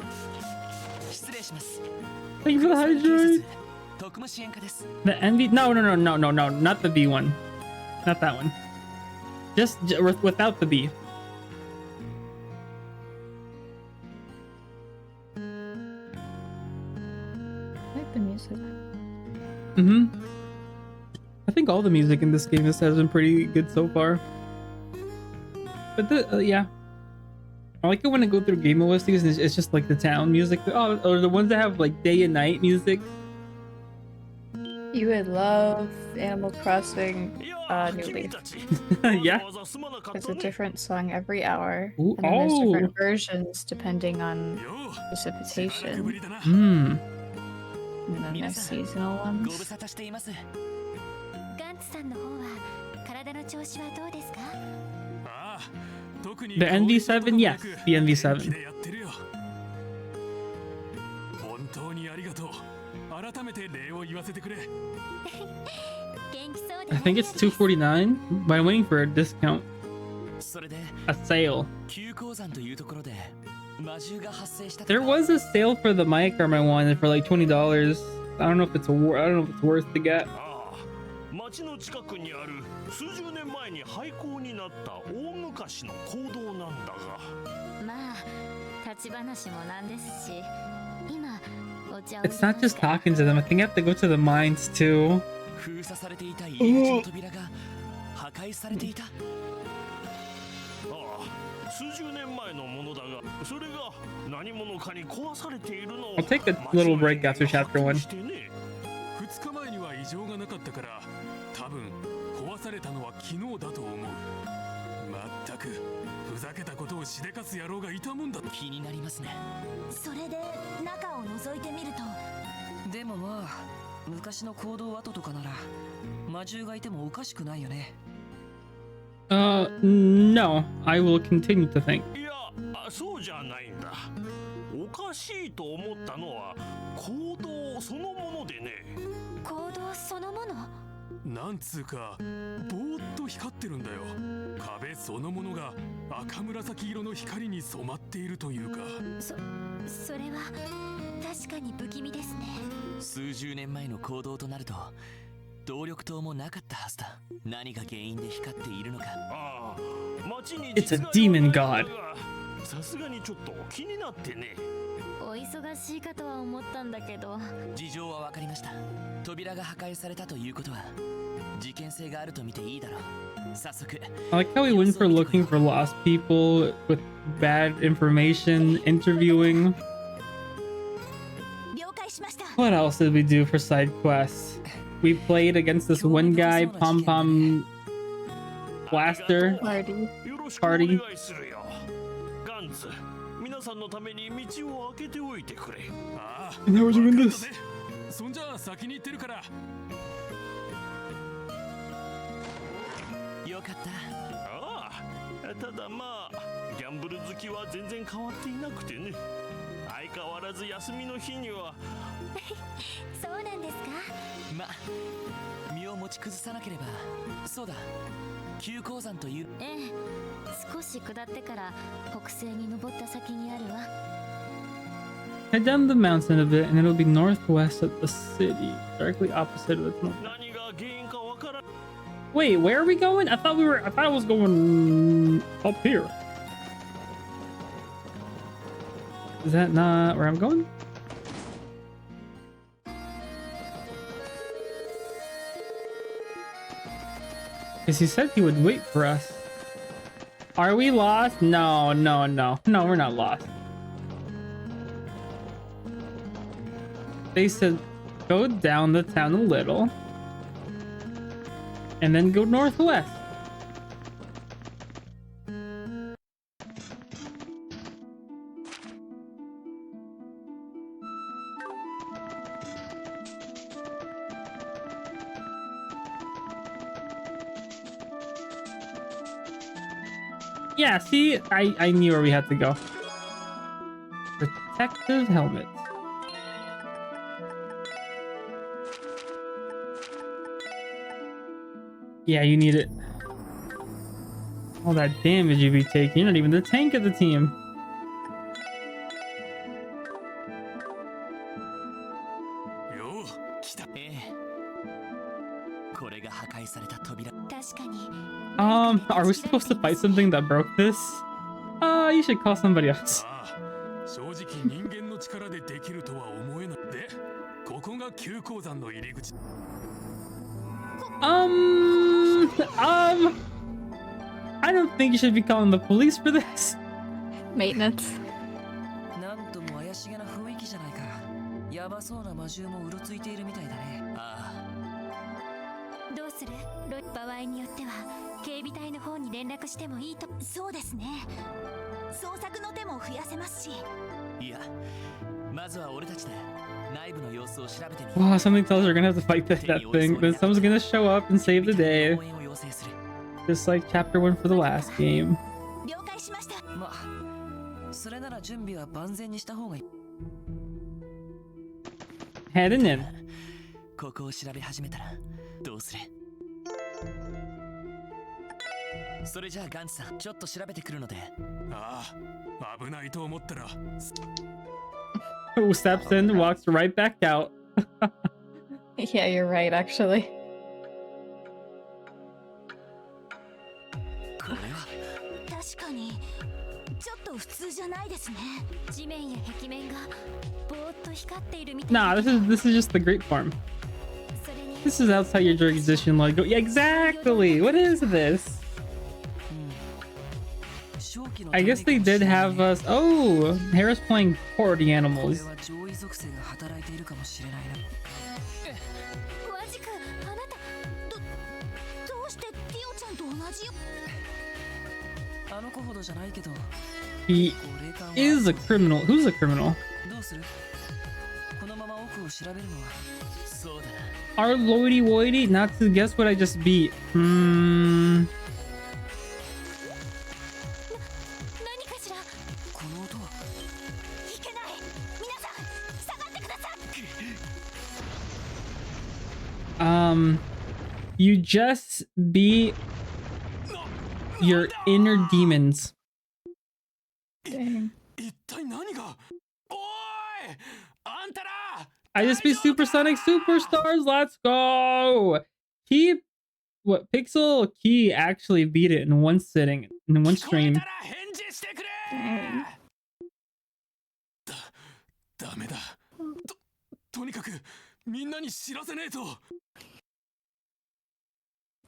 A: Thank you for the hydrate. The NV? No, not the B one. Not that one. Just without the B.
D: I like the music.
A: I think all the music in this game has been pretty good so far. But yeah. I like it when I go through game OSTs and it's just like the town music. Oh, or the ones that have like day and night music.
D: You would love Animal Crossing New Leaf.
A: Yeah.
D: It's a different song every hour.
A: Ooh,
D: and then there's different versions depending on precipitation. And then there's seasonal ones.
C: ガンツさんの方は体の調子はどうですか？
A: The NV7, yes, the NV7. I think it's $249, but I'm waiting for a discount. A sale. There was a sale for the mic arm I wanted for like $20. I don't know if it's worth to get.
G: 町の近くにある数十年前に廃校になった大昔の講堂なんだが。
C: まあ、立ち話もなんですし、今お茶を。
A: It's not just talking to them. I think I have to go to the mines too.
B: 封鎖されていた入り口の扉が破壊されていた。ああ、
A: I'll take a little break after chapter 1.
H: 2日前には異常がなかったから、多分壊されたのは昨日だと思う。まったくふざけたことをしでかす野郎がいたもんだ。
B: 気になりますね。
C: それで中を覗いてみると、
B: でもまあ昔の行動跡とかなら魔獣がいてもおかしくないよね。
A: No, I will continue to think.
G: いや、そうじゃないんだ。おかしいと思ったのは行動そのものでね。
C: 行動そのもの？
H: なんつうかぼーっと光ってるんだよ。壁そのものが赤紫色の光に染まっているというか。
C: それは確かに不気味ですね。
B: 数十年前の行動となると動力灯もなかったはずだ。何が原因で光っているのか。
G: ああ、街に
A: It's a demon god.
G: さすがにちょっと気になってね。
C: お忙しいかとは思ったんだけど。
B: 事情は分かりました。扉が破壊されたということは事件性があると見ていいだろう。早速。
A: I like how we went for looking for lost people with bad information, interviewing.
C: 了解しました。
A: What else did we do for side quests? We played against this one guy, Pom Pom Blaster.
D: Party.
G: よろしくお願いするよ。ガンツ、皆さんのために道を開けておいてくれ。
H: ああ、
A: And how was you in
H: わか
A: this?
H: ったぜ。そんじゃあ先に行ってるから。
B: よかった。
G: ああ、ただまあギャンブル好きは全然変わっていなくてね。相変わらず休みの日には。
C: そうなんですか？
B: ま、身を持ち崩さなければ。そうだ、急高山という。
C: ええ、少し下ってから北西に登った先にあるわ。
A: Head down the mountain a bit and it'll be northwest of the city, directly opposite of the tunnel.
G: 何が原因かわからん。
A: Wait, where are we going? I thought I was going up here. Is that not where I'm going? Because he said he would wait for us. Are we lost? No, no, no. No, we're not lost. They said go down the town a little and then go northwest. Yeah, see, I knew where we had to go. Protective helmet. Yeah, you need it. All that damage you be taking. You're not even the tank of the team.
H: よう来た。
B: ええ。これが破壊された扉。
C: 確かに。
A: Are we supposed to fight something that broke this? You should call somebody else.
H: ああ、正直人間の力でできるとは思えない。で、ここが急高山の入り口。
A: I don't think you should be calling the police for this.
D: Maintenance.
B: なんとも怪しげな雰囲気じゃないか。やばそうな魔獣もうろついているみたいだね。ああ。
C: どうする？場合によっては警備隊の方に連絡してもいいと。そうですね。捜索の手も増やせますし。
B: いや、まずは俺たちで内部の様子を調べてみる。
A: Wow, something tells us we're gonna have to fight that thing. Then someone's gonna show up and save the day.
B: 応援を要請する。
A: Just like chapter 1 for the last game.
C: 了解しました。
B: まあ、それなら準備は万全にした方がいい。
A: Heading in.
B: ここを調べ始めたらどうする？それじゃあガンツさん、ちょっと調べてくるので。
H: ああ、危ないと思ったら。
A: Who steps in, walks right back out.
D: Yeah, you're right, actually.
B: これは
C: 確かにちょっと普通じゃないですね。地面や壁面がぼーっと光っているみたい。
A: Nah, this is just the great form.
C: それに
A: This is outside your jurisdiction logo. Yeah, exactly. What is this? I guess they did have us. Oh, Harris playing Party Animals.
C: 和じくあなたどうしてティオちゃんと同じよ。
B: あの子ほどじゃないけど
A: He is a criminal. Who's a criminal?
B: どうする？このまま奥を調べるのはそうだな。
A: Our loity woity? Not to guess what I just beat.
C: 何かしら。
B: この音は。
C: いけない。皆さん下がってください。
A: You just beat your inner demons.
D: Dang.
H: 一体何が。おいあんたら。
A: I just beat Supersonic Superstars. Let's go. Pixel Key actually beat it in one sitting, in one stream.
H: ダメだ。とにかくみんなに知らせねえと。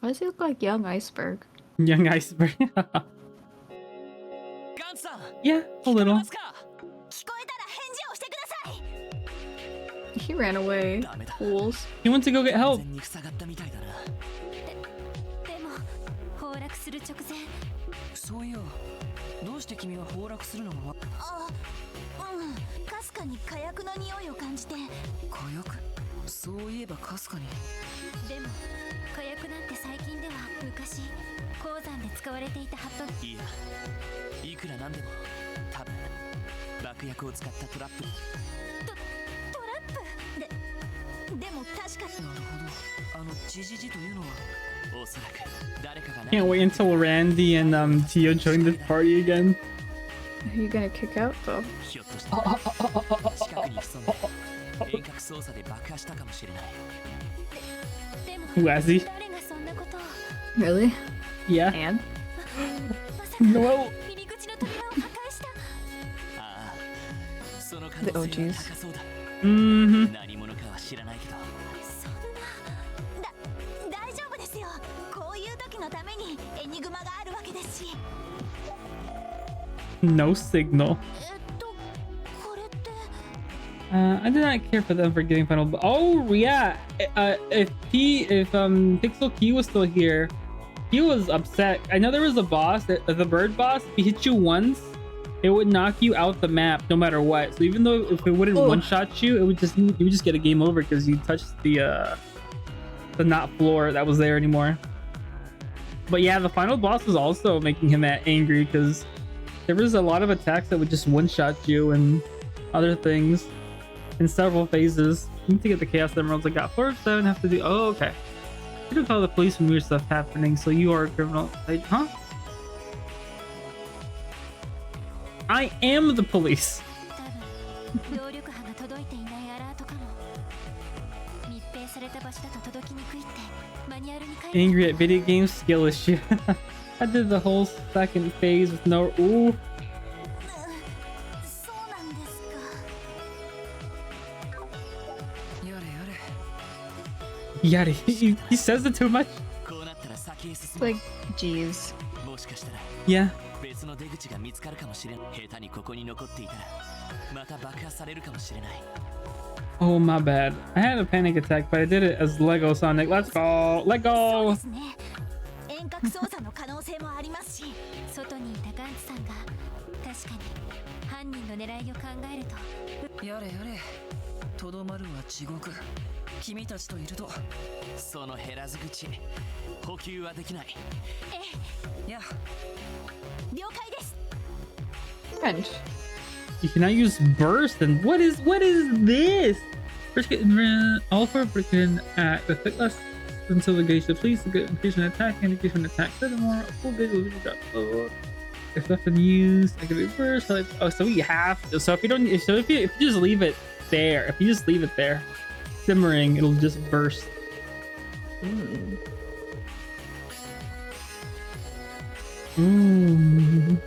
D: Why does he look like young iceberg?
A: Young iceberg.
B: ガンツさん。
A: Yeah, a little.
B: ますか？
C: 聞こえたら返事をしてください。
D: He ran away. Fools.
A: He went to go get help.
B: 完全に塞がったみたいだな。
C: でも崩落する直前。
B: そういや、どうして君は崩落するのがわ。
C: あ、かすかに火薬の匂いを感じて。
B: 火薬？そういえばかすかに。
C: でも火薬なんて最近では昔鉱山で使われていたハット。
B: いや、いくらなんでも多分爆薬を使ったトラップ。
C: トラップでも確かに。
B: なるほど。ジジジというのはおそらく誰かが。
A: Can't wait until Randy and Tio join the party again.
D: Are you gonna kick out though?
B: ひょっとして近くに潜んで遠隔操作で爆破したかもしれない。
C: でも
A: Who has he?
C: 誰がそんなことを。
D: Really?
A: Yeah.
D: And?
C: まさか
A: No.
C: 入り口の扉を破壊した。
B: ああ、その可
D: The
B: 能性は
D: OGs.
B: 高そうだ。
A: Mm-hmm.
B: 何者かは知らないけど。
C: そんな大丈夫ですよ。こういう時のためにエニグマがあるわけですし。
A: No signal.
C: これって。
A: I did not care for them for getting final. Oh yeah. If Pixel Key was still here, he was upset. I know there was a boss, the bird boss. If he hit you once, it would knock you out the map no matter what. So even though if it wouldn't one-shot you, you would just get a game over because you touched the not floor that was there anymore. But yeah, the final boss was also making him angry because there was a lot of attacks that would just one-shot you and other things in several phases. You need to get the Chaos Emeralds. I got 4 of 7. Have to do. Oh, okay. You can call the police when weird stuff happening. So you are a criminal. Huh? I am the police.
C: 多分動力波が届いていないアラートかも。密閉された場所だと届きにくいってマニュアルに書いて。
A: Angry at video game skill issue. I did the whole second phase with no. Ooh.
C: そうなんですか。
B: やれやれ。
A: Yeah, he says it too much.
B: こうなったら先へ進
D: It's
B: む。
D: like, jeez.
B: もしかしたら
A: Yeah.
B: 別の出口が見つかるかもしれない。下手にここに残っていたらまた爆破されるかもしれない。
A: Oh, my bad. I had a panic attack, but I did it as Lego Sonic. Let's go. Let
C: そう
A: go.
C: ですね。遠隔操作の可能性もありますし、外にいたガンツさんが確かに犯人の狙いを考えると。
B: やれやれ。とどまるは地獄。君たちといるとその減らず口補給はできない。いや。
C: 了解です。
D: French.
A: You cannot use burst. And what is this? First, get all for freaking the thick less until the gauge depletes. The increase in attack and increase in attack. Furthermore, a full gauge will be dropped. If left unused, I can be burst. Oh, so we have to. So if you don't, if you just leave it there, if you just leave it there, simmering, it'll just burst. Ooh.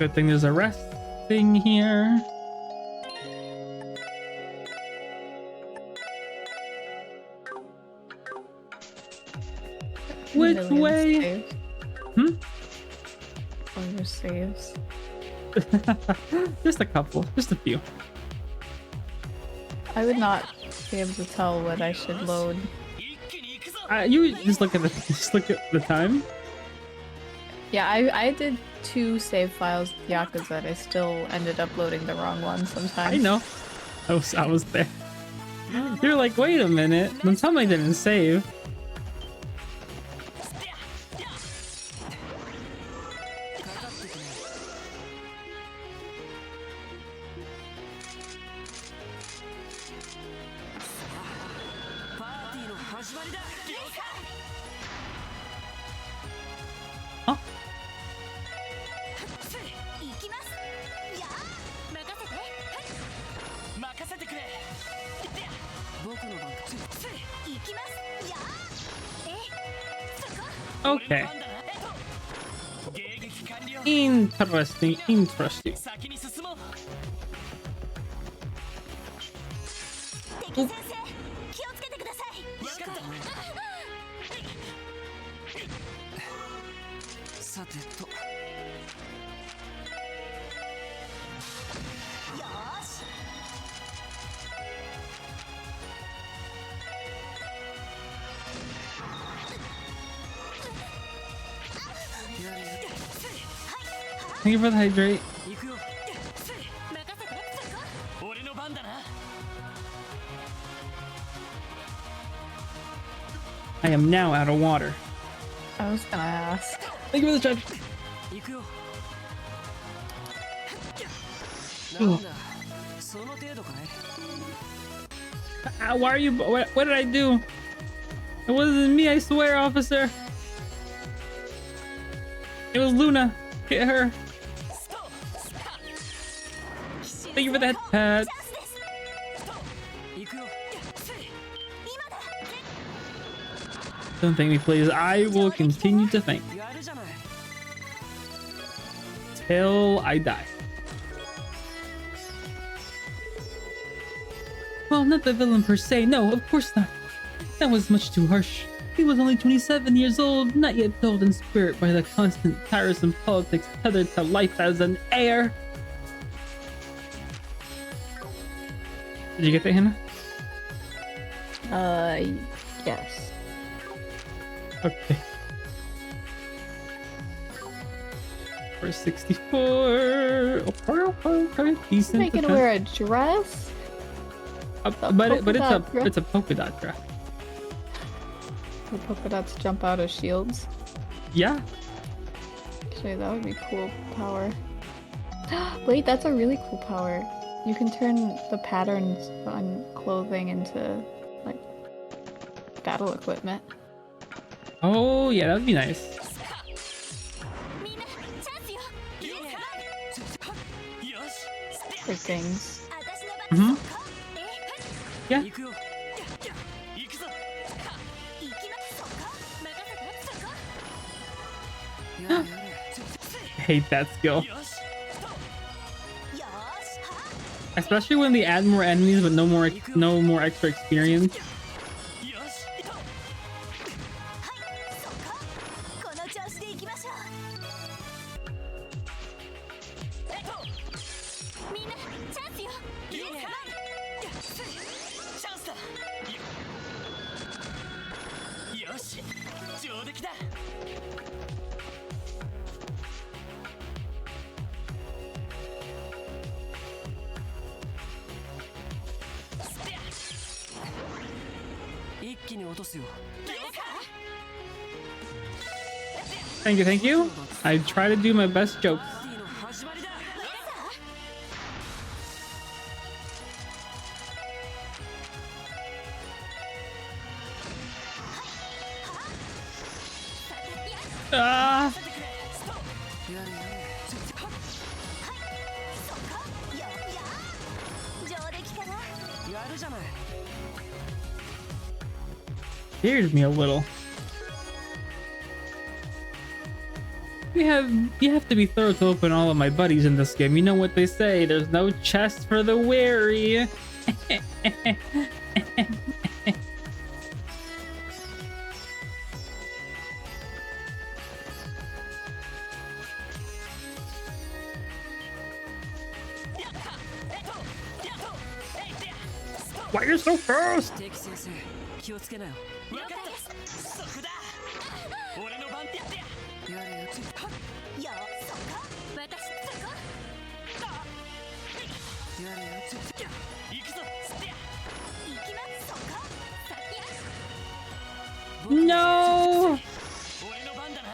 A: Good thing there's a rest thing here. Which
D: Million
A: way?
D: saves.
A: Hmm?
D: Oh, your saves.
A: Just a couple, just a few.
D: I would not be able to tell what I should load.
A: You just look at the time.
D: Yeah, I did 2 save files with Yakuza and I still ended up loading the wrong one sometimes.
A: I know. I was there. You're like, wait a minute. Then somebody didn't save. Huh? Okay. Interesting, interesting. Thank you for the hydrate. I am now out of water.
D: I was gonna ask.
A: Thank you for the judge. Why are you? What did I do? It wasn't me, I swear, officer. It was Luna. Hit her. Thank you for that pat. Don't thank me, please. I will continue to thank you till I die. Well, not the villain per se. No, of course not. That was much too harsh. He was only 27 years old, not yet dulled in spirit by the constant tiresome politics tethered to life as an heir. Did you get that, Hannah?
D: Yes.
A: Okay. For 64. Okay, decent.
D: Making her wear a dress?
A: But it's a polka dot dress.
D: The polka dots jump out of shields.
A: Yeah.
D: Actually, that would be cool power. Wait, that's a really cool power. You can turn the patterns on clothing into, like, battle equipment.
A: Oh, yeah, that would be nice.
D: For things.
A: Mm-hmm. Yeah. I hate that skill. Especially when they add more enemies but no more extra experience. Thank you. I try to do my best jokes. Ah! Scares me a little. You have to be thorough to open all of my buddies in this game. You know what they say, there's no chest for the weary. Why you're so fast?
B: 敵先生気をつけなよ。分かったそこだ俺の番ってやってやれよよそこ私そこやれよ行くぞ行きますそこ先や
A: No!
B: 俺の番だな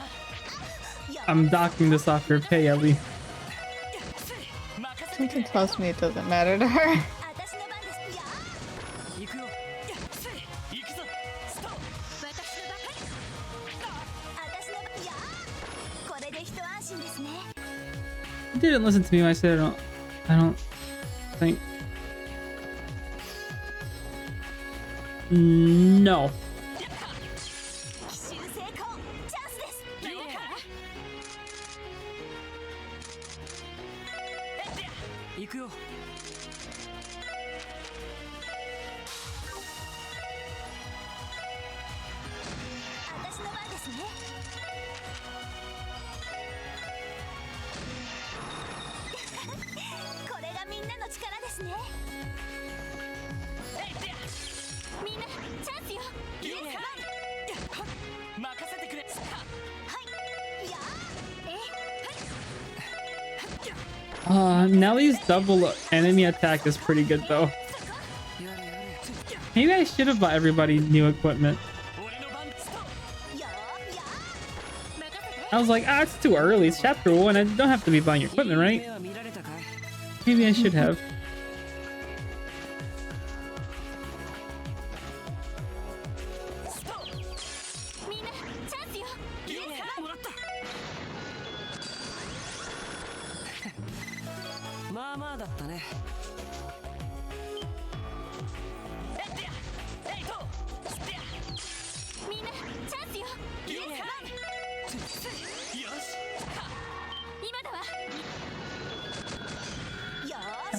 A: I'm docking this off your pay, Ellie.
B: 任せてく
D: Something
B: れ
D: tells me it doesn't matter to her.
B: 私の番ですや行くよ行くぞストップ私の番私の番やこれで一安心ですね
A: You didn't listen to me when I said I don't think. No.
B: 奇襲成功チャンスです了解行くよ私の番ですねこれがみんなの力ですねみんなチャンスよイエス任せてくれはいや
A: Nellie's double enemy attack is pretty good though. Maybe I should have bought everybody new equipment. I was like, ah, it's too early. It's chapter 1. I don't have to be buying equipment, right? Maybe I should have.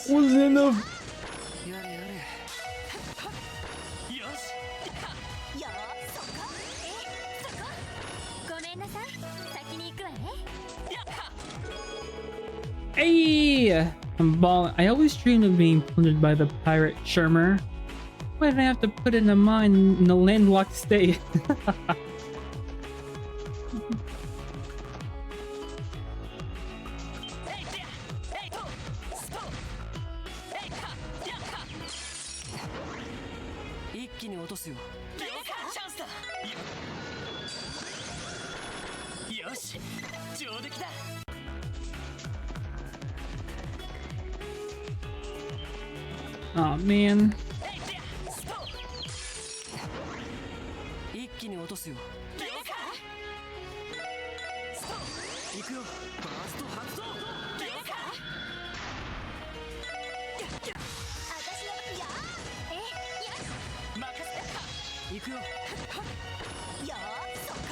A: Was enough.
B: やれやれよしよそこそこごめんなさい先に行くわね
A: Hey! I'm balling. I always dreamed of being plundered by the pirate Shermer. Why did I have to put in a mine in a landlocked state? Oh man.
B: 一気に落とすよ行くよファースト発動任せ行くよそこ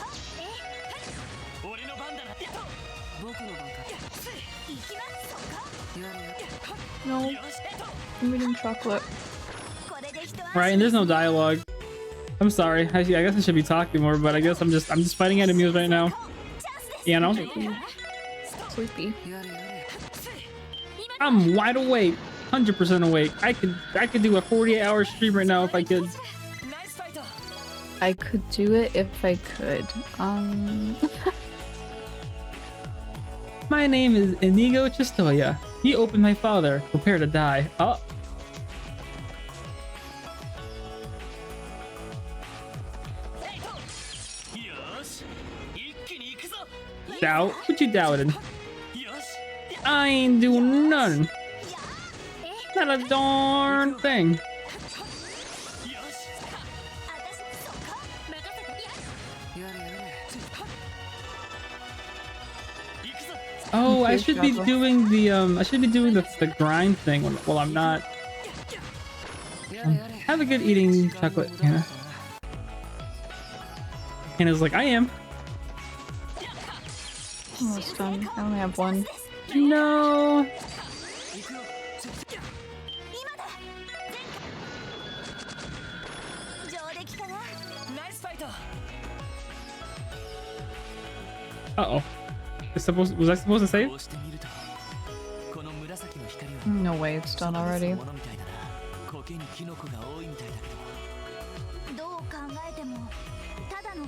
B: 俺の番だな僕の番か行きますそこやれや
D: No, I'm eating chocolate.
A: Right, and there's no dialogue. I'm sorry. I guess I should be talking more, but I guess I'm just fighting enemies right now. Yeah, no.
D: Sleepy.
A: I'm wide awake. 100% awake. I could do a 48-hour stream right now if I could.
D: I could do it if I could.
A: My name is Inigo Chistoya. He opened my father. Prepare to die. Oh. Doubt? What you doubting? I ain't doing none. Not a darn thing. Oh, I should be doing the grind thing while I'm not. Have a good eating chocolate, Hannah. Hannah's like, I am.
D: Almost done. I only have one.
A: No. Uh-oh. Was I supposed to save?
D: No way, it's done already.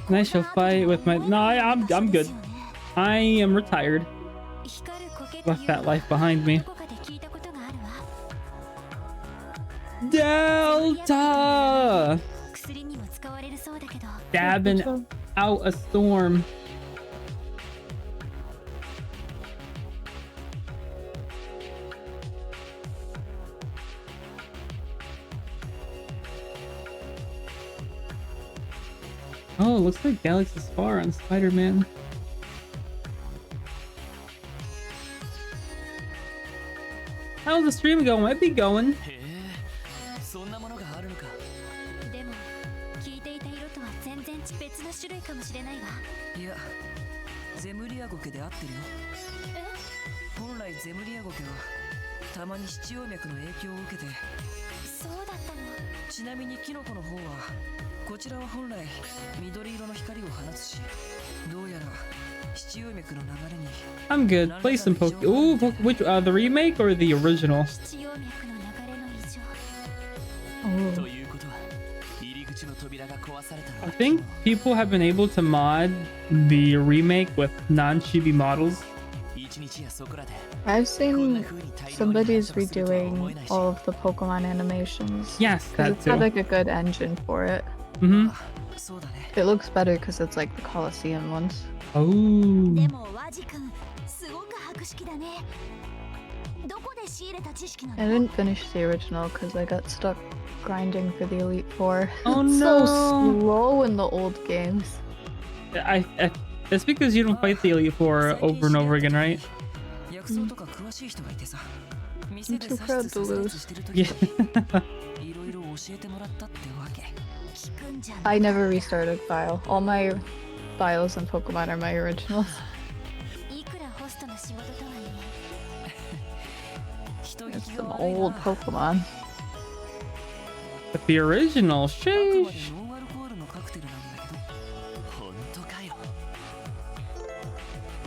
A: And I shall fight with my... No, I'm good. I am retired. Left that life behind me. Delta! Dabbing out a storm. Oh, looks like Galaxy's far on Spider-Man. How's the stream going? Might be going.
B: そんなものがあるのか。でも聞いていた色とは全然別の種類かもしれないわ。いや、ゼムリアゴケで合ってるよ。え？本来ゼムリアゴケはたまに七葉脈の影響を受けて。そうだったの。ちなみにキノコの方はこちらは本来緑色の光を放つし、どうやら七葉脈の流れに。
A: I'm good. Play some Poke. Ooh, which the remake or the original? I think people have been able to mod the remake with non-chibi models.
D: I've seen somebody's redoing all of the Pokemon animations.
A: Yes, that
D: it's
A: too.
D: got like a good engine for it.
A: Mm-hmm.
D: It looks better because it's like the Coliseum ones.
A: Oh.
D: I didn't finish the original because I got stuck grinding for the Elite Four.
A: Oh
D: It's
A: no!
D: so slow in the old games.
A: It's because you don't fight the Elite Four over and over again, right?
D: I'm too proud to lose.
A: Yeah.
D: I never restarted File. All my files in Pokemon are my originals. It's some old Pokemon.
A: But the original, sheesh.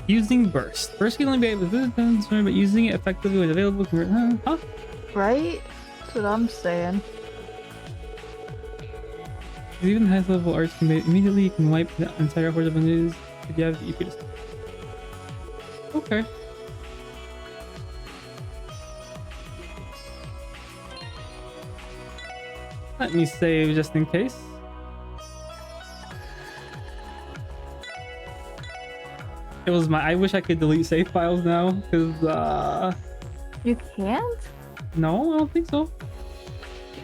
A: Using burst. Burst can only be able to but using it effectively when available. Huh?
D: Right? That's what I'm saying.
A: Even highest level arts can be immediately you can wipe the entire horde of enemies if you have the EP to. Okay. Let me save just in case. It was my. I wish I could delete save files now, because
D: You can't?
A: no, I don't think so.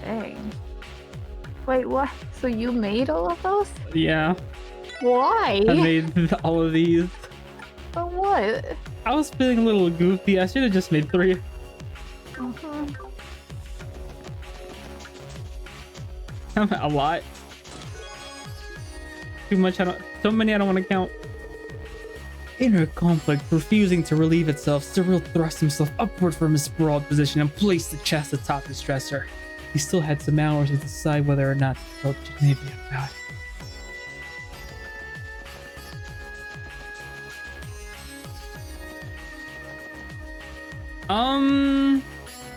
D: Dang. Wait, what? So you made all of those?
A: Yeah,
D: Why?
A: I made all of these.
D: For what?
A: I was feeling a little goofy. I should have just made 3. A lot. Too much. So many. I don't want to count. Inner conflict refusing to relieve itself, Cyril thrust himself upward from his sprawled position and placed the chest atop his dresser. He still had some hours to decide whether or not to tell Genevia about it.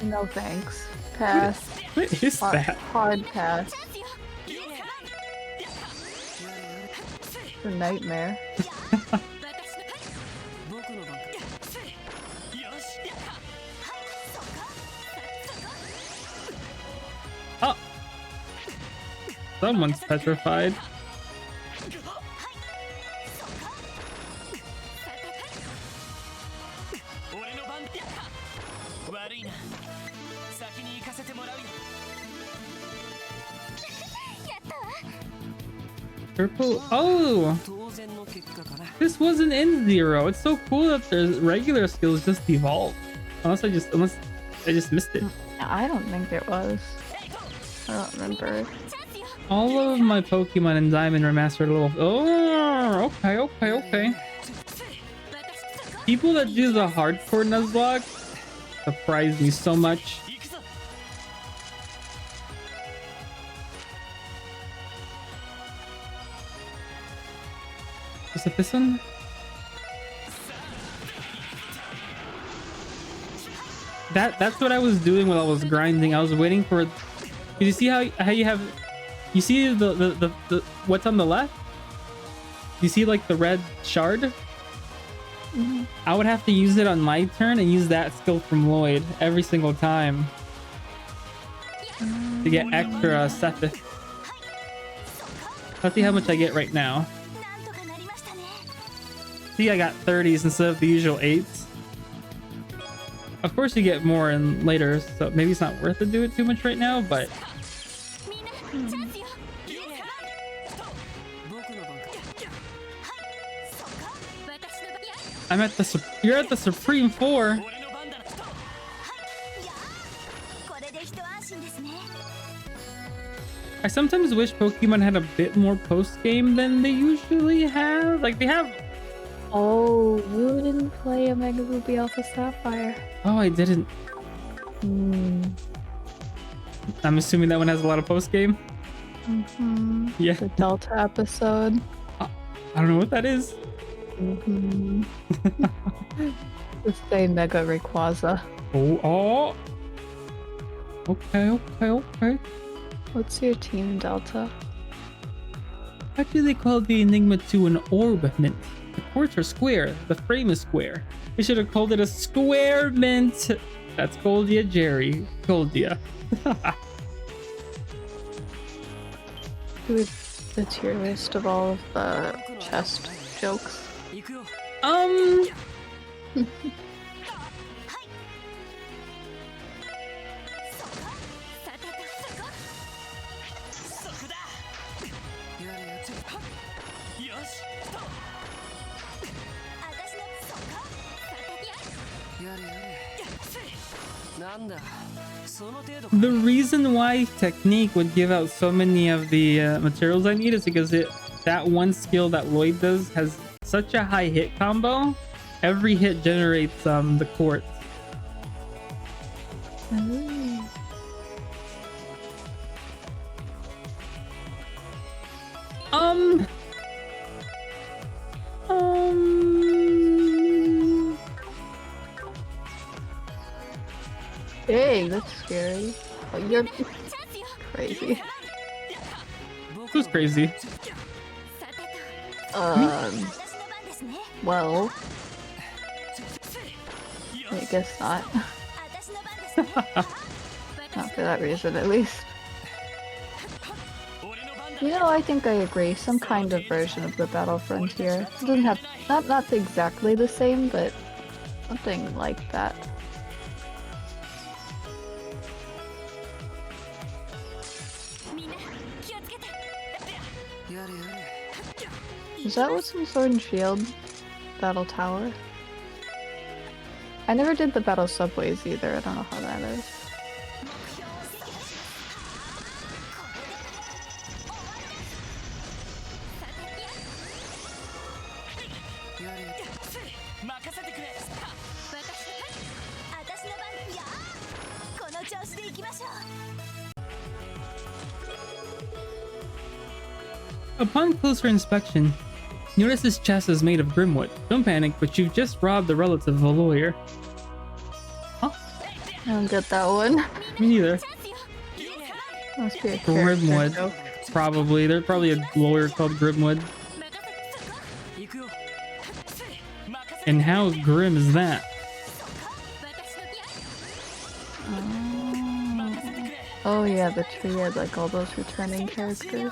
D: No thanks. Pass.
A: What is that?
D: Hard pass. It's a nightmare.
A: Oh! Someone's petrified. Purple. Oh! This wasn't in Zero. It's so cool that there's regular skills just evolve. Unless I just missed it.
D: I don't think it was. I don't remember.
A: All of my Pokemon in Diamond Remastered level. Oh, okay. people that do the hardcore Nuzlocke surprise me so much. Is it this one? That's what I was doing while I was grinding. I was waiting for. Did you see how you have? You see the what's on the left? You see like the red shard?
D: Mm-hmm.
A: I would have to use it on my turn and use that skill from Lloyd every single time to get extra Sepith. Let's see how much I get right now. See, I got 30s instead of the usual 8s. Of course you get more in later, so maybe it's not worth to do it too much right now, but I'm at the you're at the Supreme 4. I sometimes wish Pokemon had a bit more post game than they usually have. Like they have.
D: Oh, you didn't play Omega Ruby Alpha Sapphire.
A: Oh, I didn't. I'm assuming that one has a lot of post game.
D: Mm-hmm.
A: Yeah.
D: The Delta episode.
A: I don't know what that is.
D: Mm-hmm. The same Mega Rayquaza.
A: Oh. Okay.
D: What's your team, Delta?
A: Why do they call the Enigma 2 an orb mint? The quartz are square, the frame is square. They should have called it a square mint. That's Goldia Jerry. Goldia.
D: With the tier list of all of the chest jokes.
A: The reason why Technique would give out so many of the materials I need is because that one skill that Lloyd does has such a high hit combo. Every hit generates the quartz.
D: Dang, that's scary. Oh, you're crazy.
A: Who's crazy?
D: Well, I guess not. Not for that reason, at least. You know, I think I agree. Some kind of version of the Battle Frontier. It doesn't have not exactly the same, but something like that. Is that what's in Sword and Shield? Battle Tower? I never did the Battle Subways either. I don't know how that is.
A: Upon closer inspection, notice this chest is made of Grimwood. Don't panic, but you've just robbed the relative of a lawyer. Huh?
D: I don't get that one.
A: Me neither.
D: Must be a character
A: Grimwood.
D: joke.
A: Probably. There's probably a lawyer called Grimwood. And how grim is that?
D: Oh yeah, the tree had like all those returning characters.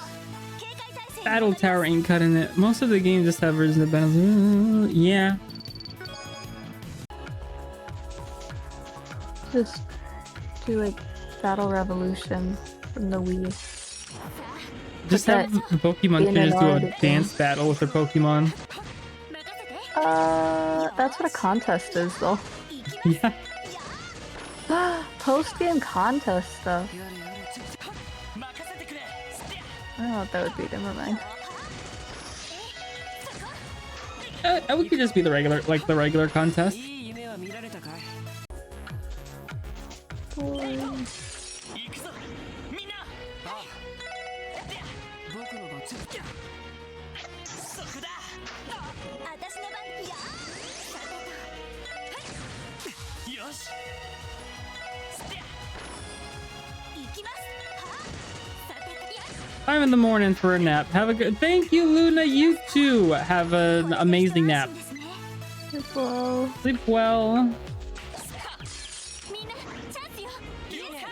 A: Battle Tower ain't cutting it. Most of the games just have versions of battles. Yeah.
D: Just do like Battle Revolution from the Wii.
A: Just have the Pokemon can just do a dance battle with their Pokemon.
D: That's what a contest is though.
A: Yeah.
D: Post-game contest stuff. I don't know what that would be, never mind.
A: We could just be the regular, like the regular contest.
B: いい夢は見られたかい。
D: Boy.
B: 行くぞみんな。ああ。僕の番。そこだ。
C: 私の番よ。さてと。
B: よし。
C: 行きます。はあ。さてと。
A: Time in the morning for a nap. Have a good. Thank you, Luna. You too. Have an amazing nap.
D: Sleep well.
A: Sleep well.
C: みんなチャンスよ。イエスカマン。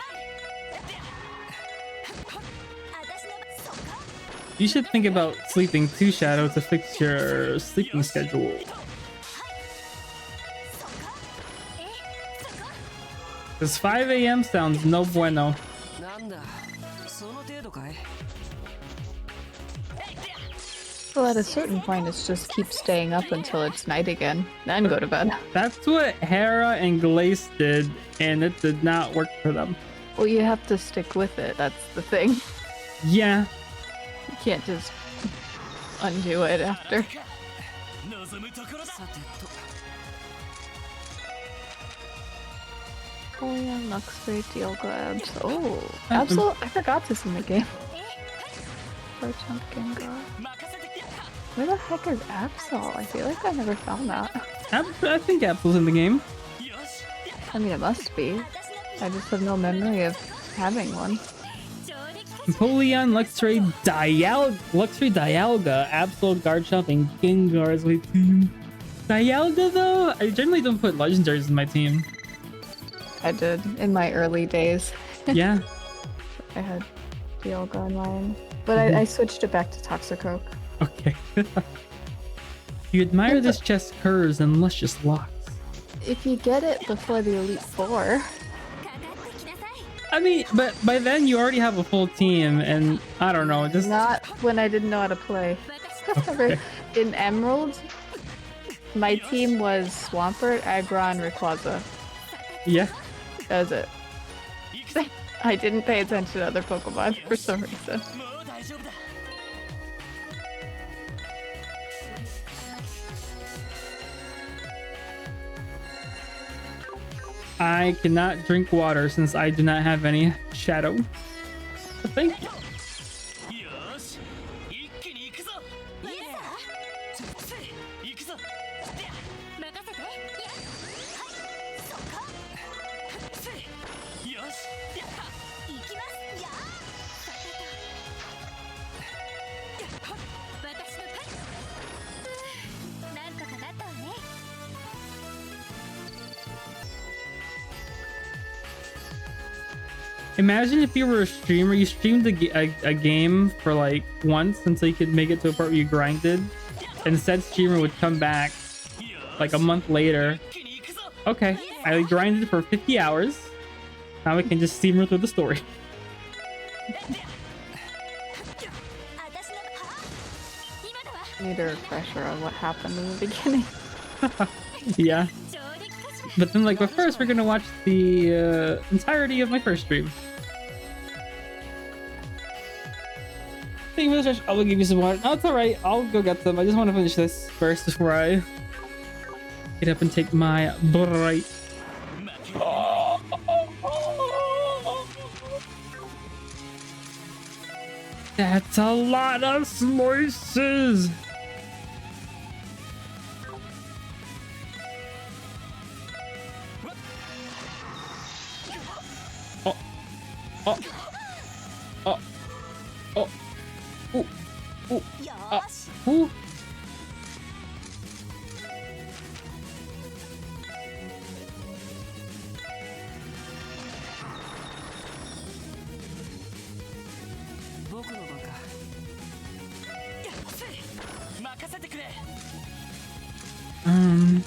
C: 私の番。そうか。
A: You should think about sleeping too, Shadow, to fix your sleeping schedule.
C: そうか。そうか。
A: Because 5 a.m. sounds no bueno.
B: なんだ。その程度かい。
D: Well, at a certain point, it's just keep staying up until it's night again, then go to bed.
A: That's what Hera and Glace did, and it did not work for them.
D: Well, you have to stick with it. That's the thing.
A: Yeah.
D: You can't just undo it after.
B: 望むところだ。さてと。
D: Oh yeah, Luxray, Dialga, Abs. Oh, Absol. I forgot this in the game. Garchomp, Gengar. Where the heck is Absol? I feel like I never found that.
A: I think Apple's in the game.
D: I mean, it must be. I just have no memory of having one.
A: Empoleon, Luxray, Dialga, Absol, Garchomp, and Gengar is my team. Dialga though? I generally don't put legendaries in my team.
D: I did in my early days.
A: Yeah.
D: I had Dialga in mine. But I switched it back to Toxicroak.
A: Okay. You admire this chest's curves and luscious locks.
D: If you get it before the Elite Four.
A: I mean, but by then you already have a full team, and I don't know, just
D: Not when I didn't know how to play.
A: Okay.
D: In Emerald, my team was Swampert, Aggron, Rayquaza.
A: Yeah.
D: That was it. I didn't pay attention to other Pokemon for some reason.
B: もう大丈夫だ。
A: I cannot drink water since I do not have any shadow. So thank you.
B: よし。一気に行くぞ。
C: イエス。
B: 行くぞ。
C: 任せて。はい。そうか。
B: よし。
C: 行きますよ。さてと。私の番。なんとかなったわね。
A: Imagine if you were a streamer, you streamed a game for like once until you could make it to a part where you grinded, and said streamer would come back like a month later. Okay, I grinded for 50 hours. Now we can just steamer through the story.
D: Need a refresher on what happened in the beginning.
A: Yeah. But then, like, but first we're gonna watch the entirety of my first stream. Thank you for the stretch. I will give you some water. No, it's alright. I'll go get them. I just want to finish this first before I get up and take my break. That's a lot of slices. Oh. Oh. Oh. Oh. Ooh. Ooh. Ooh. Um.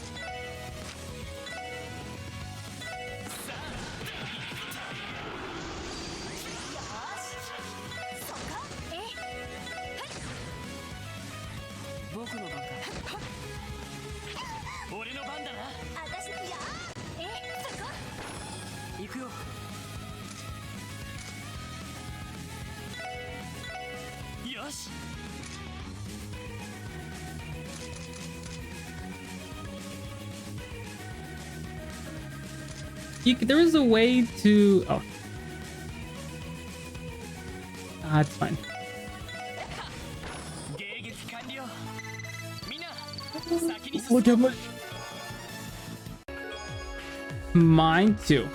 A: there was a way to. Oh, it's fine. Look how much. Mine too.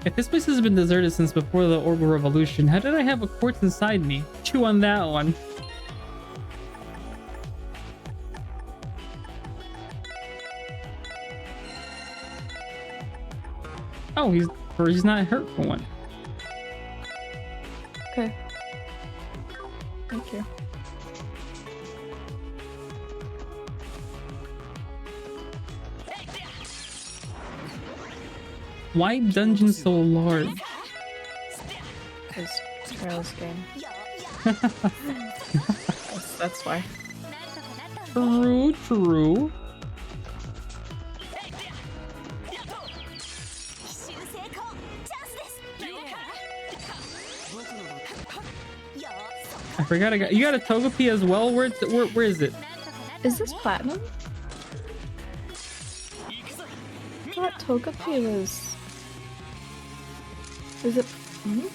A: If this place has been deserted since before the Orbital Revolution, how did I have a quartz inside me? Chew on that one. Oh, he's not hurt for one.
D: Okay. Thank you.
A: Why dungeon so large?
D: It's Trail's game. That's why.
A: True. I forgot you got a Togepi as well. Where is it?
D: Is this platinum? I thought Togepi was. Is it? Hmm?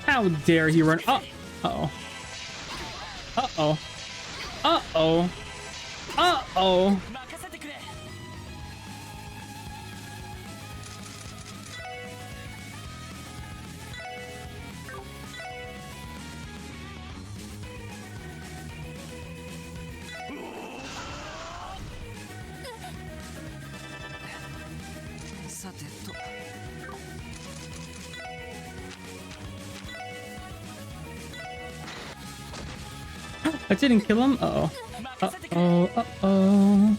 A: How dare he run? Uh-oh. Uh-oh. Uh-oh. Uh-oh. I didn't kill him? Uh-oh. Uh-oh. Uh-oh.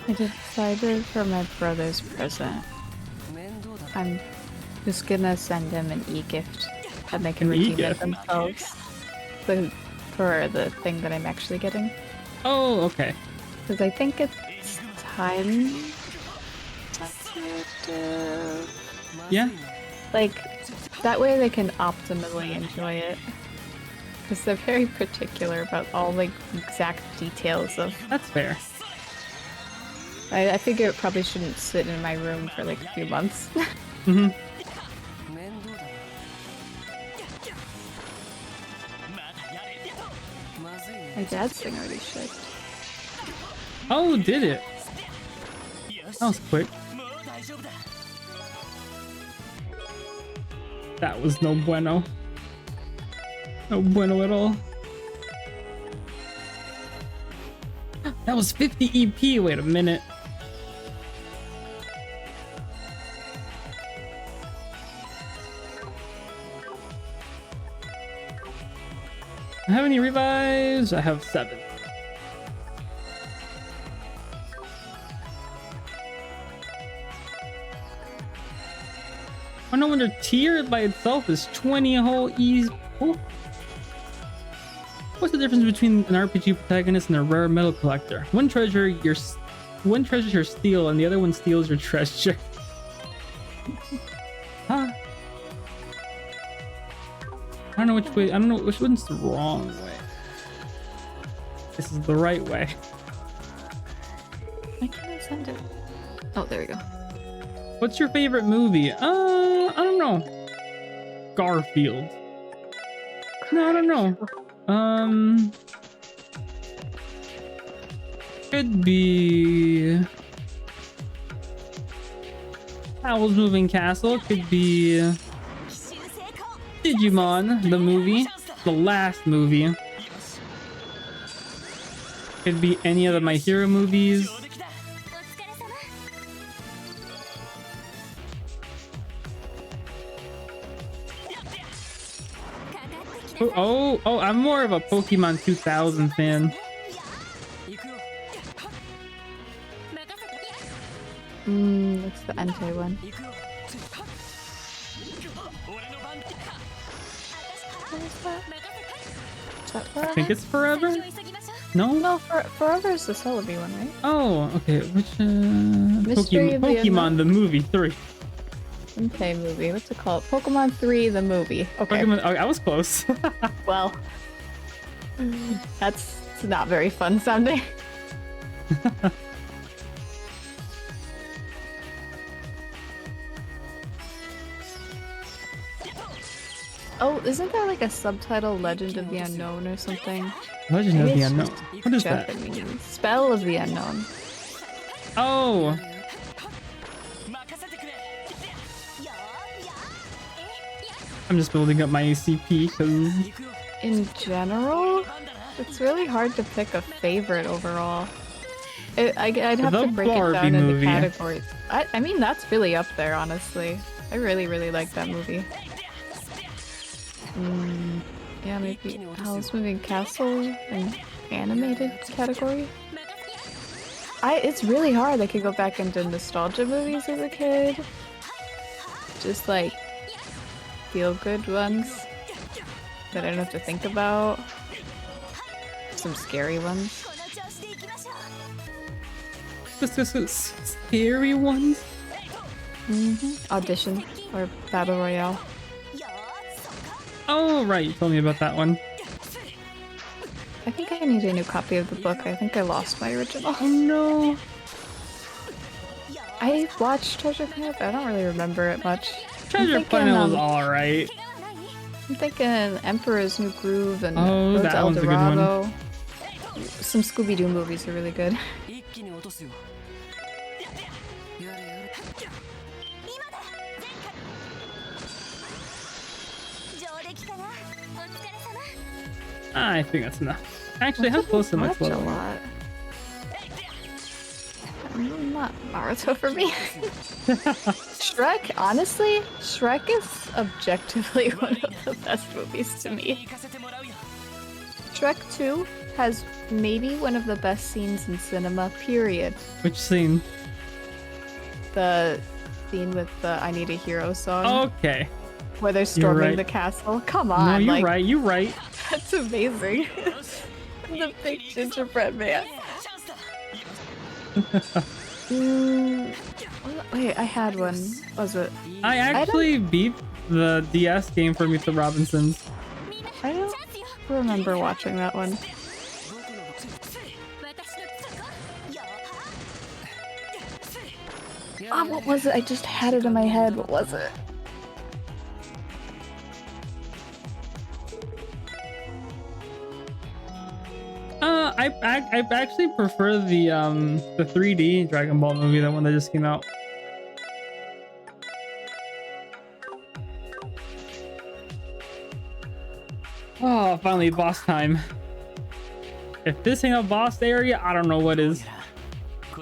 D: I decided for my brother's present, I'm just gonna send him an e-gift and they can redeem it themselves for the thing that I'm actually getting.
A: Oh, okay.
D: Because I think it's time.
A: Yeah.
D: Like, that way they can optimally enjoy it. Because they're very particular about all the exact details of.
A: That's fair.
D: I figure it probably shouldn't sit in my room for like a few months.
A: Mm-hmm.
D: My dad's thing already shipped.
A: Oh, did it? That was quick. That was no bueno. No bueno at all. That was 50 EP. Wait a minute. I have any revives? I have 7. Oh, no wonder tier by itself is 20 whole E's. Oh. What's the difference between an RPG protagonist and a rare metal collector? One treasures your steal, and the other one steals your treasure. Huh? I don't know which way. I don't know which one's the wrong way. This is the right way.
D: Why can't I send it? Oh, there we go.
A: What's your favorite movie? I don't know. Garfield. No, I don't know. Could be Howl's Moving Castle. Could be Digimon, the movie, the last movie. Could be any of the My Hero movies. Oh, I'm more of a Pokemon 2000 fan.
D: That's the Entei one. What is that? Is that
A: I
D: Forever?
A: think it's Forever? No?
D: No, Forever is the Celebi one, right?
A: Oh, okay. Which,
D: Mystery of the
A: Pokemon the movie 3.
D: Entei movie. What's it called? Pokemon 3, the movie. Okay.
A: Pokemon, oh, I was close.
D: Well, that's not very fun sounding. Oh, isn't there like a subtitle Legend of the Unknown or something?
A: Legend of
D: Maybe
A: the
D: it's
A: Unknown.
D: just
A: What is that?
D: Japanese. Spell of the Unknown.
A: Oh, I'm just building up my ACP because
D: In general, it's really hard to pick a favorite overall. I'd have
A: The
D: to break it
A: Barbie
D: down into
A: movie.
D: categories. I mean, that's really up there, honestly. I really, really like that movie. Yeah, maybe Howl's Moving Castle in animated category. It's really hard. I could go back into nostalgia movies as a kid. Just like feel-good ones that I don't have to think about. Some scary ones.
A: scary ones.
D: Audition or Battle Royale.
A: Oh, right. You told me about that one.
D: I think I need a new copy of the book. I think I lost my original.
A: Oh, no.
D: I watched Treasure Planet, but I don't really remember it much.
A: Treasure Planet was alright.
D: I'm thinking Emperor's New Groove and
A: Oh,
D: Road to
A: that
D: El
A: one's a good one.
D: Dorado. Some Scooby-Doo movies are really good.
A: I think that's enough. Actually, how close am I to
D: Watch a
A: level?
D: lot. Not Naruto for me. Shrek, honestly, Shrek is objectively one of the best movies to me. Shrek 2 has maybe one of the best scenes in cinema, period.
A: Which scene?
D: The scene with the I Need a Hero song.
A: Okay.
D: Where they're storming
A: right.
D: the castle. Come on,
A: No, you're
D: like,
A: right. You're right.
D: that's amazing. The big gingerbread man. Wait, I had one. Was it?
A: I actually beat the DS game for Meet the Robinsons.
D: I don't remember watching that one. What was it? I just had it in my head. What was it?
A: I actually prefer the 3D Dragon Ball movie, the one that just came out. Oh, finally boss time. If this ain't a boss area, I don't know what is.
D: I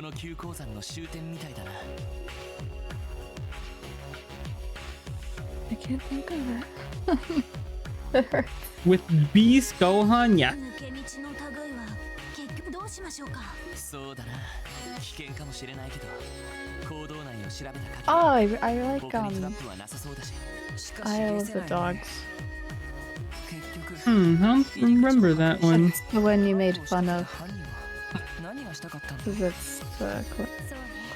D: can't think of it. It hurts.
A: With Beast Gohan, yeah.
D: Oh, I like Isle of the Dogs.
A: I don't remember that one.
D: It's the one you made fun of. Because it's the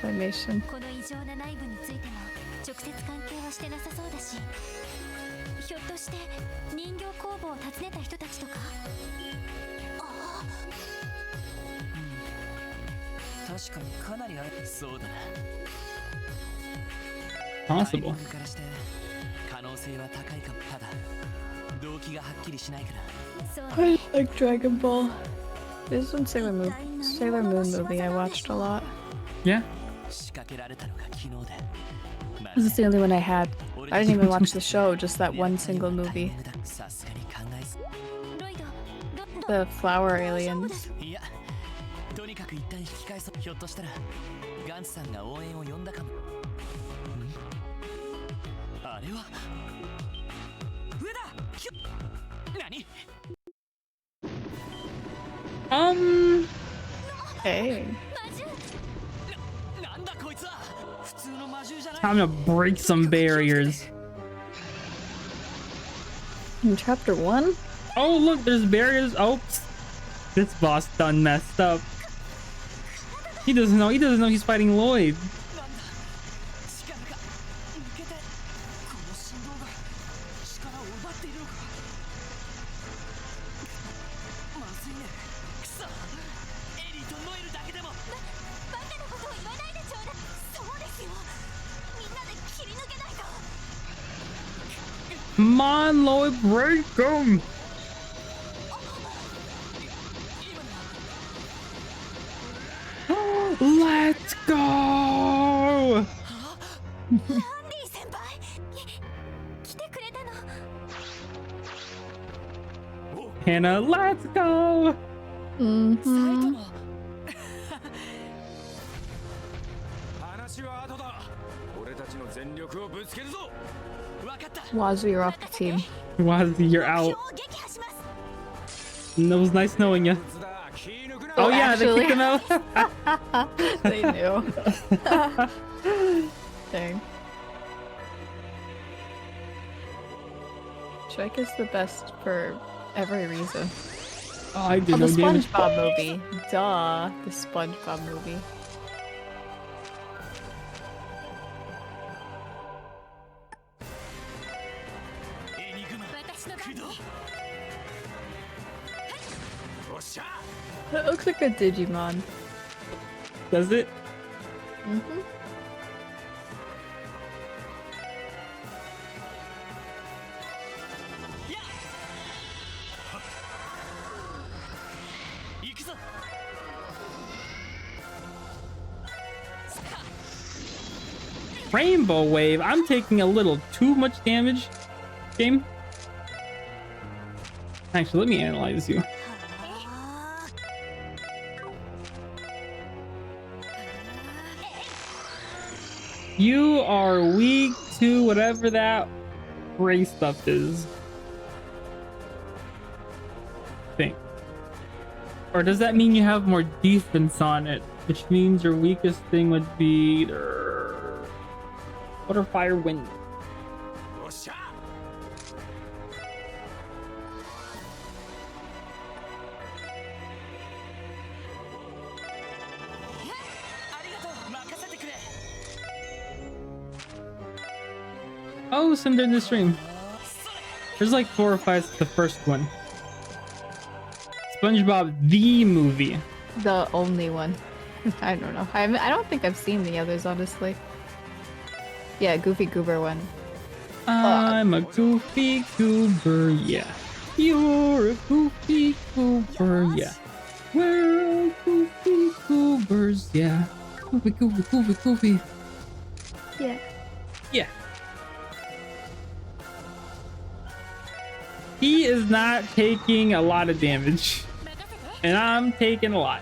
D: claymation.
C: この異常な内部についても直接関係はしてなさそうだし、ひょっとして人形工房を訪ねた人たちとか。
B: 確かにかなりそうだな。
A: Possible.
B: からして可能性は高いかも。ただ動機がはっきりしないから。
D: I like Dragon Ball. This is one Sailor Moon movie I watched a lot.
A: Yeah.
B: 仕掛けられたのが昨日で
D: This is the only one I had. I didn't even watch the show, just that one single movie.
B: さすがに考えす
C: ロイド
D: The flower aliens.
B: いやとにかく一旦引き返そうひょっとしたらガンツさんが応援を呼んだかもんあれは上だひょ何
D: Hey.
B: なんだこいつは普通の魔獣じゃない
A: Time to break some barriers.
D: In chapter 1?
A: Oh, look, there's barriers. Oh, this boss done messed up. He doesn't know he's fighting Lloyd.
B: なんだ力が抜けてこの振動が力を奪っているのかまずいねくそエリーとノエルだけでも
C: バカなことを言わないでちょうだいそうですよみんなで切り抜けないと
A: Come on, Lloyd, break him. Let's go.
C: アンディ先輩来てくれたの
A: Hannah, let's go.
B: サイト
D: Mm-hmm.
B: の
H: 話は後だ俺たちの全力をぶつけるぞ
B: わかった
D: Wazoo, you're off the team.
A: Wazzy, you're out.
C: を撃破します
A: It was nice knowing you.
H: つだ気抜くな
A: Oh yeah,
D: actually.
A: they kicked him out.
D: They knew. Dang. Shrek is the best for every reason.
A: Oh, I
D: Oh,
A: did
D: the
A: no damage.
D: SpongeBob movie. Duh. The SpongeBob movie. That looks like a Digimon.
A: Does it?
D: Mm-hmm.
A: Rainbow Wave. I'm taking a little too much damage. Game. Actually, let me analyze you. You are weak to whatever that gray stuff is. Think. Or does that mean you have more defense on it? Which means your weakest thing would be either water, fire, wind. Oh, some in the stream. There's like 4 or 5 the first one. SpongeBob the movie.
D: The only one. I don't know. I don't think I've seen the others, honestly. Yeah, Goofy Goober one.
A: I'm a goofy goober, yeah. You're a goofy goober, yeah. We're all goofy goobers, yeah. Goofy, goofy, goofy, goofy.
D: Yeah.
A: Yeah. He is not taking a lot of damage. And I'm taking a lot.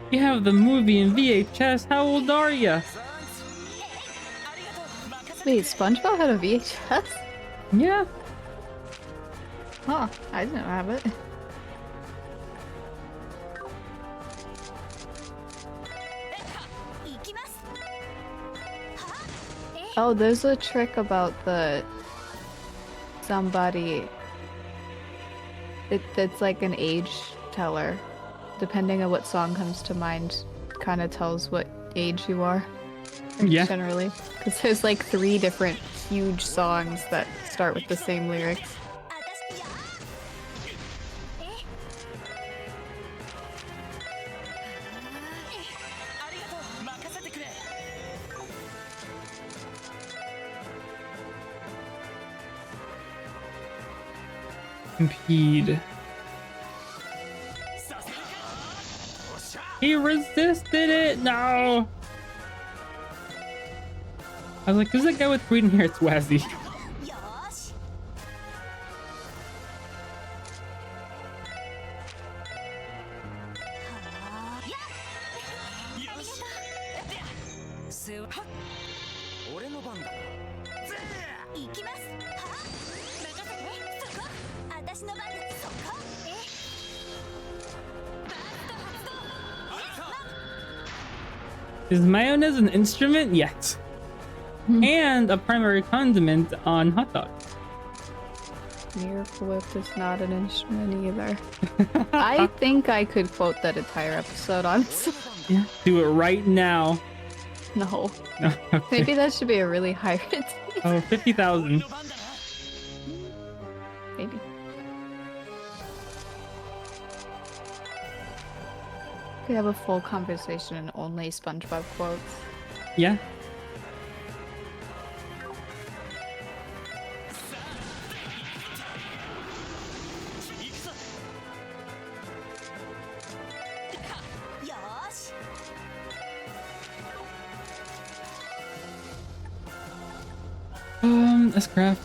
A: You have the movie in VHS. How old are you?
D: Wait, SpongeBob had a VHS?
A: Yeah.
D: Huh, I didn't have it. Oh, there's a trick about the somebody. It's like an age teller. Depending on what song comes to mind, kind of tells what age you are.
A: Yeah.
D: Generally, because there's like 3 different huge songs that start with the same lyrics.
A: Impede. He resisted it. No. I was like, who's that guy with green hair? It's Wazzy. Is mayonnaise an instrument? Yes. And a primary condiment on hot dogs.
D: Miracle Whip is not an instrument either. I think I could quote that entire episode, honestly.
A: Yeah. Do it right now.
D: No.
A: No. Okay.
D: Maybe that should be a really high rating.
A: Oh, 50,000.
D: Maybe. Could have a full conversation and only SpongeBob quotes.
A: Yeah. Let's craft.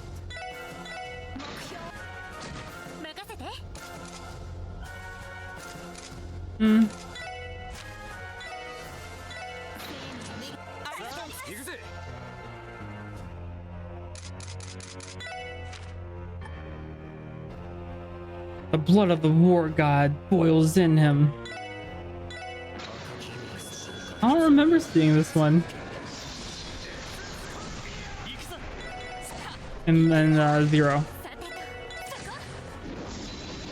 A: The blood of the war god boils in him. I don't remember seeing this one. And then Zero.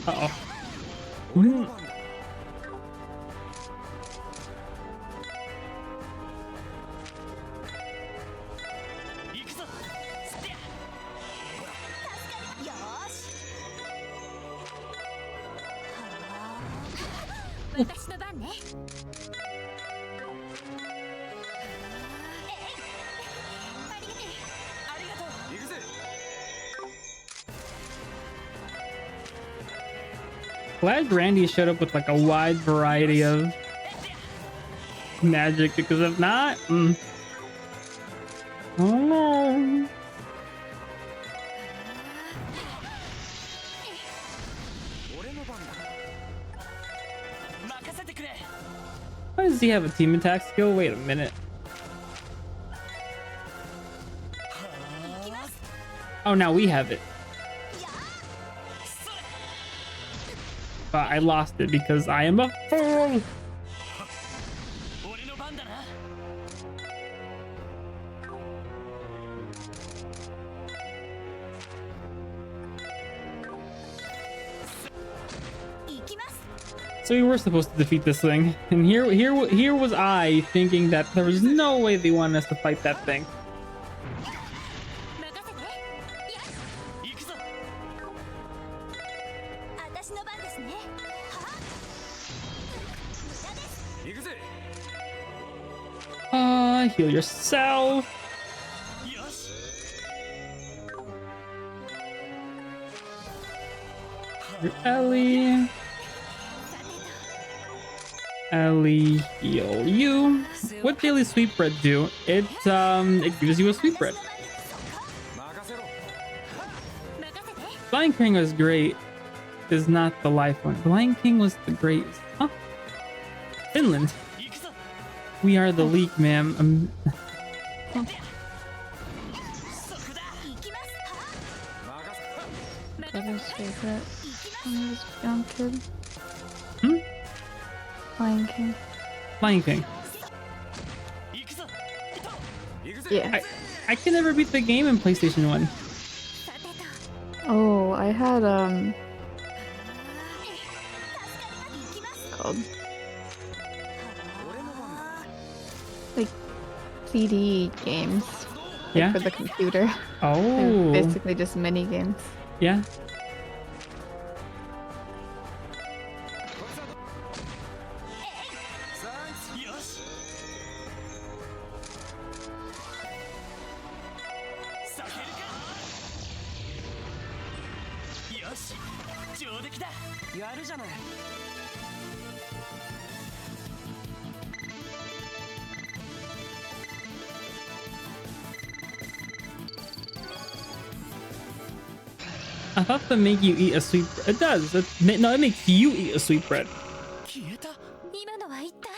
A: Uh-oh. Glad Randy showed up with like a wide variety of magic, because if not, oh no. Why does he have a team attack skill? Wait a minute. Oh, now we have it. But I lost it because I am a fool. So we were supposed to defeat this thing, and here was I thinking that there was no way they wanted us to fight that thing. Heal yourself. Your Ellie. Ellie, heal you. What daily sweetbread do? It gives you a sweetbread. Lion King was great. Is not the life one. The Lion King was the greatest. Huh? Finland. We are the leak, ma'am.
D: Brother's favorite when he was a young kid. Lion King.
A: Lion King.
D: Yeah.
A: I can never beat the game in PlayStation 1.
D: Oh, I had called like CD games. Like,
A: yeah.
D: For the computer.
A: Oh.
D: Basically just mini games.
A: Yeah.
B: 上出来だ。やるじゃない。
A: I thought that make you eat a sweet. It does. No, it makes you eat a sweet bread.
B: 消えた。
C: 今のは一体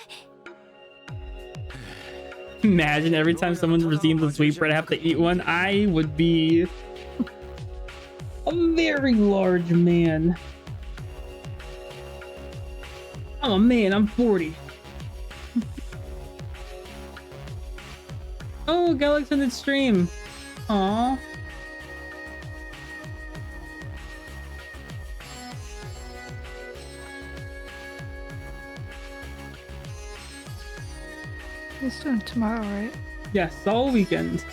A: Imagine every time someone redeems a sweet bread, I have to eat one. I would be a very large man. I'm a man. I'm 40. Oh, Galaxy ended stream. Aww.
D: He's doing tomorrow, right?
A: Yes, all weekend.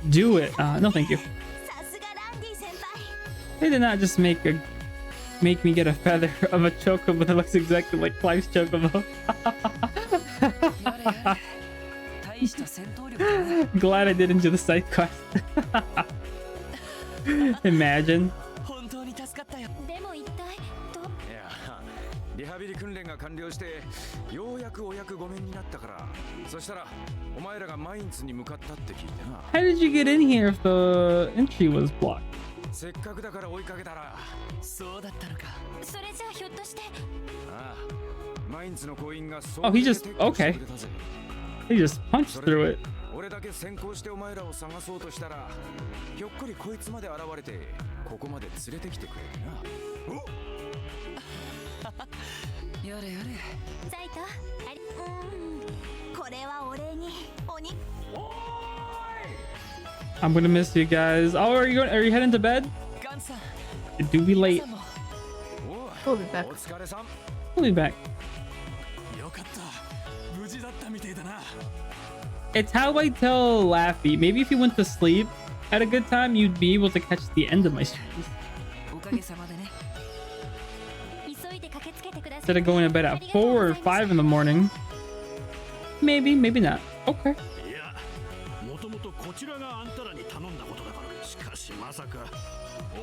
A: Do it. No, thank you.
C: さすがランディ先輩
A: They did not just make me get a feather of a chocobo that looks exactly like Clive's chocobo.
B: やれやれ。大した戦闘力だね。
A: Glad I didn't do the side quest. Imagine.
B: 本当に助かったよ。
C: でも一体ど
I: いや、リハビリ訓練が完了してようやくお役御免になったから、そしたらお前らがマインツに向かったって聞いてな。
A: How did you get in here if the entry was blocked?
I: せっかくだから追いかけたら。
B: そうだったのか。
C: それじゃあひょっとして
I: ああ、マインツの行員が
A: Oh, he just okay. He just punched through it.
I: 俺だけ先行してお前らを探そうとしたら、ひょっこりこいつまで現れてここまで連れてきてくれるな。
B: やれやれ。
C: ザイトありこれはお礼に鬼
A: I'm gonna miss you guys. Oh, are you heading to bed?
B: ガンさん。
A: It do be late.
B: ガンさんも
D: We'll be back.
I: お疲れさん。
A: We'll be back.
H: よかった。無事だったみてえだな。
A: It's how I tell Laffy. Maybe if you went to sleep at a good time, you'd be able to catch the end of my streams
B: おかげさまでね。
C: 急いで駆けつけてくださ
A: instead of going to bed at 4 or 5 in the morning. Maybe, maybe not. Okay.
E: いや、もともとこちらがあんたらに頼んだことだから。しかしまさか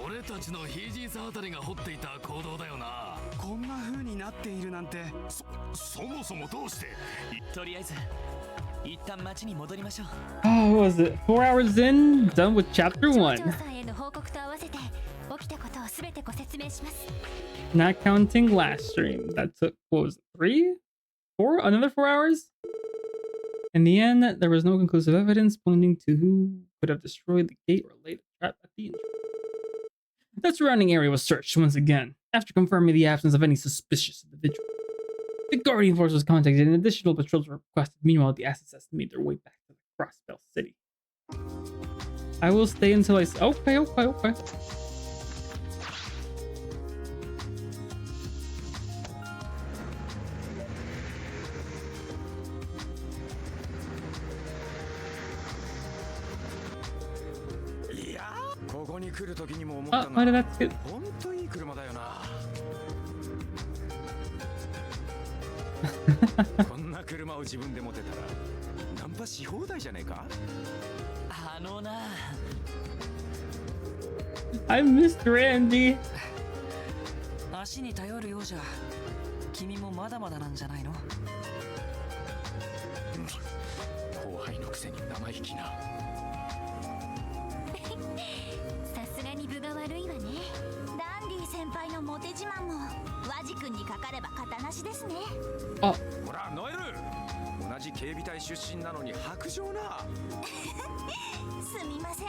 H: 俺たちのヒージーさんあたりが掘っていた行動だよな。
I: こんな風になっているなんて。
E: そもそもどうして。
B: とりあえず一旦町に戻りましょう。
A: Oh, what was it? 4 hours in, done with chapter
C: 長
A: 1.
C: さんへの報告と合わせて起きたことをすべてご説明します
A: Not counting last stream. That took, what was it, 3? 4? Another 4 hours? In the end, there was no conclusive evidence pointing to who could have destroyed the gate or laid a trap at the entrance. The surrounding area was searched once again, after confirming the absence of any suspicious individual. The Guardian Force was contacted and additional patrols were requested. Meanwhile, the assets made their way back to the Crossbell City. I will stay until I... Okay. Oh, why did that get...
I: 本当いい車だよな。こんな車を自分で持てたらナンパし放題じゃねえか。
B: あのな。
A: I missed Randy.
B: 足に頼るようじゃ君もまだまだなんじゃないの。
I: 後輩のくせに生意気な。
C: さすがに分が悪いわねダンディ先輩のモテ自慢も和ジ君にかかれば型なしですね
A: あ、
I: ほらノエル、同じ警備隊出身なのに白状な。
C: すみません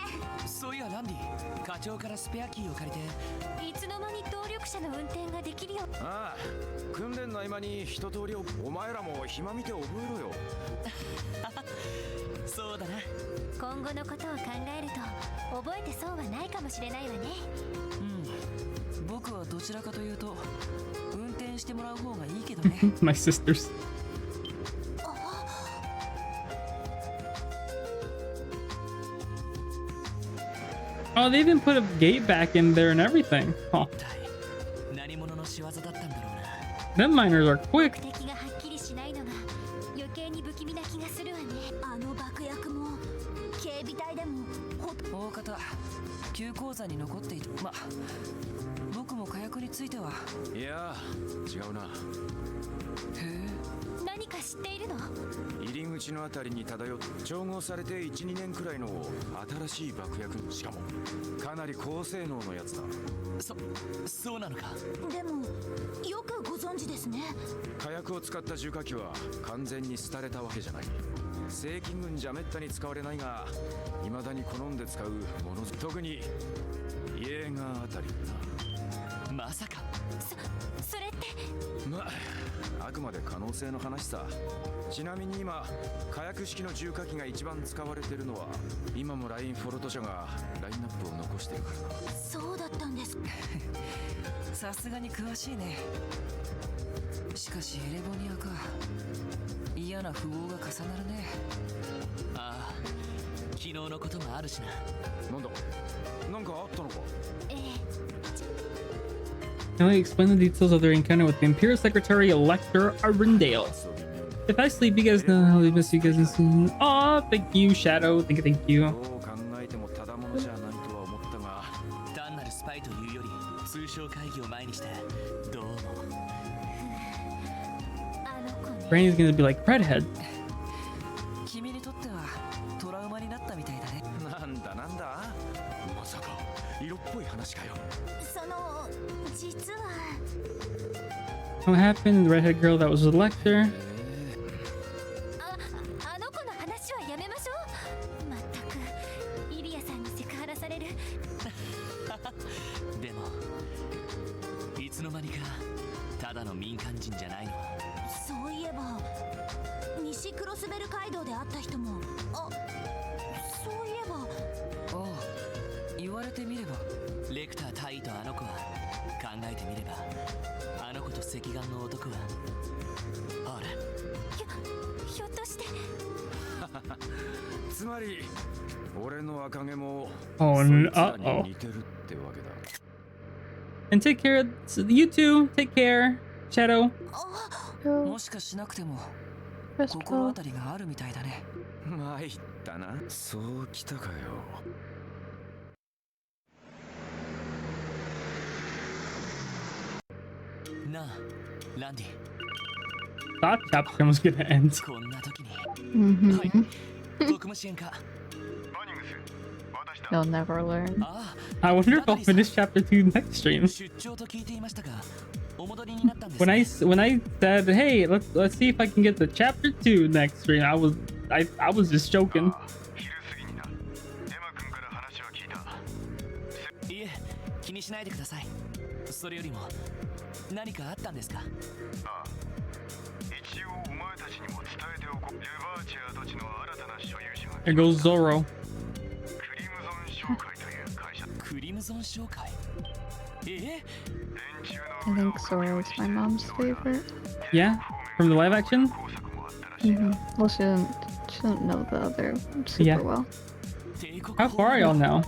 B: そういやランディ、課長からスペアキーを借りて
C: いつの間に動力車の運転ができるよ
I: ああ、訓練の合間に一通りお前らも暇見て覚えろよ。
B: そうだな。
C: 今後のことを考えると覚えてそうはないかもしれないわね
B: うん、僕はどちらかというと運転してもらう方がいいけどね。
A: my sisters. Oh, they even put a gate back in there and everything. Oh.
B: 何者
A: Them miners are quick.
C: 敵がはっきりしないのが余計に不気味な気がするわね。あの爆薬も警備隊でも
B: 大方旧鉱山に残っていた。ま、僕も火薬については。
I: いや違うな。
B: へえ。
C: 何か知っているの？
I: 入り口のあたりに漂って調合されて 1,2 年くらいの新しい爆薬、しかもかなり高性能のやつだ。
B: そうなのか。
C: でもよくご存知ですね。
I: 火薬を使った重火器は完全に廃れたわけじゃない。正規軍じゃめったに使われないが未だに好んで使うもの、特にイエーガーあたりだな。
B: まさか
C: それって
I: あくまで可能性の話さ。ちなみに今火薬式の重火器が一番使われてるのは今もラインフォルト社がラインナップを残してるからな。
C: そうだったんです。
B: さすがに詳しいね。しかしエレボニアか。嫌な符号が重なるね。ああ、昨日のこともあるしな。
I: なんだ、なんかあったのか。
A: Now I explain the details of their encounter with the Imperial Secretary Elector Arundale. If I sleep, you guys know how I miss you guys. Aw, thank you, Shadow. Thank you.
I: どう考えてもただものじゃないとは思ったが、
B: 単なるスパイというより通商会議を前にしてどうも。
A: Brain is gonna be like Redhead.
B: 君にとってはトラウマになったみたいだね。
I: なんだまさか色っぽい話かよ。
C: その実は
A: What happened? The redhead girl that was the Elector.
C: あの子の話はやめましょう。まったくイリアさんにセクハラされる。
B: でもいつの間にかただの民間人じゃないの。
C: そういえば西クロスベル街道で会った人もそういえば
B: おう、言われてみればレクター大尉とあの子は、考えてみればあの子と赤眼の男はあれ
C: ひょっとして
I: つまり俺の赤毛も
A: Oh,
I: そ
A: no.
I: いつらに
A: Uh-oh.
I: 似てるってわけだ。
A: And take care. You too. Take care, Shadow.
B: もしかしなくても心当たりがあるみたいだね。
I: 参ったな。そうきたかよ。
B: なあ、ランディ。
A: Thought chapter was gonna end.
B: こんな時に。
D: Mm-hmm.
B: はい。特務支援課。
D: You'll never learn.
B: ああ。
A: I wonder if I'll finish chapter 2 next stream.
B: 出張と聞いていましたが、お戻りになったんです
A: When
B: ね。
A: when I said, "Hey, let's see if I can get the chapter 2 next stream," I was just joking.
B: いえ、気にしないでください。それよりも何かあったんですか。
E: 一応お前たちにも伝えておこう。レバーチェア土地の新たな所有者が
A: There goes Zoro.
E: クリムゾン商会という会社。
B: クリムゾン商会。
E: 連中
D: I
E: の
D: think Zoro is my mom's favorite.
A: Yeah, from the live action.
E: 工作もあったらしいな。
D: Well, she doesn't know the other super
A: Yeah.
D: well.
A: How far are y'all now?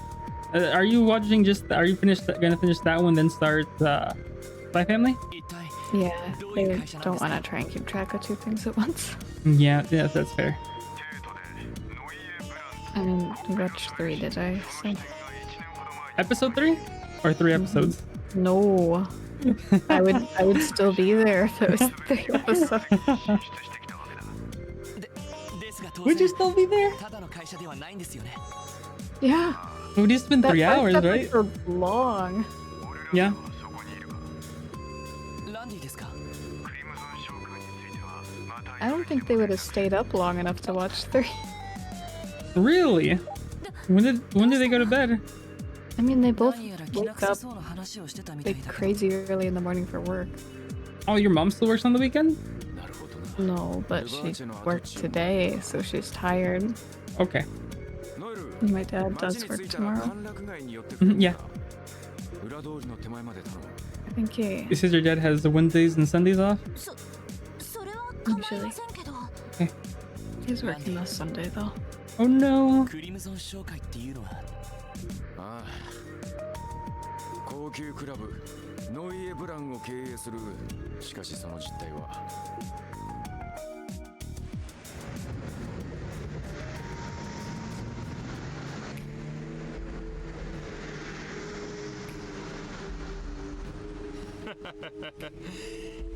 A: Are you watching Are you gonna finish that one, then start Spy Family?
B: 一体
D: Yeah,
B: どういう
D: they
B: 会社なんです
D: don't
B: か。
D: want to try and keep track of two things at once.
A: Yeah, that's fair.
E: 帝都でノイエ・ブラン
D: I mean, watch 3, did I? So,
E: が1年ほど前に
A: Episode 3 or 3 episodes?
D: no. I would still be there if it was 3 episodes.
E: 進出してきたわけだ。
B: ですが当
A: Would you
B: 然
A: still be there?
B: ただの会社ではないんですよね。
D: Yeah.
A: It would just been
D: That
A: 3 hours,
D: first
A: right?
D: episode was long.
E: 俺ら
A: Yeah.
E: はそこにいるが、
B: ランディですか。
E: クリムゾン商会についてはまた
D: I don't think they would have stayed up long enough to watch 3.
A: Really? When did they go to bed?
D: I mean, they both
B: 何やら気な
D: wake
B: 臭
D: up
B: そうな話をしてたみたい
D: like
B: だけど。
D: crazy early in the morning for work.
A: Oh, your mom still works on the weekend?
I: なるほどな。
D: No, but she worked today, so she's tired.
A: Okay.
I: ノエル、
D: And my dad
I: 町
D: does
I: に
D: work
I: 着いたら
D: tomorrow.
I: 歓楽街に寄ってくるん
A: Yeah.
I: だ。裏通りの手前まで頼む。
D: I think he
A: You said your dad has the Wednesdays and Sundays off?
C: それは構いませんけど。
D: he's working this Sunday though.
A: Oh no.
B: クリムゾン商会っていうのは。
I: ああ、高級クラブノイエブランを経営する。しかしその実態は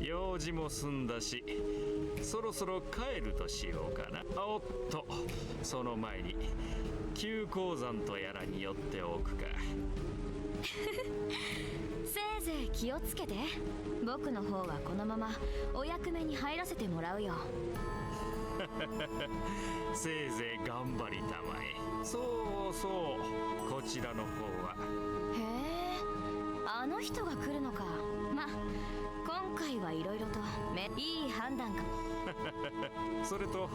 J: 用事も済んだし、そろそろ帰るとしようかな。おっと、その前に急鉱山とやらに寄っておくか。
C: せいぜい気をつけて。僕の方はこのままお役目に入らせてもらうよ。
J: せいぜい頑張りたまえ。そうそう、こちらの方は。
C: へえ、あの人が来るのか。ま、今回はいろいろといい判断か。
J: それと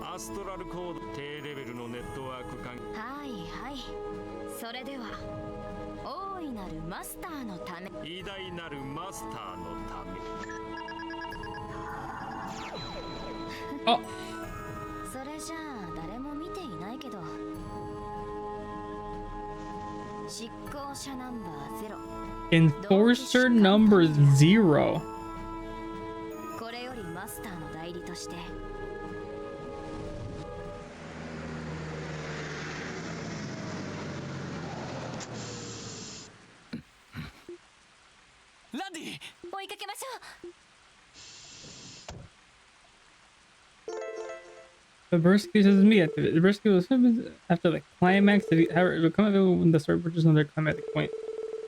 J: アストラルコード低レベルのネットワーク関係。
C: はいはい、それでは大いなるマスターのため、
J: 偉大なるマスターのため。
A: あ、
C: それじゃあ誰も見ていないけど、執行者ナンバー
A: Enforcer number 0.
C: これよりマスターの代理として
B: ランディ、
C: 追いかけましょう。
A: The burst case is me. The burst case was after the climax. However, it will come available when the story approaches on their climatic point.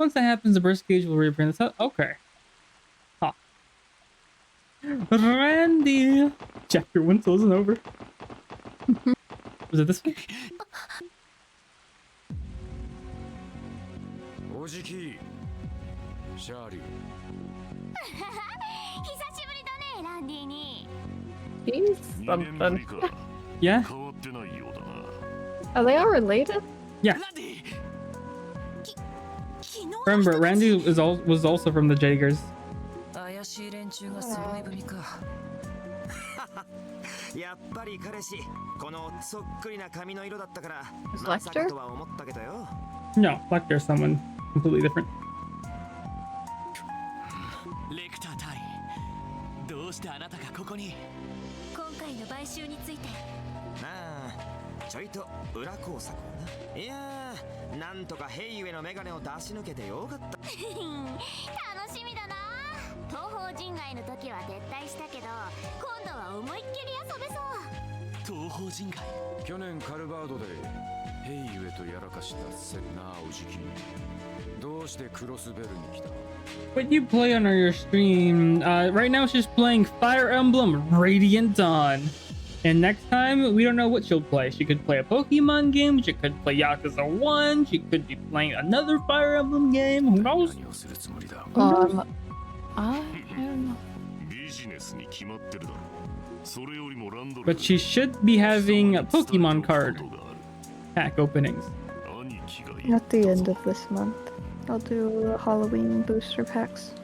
A: Once that happens, the burst gauge will reappear in the south. Okay. Huh. Randy! Chapter 1 still isn't over. Was it this way?
I: おじきシャーリー。
C: 久しぶりだね、ランディに。
D: He's something.
A: Yeah?
D: Are they all related?
A: Yeah. Remember, Randy was also from the Jaegers.
B: 怪しい連中が揃い踏みか。
K: やっぱり彼氏、このそっくりな髪の色だったから、
D: Is
K: まさか
D: Lecter?
K: とは思ったけどよ。
A: No, Lecter's someone completely different.
B: レクター隊、どうしてあなたがここに。
C: 今回の買収について。
K: ああ、ちょいと裏工作をな。いやー、なんとかヘイユへのメガネを出し抜けてよかった。
C: 楽しみだな。東方人外の時は撤退したけど、今度は思いっきり遊べそう。
B: 東方人外。
I: 去年カルバードでヘイユへとやらかしたセナーおじき。どうしてクロスベルに来た？
A: What do you play on your stream? Right now she's playing Fire Emblem Radiant Dawn. And next time, we don't know what she'll play. She could play a Pokemon game, she could play Yakuza 1, she could be playing another Fire Emblem game, who knows?
D: I don't know.
A: But she should be having a Pokemon card pack openings.
D: At the end of this month, I'll do Halloween booster packs.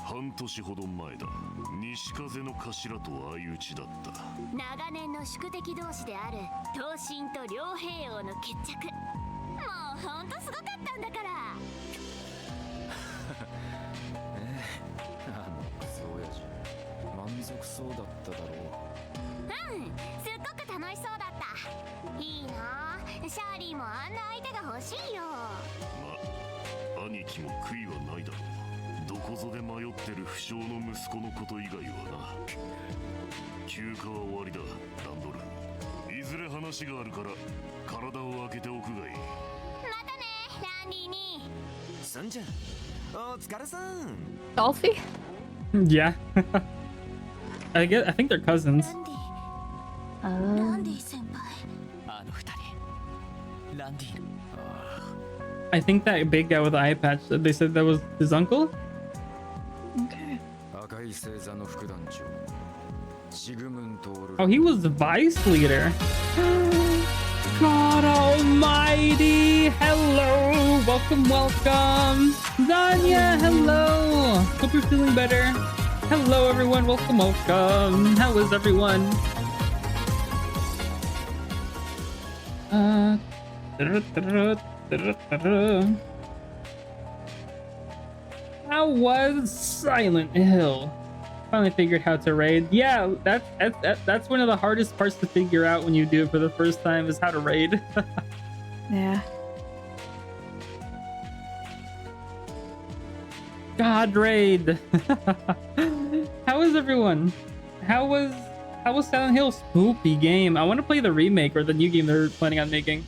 E: 半年ほど前だ。西風の頭と相打ちだった。
C: 長年の宿敵同士である東進と両平王の決着。もうほんとすごかったんだから。
I: クソ親父。満足そうだっただろう。
C: うん、すっごく楽しそうだった。いいなあ、シャーリーもあんな相手が欲しいよ。
E: ま、兄貴も悔いはないだろう。どこぞで迷ってる不肖の息子のこと以外はな。休暇は終わりだ、ランドル。いずれ話があるから体を開けておくがいい。
C: またね、ランディに。
K: すんじゃん、お疲れさん。
D: Dolphy?
A: Yeah. I think they're cousins.
C: ランディ先輩。
B: あの二人。ランディ。
A: I think that big guy with the eye patch, they said that was his uncle?
D: Okay.
I: 赤い星座の副団長。シグムントール。
A: Oh, he was the vice leader. God almighty! Hello! Welcome, welcome! Zanya, hello! Hope you're feeling better. Hello, everyone. Welcome, welcome. How is everyone? How was Silent Hill? Finally figured how to raid. Yeah, that's one of the hardest parts to figure out when you do it for the first time is how to raid.
D: Yeah.
A: God, raid. How is everyone? How was Silent Hill? Spooky game. I want to play the remake or the new game they're planning on making.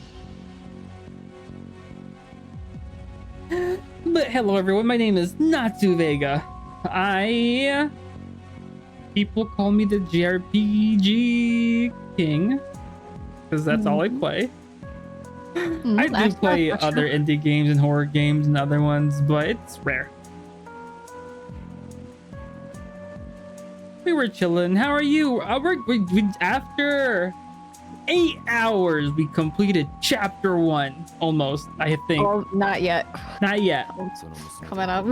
A: But hello everyone, my name is Natsu Vega. People call me the jrpg king because that's all I play. I do play other indie games and horror games and other ones, but it's rare. We were chilling. How are you? We after 8 hours, we completed chapter 1 almost. I think.
D: Oh, not yet.
A: Not yet.
D: Coming up.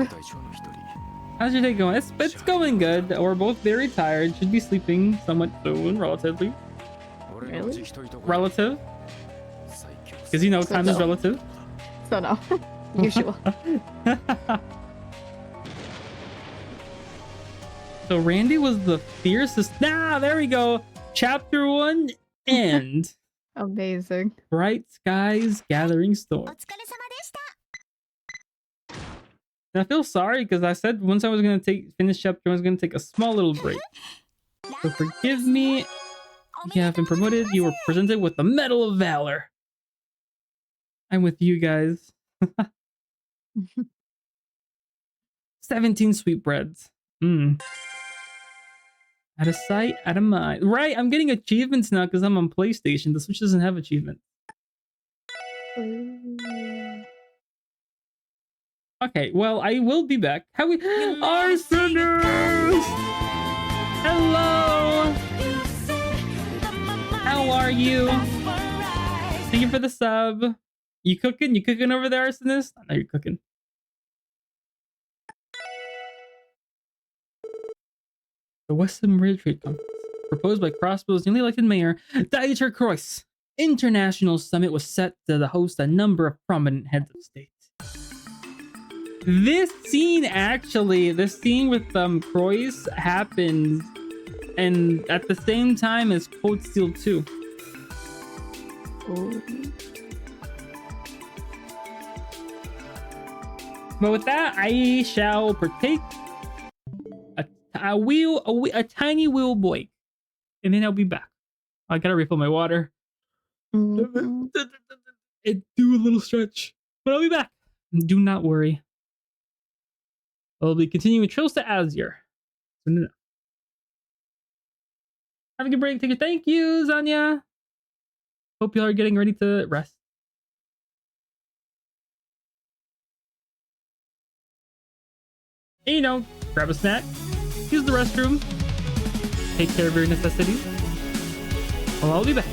A: How's your day going? It's going good. We're both very tired. Should be sleeping somewhat soon, relatively.
D: Really?
A: Relative. Because you know time is relative.
D: So no. Usual.
A: So Randy was the fiercest. Nah, there we go. Chapter 1 end.
D: Amazing.
A: Bright skies, gathering storm. And I feel sorry because I said once I was gonna finish chapter 1, I was gonna take a small little break. So forgive me. You have been promoted. You were presented with the Medal of Valor. I'm with you guys. 17 sweetbreads. Out of sight, out of mind. Right, I'm getting achievements now because I'm on PlayStation. The Switch doesn't have achievements. Okay, well, I will be back. How we Arsoners! Hello! How are you? Thank you for the sub. You cooking? You cooking over there, Arsonist? I know you're cooking. The Western Ridge Trade Conference, proposed by Crossbow's newly elected mayor, Dieter Kreuz. International summit was set to host a number of prominent heads of state. This scene with Kreuz happens and at the same time as Cold Steel 2. But with that, I shall partake a tiny wheel boy, and then I'll be back. I gotta refill my water. And do a little stretch, but I'll be back. Do not worry. I'll be continuing trails to Azure. So have a good break. Take it. Thank you, Zanya. Hope you are getting ready to rest. And, you know, grab a snack, use the restroom, take care of your necessities. Well, I'll be back.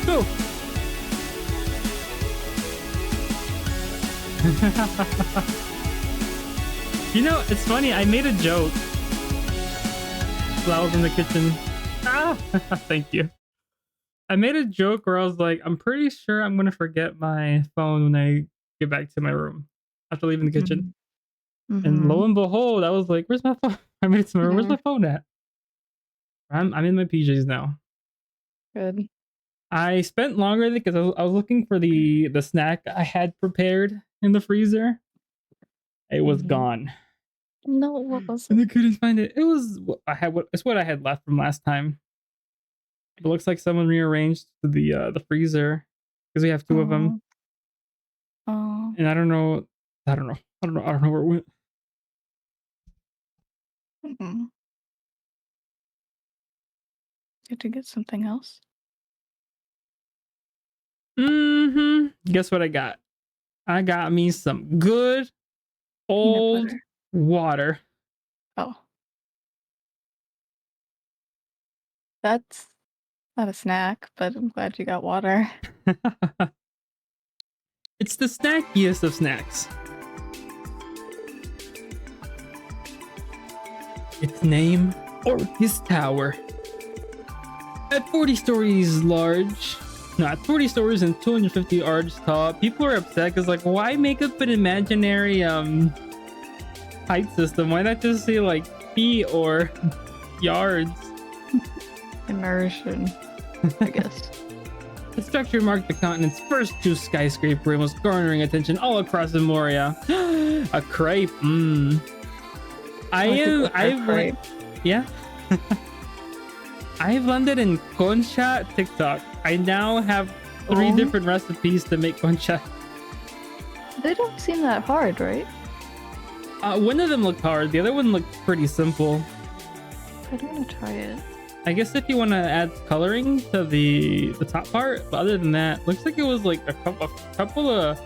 A: Go! You know, it's funny. I made a joke while I was in the kitchen. Ah, thank you. I made a joke where I was like, I'm pretty sure I'm gonna forget my phone when I get back to my room after leaving the kitchen. And lo and behold, I was like, "Where's my phone?" I made it to my room. Where's my phone at? I'm in my PJs now.
D: Good.
A: I spent longer because I was looking for the snack I had prepared in the freezer. It was gone.
D: No, what was
A: And
D: it?
A: I couldn't find it. It was it's what I had left from last time. It looks like someone rearranged the freezer because we have two of them.
D: Oh.
A: And I don't know where it went.
D: Had to get something else.
A: Guess what I got? I got me some good old water.
D: Oh. That's not a snack, but I'm glad you got water.
A: It's the snackiest of snacks. Its name, Orcus Tower. At 40 stories large, at 40 stories and 250 arch tall, people are upset because, like, why make up an imaginary height system? Why not just say like feet or yards?
D: Immersion, I guess.
A: The structure marked the continent's first true skyscraper and was garnering attention all across Moria. A crepe. Yeah. I've landed in concha TikTok. I now have 3 different recipes to make concha.
D: They don't seem that hard, right?
A: One of them looked hard. The other one looked pretty simple.
D: I don't want to try it.
A: I guess if you want to add coloring to the top part, but other than that, looks like it was like a couple of.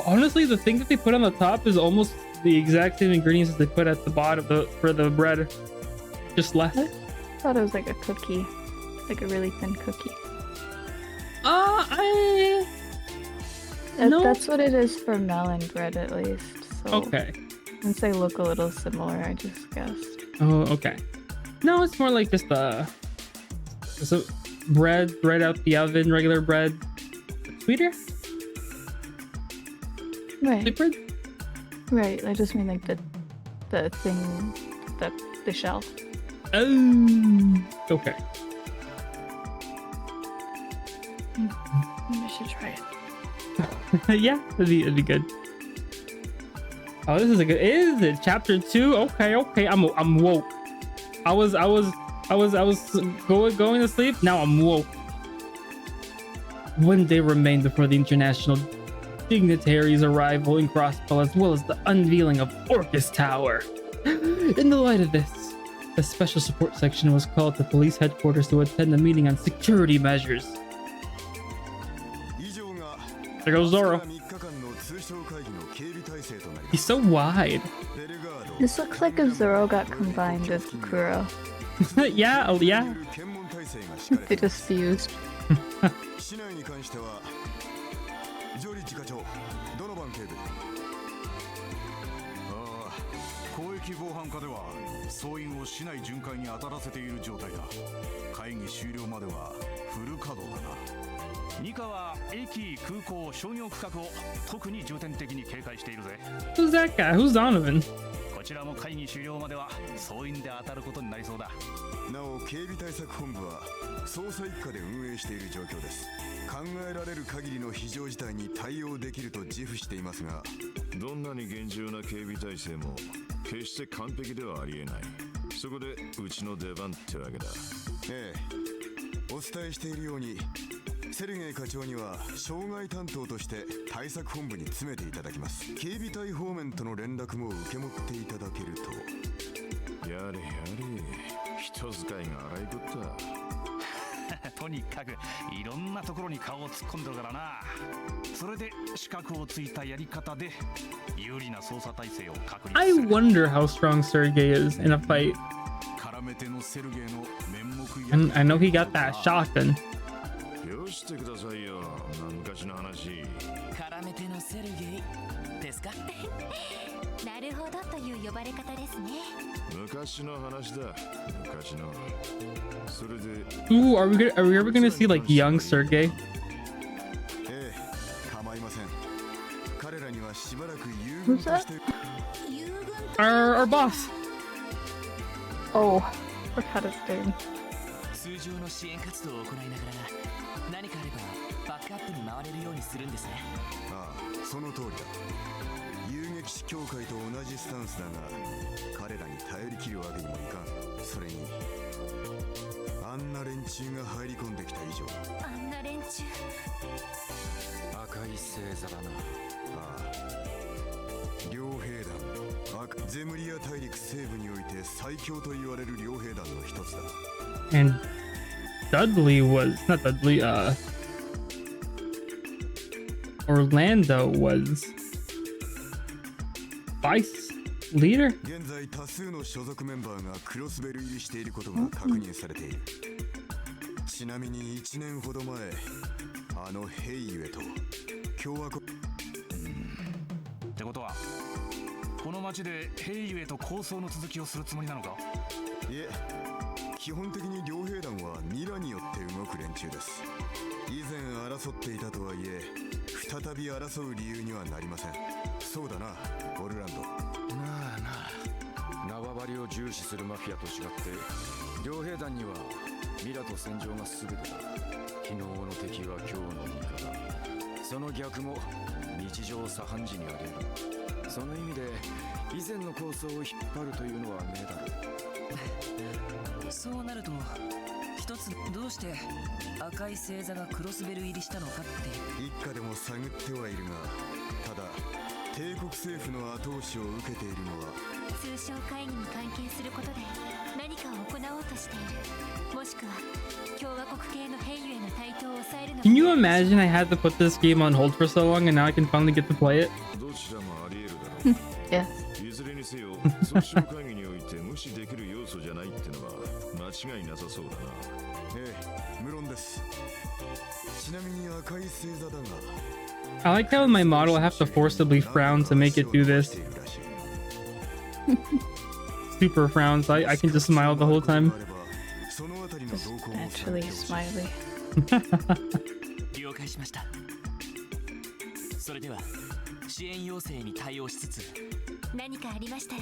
A: Honestly, the thing that they put on the top is almost the exact same ingredients as they put at the bottom for the bread, just less.
D: I thought it was like a cookie, like a really thin cookie.
A: No.
D: That's what it is for melon bread, at least. So
A: Okay.
D: Since they look a little similar, I just guessed.
A: Oh, okay. No, it's more like just so bread right out the oven, regular bread, sweeter.
D: Right.
A: Sweet bread.
D: Right. I just mean like the thing, the shell.
A: Oh. Okay.
D: I should try it.
A: Yeah, it'd be good. Oh, this is a good. Is it chapter 2? Okay. I'm woke. I was going to sleep. Now I'm woke. One day remained before the international dignitaries' arrival in Crosspell, as well as the unveiling of Orcus Tower. In the light of this, a special support section was called to police headquarters to attend a meeting on security measures. There goes Zoro. He's so wide.
D: This looks like if Zoro got combined with Kuro.
A: Yeah.
D: They just fused.
E: 広域防犯課では総員を市内巡回に当たらせている状態だ。会議終了まではフル稼働だな。
G: ニカは駅、空港、商業区画を特に重点的に警戒しているぜ。
A: Who's that guy? Who's Donovan?
G: こちらも会議終了までは総員で当たることになりそうだ。
E: なお警備対策本部は捜査一課で運営している状況です。考えられる限りの非常事態に対応できると自負していますが、どんなに厳重な警備体制も決して完璧ではありえない。そこでうちの出番ってわけだ。ええ、お伝えしているようにセルゲイ課長には障害担当として対策本部に詰めていただきます。警備隊方面との連絡も受け持っていただけると。やれやれ、人使いが荒いこった。
G: とにかくいろんなところに顔を突っ込んでるからな。それで資格をついたやり方で有利な捜査体制を確立する。
A: I wonder how strong Sergei is in a fight. And I know he got that shotgun.
E: よしてくださいよ。昔の話。
B: 絡めてのセルゲイですか？
C: なるほどという呼ばれ方ですね。
E: 昔の話だ。昔の。それで。
A: Ooh, are we ever gonna see like young Sergey?
E: ええ、構いません。彼らにはしばらく優遇として。
A: Our boss.
D: Oh, forgot his name.
B: 通常の支援活動を行いながら何かあればバックアップに回れるようにするんですね。
E: ああ、その通りだ。遊撃士協会と同じスタンスだが、彼らに頼り切るわけにもいかん。それにあんな連中が入り込んできた以上。
C: あんな連中。
I: 赤い星座だな。
E: ああ、両兵団。ゼムリア大陸西部において最強と言われる両兵団の一つだ。
A: And Dudley was not Dudley. Orlando was vice leader.
E: 現在多数の所属メンバーがクロスベル入りしていることが確認されている。ちなみに1年ほど前、あのヘイユエと共和国。
G: ってことはこの町でヘイユエと抗争の続きをするつもりなのか？
E: いえ、基本的に両兵団はミラによって動く連中です。以前争っていたとはいえ、再び争う理由にはなりません。そうだな、オルランド。
I: なあ縄張りを重視するマフィアと違って両兵団にはミラと戦場が全てだ。昨日の敵は今日の味方。その逆も日常茶飯事にあり得る。その意味で以前の構想を引っ張るというのはねえだろう。
B: そうなると一つ、どうして赤い星座がクロスベル入りしたのかって
E: 一家でも探ってはいるが、ただ帝国政府の後押しを受けているのは
C: 通商会議に関係することで何かを行おうとしている。もしくは共和国系のヘイユエの台頭を抑えるの。
A: Can you imagine I had to put this game on hold for so long and now I can finally get to play it?
E: どちらもあり得るだろう。
D: Yes.
E: いずれにせよ、通商会議において無視できる要素じゃないってのは間違いなさそうだな。ええ、無論です。ちなみに赤い星座だが、
A: I like how in my model I have to forcibly frown to make it do this. Super frowns. I can just smile the whole time.
D: Just naturally smiley.
B: 了解しました。それでは支援要請に対応しつつ、
C: 何かありましたら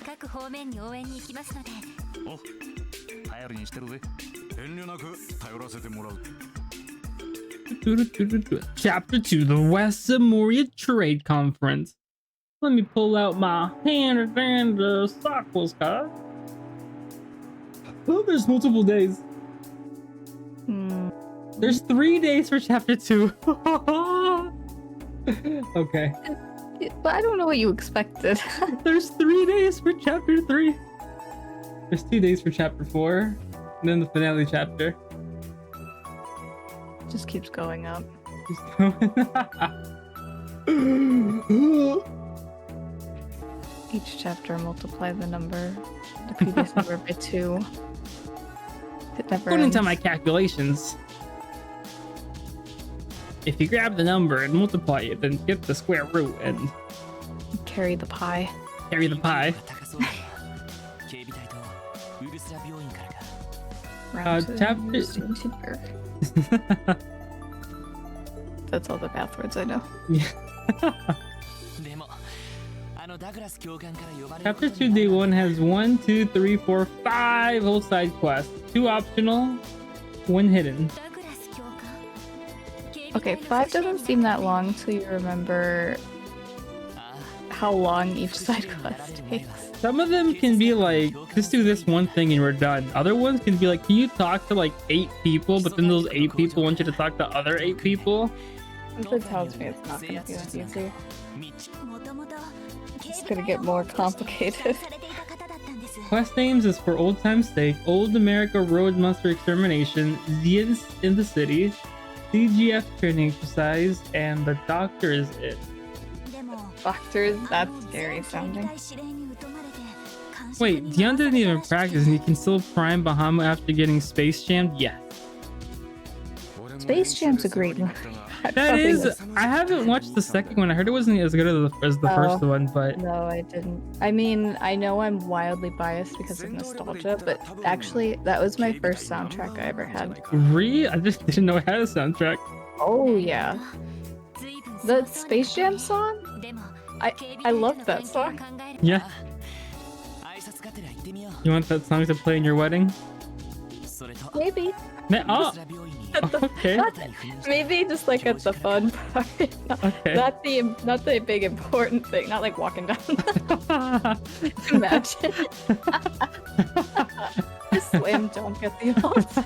C: 各方面に応援に行きますので。
G: お、頼りにしてるぜ。
E: 遠慮なく頼らせてもらう。
A: Chapter 2, the West Samoria Trade Conference. Let me pull out my hand and the Stockwell's card. Oh, there's multiple days. There's 3 days for chapter 2. Okay.
D: But I don't know what you expected.
A: There's 3 days for chapter 3. There's 2 days for chapter 4. And then the finale chapter.
D: Just keeps going up. Each chapter multiply the number, the previous number by 2. It never
A: According
D: ends.
A: to my calculations, if you grab the number and multiply it, then get the square root and
D: carry the pie.
A: Carry the pie. Chapter.
D: That's all the math words I know.
A: Yeah. Chapter 2 day 1 has 1, 2, 3, 4, 5 whole side quests, 2 optional, 1 hidden.
D: Okay, 5 doesn't seem that long till you remember how long each side quest takes.
A: Some of them can be like, just do this one thing and we're done. Other ones can be like, can you talk to like 8 people, but then those 8 people want you to talk to other 8 people?
D: Something tells me it's not gonna be that easy. It's gonna get more complicated.
A: Quest names is for Old Time's Sake, Old America Road Monster Extermination, Zians in the City, CGF Training Exercise, and The Doctor is it.
D: Doctors, that's scary sounding.
A: Wait, Dion didn't even practice and he can still prime Bahamut after getting space jammed? Yes.
D: Space Jam's a great movie.
A: That is, I haven't watched the second one. I heard it wasn't as good as the first one, but
D: No, I didn't. I mean, I know I'm wildly biased because of nostalgia, but actually, that was my first soundtrack I ever had.
A: really, I just didn't know it had a soundtrack.
D: Oh yeah, the Space Jam song. I love that song.
A: Yeah. You want that song to play in your wedding?
D: Maybe.
A: Oh, okay.
D: Maybe just like at the fun part.
A: Okay.
D: Not the big important thing. Not like walking down. Imagine. Slam dunk at the altar.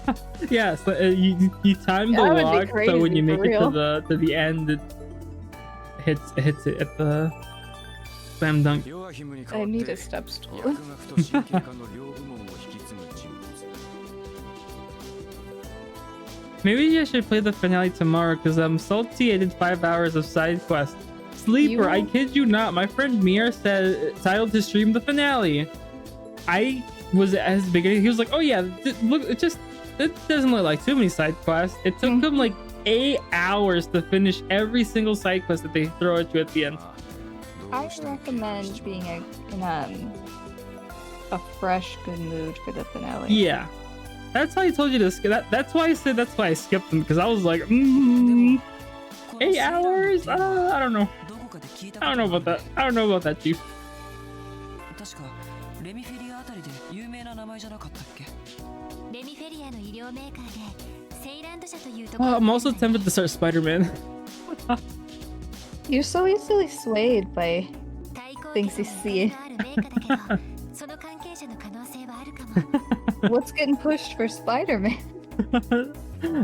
A: Yeah, so you time the
D: That would be
A: lock, so when
D: crazy,
A: you make
D: for
A: it
D: real.
A: to the end, it hits it at the slam dunk.
D: I need a step stool.
A: Maybe I should play the finale tomorrow because I'm salty. I did 5 hours of side quest. Sleeper, I kid you not. My friend Mir said titled to stream the finale. I was at his beginning. He was like, "Oh yeah, look, it doesn't look like too many side quests." It took him like 8 hours to finish every single side quest that they throw at you at the end.
D: I recommend being in a fresh, good mood for the finale.
A: Yeah, that's why I told you to skip. That's why I said that's why I skipped them, because I was like, 8 hours? I don't know. I don't know about that. I don't know about that, Chief. Oh, I'm also tempted to start Spider-Man.
D: You're so easily swayed by things you see. What's getting pushed for Spider-Man?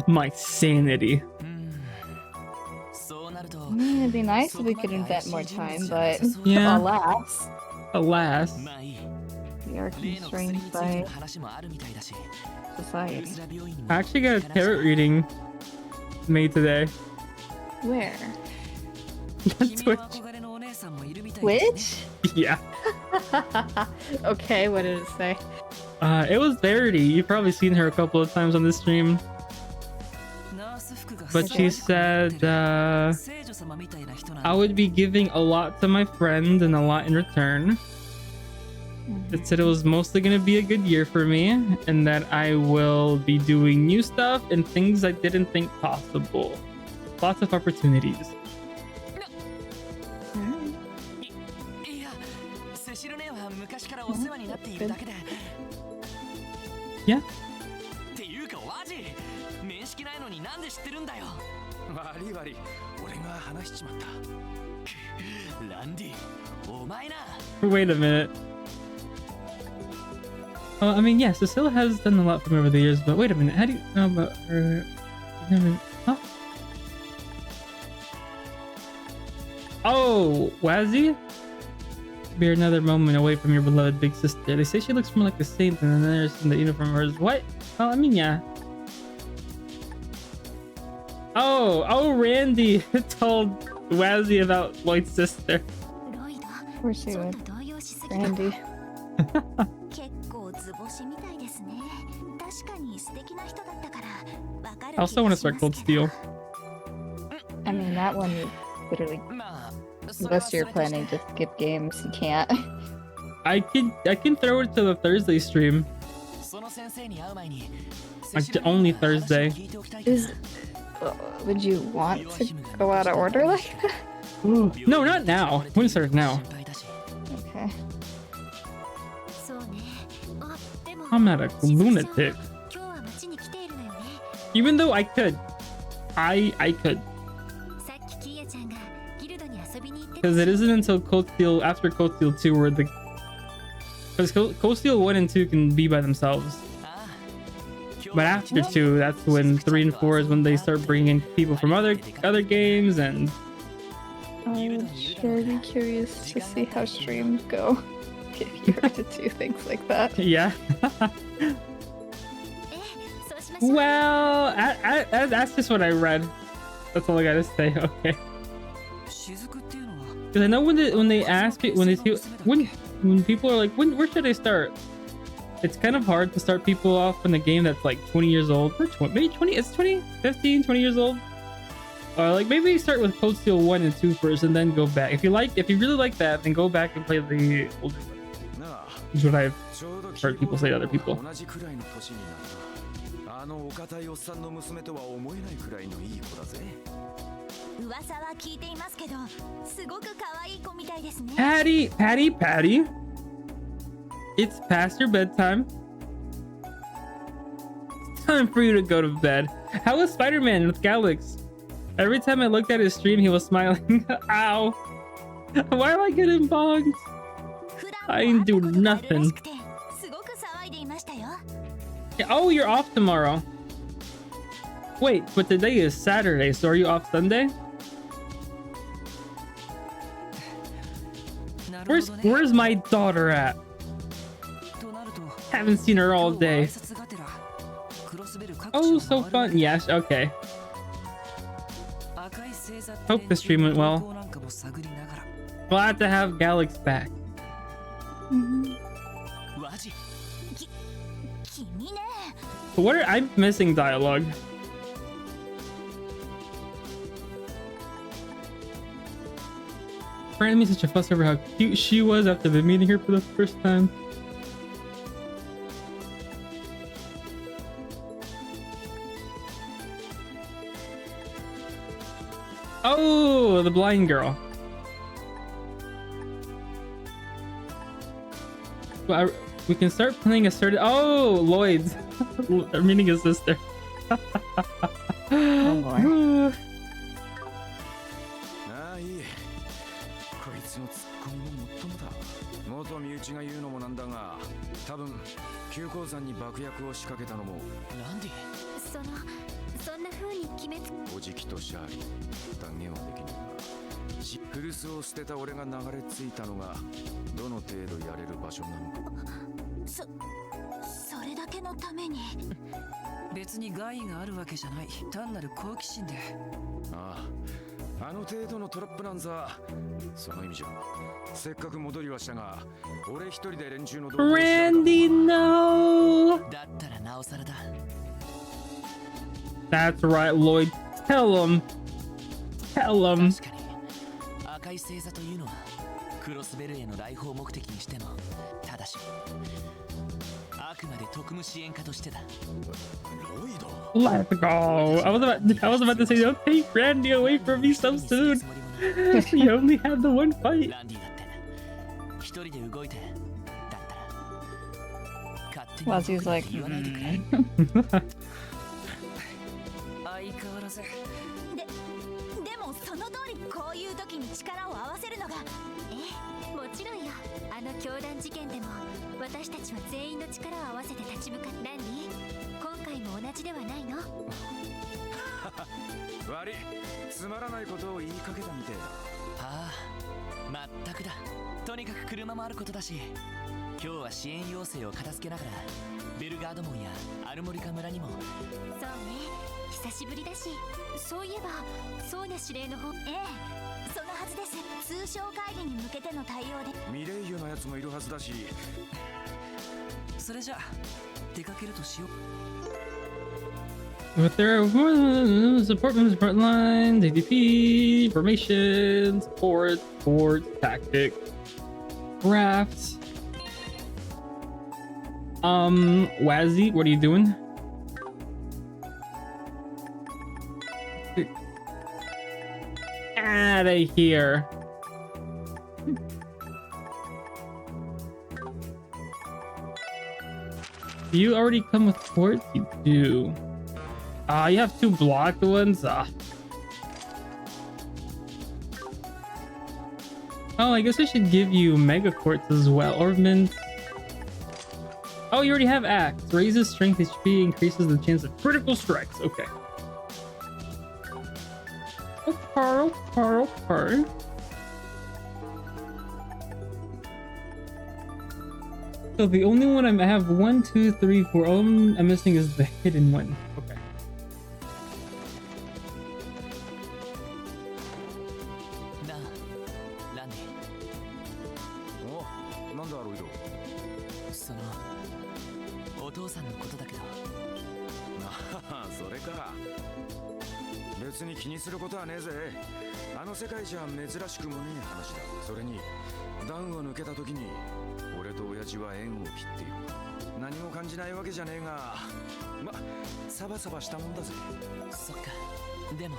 A: My sanity.
D: I mean, it'd be nice if we could invent more time, but
A: Yeah.
D: alas,
A: Alas.
D: we are constrained by society.
A: I actually got a tarot reading made today.
D: Where?
A: On Twitch.
D: Which?
A: Yeah.
D: Okay, what did it say?
A: It was Verity. You've probably seen her a couple of times on this stream. But she said, I would be giving a lot to my friend and a lot in return. It said it was mostly going to be a good year for me and that I will be doing new stuff and things I didn't think possible. Lots of opportunities. Yeah.
I: 悪い悪い俺が話しちまったランディお前な
A: Wait a minute. I mean, yes, Cecilia has done a lot for me over the years, but wait a minute. How do you know about her? Huh? Oh, Wazzy? Be another moment away from your beloved big sister. They say she looks more like a saint than the nurse in the uniform hers. What? Well, I mean, yeah. Oh, Randy told Wazzy about Lloyd's sister.
D: Of course he would. Randy.
A: I also want to start Cold Steel.
D: I mean, that one you literally, unless you're planning to skip games, you can't.
A: I can throw it to the Thursday stream. Like only Thursday.
D: Would you want to go out of order like that?
A: No, not now. We can start now.
D: Okay.
A: I'm not a lunatic. Even though I could. I could. Because it isn't until Cold Steel, after Cold Steel 2 where the... Because Cold Steel 1 and 2 can be by themselves. But after 2, that's when 3 and 4 is when they start bringing in people from other games and...
D: I would sure be curious to see how streams go if you were to do things like that.
A: Yeah. Well, that's just what I read. That's all I gotta say. Okay. Because I know when they ask it, when people are like, where should I start? It's kind of hard to start people off in a game that's like 20 years old. Or maybe 20, it's 20, 15, 20 years old. Or like maybe start with Cold Steel 1 and 2 first and then go back. If you really like that, then go back and play the older one. Is what I've heard people say to other people. Patty. It's past your bedtime. It's time for you to go to bed. How was Spider-Man with Galax? Every time I looked at his stream, he was smiling. Ow. Why am I getting bonked? I didn't do nothing. Oh, you're off tomorrow. Wait, but today is Saturday, so are you off Sunday? Where's my daughter at? Haven't seen her all day. Oh, so fun. Yes, okay. Hope the stream went well. Glad to have Galax back. I'm missing dialogue. Brand made such a fuss over how cute she was after the meeting her for the first time. Oh, the blind girl. Well, we can start playing a certain. Oh, Lloyd's. They're meeting his sister. Oh boy. Randy, no. That's right, Lloyd. Tell him. Tell him. Let's go. I was about to say, don't take Randy away from me so soon. You only had the one fight.
D: Well, he was like,
A: But there are support lines, ADP, formation, support, tactic, crafts. Wazzy, what are you doing? Outta here. Do you already come with quartz? You do. You have two blocked ones? Oh, I guess I should give you mega quartz as well. Or mint. Oh, you already have axe. Raises strength HP, increases the chance of critical strikes. Okay. Okay. So the only one I have 1, 2, 3, 4. All I'm missing is the hidden one. Okay.
B: さんのことだけど。
I: ああ、それか。別に気にすることはねえぜ。あの世界じゃ珍しくもねえ話だ。それに段を抜けた時に俺と親父は縁を切っている。何も感じないわけじゃねえが、ま、サバサバしたもんだぜ。
B: そっか。でも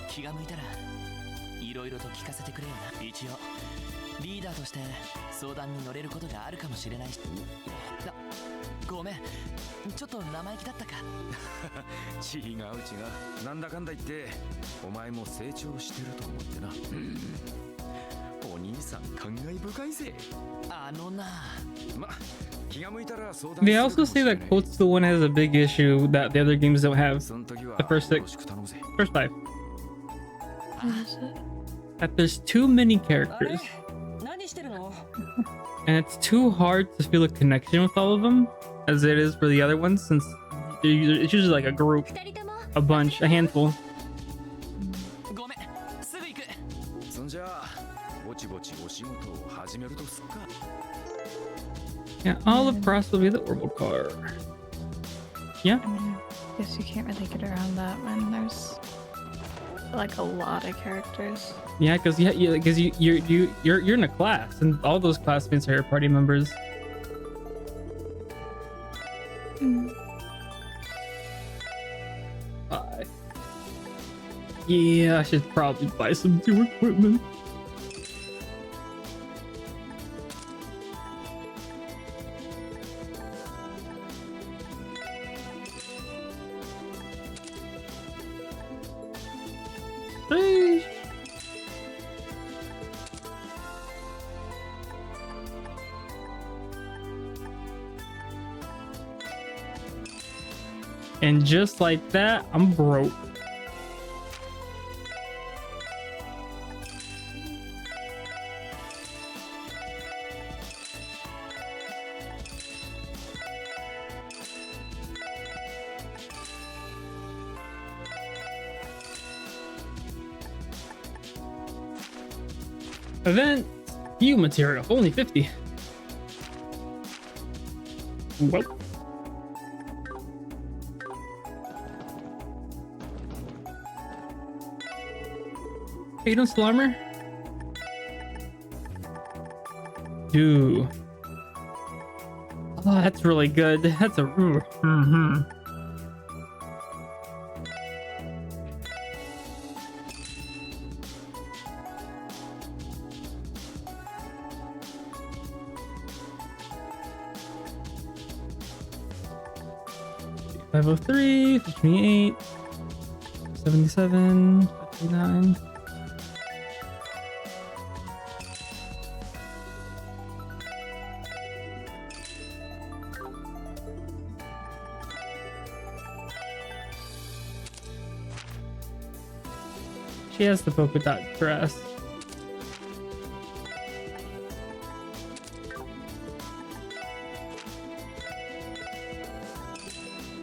B: 気が向いたらいろいろと聞かせてくれよな。一応リーダーとして相談に乗れることがあるかもしれないし。ごめん、ちょっと生意気だったか。
I: 違う違う。なんだかんだ言ってお前も成長してると思ってな。お兄さん感慨深いぜ。
B: あのな。
I: ま、気が向いたら相談。
A: They also say that Quote's the one has a big issue that the other games don't have. The first six, first five. That there's too many characters. And it's too hard to feel a connection with all of them as it is for the other ones, since it's usually like a group, a bunch, a handful. Yeah, all across will be the orbital car. Yeah.
D: I mean, I guess you can't really get around that when there's like a lot of characters.
A: Yeah, because you're in a class, and all those classmates are your party members. Yeah, I should probably buy some new equipment. Hey. And just like that, I'm broke. Event view material only 50. Well. Hey, you don't still armor? Dude. Oh, that's really good. That's a. .503, 58, 77, 59. She has the polka dot dress.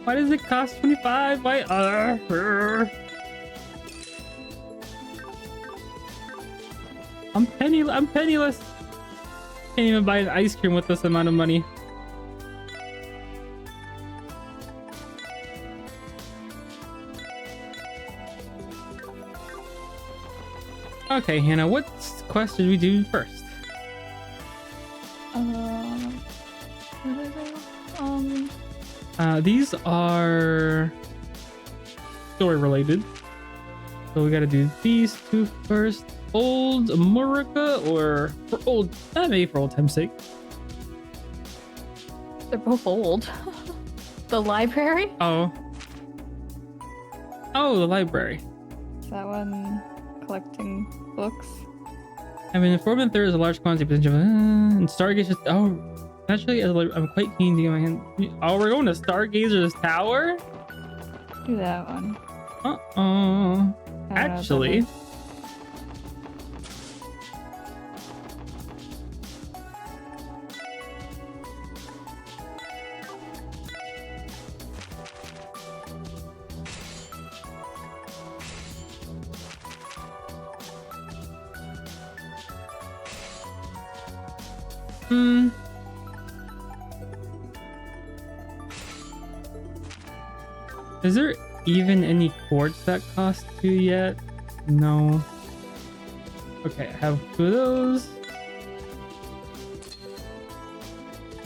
A: Why does it cost 25? Why? I'm penniless. Can't even buy an ice cream with this amount of money. Okay, Hannah, what quest did we do first?
D: What are they?
A: These are story related. So we gotta do these two first. Old Murica or for old, maybe for old time's sake.
D: They're both old. The library?
A: Oh, the library.
D: Is that one collecting books?
A: I've been informed that there is a large quantity of potential. And Stargaze. Naturally, I'm quite keen to get my hand. Oh, we're going to Stargazer's Tower?
D: Do that one.
A: Actually. Is there even any quartz that cost 2 yet? No. Okay, I have 2 of those.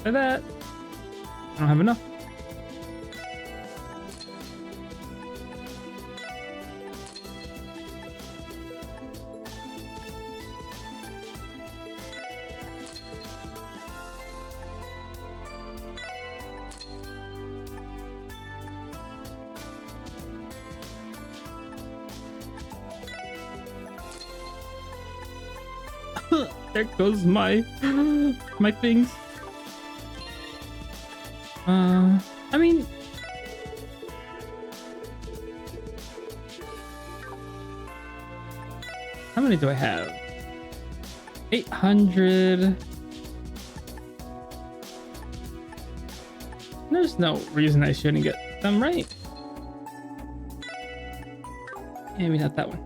A: Try that. I don't have enough. There goes my things. I mean, how many do I have? 800. There's no reason I shouldn't get them, right? Maybe not that one.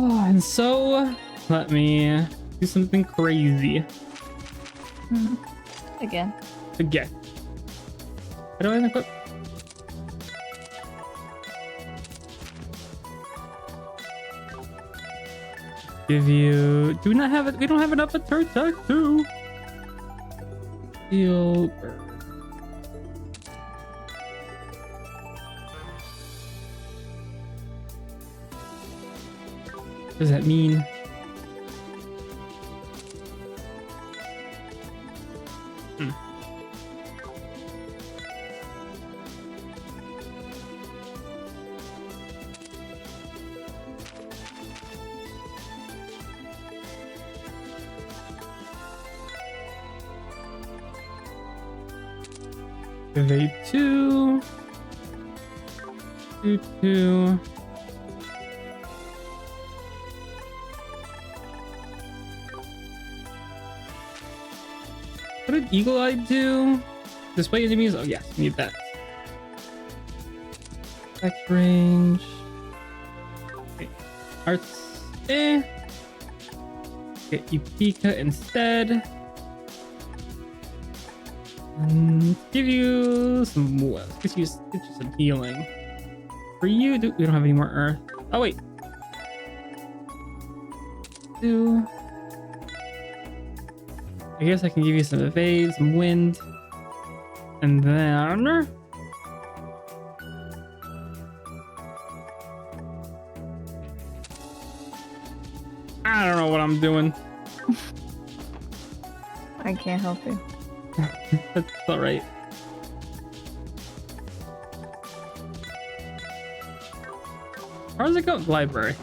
A: Oh, and so let me do something crazy.
D: Again.
A: Again. How do I equip? Give you. Do we not have it? We don't have enough at turn tech too. Steel bird. What does that mean? Evade 2. 2. What did Eagle Eye do? Display enemies? Oh yes, we need that. Attack range. Okay. Arts. Get you Pika instead. Give you some more. Get you some healing. For you, we don't have any more earth. Oh wait. 2. I guess I can give you some evade, some wind, and then I don't know what I'm doing.
D: I can't help you.
A: That's all right. How does it go? Library.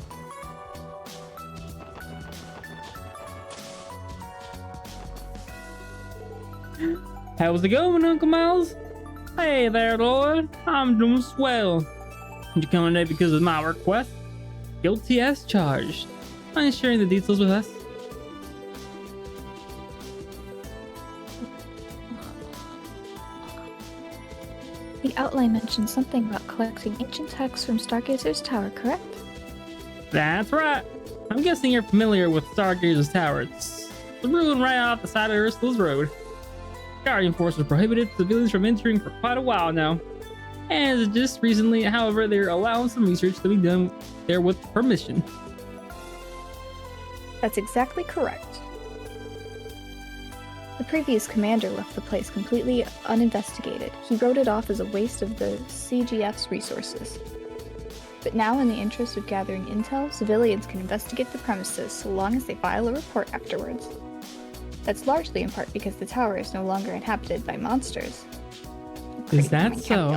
A: How's it going, Uncle Miles? Hey there, Lord. I'm doing swell. Did you come today because of my request? Guilty as charged. Mind sharing the details with us?
D: The outline mentioned something about collecting ancient texts from Stargazer's Tower, correct?
A: That's right. I'm guessing you're familiar with Stargazer's Tower. It's the ruin right off the side of Ursula's Road. Guardian forces prohibited civilians from entering for quite a while now. And just recently, however, they're allowing some research to be done there with permission.
D: That's exactly correct. The previous commander left the place completely uninvestigated. He wrote it off as a waste of the CGF's resources. But now, in the interest of gathering intel, civilians can investigate the premises so long as they file a report afterwards. That's largely in part because the tower is no longer inhabited by monsters.
A: Is that so?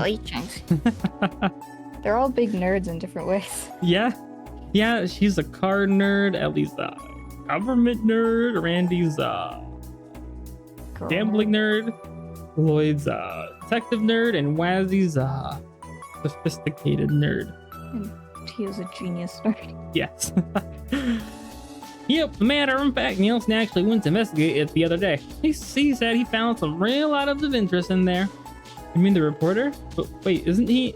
D: They're all big nerds in different ways.
A: Yeah, she's a card nerd, Ellie's a government nerd, Randy's a gambling nerd, Lloyd's a detective nerd, and Wazzy's a sophisticated nerd.
D: And he was a genius nerd.
A: Yes. Yep, the matter of fact, Nielsen actually went to investigate it the other day. He said he found some real items of interest in there. You mean the reporter? But wait, isn't he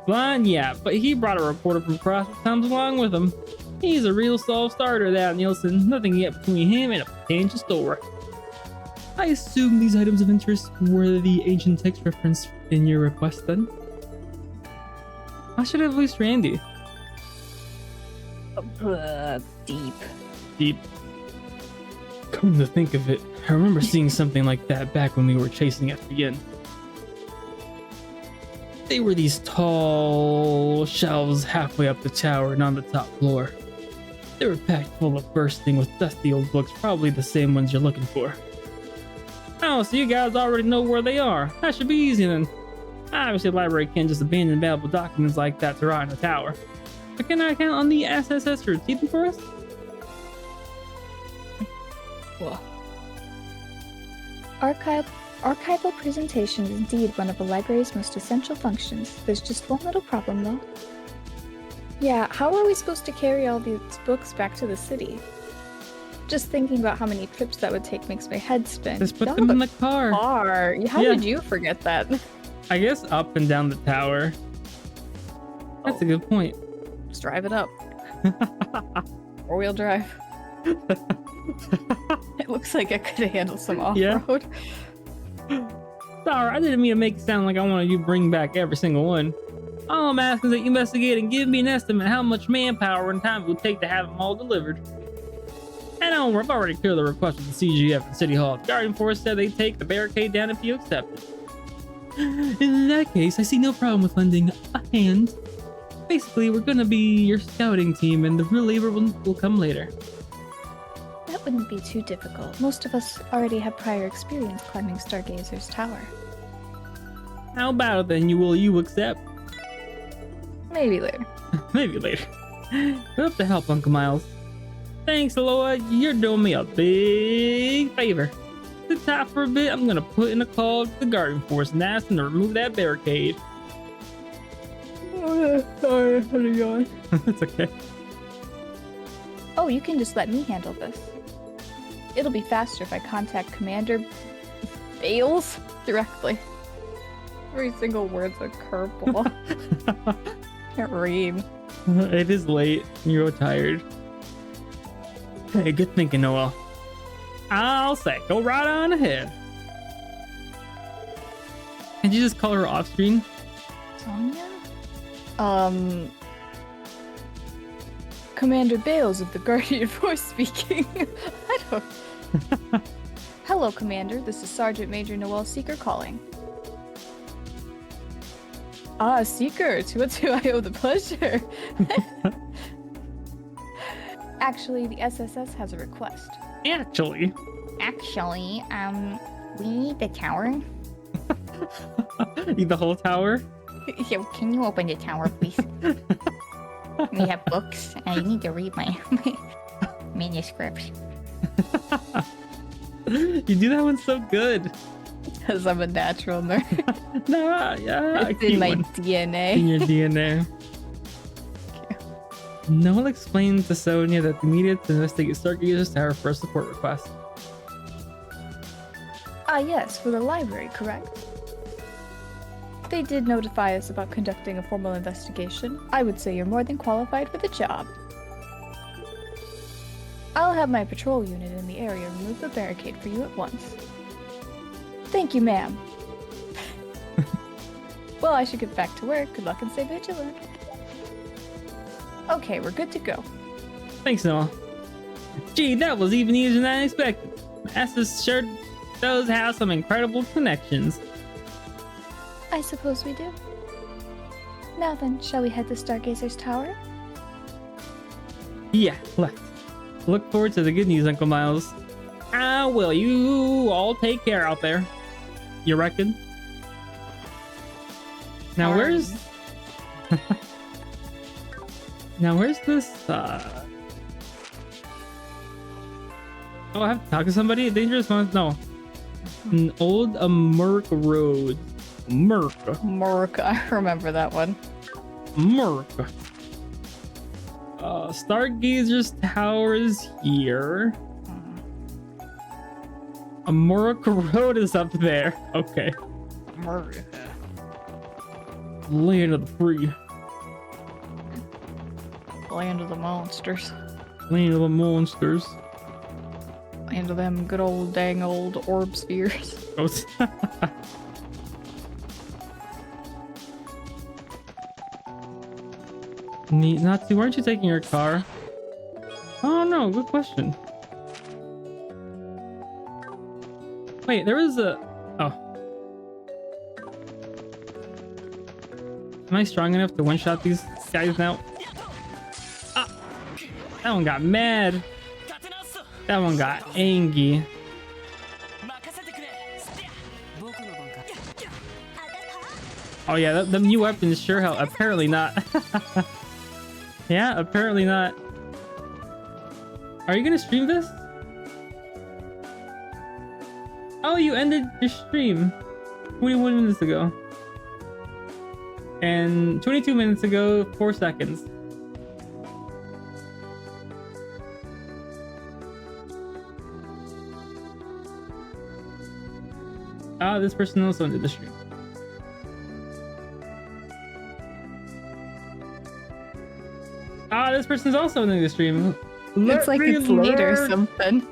A: blind? Yeah, but he brought a reporter from across the towns along with him. He's a real self-starter, that Nielsen. Nothing yet between him and a potential store. I assume these items of interest were the ancient text reference in your request then? How should I have voiced Randy?
D: Deep.
A: Deep. Come to think of it, I remember seeing something like that back when we were chasing FBN. They were these tall shelves halfway up the tower and on the top floor. They were packed full of bursting with dusty old books, probably the same ones you're looking for. Oh, so you guys already know where they are. That should be easy then. Obviously, the library can't just abandon valuable documents like that to rot in a tower. But can I count on the SSS to retrieve them for us?
D: Well, archival presentation is indeed one of a library's most essential functions. There's just one little problem, though. Yeah, how are we supposed to carry all these books back to the city? Just thinking about how many trips that would take makes my head spin.
A: Just put them in the car.
D: How did you forget that?
A: I guess up and down the tower. That's a good point.
D: Just drive it up. Four-wheel drive. It looks like it could handle some off-road.
A: Sorry, I didn't mean to make it sound like I wanted you to bring back every single one. All I'm asking is that you investigate and give me an estimate how much manpower and time it will take to have them all delivered. And don't worry, I've already cleared the request with the CGF and City Hall. The Guardian Force said they'd take the barricade down if you accept it. In that case, I see no problem with lending a hand. Basically, we're gonna be your scouting team and the real labor will come later.
D: That wouldn't be too difficult. Most of us already have prior experience climbing Stargazer's tower.
A: How about it then? You accept?
D: Maybe later.
A: Maybe later. Good up to help, Uncle Miles. Thanks, Aloha. You're doing me a big favor. Sit tight for a bit. I'm gonna put in a call to the Guardian Force and ask them to remove that barricade.
D: Sorry, I'm going.
A: It's okay.
D: Oh, you can just let me handle this. It'll be faster if I contact Commander Bales directly. Every single word's a curveball. Can't read.
A: It is late. You're tired. Hey, good thinking, Noel. I'll say, go right on ahead. Can you just call her off screen?
D: Sonia? Commander Bales of the Guardian Force speaking. I don't... Hello, Commander. This is Sergeant Major Noel Seeker calling. Ah, Seeker. To what do I owe the pleasure? Actually, the SSS has a request.
A: Actually,
D: we need the tower.
A: Need the whole tower?
L: So, can you open the tower, please? We have books. I need to read my manuscripts.
A: You do that one so good.
D: Because I'm a natural nerd.
A: Nah, yeah.
D: It's in my DNA.
A: In your DNA. Noel explained to Sonia that they needed to investigate Stargazer's tower for a support request.
D: Ah, yes, for the library, correct? They did notify us about conducting a formal investigation. I would say you're more than qualified for the job. I'll have my patrol unit in the area remove the barricade for you at once. Thank you, ma'am. Well, I should get back to work. Good luck and stay vigilant. Okay, we're good to go.
A: Thanks, Noel. Gee, that was even easier than I expected. Masses sure does have some incredible connections.
D: I suppose we do. Now then, shall we head to Stargazer's tower?
A: Yeah, let's. Look forward to the good news, Uncle Miles. How will you all take care out there? You reckon? Now where's... Now where's this, Oh, I have to talk to somebody? A dangerous one? No. An old Merc Road. Merc,
D: I remember that one.
A: Merc. Stargazer's tower is here. A Merc Road is up there. Okay.
L: America.
A: Land of the free.
L: Land of the monsters.
A: Land of the monsters.
L: Land of them good old dang old orb spheres.
A: Oh, neat. Natsu, why aren't you taking your car? Oh no, good question. Wait, there was a... Oh. Am I strong enough to one-shot these guys now? Ah! That one got mad. That one got angry. Oh yeah, the new weapons sure help. Apparently not. Yeah, apparently not. Are you gonna stream this? Oh, you ended your stream 21 minutes ago. And 22 minutes ago, 4 seconds. Ah, this person also ended the stream. Ah, this person's also ending the stream.
L: It's like it's late or
A: learn.
L: something.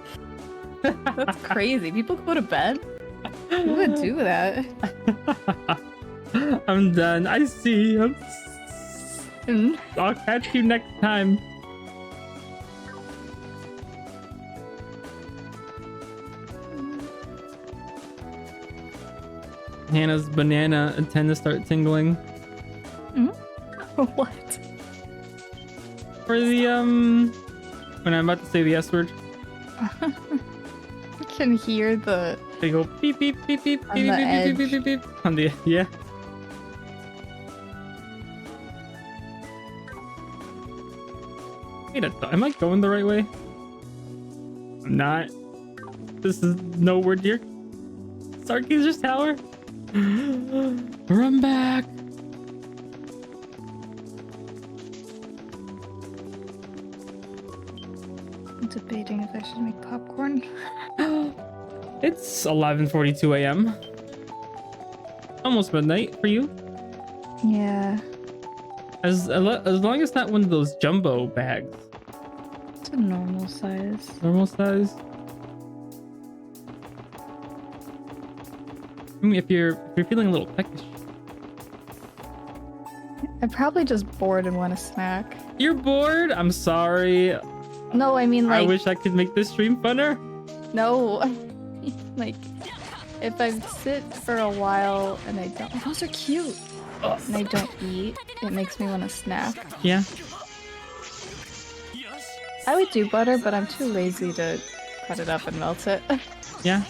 L: That's crazy. People go to bed? Who would do that?
A: I'm done. I see. I'll catch you next time. Hannah's banana antenna start tingling.
L: What?
A: For the when I'm about to say the S word.
L: I can hear the...
A: They go beep beep beep beep beep
L: On
A: beep
L: the
A: beep
L: edge.
A: beep beep beep beep on the yeah. Wait a am I going the right way? I'm not. This is nowhere near Stargazer's tower. Run back.
L: I'm debating if I should make popcorn.
A: It's 11:42 a.m. Almost midnight for you.
L: Yeah.
A: As long as not one of those jumbo bags.
L: It's a normal size.
A: Normal size. I mean, if you're feeling a little peckish.
L: I'm probably just bored and want a snack.
A: You're bored? I'm sorry.
L: No, I mean like...
A: I wish I could make this stream funner.
L: No. Like, if I sit for a while and I don't... Those are cute. And I don't eat, it makes me want a snack.
A: Yeah.
L: I would do butter, but I'm too lazy to cut it up and melt it.
A: Yeah.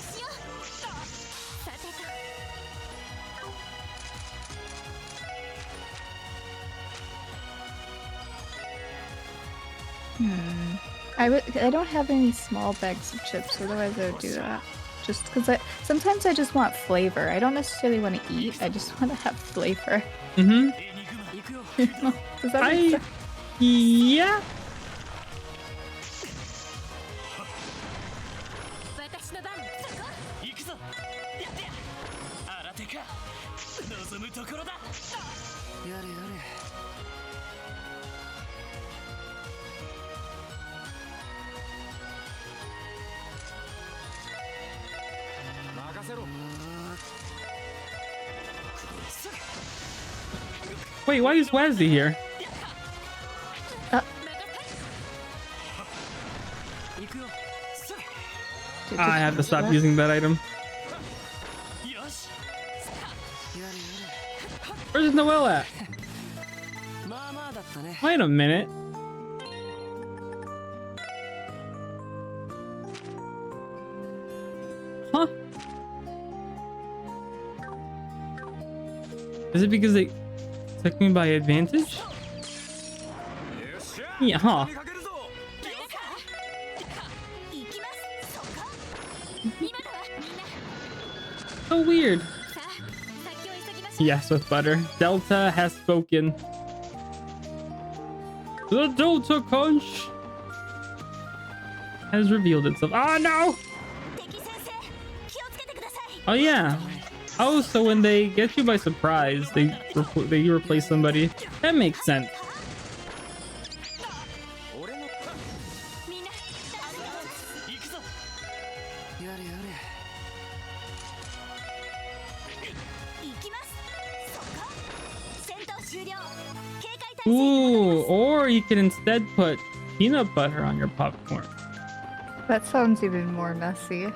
L: I don't have any small bags of chips, otherwise I would do that. Just because sometimes I just want flavor. I don't necessarily want to eat, I just want to have flavor.
A: Mm-hmm.
L: Does that make sense?
A: Yeah. Wait, why is Wazzy here? I have to stop using that item. Where's Noelle at? Wait a minute. Huh? Is it because they took me by advantage? Yeah, huh? So weird. Yes, with butter. Delta has spoken. The Delta Conch has revealed itself. Oh no! Oh yeah. Oh, so when they get you by surprise, they replace somebody. That makes sense.
B: みんな行くぞ。やれやれ。行きます。そこ。戦闘終了。警戒態勢。
A: Ooh, or you can instead put peanut butter on your popcorn.
L: That sounds even more messy.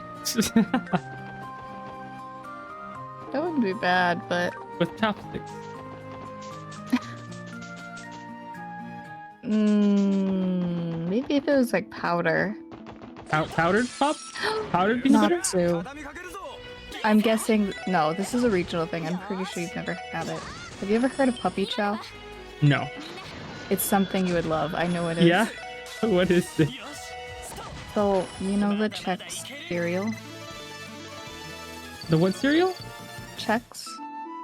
L: That wouldn't be bad, but
A: With chopsticks.
L: Maybe if it was like powder.
A: Powdered pop? Powdered peanut butter?
L: Natsu. I'm guessing no. This is a regional thing. I'm pretty sure you've never had it. Have you ever heard of puppy chow?
A: No.
L: It's something you would love. I know it is.
A: Yeah? What is this?
L: So you know the Chex cereal?
A: The what cereal?
L: Chex.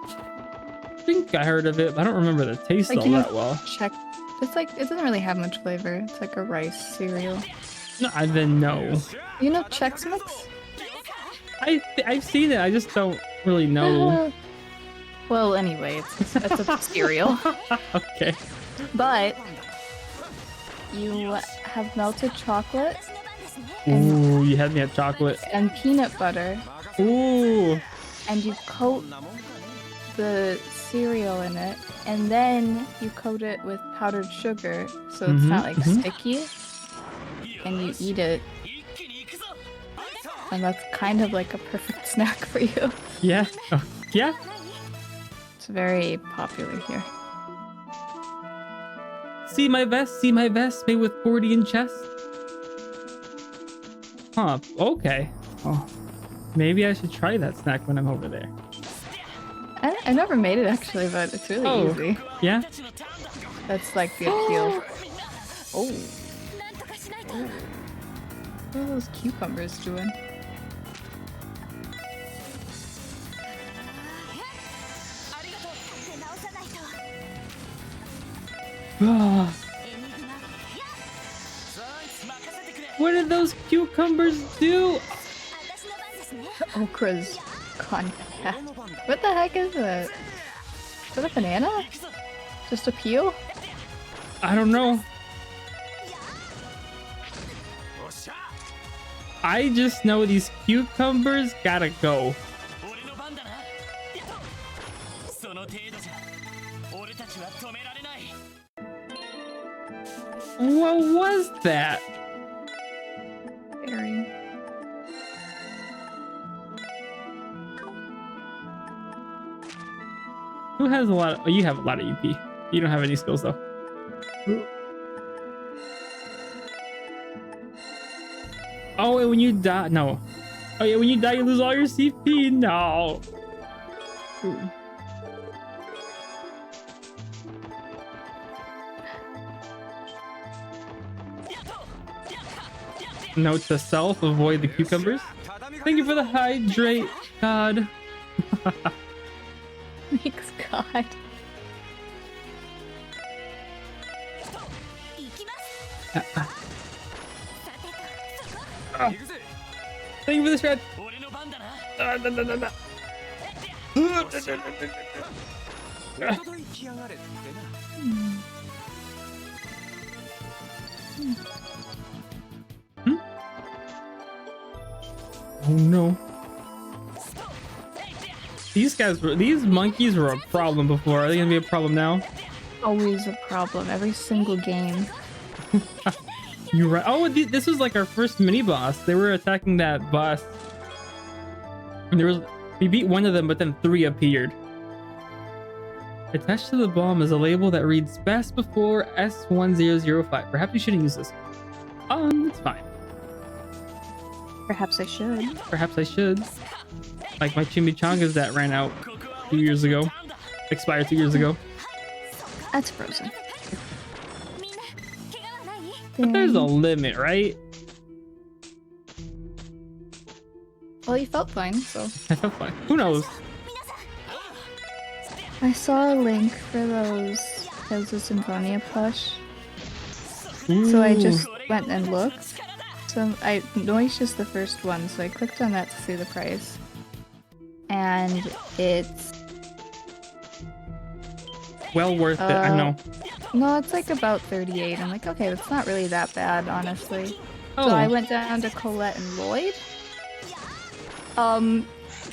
A: I think I heard of it, but I don't remember the taste
L: Like,
A: all
L: you know,
A: that well.
L: Chex. It's like it doesn't really have much flavor. It's like a rice cereal.
A: No, I then no.
L: You know Chex Mix?
A: I've seen it. I just don't really know.
L: Well, anyway, it's a cereal.
A: Okay.
L: But you have melted chocolate
A: Ooh, you had me at chocolate.
L: and peanut butter,
A: Ooh.
L: and you coat the cereal in it, and then you coat it with powdered sugar so it's not like sticky, and you eat it. And that's kind of like a perfect snack for you.
A: Yeah. Oh, yeah.
L: It's very popular here.
A: See my vest made with 40 chest. Huh, okay. Oh, maybe I should try that snack when I'm over there.
L: I never made it actually, but it's really easy.
A: Yeah?
L: That's like the appeal. Oh. What are those cucumbers doing?
A: What did those cucumbers do?
L: Okra's gone bad. What the heck is it? Is that a banana? Just a peel?
A: I don't know. I just know these cucumbers gotta go. What was that?
L: Berry.
A: Who has a lot of... Oh, you have a lot of EP. You don't have any skills, though. Oh, and when you die... No. Oh, yeah, when you die, you lose all your CP. No.
L: Ooh.
A: Note to self, avoid the cucumbers. Thank you for the hydrate, God.
L: Thanks, God.
A: Thank you for the shred. Oh no. These monkeys were a problem before. Are they gonna be a problem now?
L: Always a problem. Every single game.
A: You're right. Oh, this was like our first mini boss. They were attacking that boss. And we beat one of them, but then 3 appeared. Attached to the bomb is a label that reads best before S1005. Perhaps you shouldn't use this. It's fine.
L: Perhaps I should.
A: Perhaps I should. Like my chimichangas that ran out 2 years ago. Expired 2 years ago.
L: That's frozen.
A: But there's a limit, right?
L: Well, you felt fine, so.
A: I felt fine. Who knows?
L: I saw a link for those Symphonia plush.
A: Ooh.
L: So I just went and looked. So I know it's just the first one, so I clicked on that to see the price. and it's
A: Well worth it, I know.
L: No, it's like about 38. I'm like, okay, that's not really that bad, honestly.
A: Oh.
L: So I went down to Colette and Lloyd.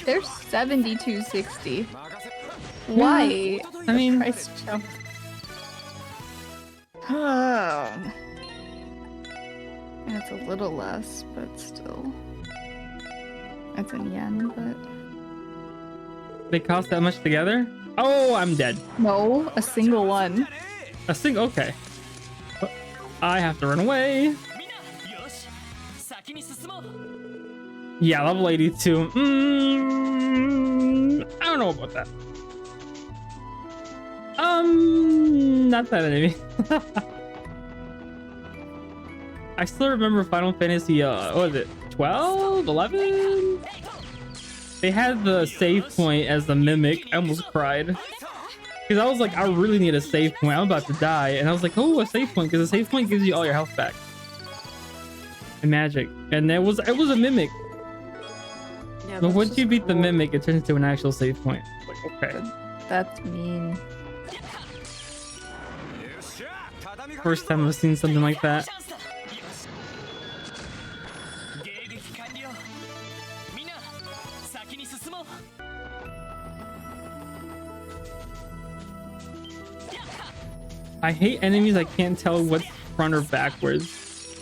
L: They're 72.60. Why?
A: I mean,
L: price jump. Oh. And it's a little less, but still. It's in yen, but
A: they cost that much together? Oh, I'm dead.
L: no, a single one.
A: A single, okay. I have to run away. Yeah, level 82. I don't know about that. Not that enemy. I still remember Final Fantasy, what was it? 12? 11? They had the save point as the mimic. I almost cried. Because I was like, I really need a save point. I'm about to die. And I was like, oh, a save point. Because a save point gives you all your health back. And magic. And it was a mimic.
L: Yeah,
A: But once
L: just
A: you beat the
L: cool.
A: mimic, it turns into an actual save point. Like, okay.
L: That's mean.
A: First time I've seen something like that. I hate enemies I can't tell what's front or backwards.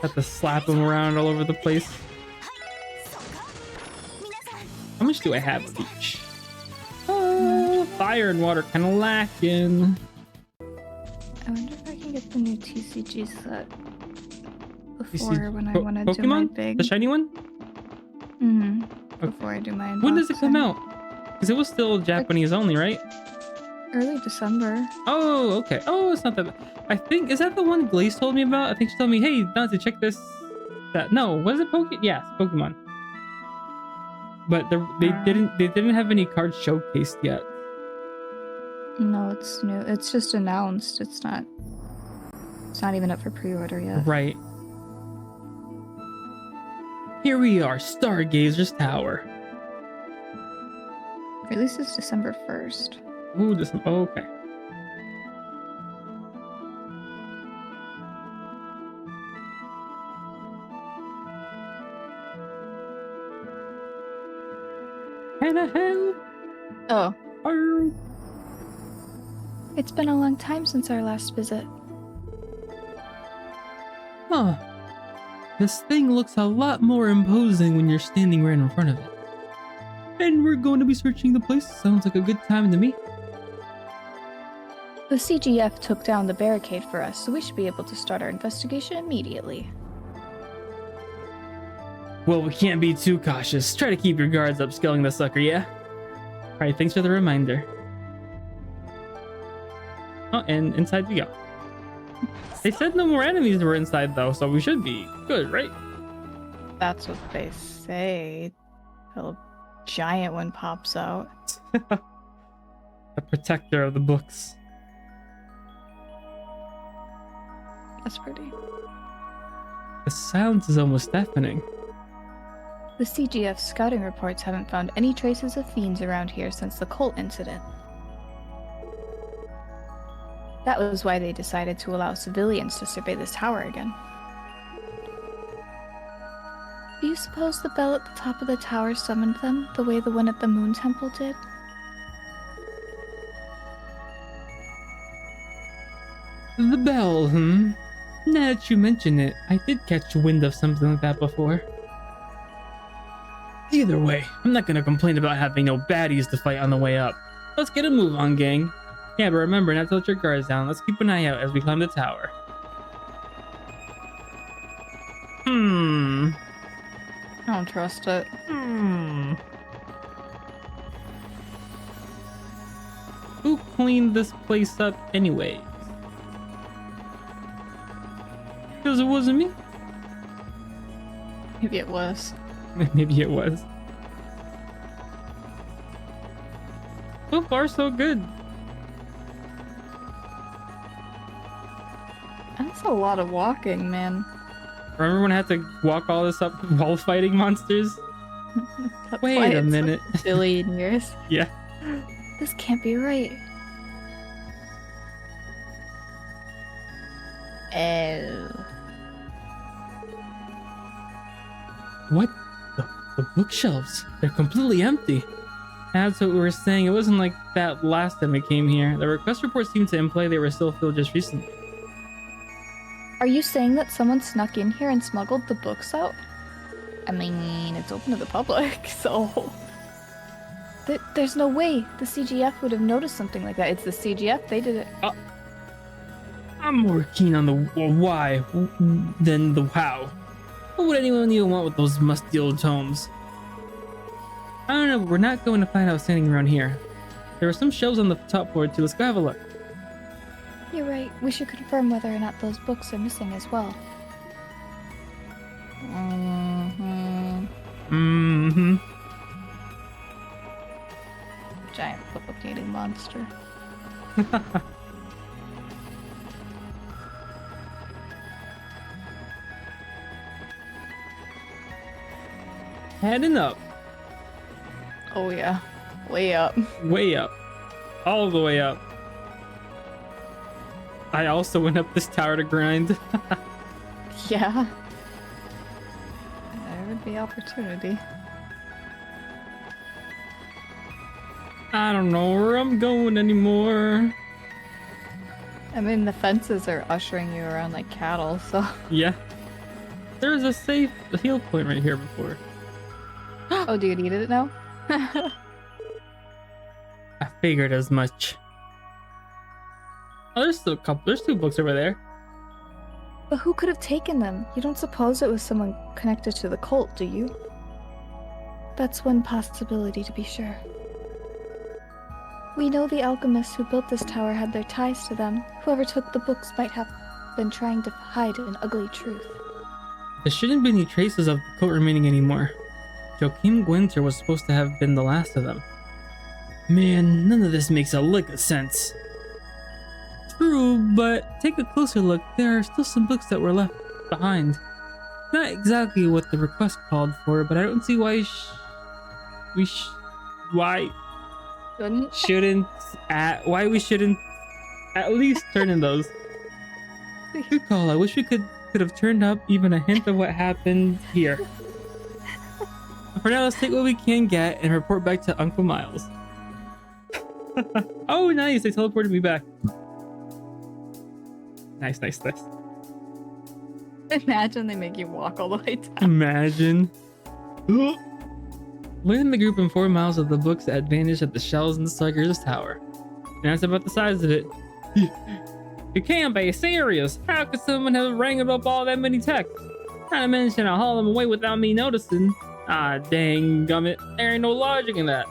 A: Have to slap them around all over the place. How much do I have of each? Fire and water kind of lacking.
L: I wonder if I can get the new TCG set
A: You see
L: before when I want to do my
A: Pokemon?
L: big.
A: The shiny one?
L: Before I do my unboxing.
A: When does it come out? Because it was still Japanese only, right?
L: Early December.
A: Oh, okay. Oh, it's not that bad. I think, is that the one Glaze told me about? I think she told me, hey, Dante, check this. That no, was it Pokemon? Yes, Pokemon. But they didn't have any cards showcased yet.
L: No, it's new. It's just announced. It's not even up for pre-order yet.
A: Right. Here we are, Stargazer's Tower.
L: Releases December 1st.
A: Ooh, this one. Oh, okay. Can I help?
L: Oh.
A: Arr.
L: It's been a long time since our last visit.
A: Huh. This thing looks a lot more imposing when you're standing right in front of it. And we're going to be searching the place. Sounds like a good time to me.
L: The CGF took down the barricade for us, so we should be able to start our investigation immediately.
A: Well, we can't be too cautious. Try to keep your guards up scaling the sucker, yeah? Alright, thanks for the reminder. Oh, and inside we go. They said no more enemies were inside though, so we should be good, right?
L: That's what they say. A giant one pops out.
A: The protector of the books.
L: That's pretty.
A: The silence is almost deafening.
L: The CGF scouting reports haven't found any traces of fiends around here since the cult incident. That was why they decided to allow civilians to survey this tower again. Do you suppose the bell at the top of the tower summoned them, the way the one at the Moon Temple did?
A: The bell, Now that you mention it, I did catch wind of something like that before. Either way, I'm not gonna complain about having no baddies to fight on the way up. Let's get a move on, gang. Yeah, but remember not to let your guards down. Let's keep an eye out as we climb the tower.
L: I don't trust it.
A: Who cleaned this place up anyway? Because it wasn't me.
L: Maybe it was.
A: Maybe it was. So far, so good.
L: That's a lot of walking, man.
A: Remember when I had to walk all this up while fighting monsters? Wait a minute.
L: A billion years.
A: Yeah.
L: This can't be right. Oh.
A: What? The bookshelves. They're completely empty. That's what we were saying. It wasn't like that last time we came here. The request report seemed to imply they were still filled just recently.
L: Are you saying that someone snuck in here and smuggled the books out? I mean, it's open to the public, so... There's no way the CGF would have noticed something like that. It's the CGF, they did it.
A: I'm more keen on the why than the how. What would anyone even want with those musty old tomes? I don't know, but we're not going to find out standing around here. There are some shelves on the top floor too. Let's go have a look.
L: You're right. We should confirm whether or not those books are missing as well. Giant book-eating monster.
A: Heading up.
L: Oh yeah. Way up.
A: Way up. All the way up. I also went up this tower to grind.
L: Yeah. There would be opportunity.
A: I don't know where I'm going anymore.
L: I mean, the fences are ushering you around like cattle, so...
A: Yeah. There's a safe heal point right here before.
L: Oh, do you need it now?
A: I figured as much. Oh, there's still a couple. There's 2 books over there.
L: But who could have taken them? You don't suppose it was someone connected to the cult, do you? That's one possibility, to be sure. We know the alchemists who built this tower had their ties to them. Whoever took the books might have been trying to hide an ugly truth.
A: There shouldn't be any traces of the cult remaining anymore. Joachim Gwinter was supposed to have been the last of them. Man, none of this makes a lick of sense. True, but take a closer look. There are still some books that were left behind. Not exactly what the request called for, but I don't see why why we shouldn't at least turn in those. Good call. I wish we could have turned up even a hint of what happened here. For now, let's take what we can get and report back to Uncle Miles. Oh, nice. They teleported me back. Nice.
L: Imagine they make you walk all the way down.
A: Imagine. Leading the group in 4 miles of the books that had vanished at the shelves in the Sucker's Tower. And that's about the size of it. You can't be serious. How could someone have wrangled up all that many texts? Not to mention I'll haul them away without me noticing. Ah, dang gummit. There ain't no logic in that.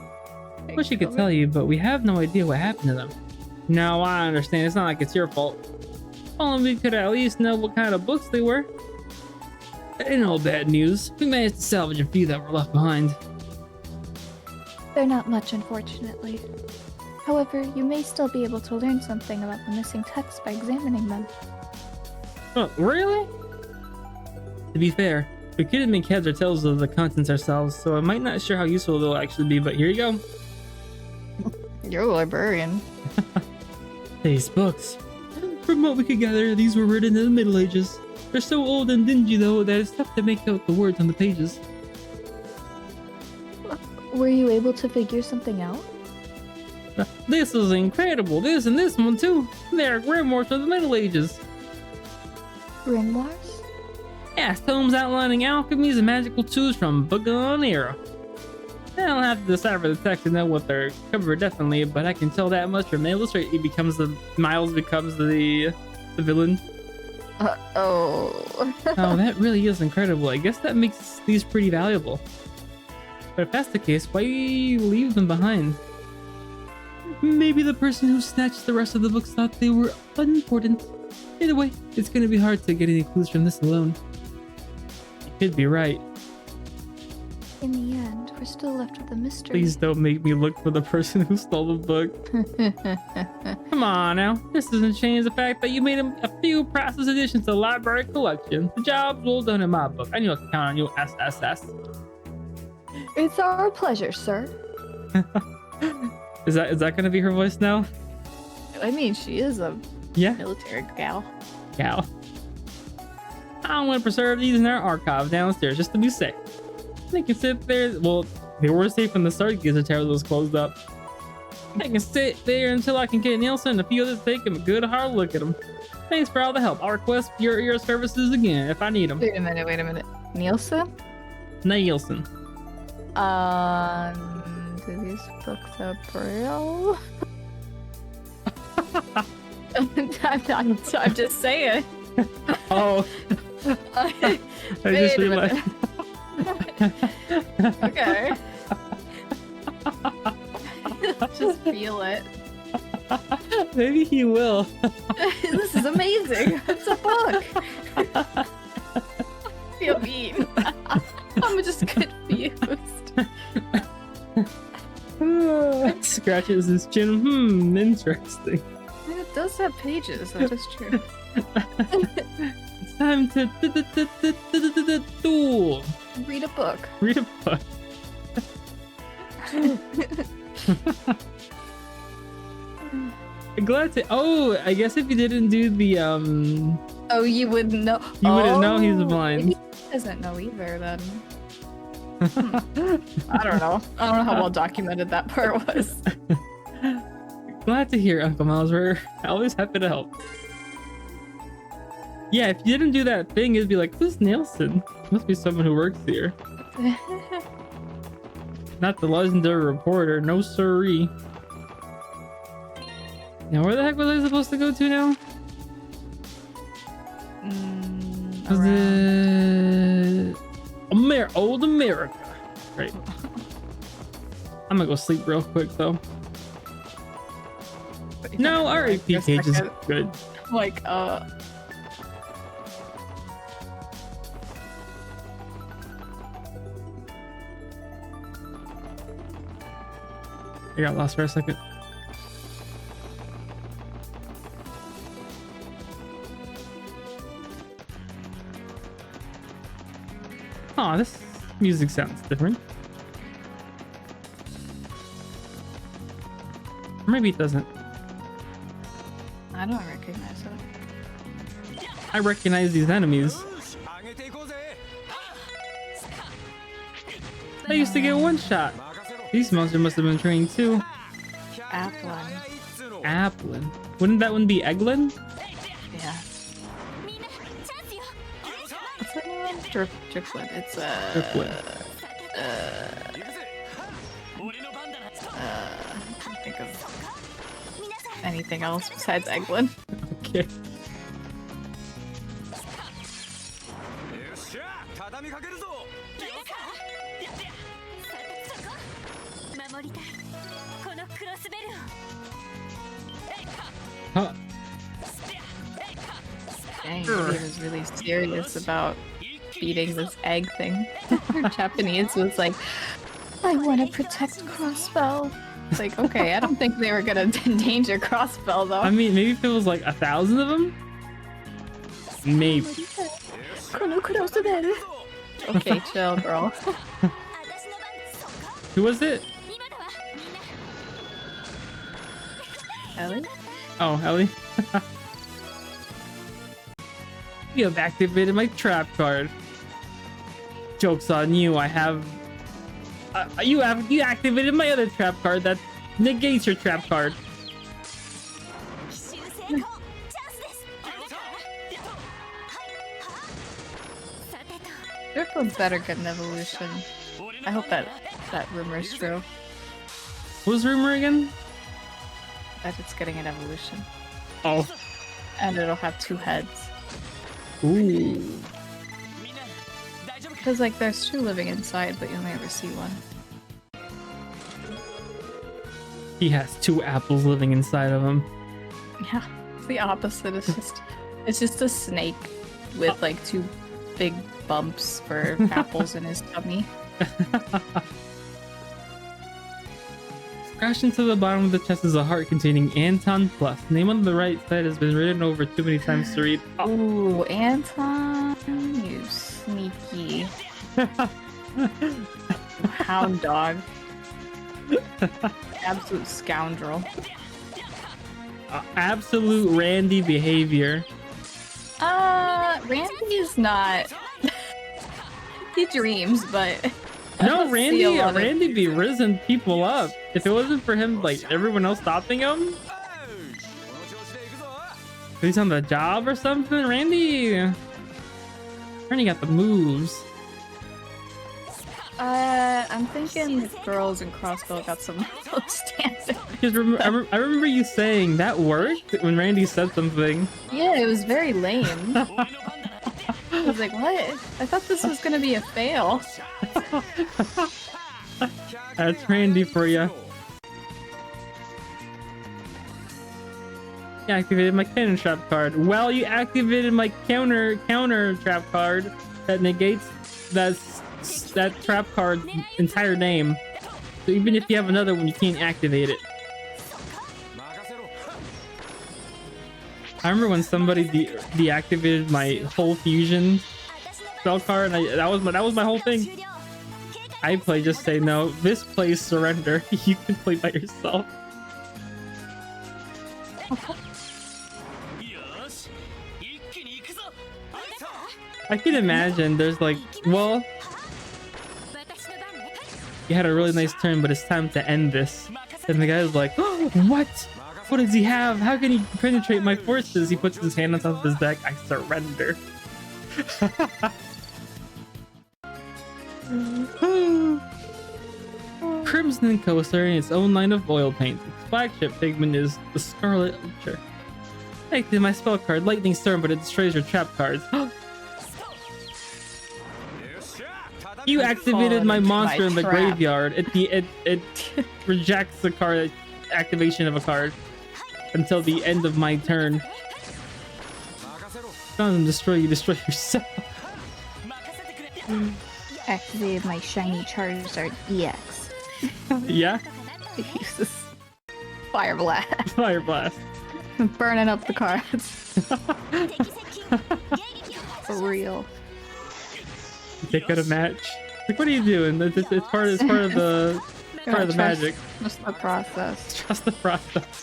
A: Wish I could tell you, but we have no idea what happened to them. No, I understand. It's not like it's your fault. Only we could at least know what kind of books they were. Ain't no bad news. We managed to salvage a few that were left behind.
L: They're not much, unfortunately. However, you may still be able to learn something about the missing texts by examining them.
A: Oh, really? To be fair, we couldn't make heads or tails of the contents ourselves, so I'm not sure how useful they'll actually be, but here you go.
L: You're a librarian.
A: These books. From what we could gather, these were written in the Middle Ages. They're so old and dingy, though, that it's tough to make out the words on the pages.
L: Were you able to figure something out?
A: This is incredible. This and this one, too. They're grimoires from the Middle Ages.
L: Grimoires?
A: Yes, tomes outlining alchemies and magical tools from bygone era. I don't have to decipher the text to know what they're covered definitely, but I can tell that much from the illustrator. Miles becomes the villain.
L: Oh,
A: that really is incredible. I guess that makes these pretty valuable. But if that's the case, why leave them behind? Maybe the person who snatched the rest of the books thought they were unimportant. Either way, it's going to be hard to get any clues from this alone. You could be right.
L: In the end, we're still left with a mystery.
A: Please don't make me look for the person who stole the book. Come on now. This doesn't change the fact that you made a few priceless additions to the library collection. The job's well done in my book. I knew I could count on you, SSS.
L: It's our pleasure, sir.
A: Is that gonna be her voice now?
L: I mean, she is a military gal.
A: Gal. I want to preserve these in our archive downstairs just to be safe. They can sit there. Well, they were safe from the start because the tower was closed up. They can sit there until I can get Nielsen and a few others to take them a good hard look at them. Thanks for all the help. I'll request your services again if I need them.
L: Wait a minute. Nielsen?
A: Nielsen.
L: Do these books have Braille? I'm just saying.
A: Oh. I just realized.
L: Okay. Just feel it.
A: Maybe he will.
L: This is amazing. It's a book. Feel mean. I'm just confused.
A: Scratches his chin. Interesting.
L: It does have pages. That is true.
A: It's time to duel.
L: Read a book.
A: Read a book. Glad to. Oh, I guess if you didn't do the
L: Oh, you wouldn't know.
A: You wouldn't know he's blind.
L: Maybe he doesn't know either then. I don't know. I don't know how well documented that part was.
A: Glad to hear, Uncle Miles. We're always happy to help. Yeah, if you didn't do that thing, it'd be like, who's Nielsen? Must be someone who works here. Not the legendary reporter, no siree. Now, where the heck was I supposed to go to now? Old America. Right. I'm gonna go sleep real quick though. No, our AP page is good.
L: Like, I
A: got lost for a second. Aw, this music sounds different. Or maybe it doesn't.
L: I don't recognize it.
A: I recognize these enemies. I used to get one shot. These monsters must have been trained too.
L: Applin.
A: Applin. Wouldn't that one be Eglin?
L: Yeah. What's that one? Driplin. It's
A: Driplin.
L: I can't think of anything else besides Eglin.
A: Okay. Huh.
L: Dang, he was really serious about beating this egg thing. Japanese was like, I want to protect Crossbell. It's like, okay, I don't think they were gonna endanger Crossbell though.
A: I mean, maybe if it was like 1,000 of them? Maybe.
L: Okay, chill, girl.
A: Who was it?
L: Ellie?
A: Oh, Ellie. You have activated my trap card. Joke's on you. I have. You activated my other trap card that negates your trap card.
L: Driplin's better get an evolution. I hope that rumor is true.
A: What was the rumor again?
L: That it's getting an evolution.
A: Oh.
L: And it'll have 2 heads.
A: Ooh.
L: Because, like, there's 2 living inside, but you only ever see one.
A: He has 2 apples living inside of him.
L: Yeah, it's the opposite. It's just a snake with, like, 2 big bumps for apples in his tummy.
A: Crash into the bottom of the chest is a heart containing Anton Plus. Name on the right side has been written over too many times to read. Oh.
L: Ooh, Anton, you sneaky. Hound dog. Absolute scoundrel.
A: Absolute Randy behavior.
L: Randy's not. He dreams, but
A: no, Randy be risen people up. If it wasn't for him, like everyone else stopping him, he's on the job or something. Randy got the moves.
L: I'm thinking girls in crossbow got some low standards.
A: Because I remember you saying that worked when Randy said something.
L: Yeah, it was very lame. I was like, what? I thought this was gonna be a fail.
A: That's Randy for you. You activated my cannon trap card. Well, you activated my counter trap card that negates that trap card's entire name. So even if you have another one, you can't activate it. I remember when somebody deactivated my whole fusion spell card, and that was my whole thing. I play just say no. This plays surrender. You can play by yourself. I can imagine there's like, well, you had a really nice turn, but it's time to end this. And the guy's like, oh, what? What does he have? How can he penetrate my forces? He puts his hand on top of his deck. I surrender. Crimson Coaster in its own line of oil paint. Its flagship pigment is the Scarlet Ultra. I activated my spell card, Lightning Storm, but it destroys your trap cards. You activated my monster in the graveyard. It rejects the card activation of a card until the end of my turn. Doesn't destroy you, destroy yourself.
L: Activated my shiny Charizard EX.
A: Yeah?
L: It uses Fire Blast.
A: Fire Blast.
L: Burning up the cards. For real.
A: Take out a match. Like, what are you doing? It's part of the magic.
L: Trust the process.
A: Trust the process.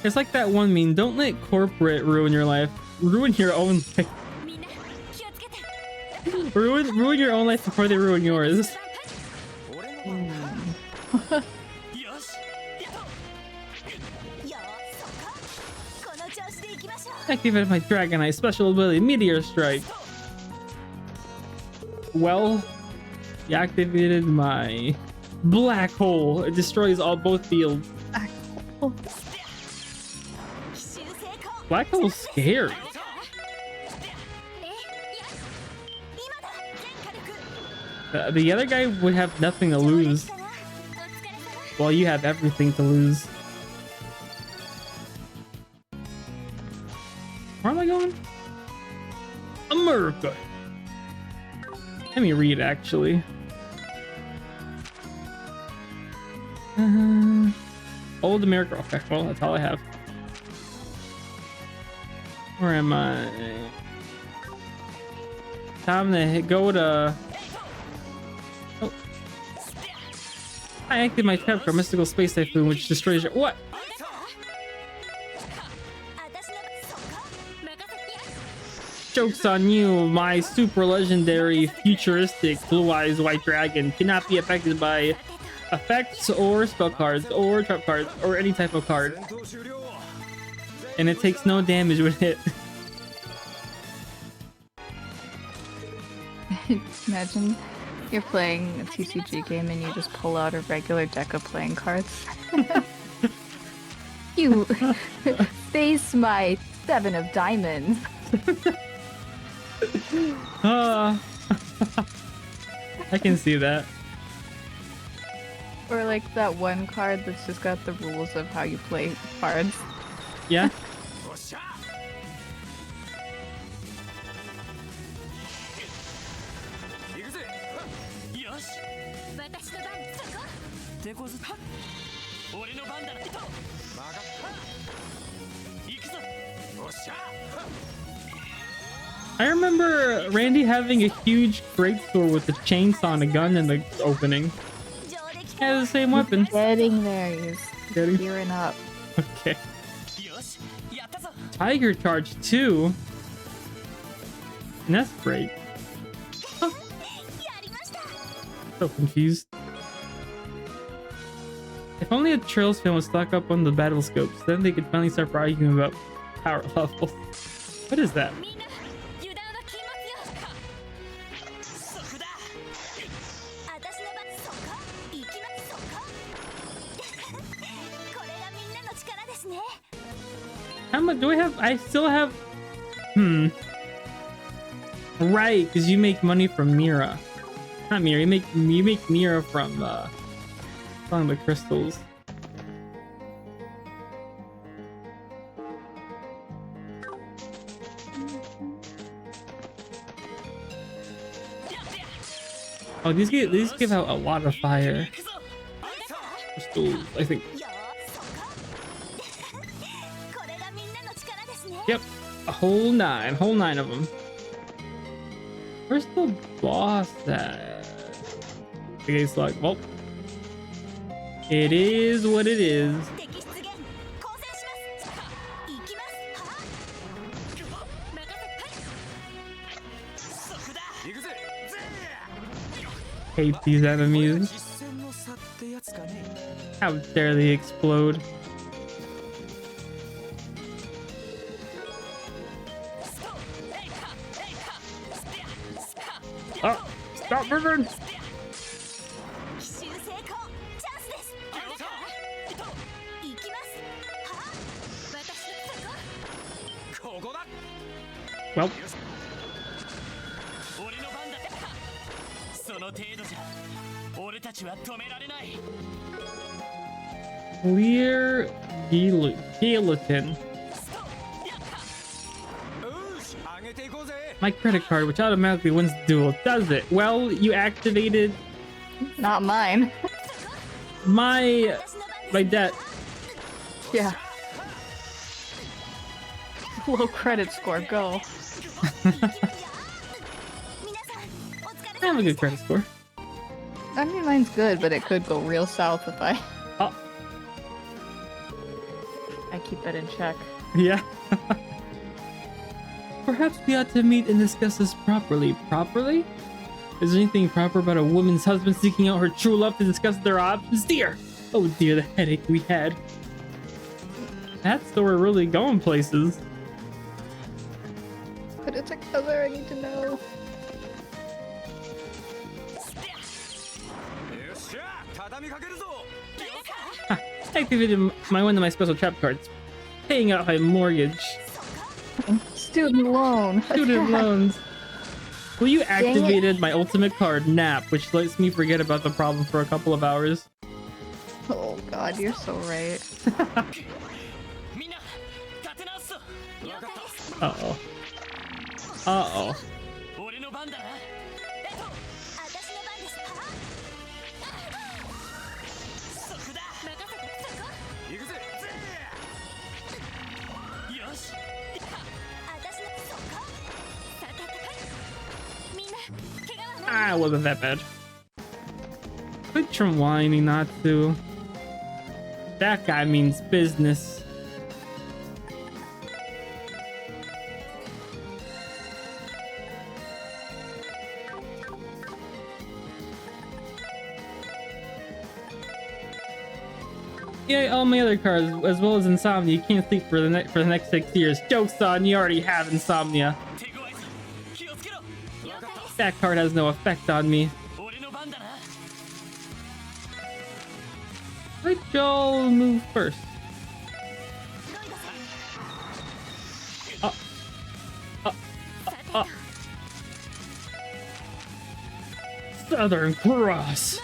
A: It's like that one meme. Don't let corporate ruin your life. Ruin your own life. Ruin your own life before they ruin yours. Activated my Dragonite special ability, Meteor Strike. Well, you activated my Black Hole. It destroys both fields. Black Hole's scary. The other guy would have nothing to lose, while you have everything to lose. Where am I going? America. Let me read, actually. Old America. Okay, well, that's all I have. Where am I? Time to go to... Oh. I activated my trap for Mystical Space Typhoon, which destroys your... What? Joke's on you. My super legendary futuristic blue eyes white dragon cannot be affected by effects or spell cards or trap cards or any type of card, and it takes no damage when hit.
L: Imagine you're playing a TCG game and you just pull out a regular deck of playing cards. You face my 7 of diamonds.
A: I can see that.
L: Or like that one card that's just got the rules of how you play cards.
A: Yeah. I remember Randy having a huge great store with a chainsaw and a gun in the opening. He has the same weapon.
L: Getting there, he's
A: Getting
L: gearing up.
A: Okay. Tiger Charge 2? And that's great. Huh. So confused. If only a Trails fan was stock up on the battle scopes, then they could finally start arguing about power levels. What is that? How much do I have? I still have... Right, because you make money from Mira. Not Mira, you make Mira from selling the crystals. Oh, these give out a lot of fire. Crystals, I think. Yep, a whole nine of them. Where's the boss at? Okay, it's like, well, it is what it is. Hate these enemies. How dare they explode? Oh, stop moving! Well. Clear Gelatin. My credit card, which automatically wins the duel, does it? Well, you activated...
L: Not mine.
A: My debt.
L: Yeah. Low credit score, go.
A: I have a good credit score.
L: I mean, mine's good, but it could go real south if I...
A: Oh.
L: I keep that in check.
A: Yeah. Perhaps we ought to meet and discuss this properly. Properly? Is there anything proper about a woman's husband seeking out her true love to discuss their options? Dear! Oh dear, the headache we had. That story really going places.
L: Put it together, I need to know.
A: Huh. Activated one of my special trap cards. Paying out my mortgage.
L: Student loan.
A: Student loans. Well, you activated my ultimate card, Nap, which lets me forget about the problem for a couple of hours.
L: Oh god, you're so right.
A: Uh-oh. Uh-oh. Ah, it wasn't that bad. Quit from whining not to. That guy means business. Yeah, all my other cards, as well as insomnia. You can't sleep for the next 6 years. Joke's on you, already have insomnia. That card has no effect on me. Let y'all move first. Southern Cross.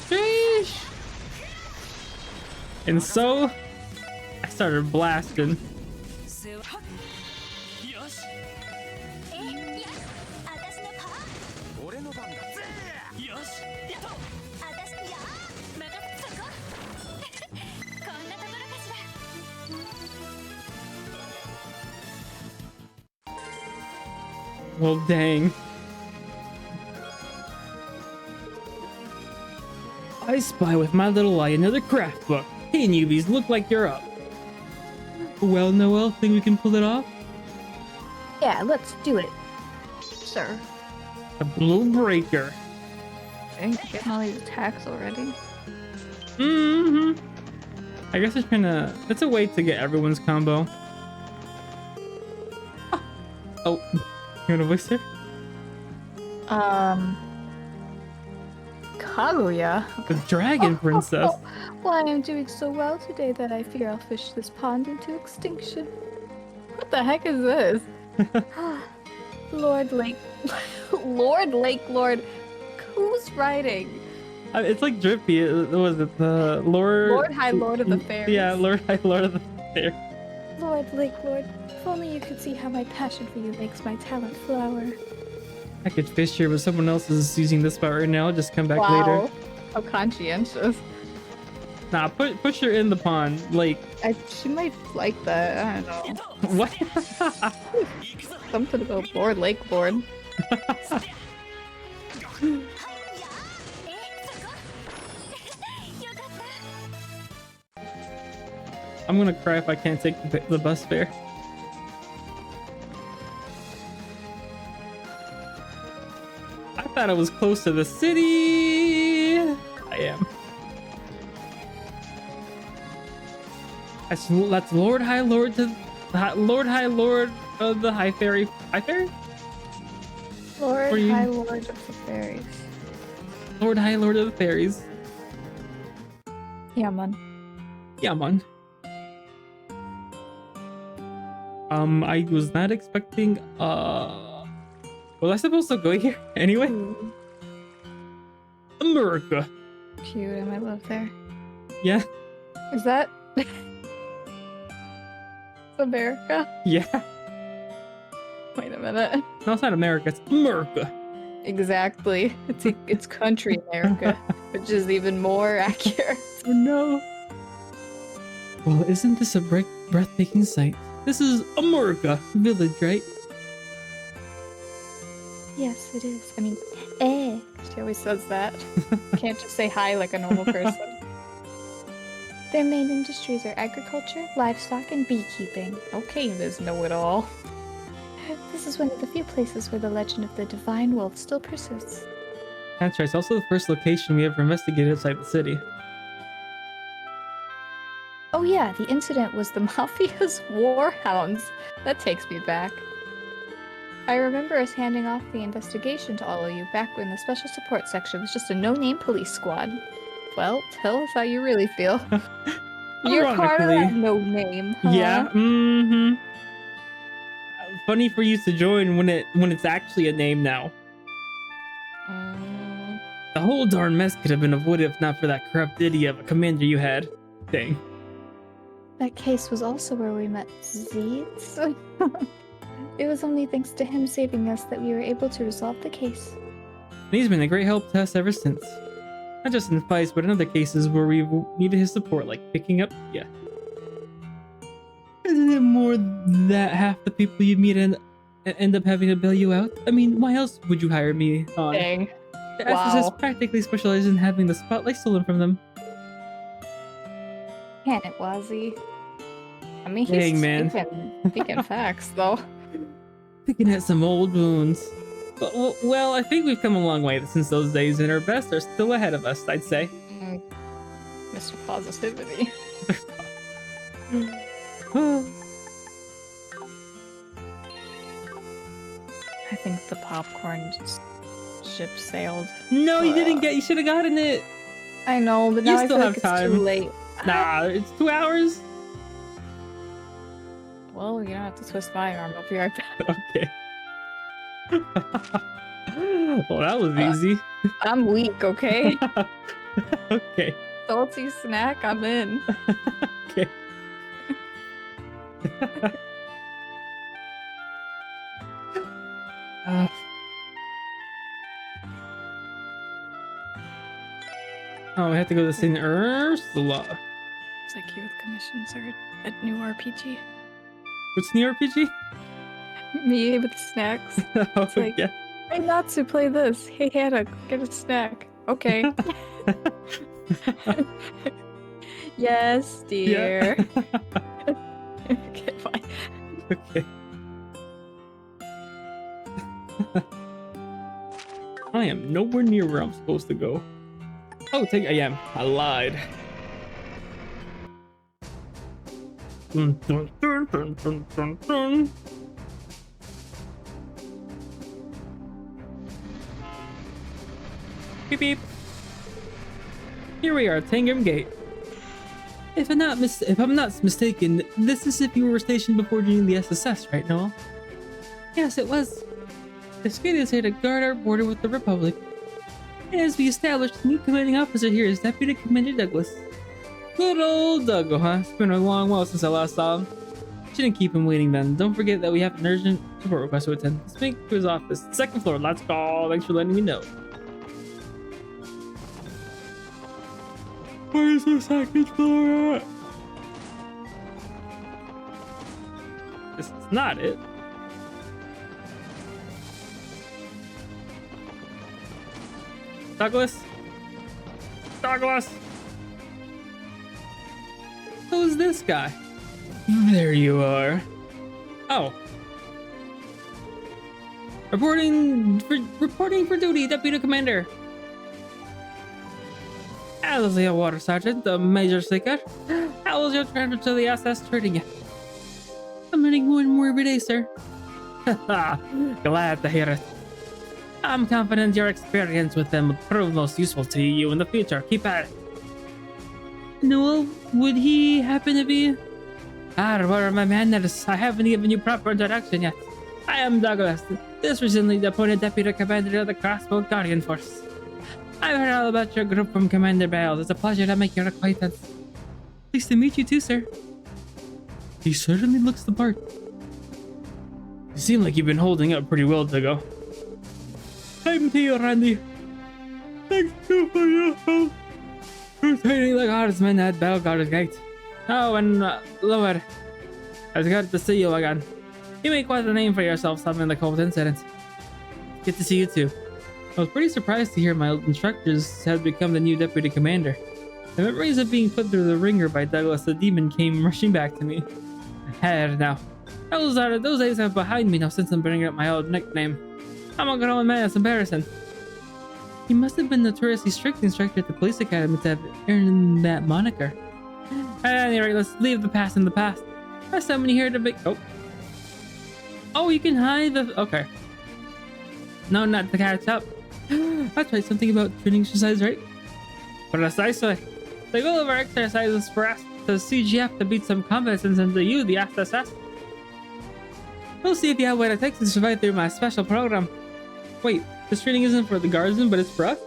A: Sheesh. And so, I started blasting. Well, dang. I spy with my little eye another craft book. Hey, newbies, look like you're up. Well, Noel, think we can pull it off?
L: Yeah, let's do it. Sir.
A: A blue breaker.
L: Dang, getting all these attacks already.
A: Mm-hmm. I guess it's kinda... It's a way to get everyone's combo. Oh. You want a voice there?
L: Kaguya?
A: The dragon princess.
L: Well, I am doing so well today that I figure I'll fish this pond into extinction. What the heck is this? Lord Lake... Lord... Who's writing?
A: It's like drippy. Was it the Lord...
L: Lord High Lord of the Fairies.
A: Yeah, Lord High Lord of the Fairies.
L: Lord Lake Lord. If only you could see how my passion for you makes my talent flower.
A: I could fish here, but someone else is using this spot right now. I'll just come back
L: Wow.
A: later.
L: How conscientious.
A: Nah, push her in the pond. Like...
L: She might like that. I don't know.
A: What?
L: Something about Lord Lake Lord.
A: I'm gonna cry if I can't take the bus fare. I thought I was close to the city. I am. That's Lord High Lord to Lord High Lord of the High Fairy. High Fairy?
L: Lord High Lord of the Fairies.
A: Lord High Lord of the Fairies.
L: Yeah, man.
A: Yeah, man. I was not expecting, was I supposed to go here anyway? America.
L: Cute, I might live there.
A: Yeah.
L: Is that America?
A: Yeah.
L: Wait a minute.
A: No, it's not America, it's America.
L: Exactly. It's country America, which is even more accurate.
A: Oh no. Well, isn't this a breathtaking sight? This is America village, right?
L: Yes, it is. I mean, she always says that. Can't just say hi like a normal person. Their main industries are agriculture, livestock, and beekeeping. Okay, there's know-it-all. This is one of the few places where the legend of the Divine Wolf still persists.
A: That's right, it's also the first location we ever investigated outside the city.
L: Oh yeah, the incident was the Mafia's warhounds. That takes me back. I remember us handing off the investigation to all of you back when the special support section was just a no-name police squad. Well, tell us how you really feel. You're part of that no-name, huh?
A: Yeah, funny for you to join when it's actually a name now. The whole darn mess could have been avoided if not for that corrupt idiot of a commander you had. Dang.
L: That case was also where we met Zeets. It was only thanks to him saving us that we were able to resolve the case.
A: And he's been a great help to us ever since. Not just in fights, but in other cases where we've needed his support, like picking up... Yeah. Isn't it more that half the people you meet end up having to bail you out? I mean, why else would you hire me on?
L: Dang.
A: The
L: Wow.
A: SSS practically specializes in having the spotlight stolen from them.
L: Can it, Wazzy? I mean,
A: Dang,
L: he's
A: man.
L: speaking facts, though.
A: Picking at some old wounds. But, well, I think we've come a long way since those days, and our best are still ahead of us, I'd say.
L: Mr. Positivity. I think the popcorn ship sailed.
A: No, you didn't get. You should have gotten it.
L: I know, but now
A: You
L: I
A: still
L: feel
A: have
L: like
A: time.
L: it's too late.
A: Nah, it's 2 hours.
L: Well, you don't have to twist my arm. I'll be right back.
A: Okay. Well, that was easy.
L: I'm weak, okay?
A: Okay.
L: Salty snack, I'm in.
A: Okay. Oh, we have to go to St. Ursula.
L: It's like you with commissions or a new RPG.
A: What's new RPG?
D: Me with the snacks.
A: Oh,
D: It's like,
A: yeah.
D: hey Natsu, play this. Hey Hannah, get a snack. Okay. Yes, dear. Okay, fine.
A: Okay. I am nowhere near where I'm supposed to go. Oh, I am. I lied. Dun, dun, dun, dun, dun, dun, dun. Beep beep. Here we are at Tangram Gate. If I'm not mistaken, this is if you were stationed before joining the SSS, right, Noel? Yes, it was. This gate is here to guard our border with the Republic. And as we established, the new commanding officer here is Deputy Commander Douglas. Good old Dougal, huh? It's been a long while since I last saw him. Shouldn't keep him waiting then. Don't forget that we have an urgent support request to attend. Let's make to his office. Second floor, let's go. Thanks for letting me know. Where's the second floor at? This is not it. Douglas? Douglas? Who's this guy? There you are. Oh. Reporting for duty, Deputy Commander. How's your water sergeant, the Major Seeker? How was your transfer to the SS trading? I'm getting more and more every day, sir. Glad to hear it. I'm confident your experience with them will prove most useful to you in the future. Keep at it. Noel, would he happen to be? Where are my manners? I haven't given you proper introduction yet. I am Douglas, this recently appointed Deputy Commander of the Crossbow Guardian Force. I've heard all about your group from Commander Bales. It's a pleasure to make your acquaintance. Pleased to meet you too, sir. He certainly looks the part. You seem like you've been holding up pretty well, Dougal. Same to you, Randy. Thanks you for your help. Retaining the guardsmen at Belgard Gate. Oh, and Lord, it's good to see you again. You make quite a name for yourself solving the Colt incident. Good to see you too. I was pretty surprised to hear my old instructors had become the new deputy commander. The memories of being put through the ringer by Douglas the Demon came rushing back to me. Now, those days are behind me now since I'm bringing up my old nickname. I'm a grown man, it's embarrassing. He must have been notoriously strict instructor at the police academy to have earned that moniker. At any rate, let's leave the past in the past. There's somebody here to make. Oh, you can hide the. Okay. No, not to catch up. That's right, something about training exercise, right? Precisely. The goal of our exercise is for us to CGF to beat some competence into you, the SSS. We'll see if you have what it takes to survive through my special program. Wait, this training isn't for the guardsmen, but it's for us?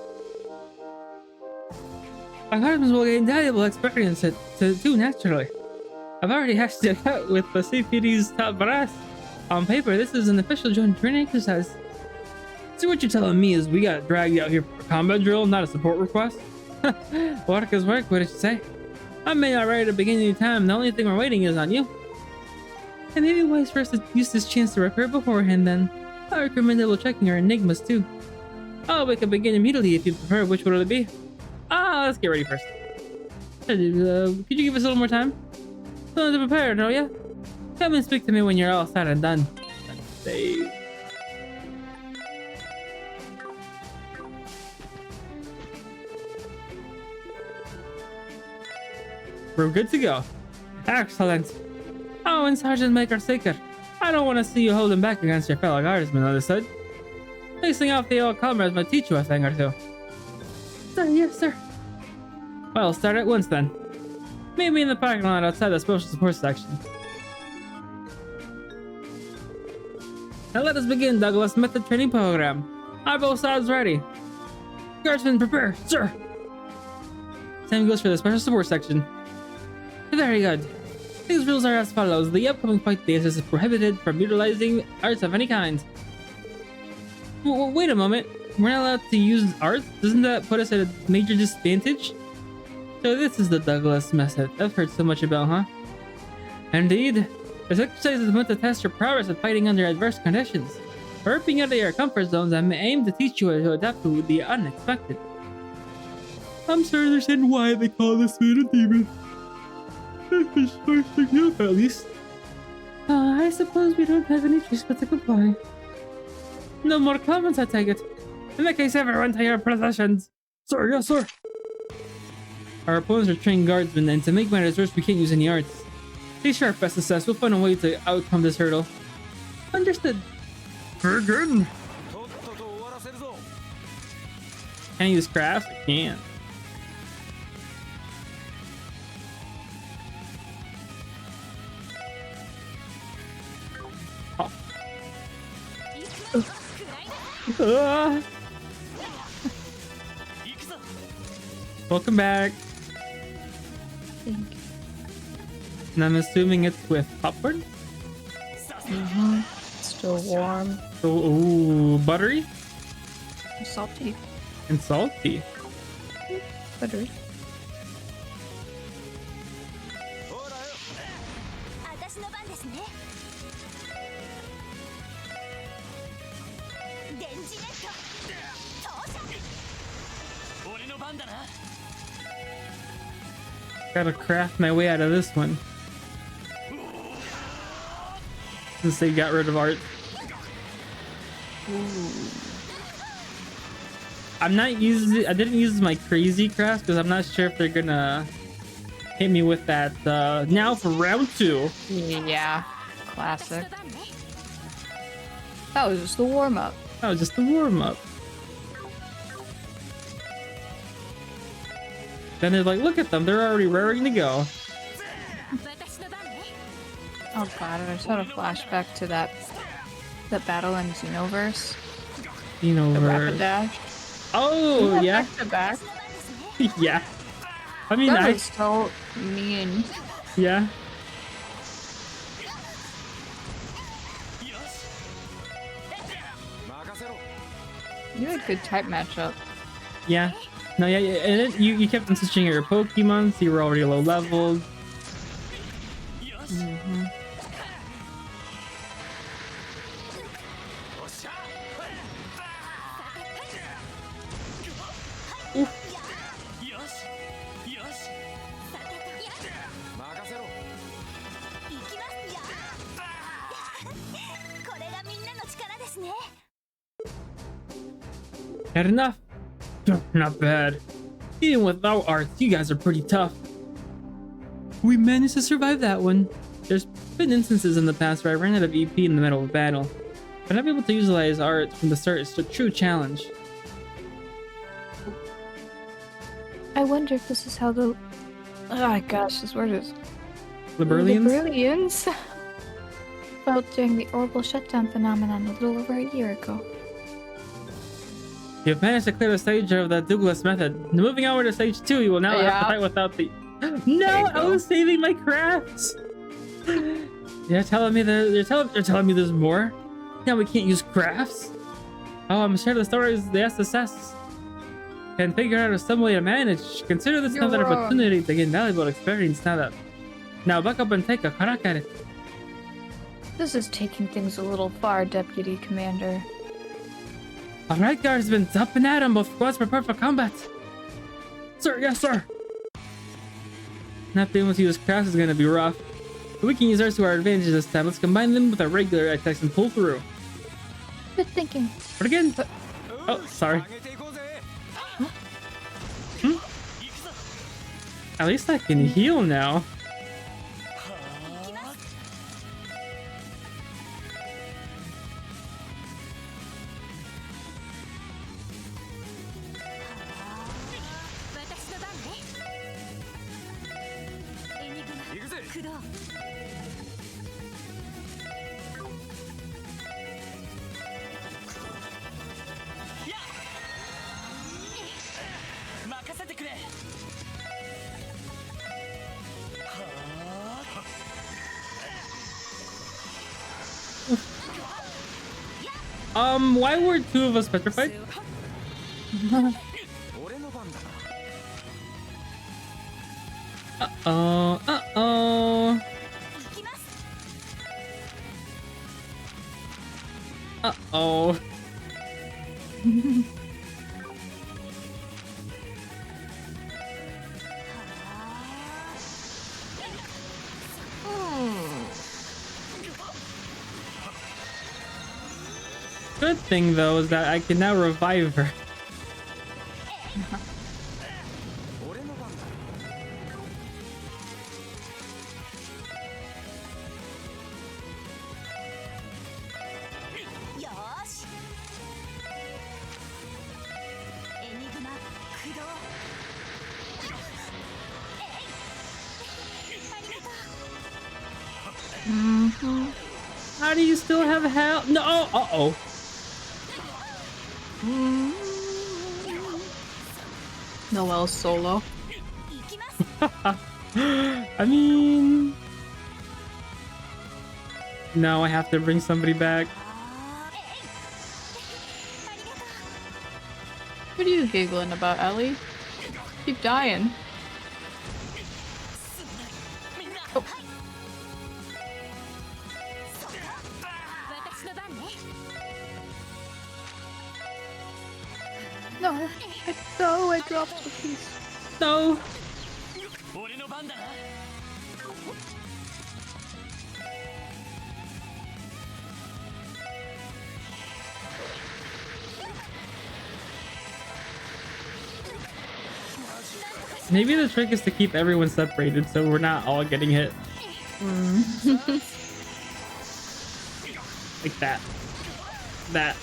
A: Our guardsmen will gain valuable experience too, naturally. I've already hashed it out with the CPD's top brass. On paper, this is an official joint training exercise. So what you're telling me is we got dragged out here for a combat drill, not a support request? Work is work, what did you say? I may not ready to begin any time, the only thing we're waiting is on you. And maybe wise for us to use this chance to prepare beforehand then. I recommend double checking our enigmas too. Oh, we can begin immediately if you prefer. Which would it be? Let's get ready first. Could you give us a little more time? Something to prepare, don't ya? Come and speak to me when you're all said and done. Save. We're good to go. Excellent. Oh, and Sergeant Maker Seeker, I don't want to see you holding back against your fellow guardsmen, understood? Facing off the old comrades might teach you a thing or two. Sir, yes, sir. Well, start at once then. Meet me in the parking lot outside the special support section. Now let us begin, Douglas Method Training Program. Are both sides ready? Guardsmen, prepare, sir! Same goes for the special support section. Very good. These rules are as follows. The upcoming fight days is prohibited from utilizing arts of any kind. Wait a moment. We're not allowed to use arts? Doesn't that put us at a major disadvantage? So this is the Douglas method I've heard so much about, huh? Indeed. This exercise is meant to test your prowess at fighting under adverse conditions. Burping out of your comfort zones and aim to teach you to adapt to the unexpected. I'm sorry to understand why they call this man a demon. At least. I suppose we don't have any choice but to comply. No more comments, I take it. In that case, everyone to your positions. Sir, yes, sir. Our opponents are trained guardsmen, and to make matters worse, we can't use any arts. Stay sharp, SSS. We'll find a way to outcome this hurdle. Understood. Again. Can I use crafts? I can. Oh. Welcome back.
L: Thank you.
A: And I'm assuming it's with popcorn?
L: Still warm.
A: Oh, ooh, buttery?
L: Salty.
A: And salty.
L: Buttery.
A: Gotta craft my way out of this one. Since they got rid of art. I didn't use my crazy crafts because I'm not sure if they're gonna hit me with that now for round 2.
L: Yeah. Classic. That was just the warm-up.
A: That was just the warm-up. Then they're like, look at them, they're already raring to go.
L: Oh god, I just had a flashback to that battle in Xenoverse. The rapid dash.
A: Oh, yeah.
L: Back to back.
A: Yeah. I mean,
L: that was so mean.
A: Yeah.
L: You had good type matchup.
A: Yeah. No, yeah, and then you kept on switching your Pokemon, so you were already low leveled. Had enough? Not bad. Even without arts, you guys are pretty tough. We managed to survive that one. There's been instances in the past where I ran out of EP in the middle of battle. But not able to utilize arts from the start is a true challenge.
L: I wonder if this is how the... Oh gosh, this word is...
A: Liberlians?
L: felt during the orbital shutdown phenomenon a little over a year ago.
A: You've managed to clear the stage of the Douglas method. Moving on to stage 2, you will now have to fight without the... No, I was saving my crafts. You're telling me you're telling me there's more? Now we can't use crafts? Oh, I'm sure the stories the SSS can figure out some way to manage. Consider this another opportunity to gain valuable experience now back up and take a crack at it.
L: This is taking things a little far, Deputy Commander.
A: Alright, guardsmen, up and at 'em. Both squads prepare for combat. Sir, yes, sir. Not being able to use crafts is gonna be rough. But we can use ours to our advantage this time. Let's combine them with our regular attacks and pull through.
L: Good thinking.
A: But again. Oh, sorry. At least I can heal now. Why were 2 of us petrified? Uh-oh. Uh-oh. Good thing though is that I can now revive her. How do you still have health? No. Uh-oh.
L: Noel's solo.
A: I mean, no, I have to bring somebody back.
L: What are you giggling about, Ellie? Keep dying. Oh. No, I dropped the piece.
A: No. Maybe the trick is to keep everyone separated so we're not all getting hit. Like that. That.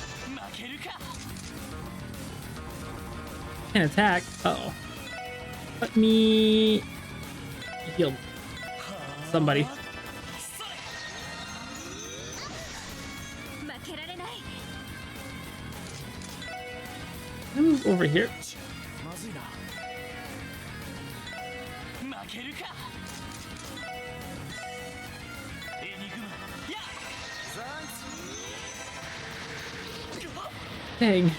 A: Can't attack. Uh-oh. Let me heal somebody. Move over here. Dang.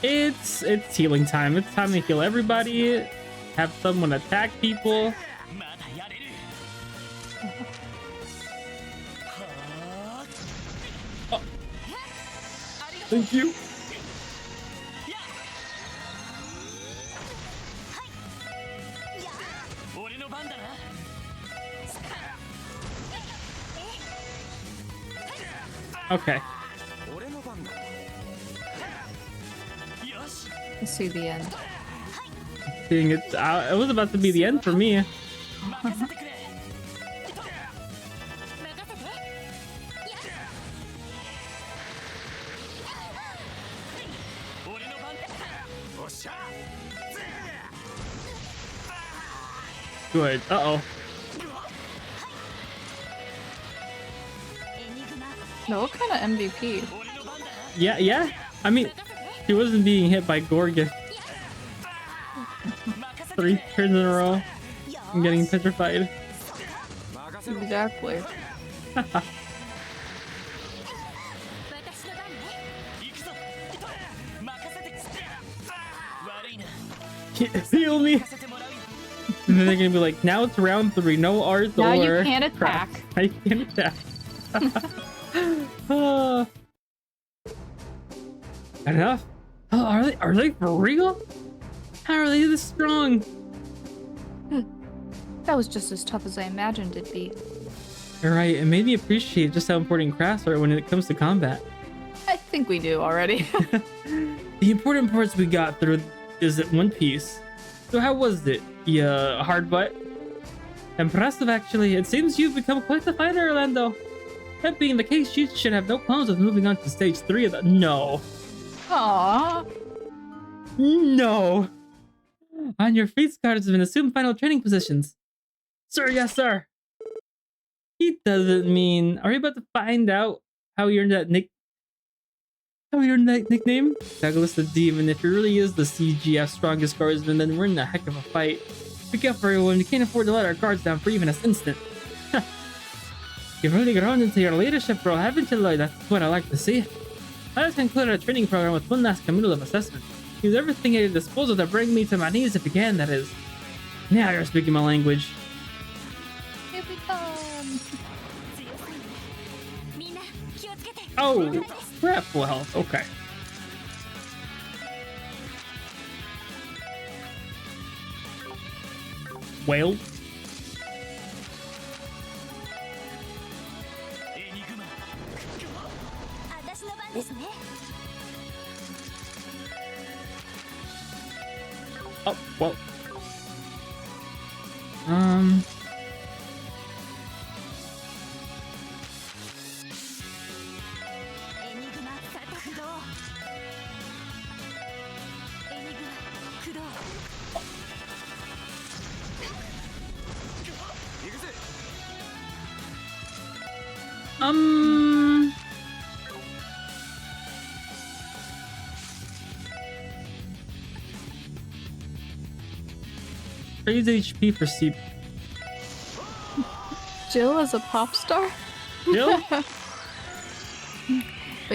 A: It's healing time. It's time to heal everybody. Have someone attack people. Oh. Thank you. Okay.
L: Let's see the end.
A: Dang it! It was about to be the end for me. Good. Uh-oh.
L: No, what kind of MVP?
A: Yeah. I mean, she wasn't being hit by Gorgon. 3 turns in a row. I'm getting petrified.
L: Exactly.
A: Heal me. And then they're gonna be like, now it's round 3, no R's
L: now
A: or
L: you can't attack.
A: Now you can't attack. Enough? Oh, are they for real? How are they this strong?
L: That was just as tough as I imagined it'd be.
A: You're right, it made me appreciate just how important crafts are when it comes to combat.
L: I think we do already.
A: The important parts we got through is it one piece. So how was it? Yeah, hard butt? Impressive actually. It seems you've become quite the fighter, Orlando. That being the case, you should have no problems with moving on to stage 3 of the— No.
L: Aww.
A: No. On your face cards have been assumed final training positions. Sir, yes, sir. He doesn't mean. Are you about to find out how you earned that nickname? Douglas the Demon. If he really is the CGF strongest guardsman, then we're in a heck of a fight. Be careful, everyone. We can't afford to let our guards down for even an instant. You've really grown into your leadership role, haven't you, Lloyd? That's what I like to see. Let us conclude our training program with one last committal of assessment. Use everything at your disposal to bring me to my knees if you can, that is. Now you're speaking my language.
L: Here we come.
A: Oh, crap, full health. Okay. Whale. Oh, well. Raise HP for C.
L: Jill as a pop star?
A: Jill?
L: But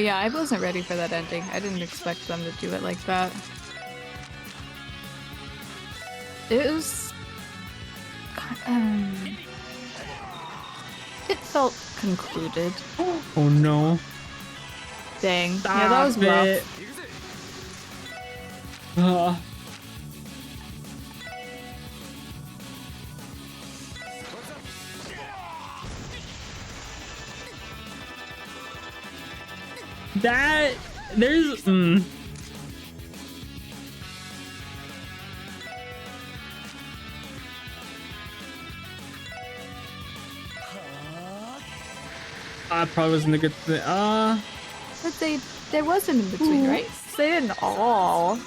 L: yeah, I wasn't ready for that ending. I didn't expect them to do it like that. It was... it felt concluded.
A: Oh no.
L: Dang.
A: Stop
L: yeah, that was
A: it.
L: rough.
A: That there's I probably wasn't a good thing.
L: But there wasn't in between, right? They didn't all.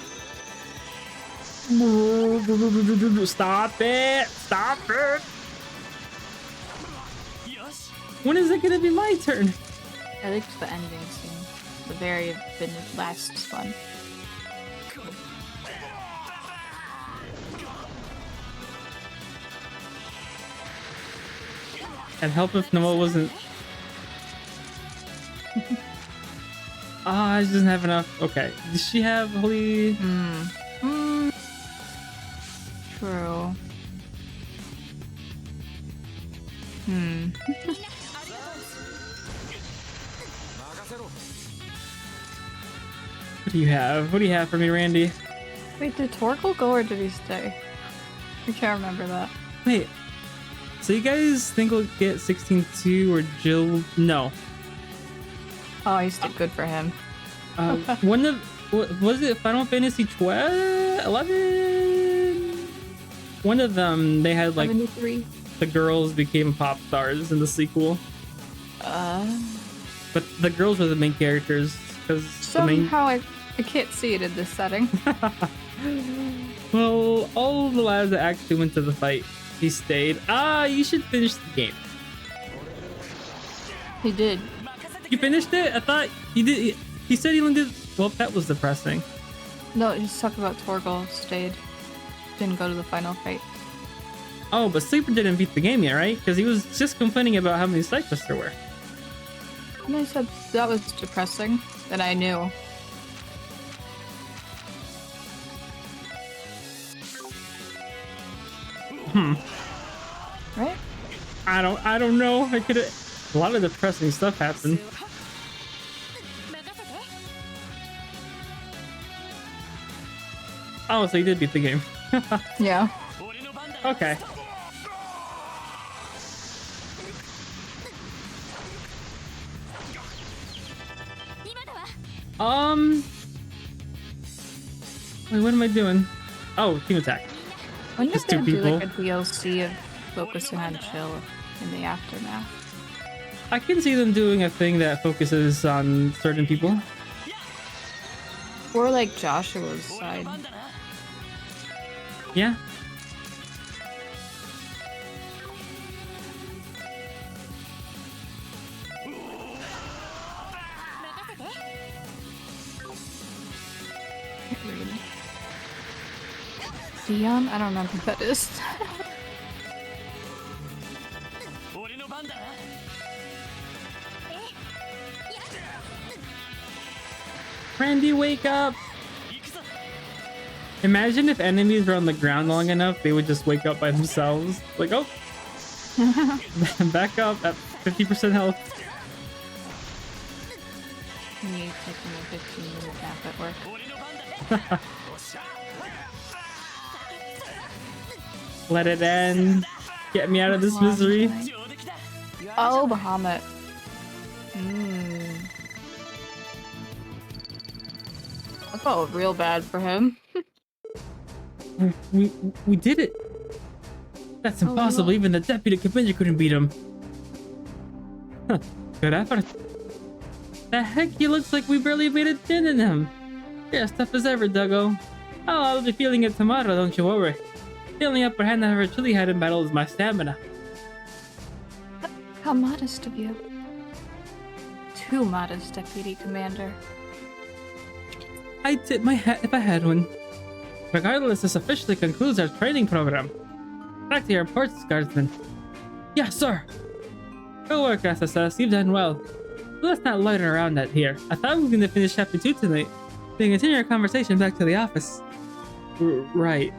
A: Stop it! Stop it! When is it gonna be my turn?
L: I liked the ending scene. The very last one.
A: And help if Noah wasn't. She doesn't have enough. Okay. Does she have holy?
L: True.
A: What do you have? What do you have for me, Randy?
L: Wait, did Torkel go or did he stay? I can't remember that.
A: Wait. So you guys think we'll get 16-2 or Jill? No.
L: Oh, he stayed. Good for him.
A: One of was it Final Fantasy 11? One of them they had like
L: 73.
A: The girls became pop stars in the sequel. But the girls were the main characters because
L: somehow I can't see it in this setting.
A: Well, all the lads that actually went to the fight, he stayed. You should finish the game.
L: He did.
A: You finished it? I thought he did. He said he only did. Well, that was depressing.
L: No, he's talking about Torgal stayed. Didn't go to the final fight.
A: Oh, but Sleeper didn't beat the game yet, right? Because he was just complaining about how many side quests there were.
L: And I said that was depressing. Then I knew. Right?
A: I don't know. I could have. A lot of depressing stuff happened. Oh, so he did beat the game.
L: Yeah.
A: Okay. Wait, what am I doing? Oh, team attack.
L: I wonder
A: Just
L: if
A: two
L: they do
A: people.
L: like a DLC of focusing on Chill in the aftermath.
A: I can see them doing a thing that focuses on certain people.
L: Or like Joshua's side.
A: Yeah.
L: Dion? I don't remember who that is.
A: Randy, wake up! Imagine if enemies were on the ground long enough, they would just wake up by themselves. Like, oh! Back up at 50% health.
L: Me taking a 15-minute nap at work.
A: Let it end. Get me out of this misery.
L: Oh, Bahamut. I felt real bad for him.
A: We did it. That's impossible. Even the deputy commander couldn't beat him. Huh. Good effort. The heck, he looks like we barely made a dent in him. You're as tough as ever, Duggo. Oh, I'll be feeling it tomorrow, don't you worry. The only upper hand I've ever truly had in battle is my stamina.
L: How modest of you. Too modest, Deputy Commander.
A: I'd tip my hat if I had one. Regardless, this officially concludes our training program. Back to your reports, Guardsman. Yes, sir. Good work, SSS. You've done well. But let's not loiter around out here. I thought we were going to finish Chapter 2 tonight. Then continue our conversation back to the office. Right.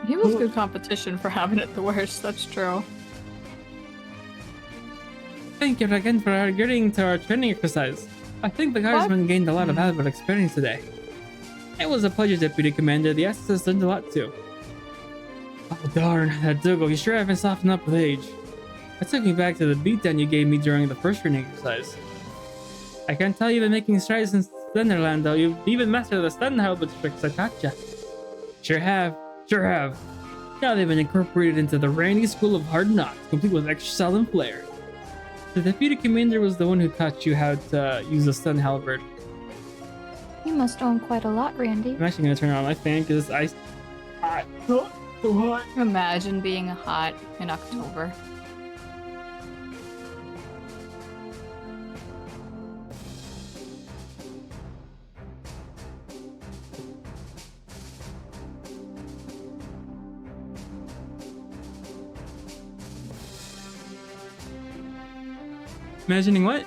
L: He was good competition for having it the worst, that's true.
A: Thank you again for agreeing to our training exercise. I think the Guardsman gained a lot of valuable experience today. It was a pleasure, Deputy Commander. The SSS learned a lot too. Oh darn, that Duggo, you sure haven't softened up with age. That took me back to the beatdown you gave me during the first training exercise. I can't tell you've been making strides in Thunderland though. You've even mastered the stun halberd tricks I taught ya. Sure have. Now they've been incorporated into the Randy School of Hard Knocks, complete with extra style and flair. The Deputy Commander was the one who taught you how to use the stun halberd.
L: You must own quite a lot, Randy.
A: I'm actually gonna turn on my fan because it's hot. So hot.
L: Imagine being hot in October.
A: Imagining what?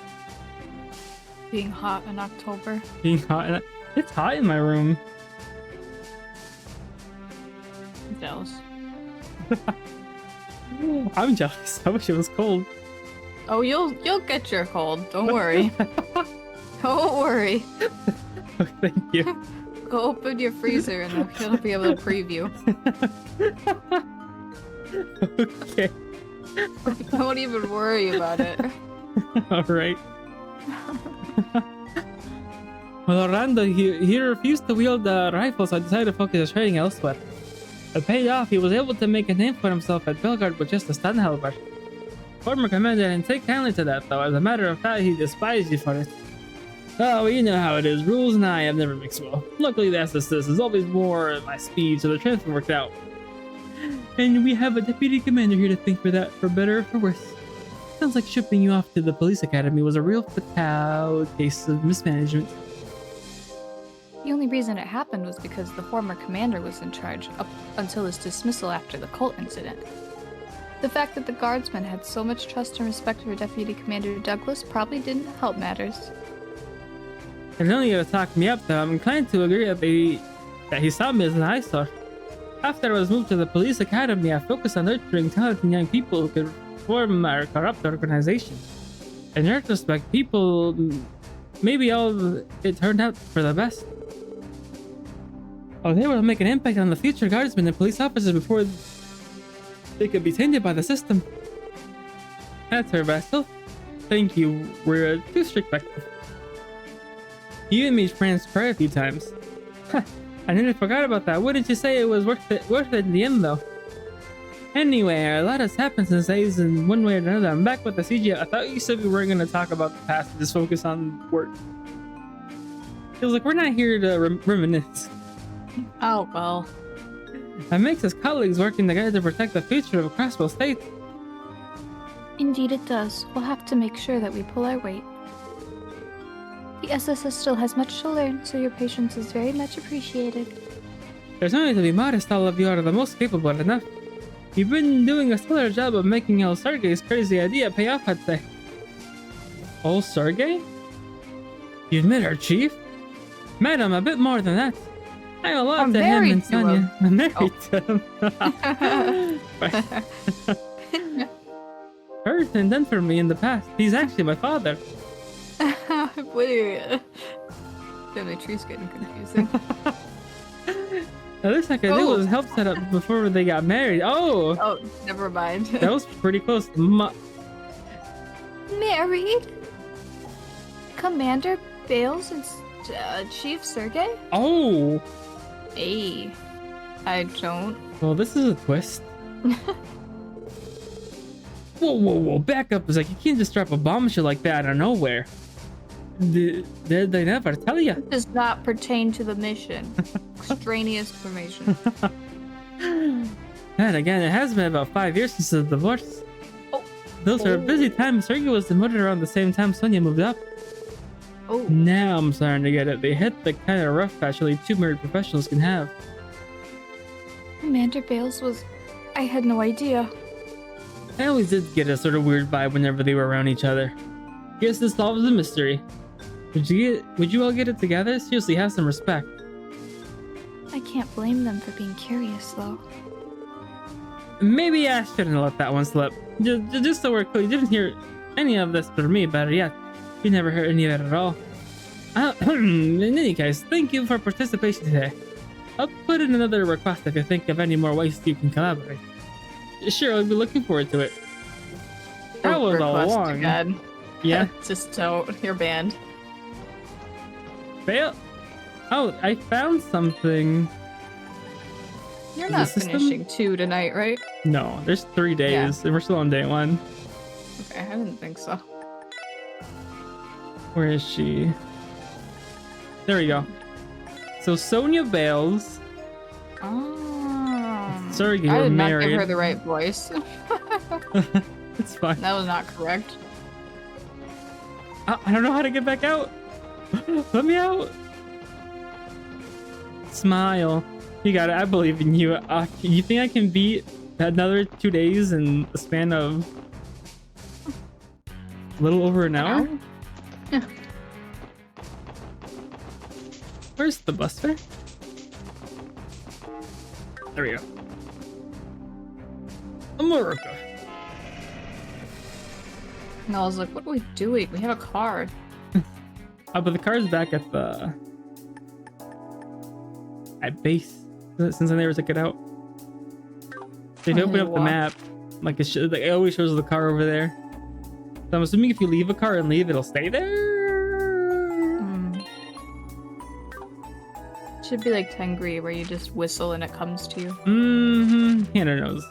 L: Being hot in October.
A: Being hot in it's hot in my room.
L: I'm jealous.
A: I'm jealous. I wish it was cold.
L: Oh, you'll get your cold. Don't worry. Don't worry.
A: Oh, thank you.
L: Go open your freezer and you'll be able to preview.
A: Okay.
L: Don't even worry about it.
A: Alright. Well, Orlando, he refused to wield the rifle, so I decided to focus his training elsewhere. It paid off. He was able to make a name for himself at Belgard with just a stun halberd. Former commander didn't take kindly to that, though. As a matter of fact, he despised you for it. Oh, you know how it is. Rules and I have never mixed well. Luckily, the SSS is always more my speed, so the transfer worked out. And we have a deputy commander here to thank for that, for better or for worse. Sounds like shipping you off to the police academy was a real fatal case of mismanagement.
L: The only reason it happened was because the former commander was in charge up until his dismissal after the cult incident. The fact that the guardsmen had so much trust and respect for Deputy Commander Douglas probably didn't help matters.
A: If only to talk me up, though, I'm inclined to agree that he saw me as an eyesore. After I was moved to the police academy, I focused on nurturing talented young people who could reform our corrupt organization. In retrospect, maybe all it turned out for the best. I was able to make an impact on the future guardsmen and police officers before they could be tainted by the system. That's her vessel. Thank you. We're too strict back then. You and me friends cry a few times. I nearly forgot about that. Wouldn't you say it was worth it in the end, though? Anyway, a lot has happened since days in one way or another. I'm back with the CG. I thought you said we weren't going to talk about the past and just focus on work. Feels like we're not here to reminisce.
L: Oh, well.
A: That makes us colleagues working together to protect the future of Crossbow State.
L: Indeed it does. We'll have to make sure that we pull our weight. The SSS still has much to learn, so your patience is very much appreciated.
A: There's no need to be modest. All of you are the most capable enough. You've been doing a stellar job of making El Sergei's crazy idea pay off, I'd say. El Sergei? You admit our chief? Madam, a bit more than that. I'm a lot to him and Sonia. I'm married to him. Her everything done for me in the past. He's actually my father.
L: Wait. The tree's getting confusing.
A: The least I could do was help set up before they got married. Oh!
L: Oh, never mind.
A: That was pretty close.
L: Married? Commander Bales and Chief Sergey?
A: Oh!
L: Hey. I don't.
A: Well, this is a twist. Whoa. Back up. It's like, you can't just drop a bombshell like that out of nowhere. Did they never tell you?
L: It does not pertain to the mission. Extraneous information.
A: And again, it has been about 5 years since the divorce.
L: Oh.
A: Those are busy times. Sergey was demoted around the same time Sonia moved up.
L: Oh.
A: Now I'm starting to get it. They hit the kind of rough patch only 2 married professionals can have.
L: Commander Bales was... I had no idea.
A: I always did get a sort of weird vibe whenever they were around each other. Guess this solves the mystery. Would you all get it together? Seriously, have some respect.
L: I can't blame them for being curious, though.
A: Maybe I shouldn't let that one slip. Just so we're clear, you didn't hear any of this from me, better yet. You never heard any of it at all. In any case, thank you for participation today. I'll put in another request if you think of any more ways you can collaborate. Sure, I'll be looking forward to it. That was a long...
L: Again.
A: Yeah.
L: Just don't. You're banned.
A: Fail. Oh, I found something.
L: You're not finishing 2 tonight, right?
A: No, there's 3 days, and we're still on day 1.
L: Okay, I didn't think so.
A: Where is she? There we go. So Sonia Bales.
L: Oh.
A: Sorry,
L: I
A: we're
L: did not
A: married.
L: give her the right voice.
A: It's fine.
L: That was not correct.
A: I don't know how to get back out. Let me out. Smile. You got it. I believe in you. You think I can beat another 2 days in the span of a little over an hour?
L: Yeah.
A: Where's the bus fare? There we go. America.
L: And I was like, what are we doing? We have a car.
A: Oh, but the car's back at base. Since I never took it out. So if you open up the map, like it always shows the car over there. So I'm assuming if you leave a car and leave, it'll stay there.
L: Should be like Tengri, where you just whistle and it comes to you.
A: Mm-hmm. Hannah knows.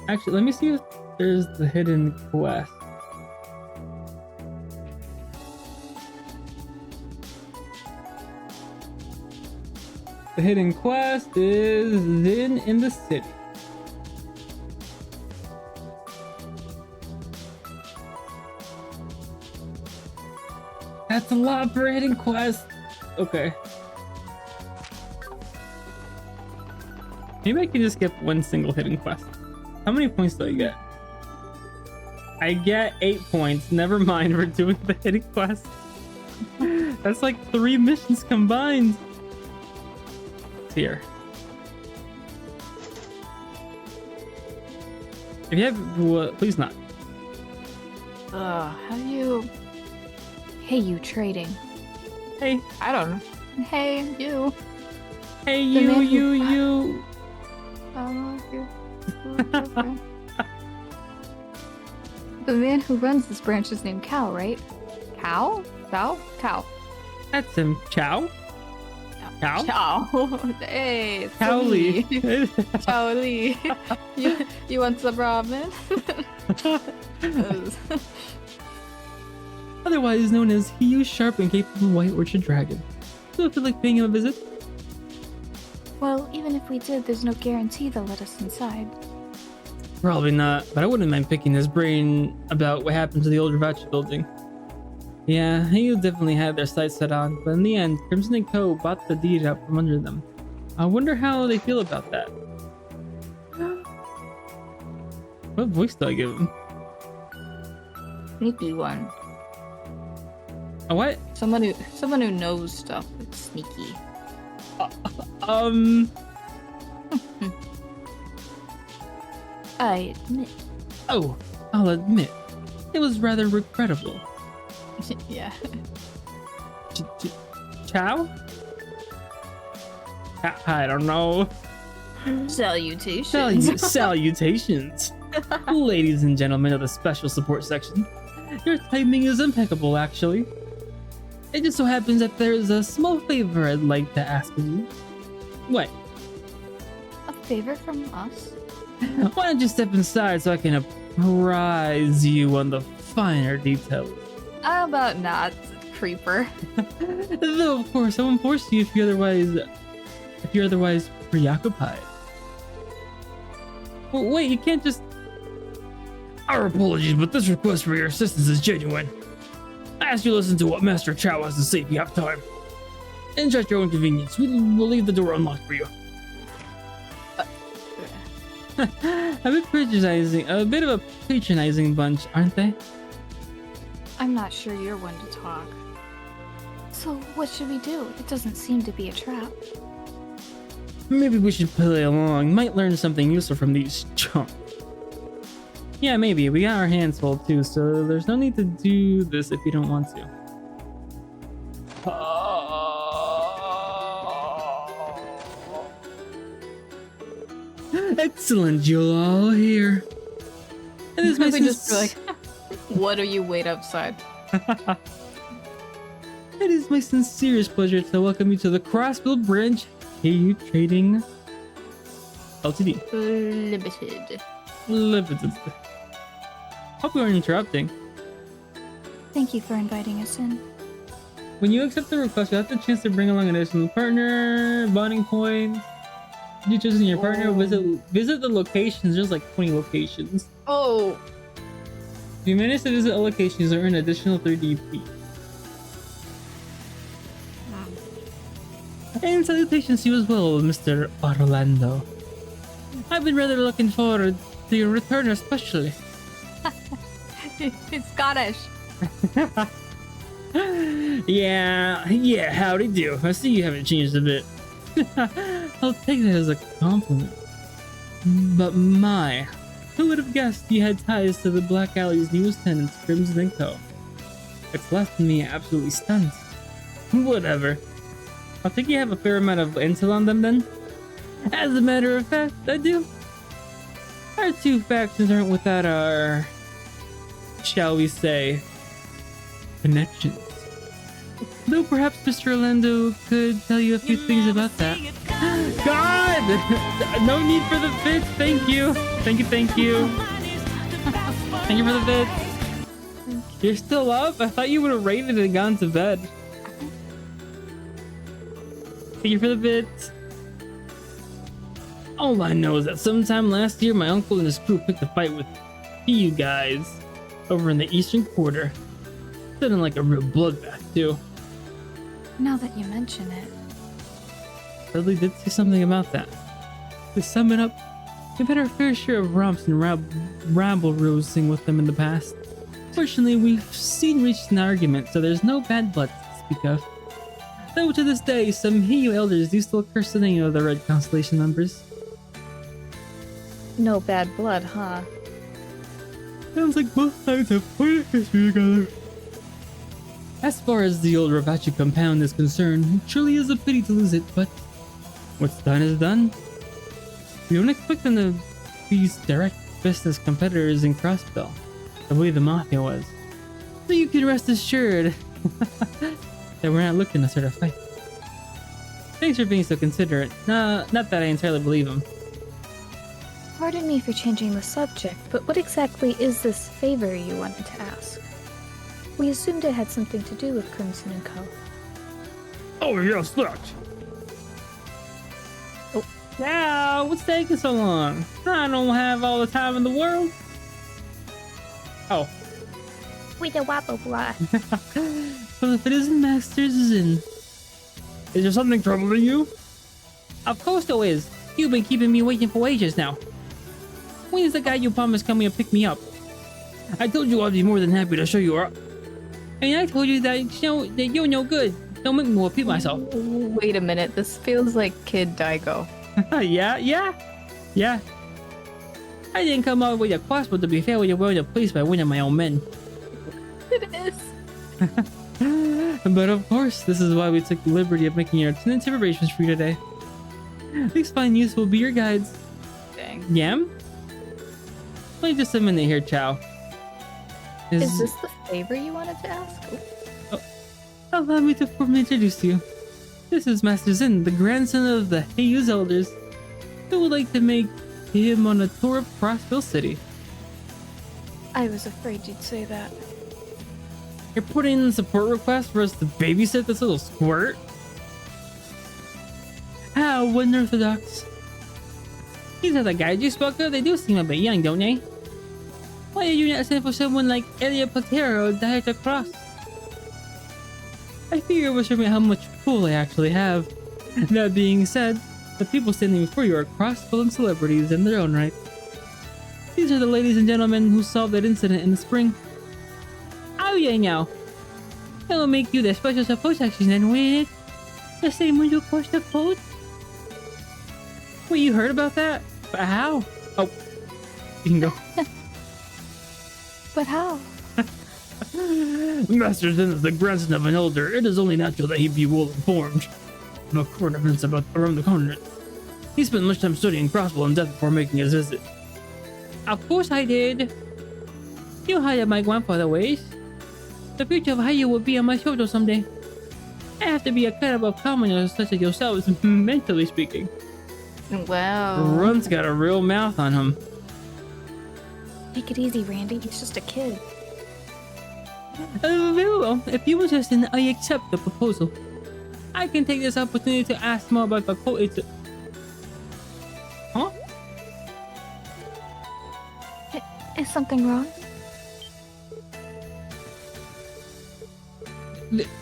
A: Actually, let me see if there's the hidden quest. The hidden quest is in the city. That's a lot for a hidden quest. Okay. Maybe I can just skip one single hidden quest. How many points do I get? I get 8 points. Never mind, we're doing the hidden quest. That's like 3 missions combined. It's here. If you have, please not.
L: How do you... Hey, you trading.
A: Hey.
L: I don't know. Hey, you.
A: Hey, you.
L: I don't like you. Okay. The man who runs this branch is named Cal, right? Cal? Cal.
A: That's him. Chow? Cow?
L: Chow. Hey, it's
A: Cow Lee.
L: Chow Lee. You want some ramen?
A: Otherwise known as He Sharp and Capable White Orchid Dragon. Do you feel like paying him a visit?
L: Well, even if we did, there's no guarantee they'll let us inside.
A: Probably not, but I wouldn't mind picking his brain about what happened to the old Ravachi building. Yeah, he definitely had their sights set on, but in the end, Crimson & Co. bought the deed out from under them. I wonder how they feel about that. What voice do I give him?
L: Sneaky one.
A: A what?
L: Someone who knows stuff. It's sneaky.
C: I admit,
A: Oh, I'll admit, it was rather regrettable.
L: Yeah.
A: Ciao? I don't know.
L: Salutations.
A: Salutations. Ladies and gentlemen of the special support section, your timing is impeccable, actually. It just so happens that there's a small favor I'd like to ask of you. What?
L: A favor from us?
A: Why don't you step inside so I can apprise you on the finer details?
L: How about not, creeper?
A: Though, of course, I won't force you if you're otherwise preoccupied. Well, wait, you can't just... Our apologies, but this request for your assistance is genuine. I ask you to listen to what Master Chow has to say if you have time. And at your own convenience, we'll leave the door unlocked for you. A bit of a patronizing bunch, aren't they?
L: I'm not sure you're one to talk. So what should we do? It doesn't seem to be a trap.
A: Maybe we should play along. Might learn something useful from these chumps. Yeah, maybe. We got our hands full too, so there's no need to do this if you don't want to. Excellent, you're all here. It is my
L: just like, what do you wait outside?
A: It is my sincerest pleasure to welcome you to the Crossville Branch KU Trading Ltd. Limited. Hope we weren't interrupting.
L: Thank you for inviting us in.
A: When you accept the request, you have the chance to bring along an additional partner, bonding points. You choosing your partner, visit the locations. There's like 20 locations.
L: Oh.
A: If you manage to visit a location, you earn an additional 3DP. And salutations to you as well, Mr. Orlando. I've been rather looking forward to your return especially.
L: It's Scottish.
A: Yeah, howdy do. I see you haven't changed a bit. I'll take that as a compliment. But who would have guessed you had ties to the Black Alley's newest tenants, Crimson & Co? It's left me absolutely stunned. Whatever. I think you have a fair amount of intel on them then? As a matter of fact, I do. Our two factions aren't without our, shall we say, connections. Though perhaps Mr. Orlando could tell you a few things about that. God! No need for the bits, thank you. Thank you. Thank you for the bits. You're still up? I thought you would have raided and gone to bed. Thank you for the bits. All I know is that sometime last year, my uncle and his crew picked a fight with you guys over in the Eastern Quarter. Sounded like a real bloodbath, too.
L: Now that you mention it.
A: Dudley did say something about that. To sum it up, we've had our fair share of romps and rabble-rousing with them in the past. Fortunately, we've seen reached an argument, so there's no bad blood to speak of. Though to this day, some Heiau elders do still curse the name of the Red Constellation members.
L: No bad blood, huh?
A: Sounds like both sides have quite a history together. As far as the old Ravachi compound is concerned, it truly is a pity to lose it, but what's done is done. We don't expect them to be direct business competitors in Crossville, the way the Mafia was. So you can rest assured that we're not looking to start a fight. Thanks for being so considerate. Not that I entirely believe him.
L: Pardon me for changing the subject, but what exactly is this favor you wanted to ask? We assumed it had something to do with Crimson & Co.
A: Oh yes, that! Oh, yeah, what's taking so long? I don't have all the time in the world. Oh.
L: With a wobble blah.
A: Well, if it isn't Master Zin. Is there something troubling you? Of course there is. You've been keeping me waiting for ages now. When is the guy you promised coming and pick me up? I told you I'd be more than happy to show you around. And I told you that, that you're no good. Don't make me repeat myself.
L: Wait a minute, this feels like Kid Daigo.
A: Yeah. I didn't come all the way to crossbow to be fair with your well placed by one of my own men.
L: It is.
A: But of course, this is why we took the liberty of making your attendance preparations for you today. These fine youths will be your guides.
L: Dang.
A: Yam? Wait just a minute here, Chow.
L: Is this the favor you wanted to ask?
A: Allow me to formally introduce you. This is Master Zin, the grandson of the Heiyu's elders, who would like to make him on a tour of Crossville City.
L: I was afraid you'd say that.
A: You're putting in a support request for us to babysit this little squirt? How unorthodox. These are the guys you spoke of. They do seem a bit young, don't they? Why are you not sent for someone like Elia Patero died to cross? I figure it will show me how much pull I actually have. That being said, the people standing before you are cross-villain celebrities in their own right. These are the ladies and gentlemen who solved that incident in the spring. Oh yeah, now. I will make you the special support section and win it. The same one you crossed the code. Wait, you heard about that? But how? Oh, you can go.
L: But how?
A: Master Zen is the grandson of an elder. It is only natural that he be well informed of current events about around the continent. He spent much time studying crossbow and death before making his visit. Of course I did. You hired my grandfather ways. The future of Hayu will be on my shoulder someday. I have to be a kind of commoner such as yourselves, mentally speaking.
L: Wow.
A: Run's got a real mouth on him.
L: Take it easy, Randy. He's just a kid.
A: Very well. If you insist, then I accept the proposal. I can take this opportunity to ask more about the quote. It's... Huh?
L: Is something wrong?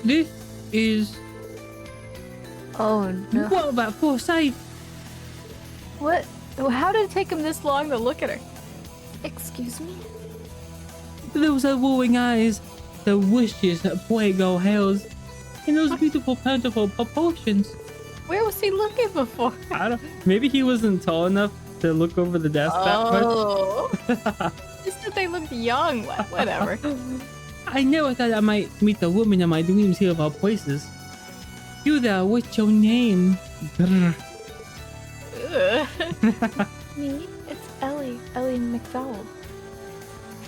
A: This is...
L: Oh no.
A: What about foresight?
L: What? How did it take him this long to look at her? Excuse me?
A: Those are wooing eyes, the wishes that Fuego hails, and those beautiful, plentiful proportions.
L: Where was he looking before?
A: I don't... Maybe he wasn't tall enough to look over the desk that much.
L: Just that they looked young. Whatever.
A: I never thought I might meet the woman in my dreams here of all places. You there, what's your name?
L: Me? It's Ellie. Ellie McDowell.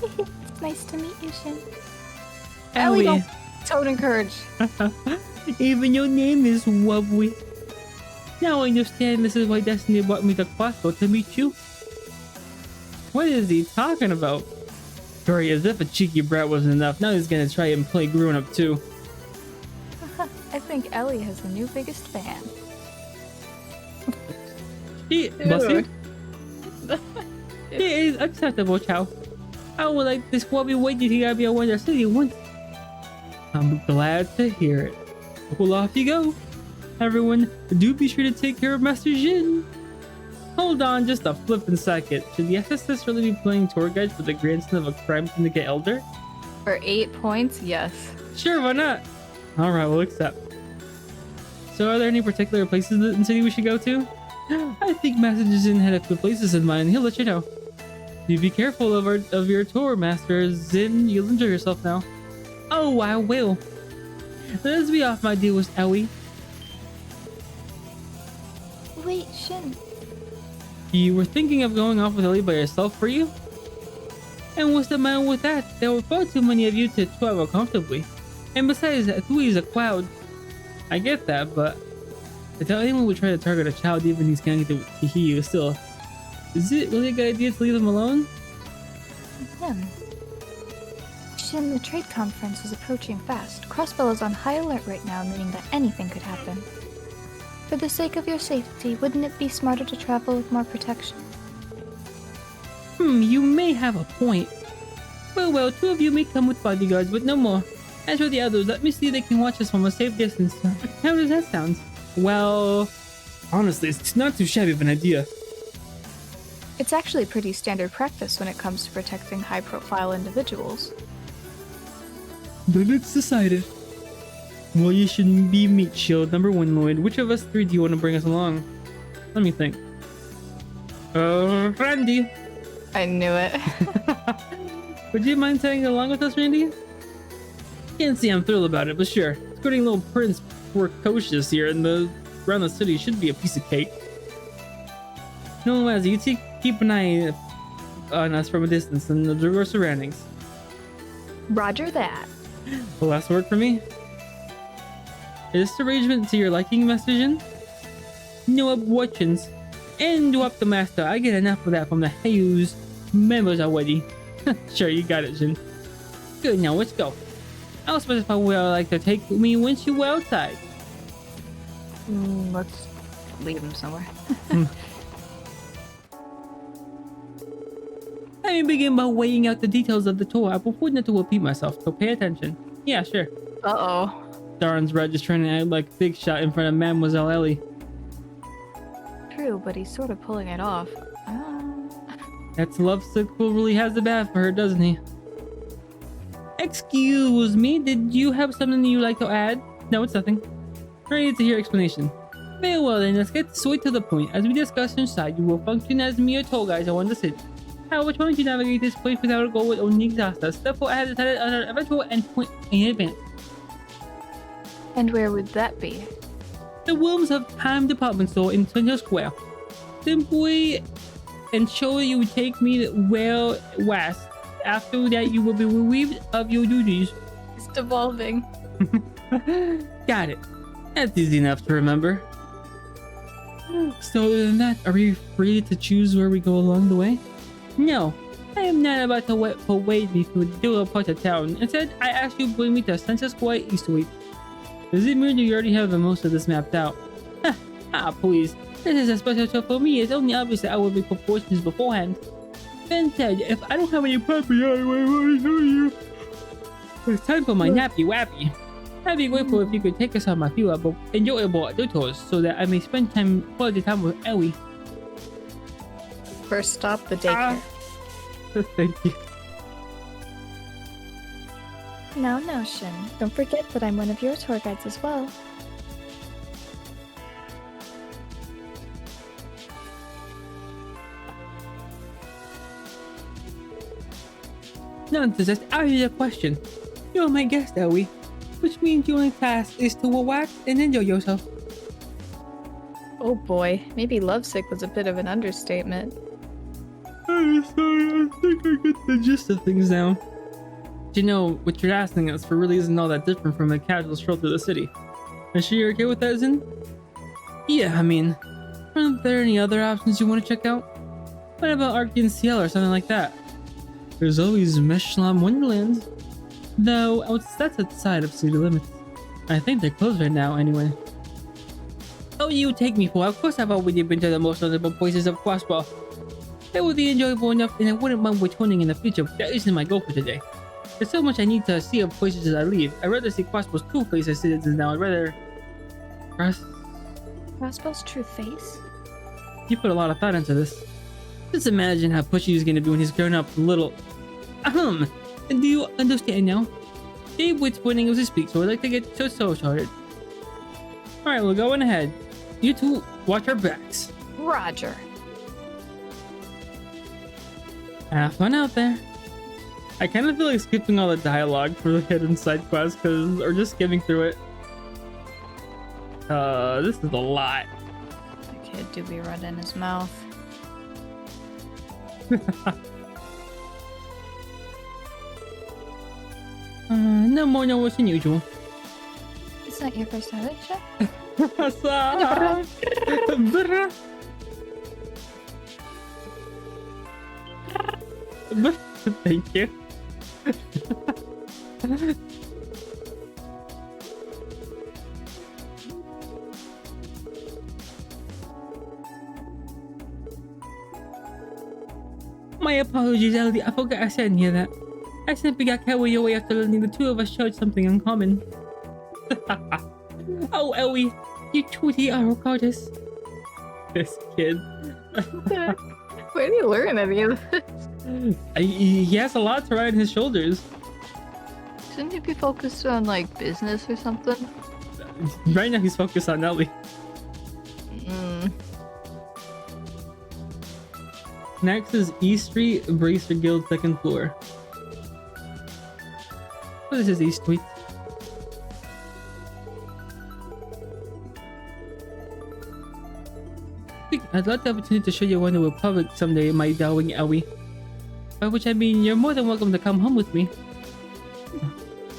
L: It's nice to meet you, Shin. Ellie, don't encourage.
A: Even your name is lovely. Now I understand this is why Destiny brought me to Crossbow to meet you. What is he talking about? Sorry, as if a cheeky brat wasn't enough, now he's gonna try and play grown up too.
L: I think Ellie has the new biggest fan.
A: Busted? It is acceptable, Chow. I would like this will be waiting to be a Wonder City once. I'm glad to hear it. Well, off you go. Everyone, do be sure to take care of Master Jin. Hold on just a flippin' second. Should the SSS really be playing tour guide for the grandson of a crime syndicate elder?
L: For 8 points, yes.
A: Sure, why not? Alright, we'll accept. So are there any particular places in the city we should go to? I think Master Jin had a few places in mind. He'll let you know. You be careful of your tour, Master Zin. You'll enjoy yourself now. Oh, I will. Let us be off, my dearest Ellie.
L: Wait, Shin.
A: You were thinking of going off with Ellie by yourself, were you? And what's the matter with that? There were far too many of you to travel comfortably. And besides, 3 is a crowd. I get that, but I doubt anyone would try to target a child even he's connected to Hiyu still. Is it really a good idea to leave them alone?
L: Shin, the trade conference is approaching fast. Crossbell is on high alert right now, meaning that anything could happen. For the sake of your safety, wouldn't it be smarter to travel with more protection?
A: You may have a point. Well, 2 of you may come with bodyguards, but no more. As for the others, let me see if they can watch us from a safe distance. How does that sound? Well, honestly, it's not too shabby of an idea.
L: It's actually pretty standard practice when it comes to protecting high-profile individuals.
A: Then it's decided. Well, you should be meat shield number 1, Lloyd. Which of us 3 do you want to bring us along? Let me think. Randy.
L: I knew it.
A: Would you mind tagging along with us, Randy? Can't say I'm thrilled about it, but sure. Escorting little Prince precocious here around the city should be a piece of cake. No, as you keep an eye on us from a distance and observe our surroundings.
L: Roger that.
A: Will last work for me? Is this arrangement to your liking, Master Jin? No objections. And do up the master. I get enough of that from the Hayu's members already. Sure, you got it, Jin. Good, now let's go. I'll specify where I'd like to take me once you were outside.
L: Let's leave him somewhere.
A: Let me begin by weighing out the details of the tour. I prefer not to repeat myself, so pay attention. Yeah, sure.
L: Uh-oh.
A: Darren's red just trying to act like Big Shot in front of Mademoiselle Ellie.
L: True, but he's sort of pulling it off.
A: That's lovesick who really has the bad for her, doesn't he? Excuse me, did you have something you'd like to add? No, it's nothing. Ready to hear explanation. Very well then, let's get straight to the point. As we discussed inside, you will function as mere tour guides around the city. However, trying to navigate this place without a goal would only exhaust us. Therefore, I have decided on an eventual endpoint in advance.
L: And where would that be?
A: The Worms of Time department store in Central Square. Simply ensure you take me well west. After that, you will be relieved of your duties.
L: It's devolving.
A: Got it. That's easy enough to remember. So other than that, are we free to choose where we go along the way? No, I am not about to persuade me to do a part of town. Instead, I ask you to bring me to Central Square Eastward. Does it mean you already have the most of this mapped out? Please. This is a special show for me. It's only obvious that I will be proportions beforehand. Ben said, if I don't have any property, I will show you. It's time for my nappy wappy. I'd be grateful if you could take us on my few enjoyable tours so that I may spend quality time with Ellie.
L: First stop, the daycare.
A: Thank you.
D: Now, Shin, don't forget that I'm one of your tour guides as well.
A: Nonsense, that's out of the question. You're my guest, Ellie, which means your only task is to relax and enjoy yourself.
L: Oh boy, maybe lovesick was a bit of an understatement.
A: I'm sorry, I think I get the gist of things now. You know, what you're asking us for really isn't all that different from a casual stroll through the city. Is she okay with that, Zin? Yeah, I mean, aren't there any other options you want to check out? What about Arcane Ciel or something like that? There's always Meshlam Wonderland. Though, that's outside of city limits. I think they're closed right now, anyway. Oh, you take me for? Of course I've already been to the most notable places of Crossbow. They would be enjoyable enough and I wouldn't mind returning in the future, but that isn't my goal for today. There's so much I need to see of places as I leave. I'd rather see Crossbow's true face as citizens now. I'd rather...
D: Crossbow's true face?
A: You put a lot of thought into this. Just imagine how pushy he's gonna be when he's grown up little... Do you understand now? Dave Witt's pointing as he speaks, so I'd like to get so started. Alright, we're going ahead. You two, watch our backs.
L: Roger.
A: Have fun out there. I kind of feel like skipping all the dialogue for the hidden side quests, or just skimming through it. This is a lot.
L: The kid do be red in his mouth.
A: No more notes than usual.
D: It's not your first time, check?
A: Thank you. My apologies, Ellie. I forgot I said any of that. I simply got carried away after learning the two of us shared something in common. Oh, Ellie, you truly are gorgeous. This kid.
L: Where did he learn any of this?
A: He has a lot to ride on his shoulders.
L: Shouldn't he be focused on, like, business or something?
A: Right now he's focused on Ellie. Next is East Street, Bracer Guild, second floor. Oh, this is East Street. I'd love the opportunity to show you Wonder Republic someday, my darling Ellie. By which I mean, you're more than welcome to come home with me.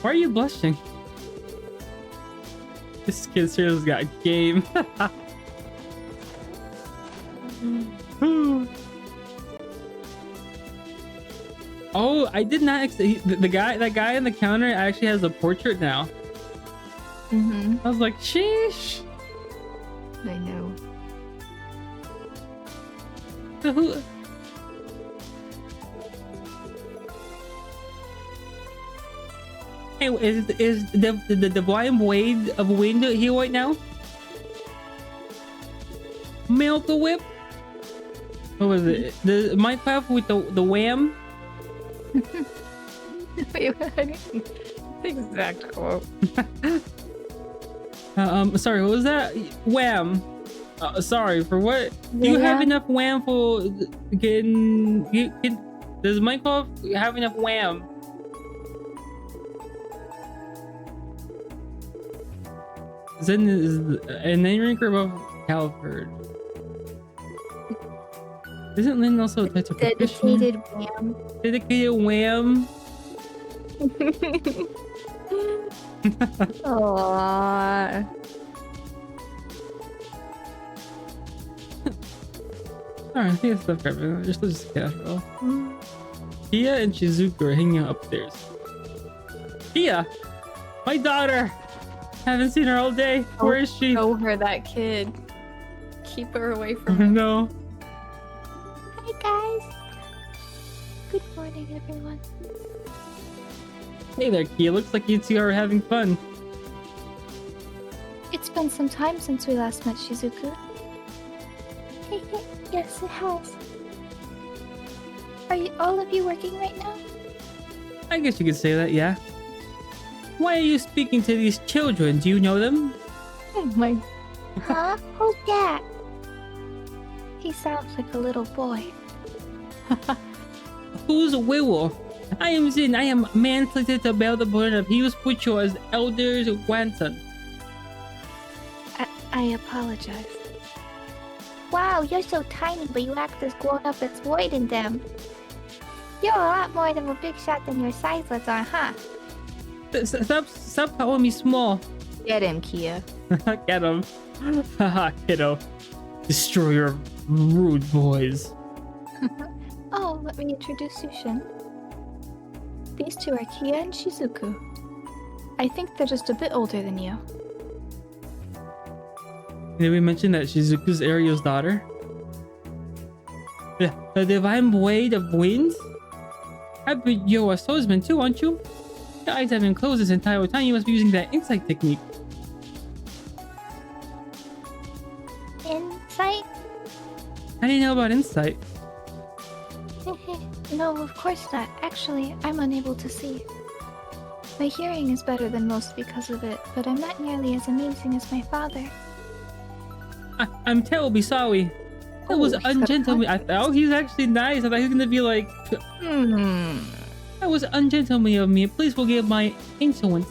A: Why are you blushing? This kid seriously got game. Oh, I did not. That guy in the counter actually has a portrait now. I was like, sheesh.
L: I know.
A: So who? Hey, is the blind Wade of Wind here right now? Milk the Whip? What was it? The Minecraft with the wham?
L: Wait, exact quote.
A: Sorry, what was that? Wham. Sorry, for what? Do you have enough wham for getting... Does Minecraft have enough wham? Zen is a name ranker above Calvert. Isn't Lynn also a type of
L: Dedicated wham?
A: Dedicated wham?
L: Aww.
A: Alright, I think it's stuff right. Just casual. Kia and Shizuku are hanging out upstairs. Kia! My daughter! Haven't seen her all day. Where is she?
L: Show her that kid. Keep her away from her.
A: No.
D: Hi guys. Good morning, everyone.
A: Hey there, Kia. Looks like you two are having fun.
D: It's been some time since we last met, Shizuku. Yes, it has. Are all of you working right now?
A: I guess you could say that, yeah. Why are you speaking to these children? Do you know them?
L: Oh my...
D: Huh? Who's that? He sounds like a little boy.
A: Who's a werewolf? I am Zin. I am man selected to bear the burden of he was put you as elder's grandson.
D: I apologize. Wow, you're so tiny, but you act as grown up as Void in them. You're a lot more of a big shot than your size lets on, huh?
A: Stop calling me small.
L: Get him, Kia.
A: Get him. Haha, kiddo. Destroyer of rude boys.
D: Oh, let me introduce you, Shin. These two are Kia and Shizuku.
L: I think they're just a bit older than you.
A: Did we mention that Shizuku's Ariel's daughter? The divine blade of winds? But you're a swordsman too, aren't you? Your eyes have been closed this entire time. You must be using that insight technique.
D: Insight?
A: How do you know about insight?
D: No, of course not. Actually, I'm unable to see. My hearing is better than most because of it, but I'm not nearly as amazing as my father.
A: I'm terribly sorry. That was ungentlemanly. I thought he's actually nice. I thought he was gonna be like... That was ungentlemanly of me. Please forgive my insolence.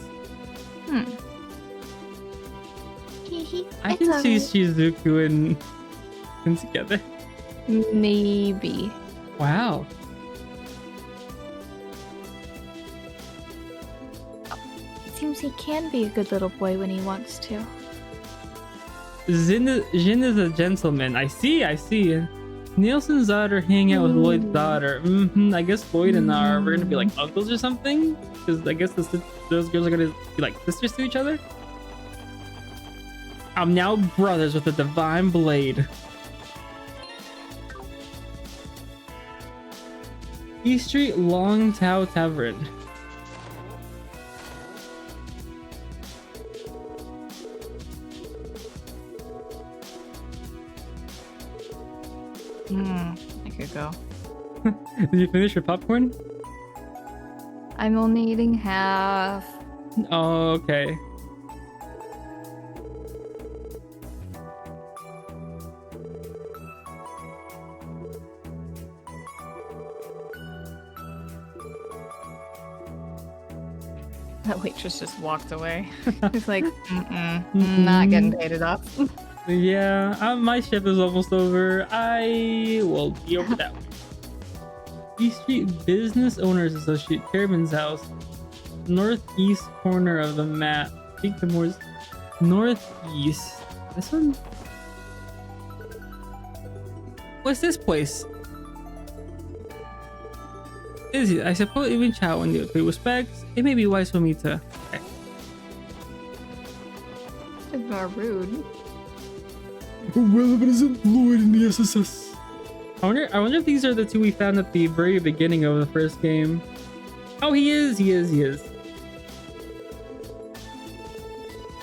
A: I can see Shizuku and together.
L: Maybe.
A: Wow.
L: It seems he can be a good little boy when he wants to.
A: Jin is a gentleman. I see. Nielsen's daughter hanging out with Lloyd's daughter. I guess Lloyd and I are gonna be like uncles or something. Because I guess those girls are gonna be like sisters to each other. I'm now brothers with a divine blade. East Street Long Tao Tavern.
L: I could go.
A: Did you finish your popcorn?
L: I'm only eating half.
A: Oh, okay.
L: That waitress just walked away. He's like, not getting paid enough.
A: Yeah, my shift is almost over. I will be over that way. East Street Business Owners Associate, Chairman's House. Northeast corner of the map. I think the more northeast. This one? What's this place? Is it? I suppose even chat when you pay respects. It may be wise for me to. Okay.
L: It's more rude.
A: Relevant is employed in the SSS. I wonder if these are the two we found at the very beginning of the first game. Oh, he is.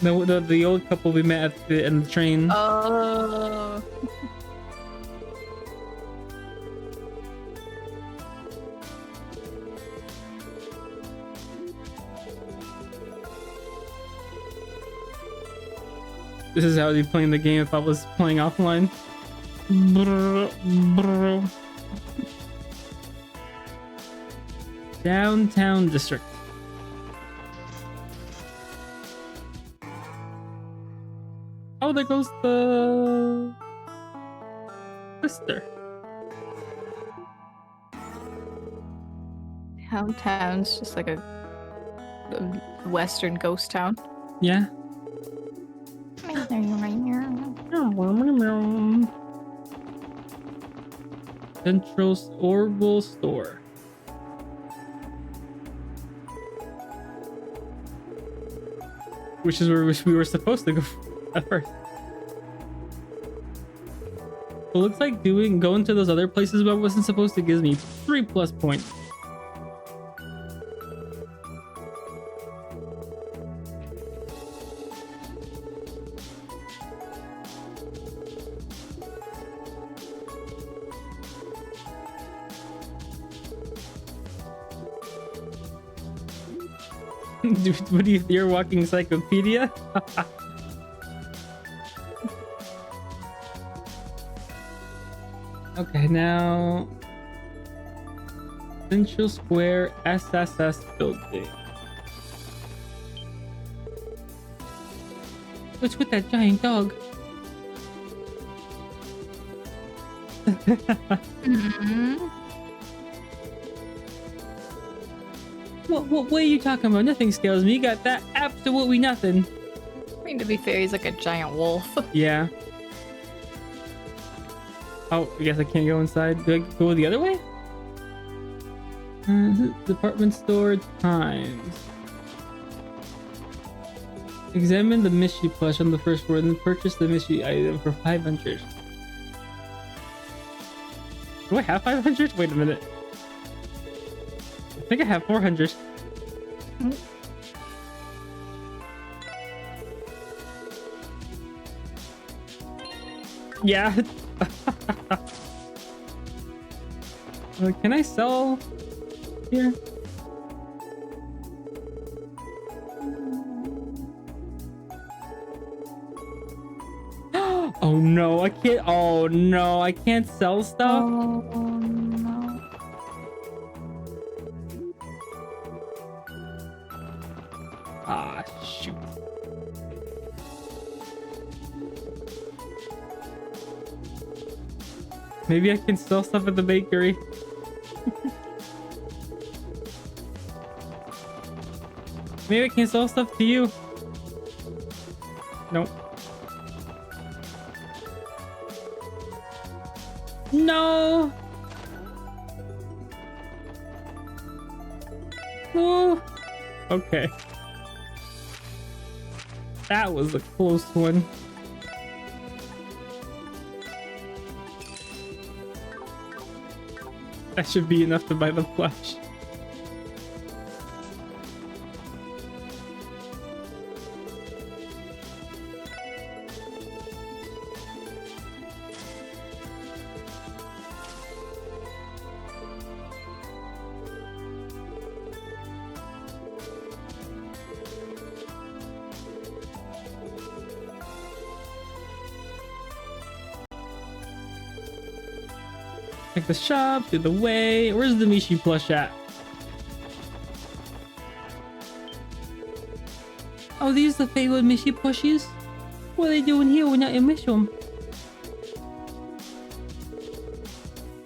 A: The old couple we met at in the train.
L: Oh.
A: This is how I'd be playing the game if I was playing offline. Downtown district. Oh, there goes the sister.
L: Downtown's just like a western ghost town.
A: Yeah. Central Orbital Store. Which is where we were supposed to go at first. It looks like going to those other places but wasn't supposed to give me 3+ points. Dude, what do you think? You're walking encyclopedia? Okay, now Central Square SSS building. What's with that giant dog? What are you talking about? Nothing scares me. You got that? Absolutely nothing.
L: I mean, to be fair, he's like a giant wolf.
A: Yeah. Oh, I guess I can't go inside. Do I go the other way? Department store times. Examine the mystery plush on the first floor and then purchase the mystery item for 500. Do I have 500? Wait a minute. I think I have 400. Yeah. Can I sell here? Oh no, I can't. Oh no, I can't sell stuff.
L: Oh no.
A: Ah, shoot. Maybe I can sell stuff at the bakery. Maybe I can sell stuff to you. Nope. No. Oh. Okay. That was a close one. That should be enough to buy the plush. Check the shop, through the way. Where's the Mishi plush at? Oh, these the favorite Mishy Pushies? What are they doing here when not in Mishum?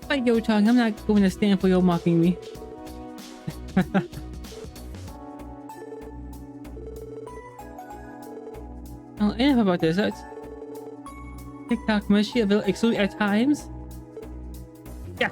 A: Bye, Yo Chong. I'm not going to stand for you mocking me. Oh, enough about this. That's TikTok Mushy available exclusively at times. Yeah.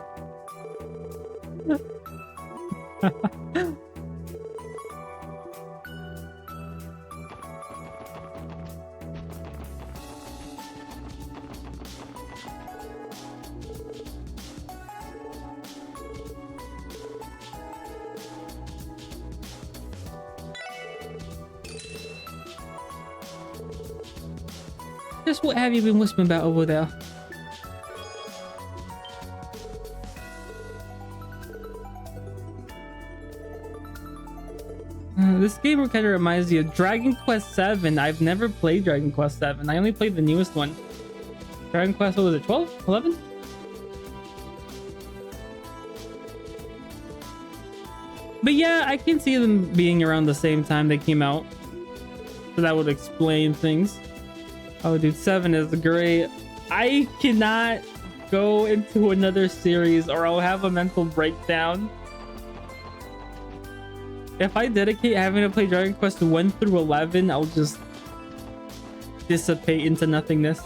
A: Just what have you been whispering about over there? This game kind of reminds me of Dragon Quest 7. I've never played Dragon Quest 7. I only played the newest one. Dragon Quest, what was it, 12? 11? But yeah, I can see them being around the same time they came out. So that would explain things. Oh, dude, 7 is great. I cannot go into another series or I'll have a mental breakdown. If I dedicate having to play Dragon Quest 1 through 11, I'll just dissipate into nothingness.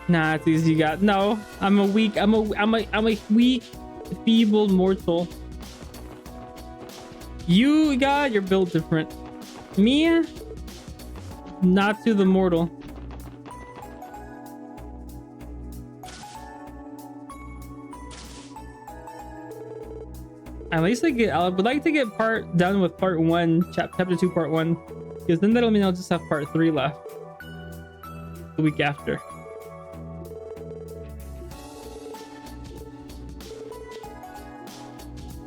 A: Nah, it's easy. You got no. I'm a weak, feeble mortal. You got your build different. Me, not to the mortal. At least I would like to get done with part 1, chapter 2, part 1, because then that'll mean I'll just have part 3 left the week after.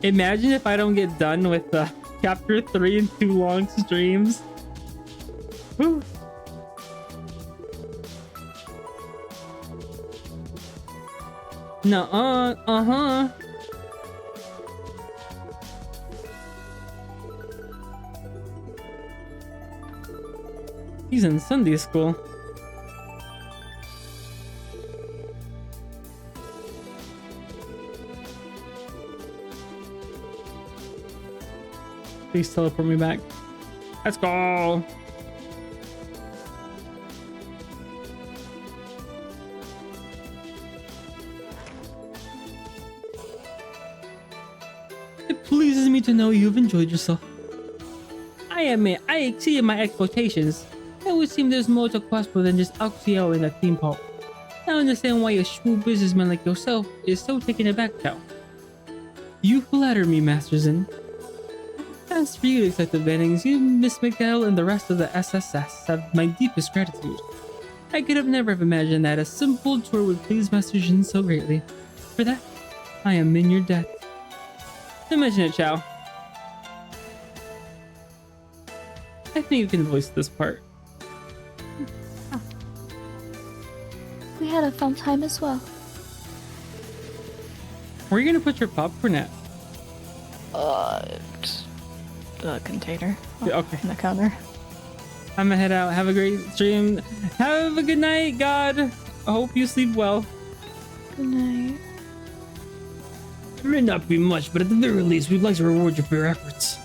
A: Imagine if I don't get done with chapter 3 in 2 long streams. Whew. No, He's in Sunday school. Please teleport me back. Let's go. It pleases me to know you've enjoyed yourself. I admit, I exceeded my expectations. It would seem there's more to Quaspo than just Oxio in a theme park. I understand why a shrewd businessman like yourself is so taken aback now. You flatter me, Master Zen. As for you, Detective Bennings, you, Miss McDowell, and the rest of the SSS have my deepest gratitude. I could have never have imagined that a simple tour would please Master Jin so greatly. For that, I am in your debt. Don't mention it, Chow. I think you can voice this part.
L: We had a fun time as well.
A: Where are you gonna put your popcorn at?
L: The container.
A: Okay.
L: On the counter.
A: I'm gonna head out. Have a great stream. Have a good night, God. I hope you sleep well.
L: Good night.
A: It may not be much, but at the very least, we'd like to reward you for your efforts.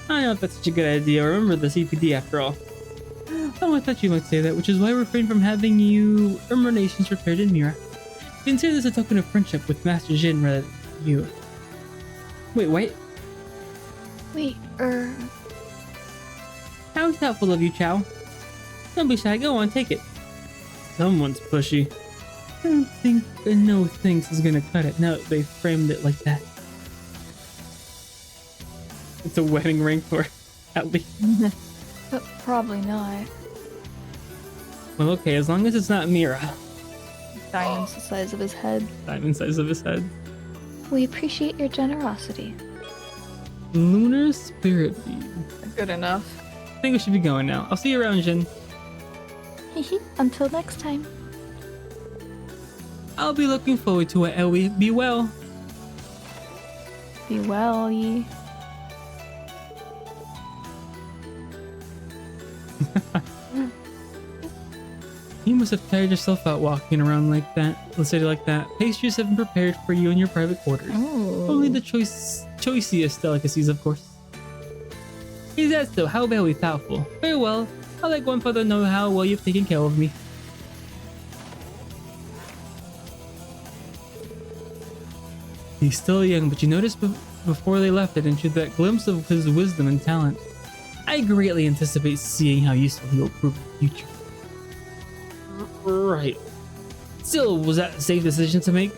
A: I don't know if that's such a good idea. Remember the CPD after all. Oh, I thought you might say that, which is why I refrain from having you emanations prepared in Mira. Consider this a token of friendship with Master Jin rather than you. Wait, wait.
L: Wait,
A: How thoughtful of you, Chow. Don't be shy, go on, take it. Someone's pushy. I don't think a no thanks is gonna cut it now that they framed it like that. It's a wedding ring for at least.
L: but probably not.
A: Well, okay, as long as it's not Mira.
L: Diamond's the size of his head.
A: Diamond size of his head.
L: We appreciate your generosity.
A: Lunar Spirit Beam.
L: Good enough.
A: I think we should be going now. I'll see you around, Jin.
L: Until next time.
A: I'll be looking forward to it, Ellie. Be well.
L: Be well, ye.
A: You must have tired yourself out walking around like that. Let's say it like that. Pastries have been prepared for you in your private quarters.
L: Oh.
A: Only the choicest delicacies, of course. Is that so? How very thoughtful. Very well. I'll let grandfather know how well you've taken care of me. He's still young, but you noticed before they left, didn't you, that glimpse of his wisdom and talent. I greatly anticipate seeing how useful he will prove in the future. Right. Still, was that a safe decision to make?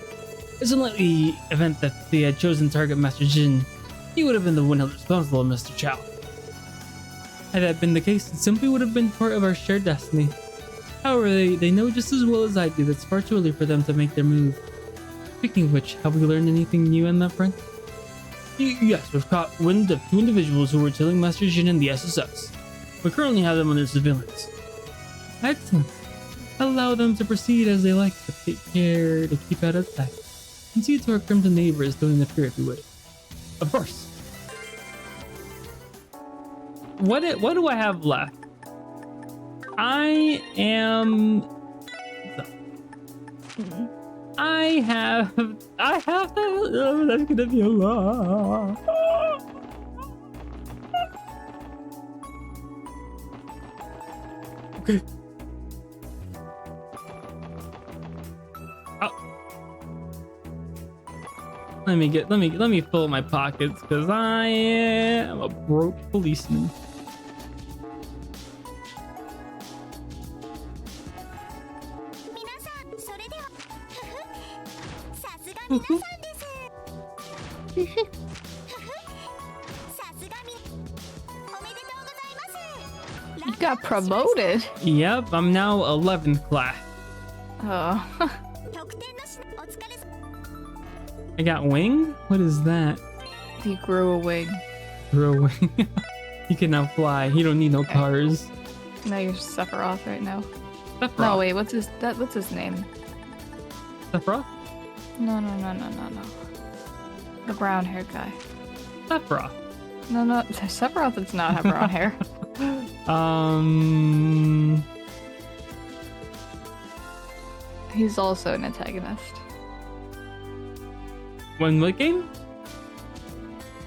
A: It's an unlikely event that they had chosen target Master Jin. He would have been the one held responsible, Mr. Chow. Had that been the case, it simply would have been part of our shared destiny. However, they know just as well as I do that it's far too early for them to make their move. Speaking of which, have we learned anything new on that front? Yes, we've caught wind of 2 individuals who were tailing Master Jin and the SSS. We currently have them under surveillance. Excellent. Allow them to proceed as they like, but take care to keep out of sight. And see to our crimson neighbors don't interfere if you would. Of course. What do I have left? I have that's gonna be a lot. Okay. Let me fill my pockets because I am a broke policeman.
L: You got promoted.
A: Yep, I'm now 11th class.
L: Oh.
A: I got wing? What is that?
L: You grew a wing.
A: Grew a wing. You can now fly. You don't need no cars.
L: No, you're Sephiroth right now.
A: Sephiroth?
L: No, wait, what's his name?
A: Sephiroth?
L: No. The brown haired guy.
A: Sephiroth.
L: No, Sephiroth does not have brown hair. He's also an antagonist.
A: One what game?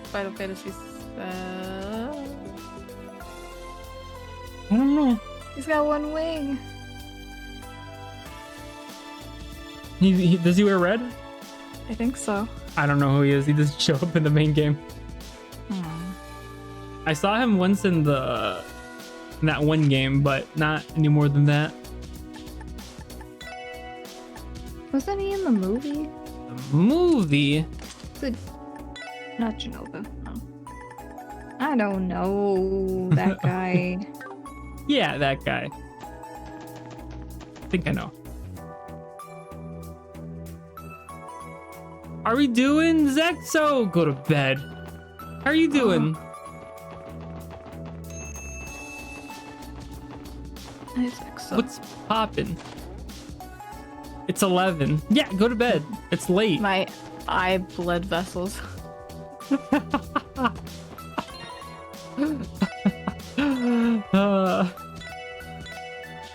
L: Final Fantasy.
A: I don't know.
L: He's got one wing.
A: Does he wear red?
L: I think so.
A: I don't know who he is. He doesn't show up in the main game. I saw him once in that one game, but not any more than that.
L: Wasn't he in the movie?
A: The movie?
L: Not Genova. No. I don't know that guy.
A: Yeah, that guy. I think I know. Are we doing Zexo? Go to bed. How are you doing? What's poppin'? It's 11. Yeah, go to bed. It's late.
L: My eye blood vessels.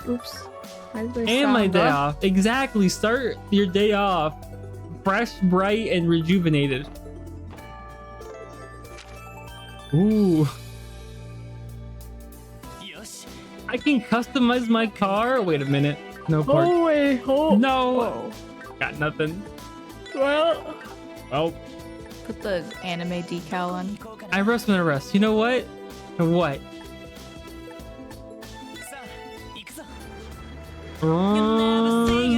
L: Oops.
A: And my day off. Exactly. Start your day off fresh, bright, and rejuvenated. Ooh. I can customize my car. Wait a minute. No part.
L: Oh, wait. Oh.
A: No.
L: Oh.
A: Got nothing.
L: Well.
A: Put
L: the anime decal on.
A: I rest when I rest. You know what? What?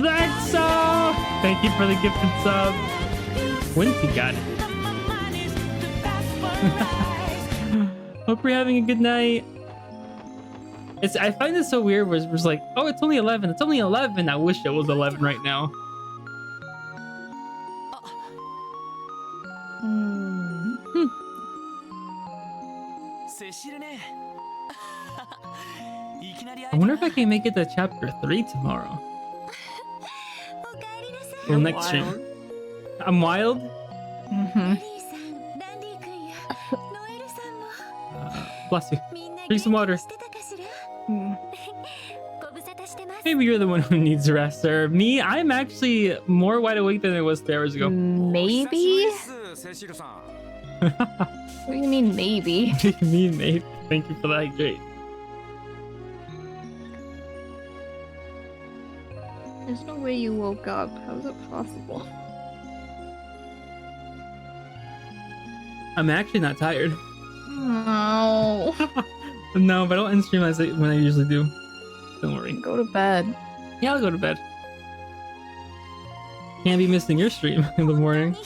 A: Zexo! Thank you for the gifted sub. Wincy got it. Hope you're having a good night. I find this so weird where it's like, oh, it's only 11. It's only 11. I wish it was 11 right now. I wonder if I can make it to chapter 3 tomorrow. Well, next stream. I'm wild? Bless you. Drink some water. Maybe you're the one who needs rest, sir. Me, I'm actually more wide awake than I was 3 hours ago.
L: Maybe? What do you mean, maybe?
A: What do you mean, maybe? Thank you for that, great.
L: There's no way you woke up. How is it possible?
A: I'm actually not tired.
L: No.
A: No, but I'll end stream as when I usually do. Don't worry.
L: Go to bed.
A: Yeah, I'll go to bed. Can't be missing your stream in the morning.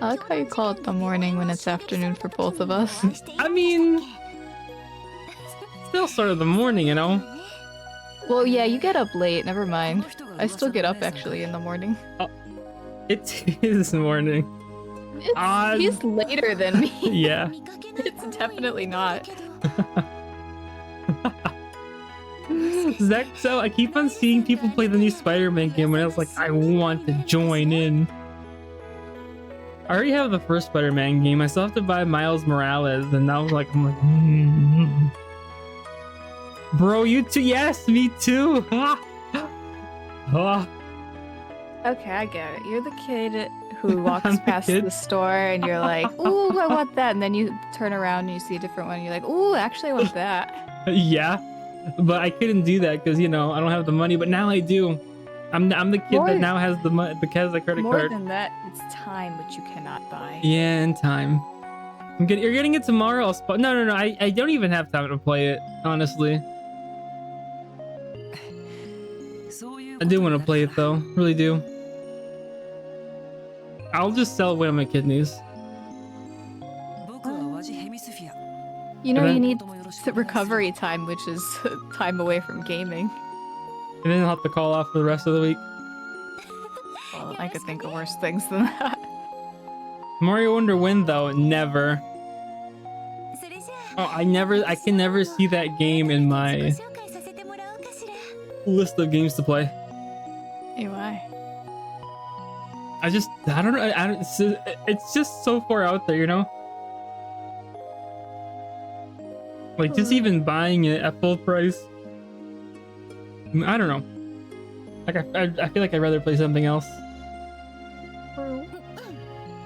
L: I like how you call it the morning when it's afternoon for both of us.
A: I mean, still sort of the morning, you know?
L: Well, yeah, you get up late. Never mind. I still get up actually in the morning.
A: Oh, it is morning.
L: He's later than me.
A: Yeah.
L: It's definitely not.
A: Zach, so I keep on seeing people play the new Spider-Man game and I was like, I want to join in. I already have the first Spider-Man game. I still have to buy Miles Morales, and now I'm like, Bro, you too? Yes, me too.
L: Okay, I get it. You're the kid who walks past the store and you're like, ooh, I want that. And then you turn around and you see a different one and you're like, ooh, actually I want that.
A: Yeah, but I couldn't do that because, you know, I don't have the money, but now I do. I'm the kid that now has the credit card.
L: More than that, it's time which you cannot buy.
A: Yeah, in time. You're getting it tomorrow. No. I don't even have time to play it, honestly. I do want to play it though, really do. I'll just sell away my kidneys.
L: You know, you need the recovery time, which is time away from gaming.
A: And then I'll have to call off for the rest of the week.
L: Well, I could think of worse things than that.
A: Mario Wonder when though? Never. Oh, I can never see that game in my list of games to play.
L: Hey, why?
A: I don't know. It's just so far out there, you know? Like, just even buying it at full price. I don't know. Like, I feel like I'd rather play something else. I'm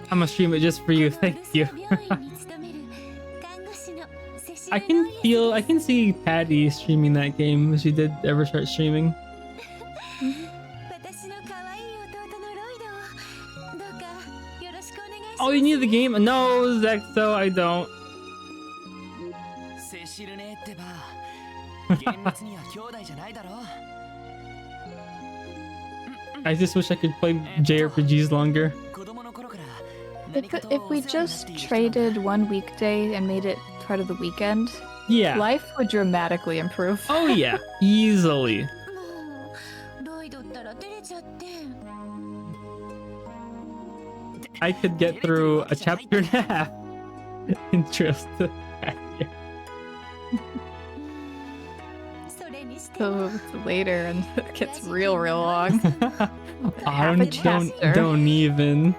A: gonna stream it just for you. Thank you. I can see Patty streaming that game if she did ever start streaming. Oh, you need the game? No, Zexo, I don't. I just wish I could play JRPGs longer.
L: If we just traded one weekday and made it part of the weekend,
A: yeah,
L: life would dramatically improve.
A: Oh yeah, easily. I could get through a chapter and a half in just
L: So it's later and it gets real long.
A: Don't even.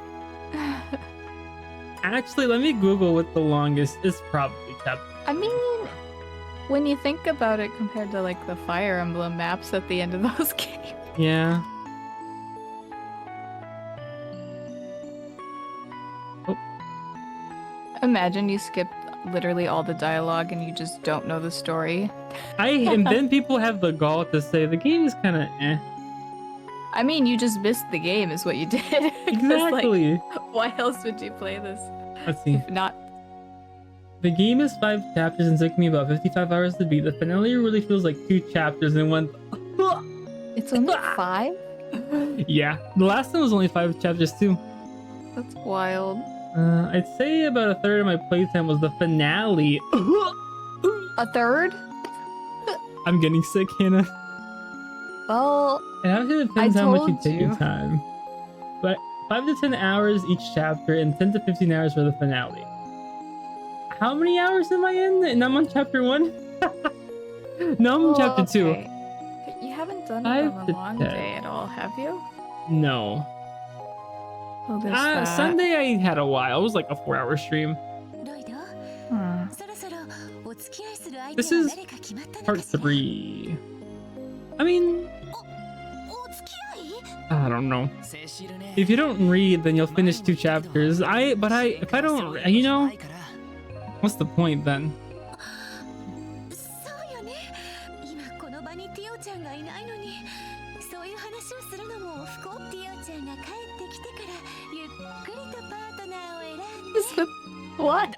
A: Actually, let me Google what the longest is. Probably chapter.
L: I mean, when you think about it compared to like the Fire Emblem maps at the end of those games.
A: Yeah.
L: Imagine you skip literally all the dialogue and you just don't know the story.
A: And then people have the gall to say the game is kind of eh.
L: I mean, you just missed the game is what you did.
A: Exactly.
L: Like, why else would you play this?
A: Let's see.
L: If not.
A: The game is 5 chapters and took me about 55 hours to beat. The finale really feels like 2 chapters in one.
L: It's only 5?
A: Yeah. The last one was only 5 chapters too.
L: That's wild.
A: I'd say about a third of my playtime was the finale.
L: A third?
A: I'm getting sick, Hannah.
L: Well,
A: it actually depends how much you take your time. But 5 to 10 hours each chapter and 10 to 15 hours for the finale. How many hours am I in? And I'm on chapter 1? No, I'm on chapter 2.
L: You haven't done it
A: 5
L: on a
A: to
L: long
A: 10.
L: day at all, have you?
A: No.
L: Oh, there's that.
A: Sunday I had a while. It was like a 4-hour stream. This is part 3. I mean, I don't know. If you don't read, then you'll finish 2 chapters. If I don't, you know, what's the point then?
L: What?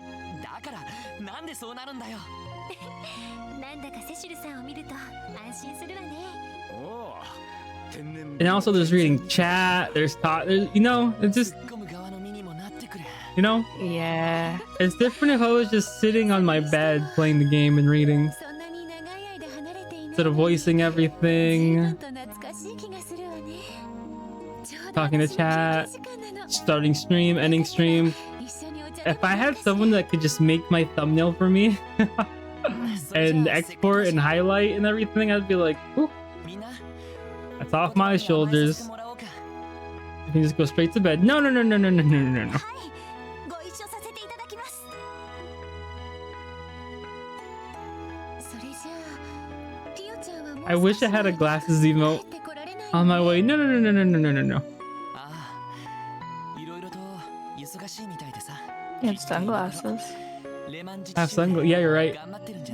A: And also there's reading chat, there's you know, it's just, you know?
L: Yeah.
A: It's different if I was just sitting on my bed playing the game and reading. Instead of voicing everything. Talking to chat. Starting stream, ending stream. If I had someone that could just make my thumbnail for me and export and highlight and everything, I'd be like, whew, that's off my shoulders. I can just go straight to bed. No. I wish I had a glasses emote on my way. No.
L: You have sunglasses.
A: I have sunglasses. Yeah, you're right.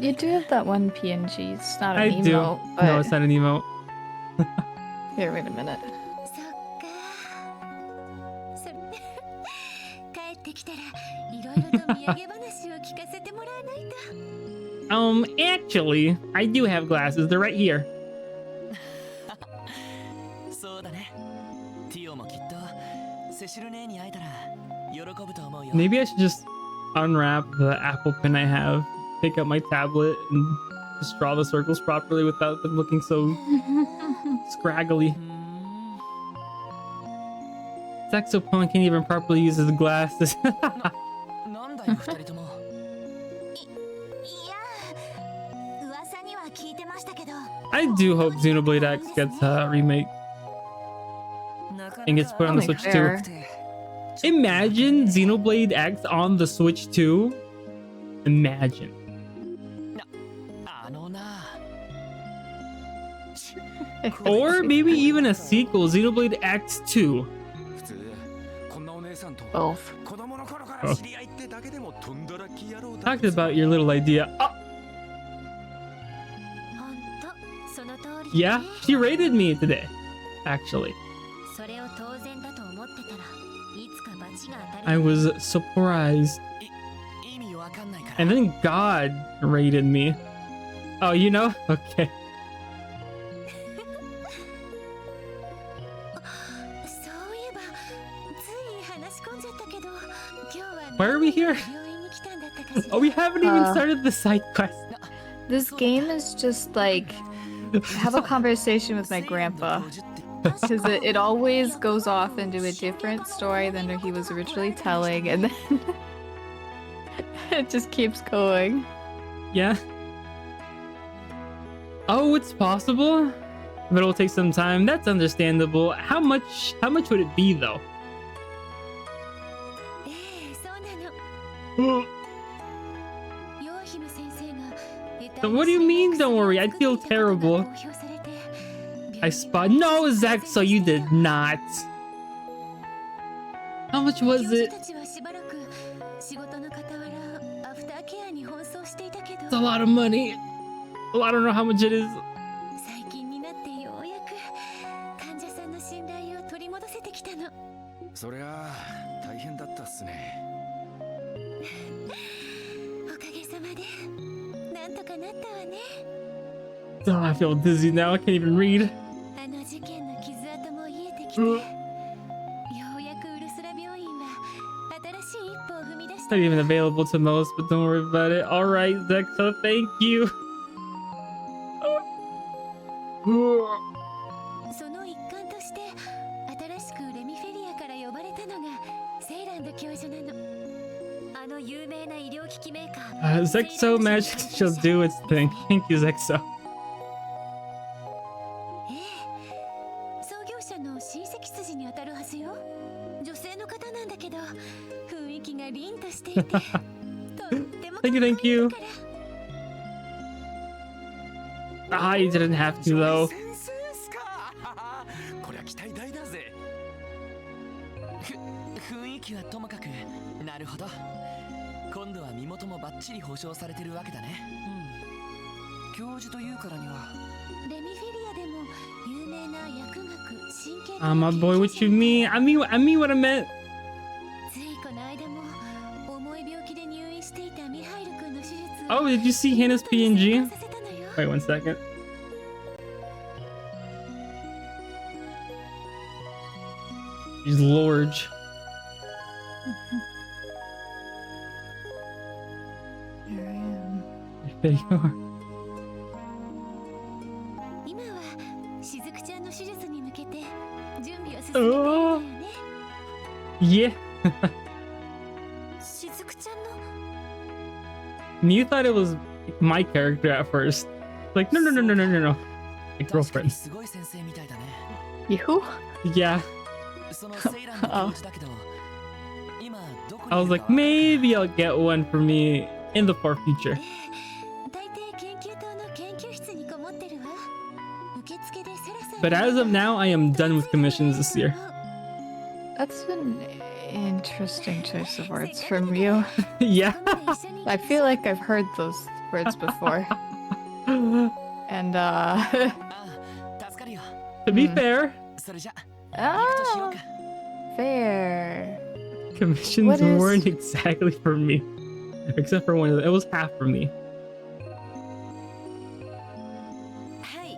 L: You do have that one PNG. It's not an
A: I
L: emote.
A: do.
L: But...
A: No, it's not an emote.
L: Here, wait a minute.
A: Actually, I do have glasses. They're right here. Maybe I should just unwrap the Apple Pen I have, pick up my tablet, and just draw the circles properly without them looking so scraggly. Saxophone can't even properly use his glasses. I do hope Xenoblade X gets a remake and gets put on the Switch too. Imagine Xenoblade X on the Switch 2. Imagine. Or maybe even a sequel, Xenoblade X 2.
L: Both.
A: Oh. Talked about your little idea. Oh. Yeah, she rated me today, actually. I was surprised. And then God rated me. Oh, you know? Okay. Why are we here? Oh, we haven't even started the side quest.
L: This game is just like have a conversation with my grandpa, because it always goes off into a different story than he was originally telling, and then it just keeps going.
A: Yeah. Oh, it's possible, but it'll take some time. That's understandable. How much would it be though? So what do you mean, don't worry? I feel terrible. I spot. No, Zach, so you did not. How much was it? It's a lot of money. Well, I don't know how much it is. Oh, I feel dizzy now. I can't even read. It's not even available to most, but don't worry about it. All right, Zexa, thank you. Zexo magic shall do its thing. Thank you, Zexo.
C: 創業者の親戚筋にあたるはずよ。女性の方なんだけど、雰囲気が凛としていて、とっても
A: Thank you, thank you. Ah, you didn't have to though.
I: 先生っすか。こりゃ期待大だぜ。
B: 雰囲気はともかく、なるほど。今度は身元もバッチリ保証されてるわけだね。うん。教授というからには。
C: レミフィリアでも有名な薬学神経
A: Ah, my boy, what you mean? I mean what I meant.
C: ついこの間も重い病気で入院していたミハイル君の手術を
A: Oh, did you see Hannah's PNG?
C: させたのよ。
A: Wait 1 second. He's large.
L: Here I am.
A: There you are.
C: 今はしずくちゃんの手術に向けて準備を進めているんだよね。
A: Yeah.
C: しずくちゃんの
A: You thought it was my character at first. Like, no. My
B: 確かに
A: girlfriend.
B: すごい先生みたいだね。
L: You?
A: Yeah.
B: そのセイランの教授だけど、今どこに
A: I
B: い
A: was
B: る
A: like,
B: かわかる
A: maybe I'll get one for me in the far future.
C: 大抵研究棟の研究室にこもってるわ。受付でセラさん
A: But as of now, I am done with commissions this year.
L: That's an interesting choice of words from you.
A: Yeah.
L: I feel like I've heard those words before. And
B: ああ、助かるよ。
A: To be fair,
B: それじゃ、行くとしよう
L: oh,
B: か。
L: fair.
A: commissions
L: What is-
A: weren't exactly for me. Except for one of them. It was half for me.
C: はい、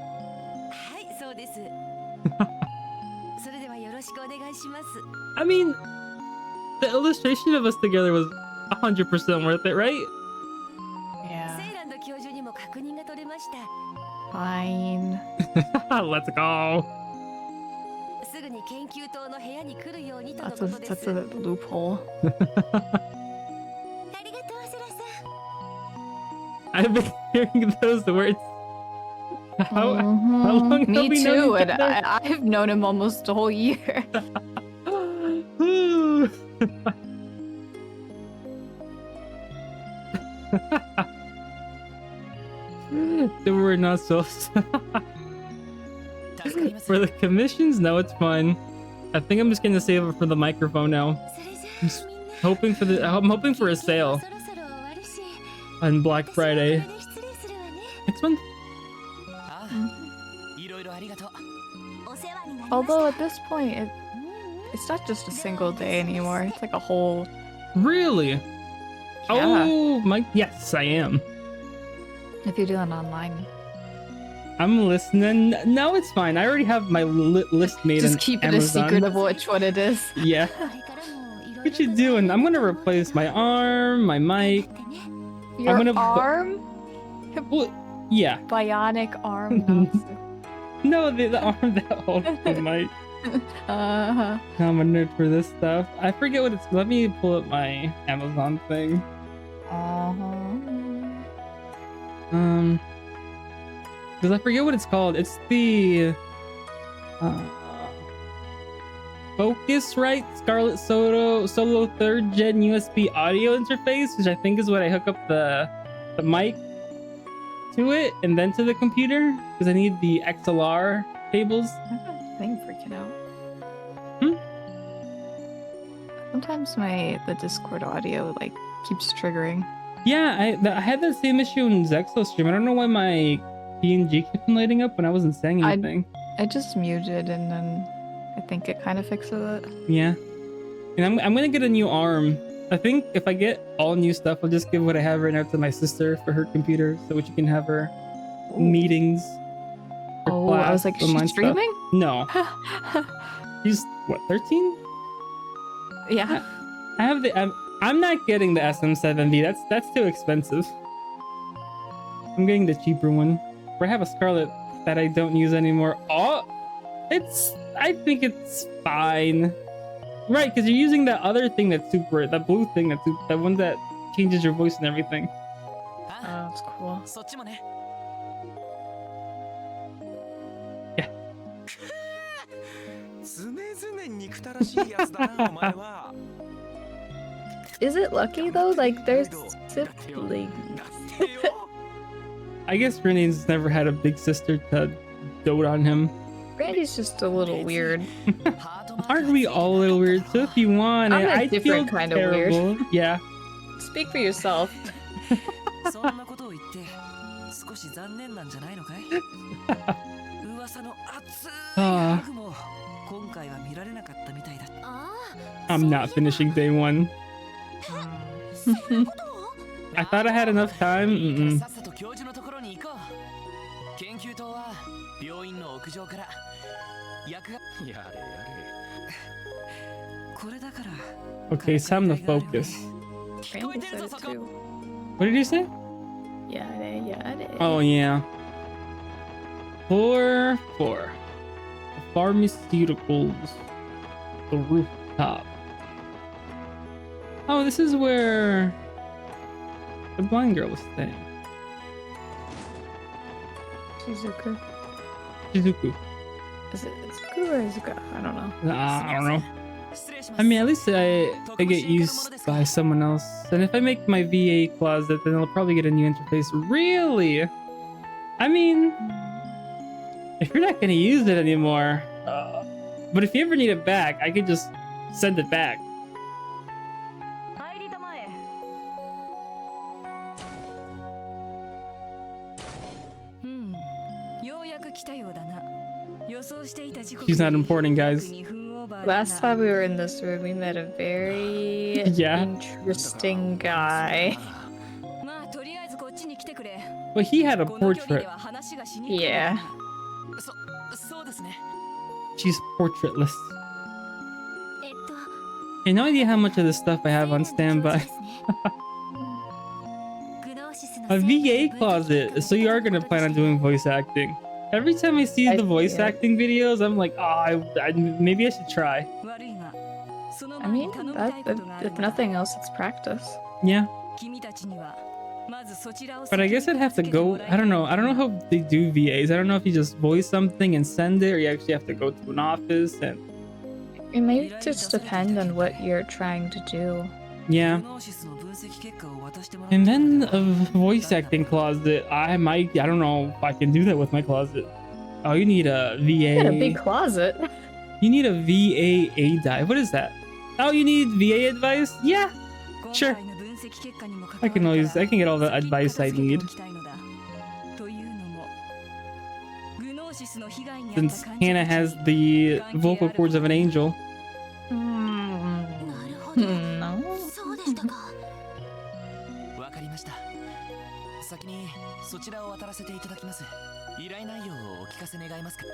C: はい、そうです。それではよろしくお願いします。
A: I mean, the illustration of us together was 100% worth it, right?
L: Yeah.
C: セイランド教授にも確認が取れました。
L: Fine.
A: Let's go.
C: すぐに研究棟の部屋に来るようにとの
L: That's
C: こ
L: a,
C: とです。
L: that's a loophole.
C: ありがとう、セラさん。
A: I've been hearing those words. How
L: Mhm.
A: long have
L: Me
A: we known
L: too,
A: each
L: and
A: other?
L: I've known him almost a whole year.
A: They were not so.
B: 助かります。
A: For the commissions, no, it's fine. I think I'm just gonna save it for the microphone now.
C: それじゃ
A: I'm
C: あ
A: s-
C: みんな
A: hoping for the. I'm hoping for a sale
C: そろそろ終わるし、
A: on Black
C: 私はこれ
A: Friday
C: で失礼するわね。
A: next month.
B: ああ、いろいろありがとう。
C: お世話になりました。
L: Although at this point, it's not just a single day anymore. It's like a whole.
A: Really?
L: Yeah.
A: Oh my! Yes, I am.
L: If you do it online,
A: I'm listening. No, it's fine. I already have my list made
L: just
A: on
L: keep it a
A: Amazon.
L: secret of which one it is.
A: Yeah.
C: これからもいろいろ
A: What you doing? I'm gonna replace my arm, my mic.
L: Your
A: gonna bu-
L: arm,
A: Well, yeah.
L: bionic arm. Natsu.
A: No, the arm that holds the mic.
L: Uh-huh.
A: I'm a nerd for this stuff. I forget what it's. Let me pull up my Amazon thing. Because I forget what it's called. It's the Focusrite Scarlett Solo 3rd Gen USB audio interface, which I think is what I hook up the mic to it and then to the computer because I need the XLR cables.
L: Thing freaking out.
A: Hmm?
L: Sometimes the Discord audio like keeps triggering.
A: Yeah, I had that same issue in Zexo stream. I don't know why my PNG kept lighting up when I wasn't saying anything.
L: I just muted and then I think it kind of fixes it.
A: Yeah. And I'm gonna get a new arm. I think if I get all new stuff, I'll just give what I have right now to my sister for her computer so she can have her meetings. her
L: Oh, I was
A: class,
L: like, is
A: online
L: she
A: stuff.
L: streaming?
A: No. She's what, 13?
L: Yeah.
A: I have the I'm not getting the SM7B. That's too expensive. I'm getting the cheaper one. Where I have a Scarlet that I don't use anymore. Oh, I think it's fine. Right, because you're using that other thing that's super, that blue thing that's that one that changes your voice and everything.
L: Oh, that's cool.
B: そっちもね
A: Yeah.
I: 常々憎たらしいやつだなお前は
L: Is it lucky though? Like there's siblings.
A: I guess Renee's never had a big sister to dote on him.
L: Randy's just a little weird.
A: Aren't we all a little weird? So if you want it,
L: I'm a
A: I feel
L: different kind of weird.
A: terrible. Yeah.
L: Speak for yourself.
B: そんなことを言って少し残念なんじゃないのかい噂の熱い僕も今回は見られなかったみたいだ
A: I'm not finishing day one. I thought I had enough time.
B: さっさと教授のところに行こう研究棟は病院の屋上から薬が
I: やれやれ
B: これだから
A: Okay, it's time to focus.
L: Randy said it too.
A: What did you say?
L: Yada yada.
A: Oh yeah. Floor 4. The pharmaceuticals. The rooftop. Oh, this is where the blind girl was staying.
L: Shizuku.
A: Shizuku.
L: Is it Izuku or Izuka? I don't know.
A: I don't know. I mean, at least I get used by someone else. And if I make my VA closet, then I'll probably get a new interface. Really? I mean, if you're not going to use it anymore, but if you ever need it back, I could just send it back. She's not important, guys.
L: Last time we were in this room, we met a very interesting guy.
A: Well, he had a portrait.
L: Yeah.
A: She's portraitless. I no idea how much of this stuff I have on standby. A VA closet, so you are gonna plan on doing voice acting. Every time I see the voice acting videos, I'm like, oh, maybe I should try.
L: I mean, if nothing else, it's practice.
A: Yeah. But I guess I'd have to go. I don't know. I don't know how they do VAs. I don't know if you just voice something and send it, or you actually have to go to an office and.
L: It may just depend on what you're trying to do.
A: Yeah. And then a voice acting closet. I don't know if I can do that with my closet. Oh, you need a VA.
L: You got a big closet.
A: You need a VA dive. What is that? Oh, you need VA advice? Yeah, sure. I can get all the advice I need. Since Hannah has the vocal cords of an angel.
L: No.
B: わかりました。先にそちらを渡らせていただきます。依頼内容をお聞かせ願えますか。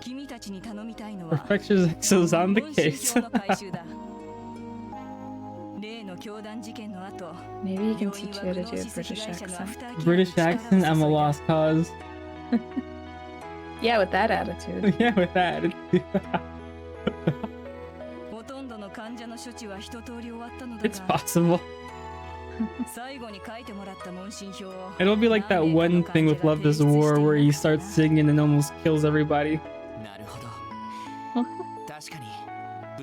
B: 君たちに頼みたいのは
A: Perfection's Exo's on the case.
L: Maybe you can teach you how to do a British accent.
A: British accent? I'm a lost cause.
L: Yeah, with that attitude.
A: Yeah, with that attitude. It's possible. It'll be like that one thing with Love is War where he starts singing and almost kills everybody.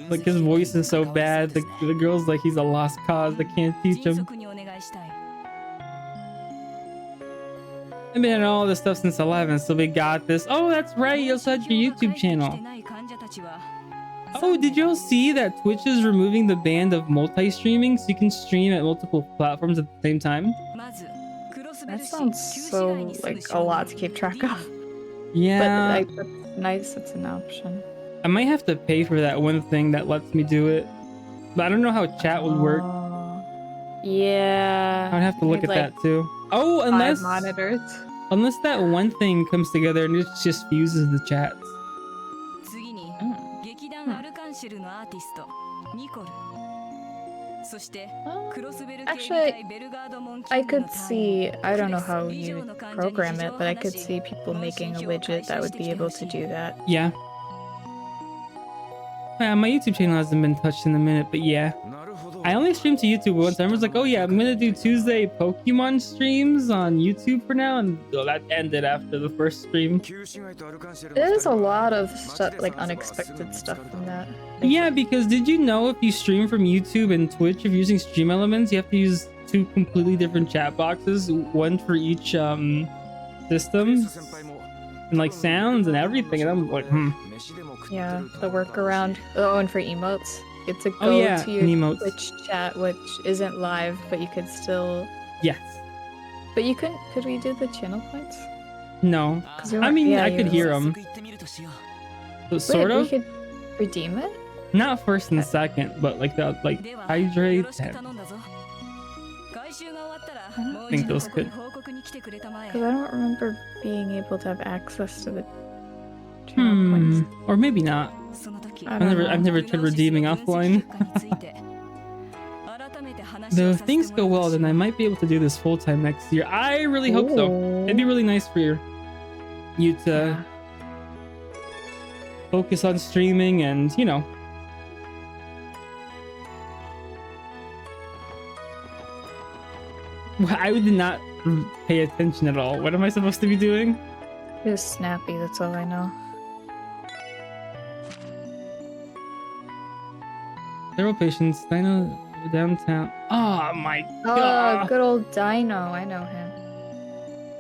A: Like his voice is so bad, the girl's like he's a lost cause, they can't teach him. I've been in all this stuff since 11, so we got this. Oh, that's right, you also had your YouTube channel. Oh, did y'all see that Twitch is removing the ban of multi-streaming so you can stream at multiple platforms at the same time?
L: That sounds so like a lot to keep track of.
A: Yeah.
L: But like, that's nice, it's an option.
A: I might have to pay for that one thing that lets me do it. But I don't know how chat would work.
L: Yeah.
A: I'd have to look at that too. Oh, unless
L: monitors.
A: Unless that one thing comes together and it just fuses the chats.
L: Actually, I could see, I don't know how you program it, but I could see people making a widget that would be able to do that.
A: Yeah. Yeah, my YouTube channel hasn't been touched in a minute, but yeah. I only streamed to YouTube once. I was like, oh yeah, I'm gonna do Tuesday Pokemon streams on YouTube for now, and that ended after the first stream.
L: There's a lot of stuff, like unexpected stuff from that.
A: Yeah, because did you know if you stream from YouTube and Twitch, if you're using Stream Elements, you have to use 2 completely different chat boxes, one for each system, and like sounds and everything. And I'm like,
L: Yeah, the workaround. Oh, and for emotes. It's a go
A: Oh, yeah,
L: to your
A: emotes.
L: Twitch chat, which isn't live, but you could still.
A: Yes.
L: But you couldn't. Could we do the channel points?
A: No.
L: 'Cause we
A: I
L: weren't-
A: mean,
L: yeah,
A: I
L: you
A: could
L: were-
A: hear them. Sort
L: Wait,
A: of.
L: we could redeem it?
A: Not first and second, but like the hydrate. I think those could.
L: Because I don't remember being able to have access to the channel points.
A: Or maybe not.
L: I don't know.
A: I've never tried redeeming offline. Though if things go well, then I might be able to do this full time next year. I really hope so. It'd be really nice for you to focus on streaming and, you know. I did not pay attention at all. What am I supposed to be doing?
L: Just snappy, that's all I know.
A: Several patients. Dino downtown. Oh my
L: Oh,
A: god.
L: good old Dino. I know him.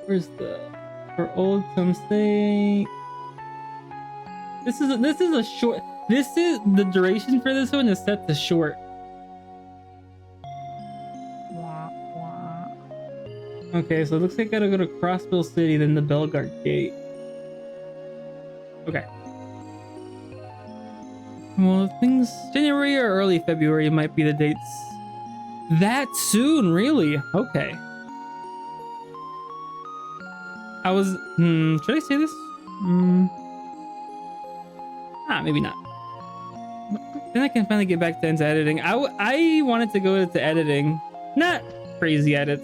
A: Where's the for old some say? This is a short. This is the duration for this one is set to short. Okay, so it looks like I gotta go to Crossville City, then the Belgard Gate. Okay. Well, things January or early February might be the dates. That soon, really? Okay. I was should I say this? Maybe not. Then I can finally get back to editing. I wanted to go to editing, not crazy edits,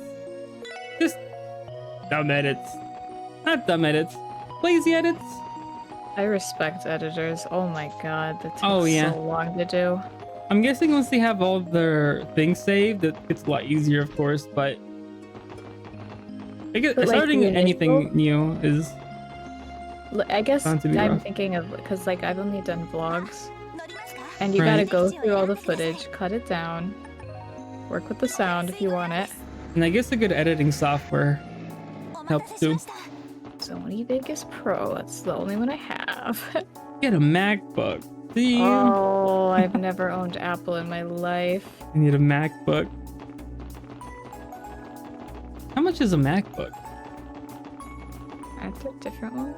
A: just dumb edits, not dumb edits, lazy edits.
L: I respect editors. Oh my god, that takes
A: Oh, yeah.
L: so long to do.
A: I'm guessing once they have all their things saved, it's a lot easier, of course. But I guess
L: But, like,
A: starting
L: the
A: anything
L: initial-
A: new is.
L: I guess
A: Bound to be
L: I'm
A: rough.
L: thinking of, because like I've only done vlogs, and you gotta
A: Right.
L: go through all the footage, cut it down, work with the sound if you want it.
A: And I guess a good editing software helps too.
L: Sony Vegas Pro, that's the only one I have.
A: Get a MacBook. See,
L: Oh, I've never owned Apple in my life.
A: you need a MacBook. How much is a MacBook?
L: Aren't there different ones?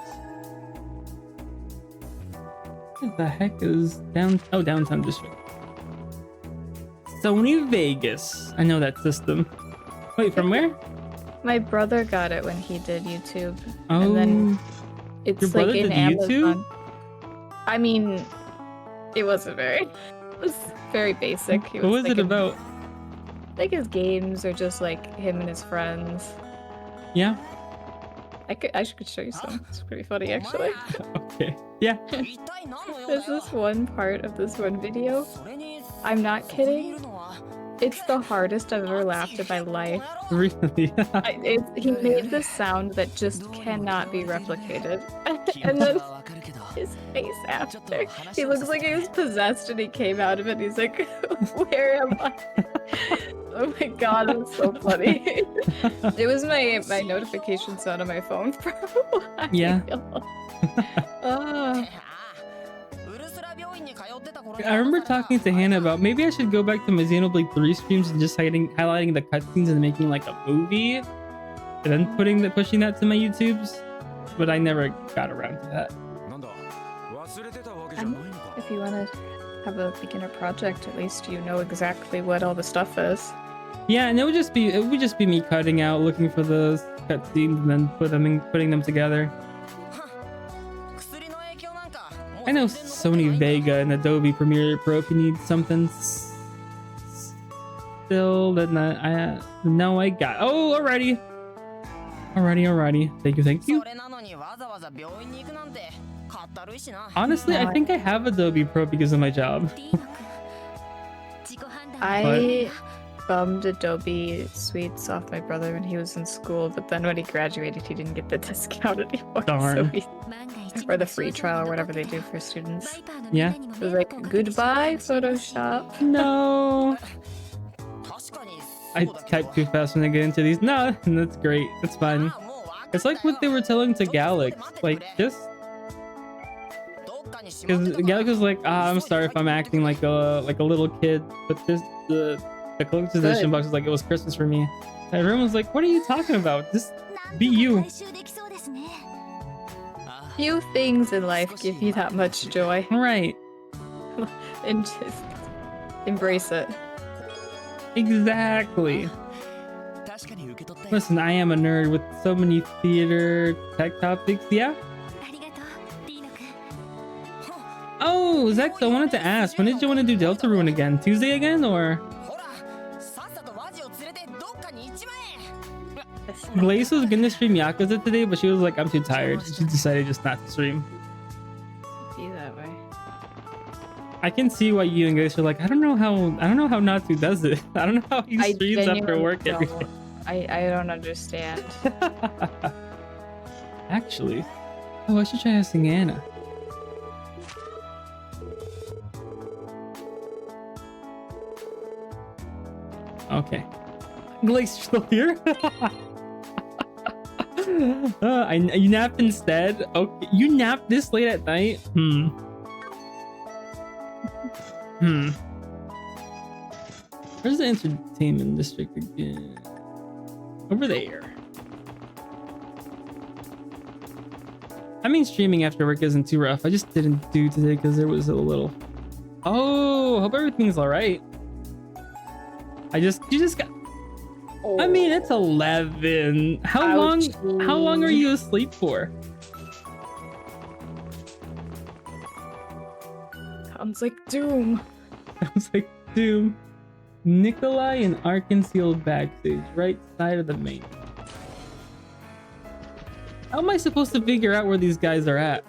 A: What the heck is downtown district? Sony Vegas. I know that system. Wait, from where?
L: My brother got it when he did YouTube.
A: Oh,
L: And then it's
A: your brother
L: like in
A: did
L: Amazon.
A: YouTube?
L: I mean, it wasn't very. It was very basic. He
A: What was
L: like
A: it about?
L: Like his games or just like him and his friends.
A: Yeah.
L: I could show you some. It's pretty funny actually.
A: Okay. Yeah.
L: There's this one part of this one video. I'm not kidding. It's the hardest I've ever laughed in my life.
A: Really?
L: He made this sound that just cannot be replicated. And then his face after. He looks like he was possessed and he came out of it and he's like, where am I? Oh my god, it's so funny. It was my notification sound on my phone for a while.
A: Yeah.
L: Ah.
A: I remember talking to Hannah about maybe I should go back to my Xenoblade 3 streams and just highlighting the cutscenes and making like a movie, and then pushing that to my YouTubes. But I never got around to that.
L: If you want to have a beginner project, at least you know exactly what all the stuff is.
A: Yeah, and it would just be me cutting out, looking for those cutscenes, and then putting them together. I know Sony Vega and Adobe Premiere Pro if you need something still that I got. Oh, alrighty. Alrighty. Thank you. Honestly, I think I have Adobe Pro because of my job.
L: I bummed Adobe Suites off my brother when he was in school, but then when he graduated, he didn't get the discount anymore.
A: Darn.
L: Or the free trial or whatever they do for students.
A: Yeah.
L: It was like, goodbye, Photoshop.
A: No. I type too fast when I get into these. No, that's great. It's fine. It's like what they were telling to Gallic. Like, just... Because Gallic was like, I'm sorry if I'm acting like a little kid, but the collector's edition box was like, it was Christmas for me. And everyone was like, what are you talking about? Just be you.
L: Few things in life give you that much joy.
A: Right.
L: And just embrace it.
A: Exactly. Listen, I am a nerd with so many theater tech topics. Yeah. Oh, Zex, I wanted to ask, when did you want to do Deltarune again? Tuesday again, or? Glaze was gonna stream Yakuza today, but she was like, I'm too tired. She decided just not to stream.
L: Be that way.
A: I can see why you and Glaze are like, I don't know how Natsu does it. I don't know how he streams after work every day.
L: I don't understand.
A: Actually, I should try asking Anna. Okay. Glaze, you're still here? You napped instead? Okay, you napped this late at night? Where's the entertainment district again? Over there. I mean, streaming after work isn't too rough. I just didn't do today because there was a little... Oh, hope everything's alright. You just got... Oh. I mean, it's 11. How long are you asleep for?
L: Sounds like doom.
A: Sounds like doom. Nikolai and Arkansas backstage, right side of the main. How am I supposed to figure out where these guys are at?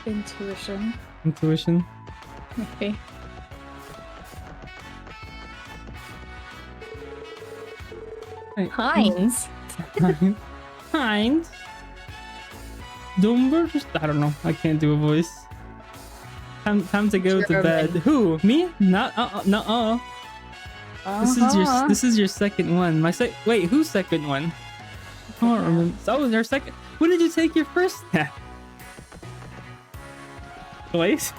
L: Intuition.
A: Intuition?
L: Okay. Heinz?
A: Heinz? Dumber? Just, I don't know. I can't do a voice. Time to go to bed. Who? Me? Not nuh-uh. This is your second one. Wait, whose second one? I don't remember. So was our second. When did you take your first nap? Glaze?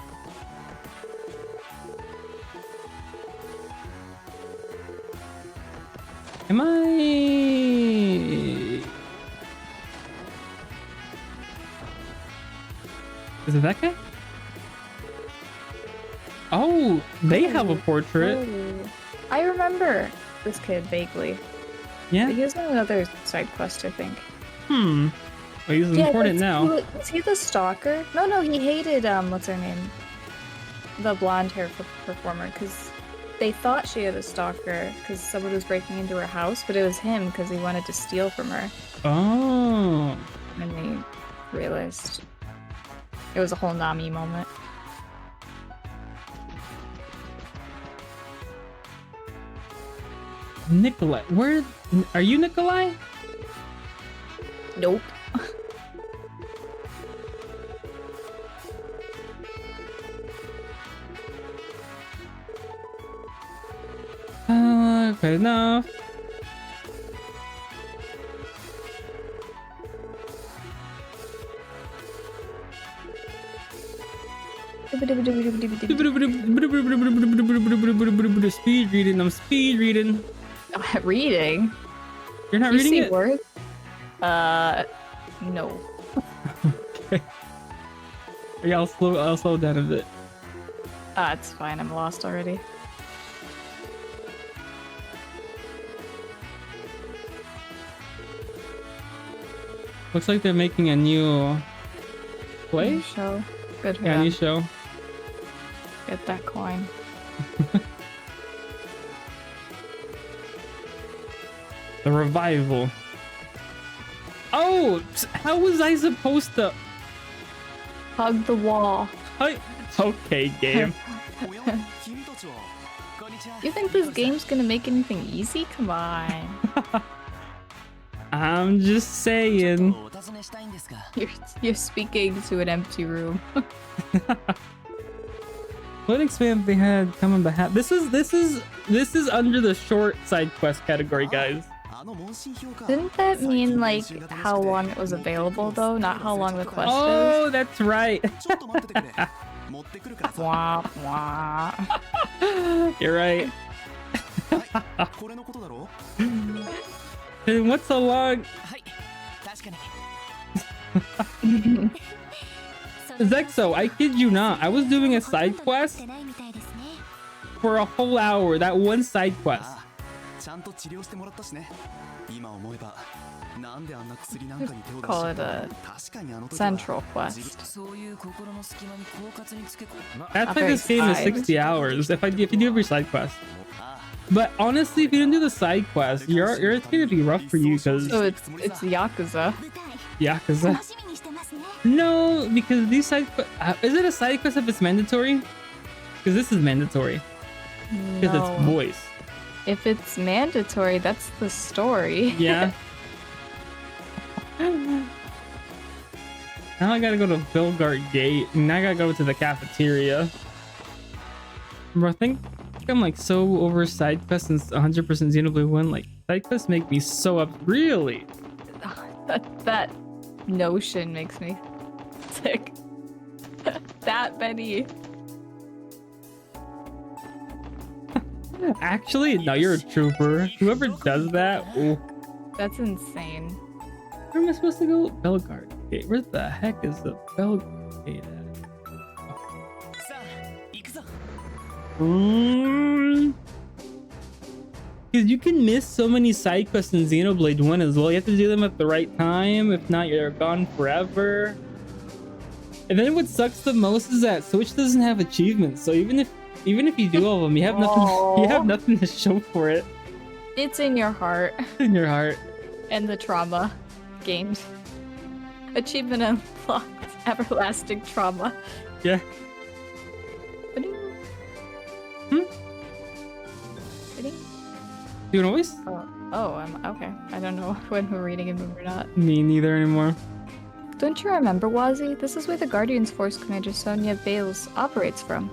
A: Am I? Is it that guy? Oh, they have a portrait.
L: Oh. I remember this kid vaguely.
A: Yeah?
L: He has another side quest, I think.
A: Well, he's important now.
L: Was he the stalker? No, he hated, what's her name? The blonde hair performer, because they thought she had a stalker because someone was breaking into her house, but it was him because he wanted to steal from her.
A: Oh.
L: And they realized it was a whole Nami moment.
A: Nikolai. Where are you, Nikolai?
L: Nope.
A: Fair enough. Speed reading. I'm speed reading.
L: Reading?
A: You're not reading it?
L: Words? No.
A: Okay. Yeah, I'll slow down a bit.
L: It's fine. I'm lost already.
A: Looks like they're making a new play?
L: New show. Good for
A: yeah,
L: them.
A: new show.
L: Get that coin.
A: The revival. Oh, how was I supposed to
L: Hug the wall.
A: Okay, game.
L: You think this game's gonna make anything easy? Come on.
A: I'm just saying.
L: You're speaking to an empty room.
A: What expand they had coming behind? This is under the short side quest category, guys.
L: Didn't that mean like how long it was available though, not how long the quest is?
A: Oh, that's right.
L: Wah, wah.
A: You're right. And what's so long? Zexo, I kid you not. I was doing a side quest for a whole hour. That one side quest.
L: Call it a central quest.
A: That's why this game is 60 hours. If you do every side quest. But honestly, if you don't do the side quest, it's gonna be rough for you because.
L: So it's Yakuza.
A: Yakuza. No, because these side is it a side quest if it's mandatory? Because this is mandatory. Because it's voice.
L: If it's mandatory, that's the story.
A: Yeah. Now I gotta go to Belgard Gate, and I gotta go to the cafeteria. Bro, I think I'm like so over side quests since 100% Xenoblade 1. Like, side quests make me so up. Really?
L: That notion makes me sick. That many.
A: Actually, no, you're a trooper. Whoever does that, ooh.
L: That's insane.
A: Where am I supposed to go? Belgard Gate. Where the heck is the Belgard Gate at? Because you can miss so many side quests in Xenoblade 1 as well. You have to do them at the right time. If not, you're gone forever. And then what sucks the most is that Switch doesn't have achievements. So even if you do all of them, you have nothing. You have nothing to show for it.
L: It's in your heart.
A: In your heart.
L: And the trauma games. Achievement unlocked. Everlasting trauma.
A: Yeah. Do you know voice?
L: Oh, I'm okay. I don't know when we're reading and when we're not.
A: Me neither anymore.
L: Don't you remember, Wazzy? This is where the Guardians Force Commander Sonia Bales operates from.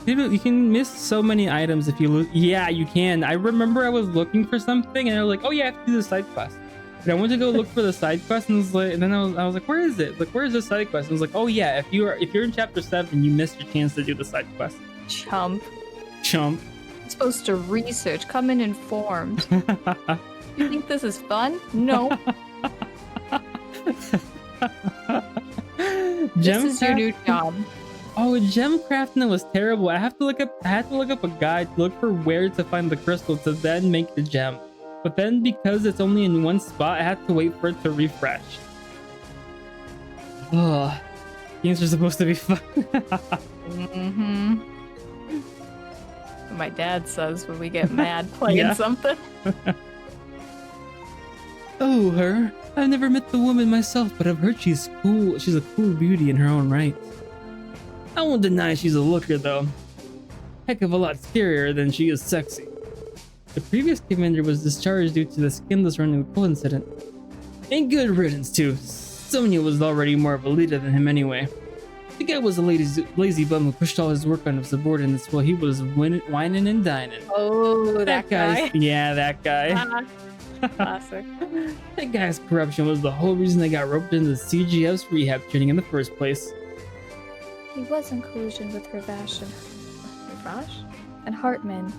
A: You can miss so many items if you lose. Yeah, you can. I remember I was looking for something and I was like, oh yeah, I have to do the side quest. And I went to go look for the side quest and then I was like, where is it? Like, where's the side quest? And I was like, oh yeah, if you're in chapter 7, you missed your chance to do the side quest.
L: Chump.
A: You're
L: supposed to research, come in informed. You think this is fun? No. This is your new job.
A: Oh, gem crafting was terrible. I had to look up a guide to look for where to find the crystal to then make the gem. But then because it's only in one spot, I had to wait for it to refresh. Ugh. Games are supposed to be fun.
L: Mm-hmm. My dad says when we get mad playing something.
A: Oh, her. I've never met the woman myself, but I've heard she's cool. She's a cool beauty in her own right. I won't deny she's a looker, though. Heck of a lot scarier than she is sexy. The previous commander was discharged due to the skinless running pool incident. And good riddance, too. Sonya was already more of a leader than him anyway. The guy was a lazy bum who pushed all his work on his subordinates while he was whining and dining.
L: Oh, that guy?
A: Yeah, that guy.
L: Classic.
A: That guy's corruption was the whole reason they got roped into CGF's rehab training in the first place.
L: He was in collusion with Ravash and Hartman.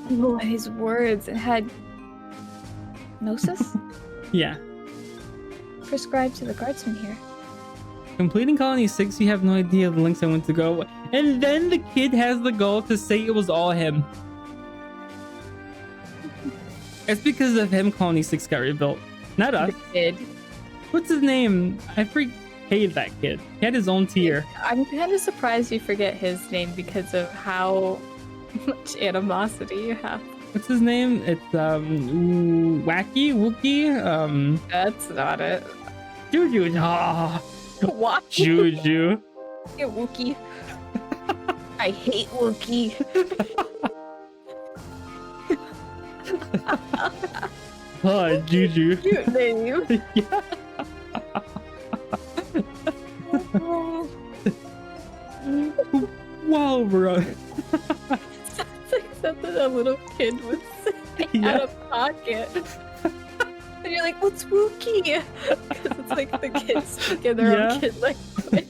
L: Oh, his words. It had Gnosis?
A: Yeah.
L: Prescribed to the guardsmen here.
A: Completing Colony 6, you have no idea the lengths I went to go. And then the kid has the goal to say it was all him. It's because of him Colony 6 got rebuilt. Not us.
L: The kid.
A: What's his name? I hated that kid. He had his own tier.
L: I'm kind of surprised you forget his name because of how much animosity you have
A: What's his name? It's Wacky Wookie.
L: That's not it.
A: Juju. Ah,
L: What?
A: Juju.
L: Yeah, Wookie. I hate Wookie.
A: Oh, Juju.
L: Cute name.
A: Yeah. Wow, bro.
L: Sounds like something a little kid would say
A: Yeah.
L: out of pocket. And you're like, what's Wookie? Because it's like the kids speaking their
A: Yeah.
L: own kid language.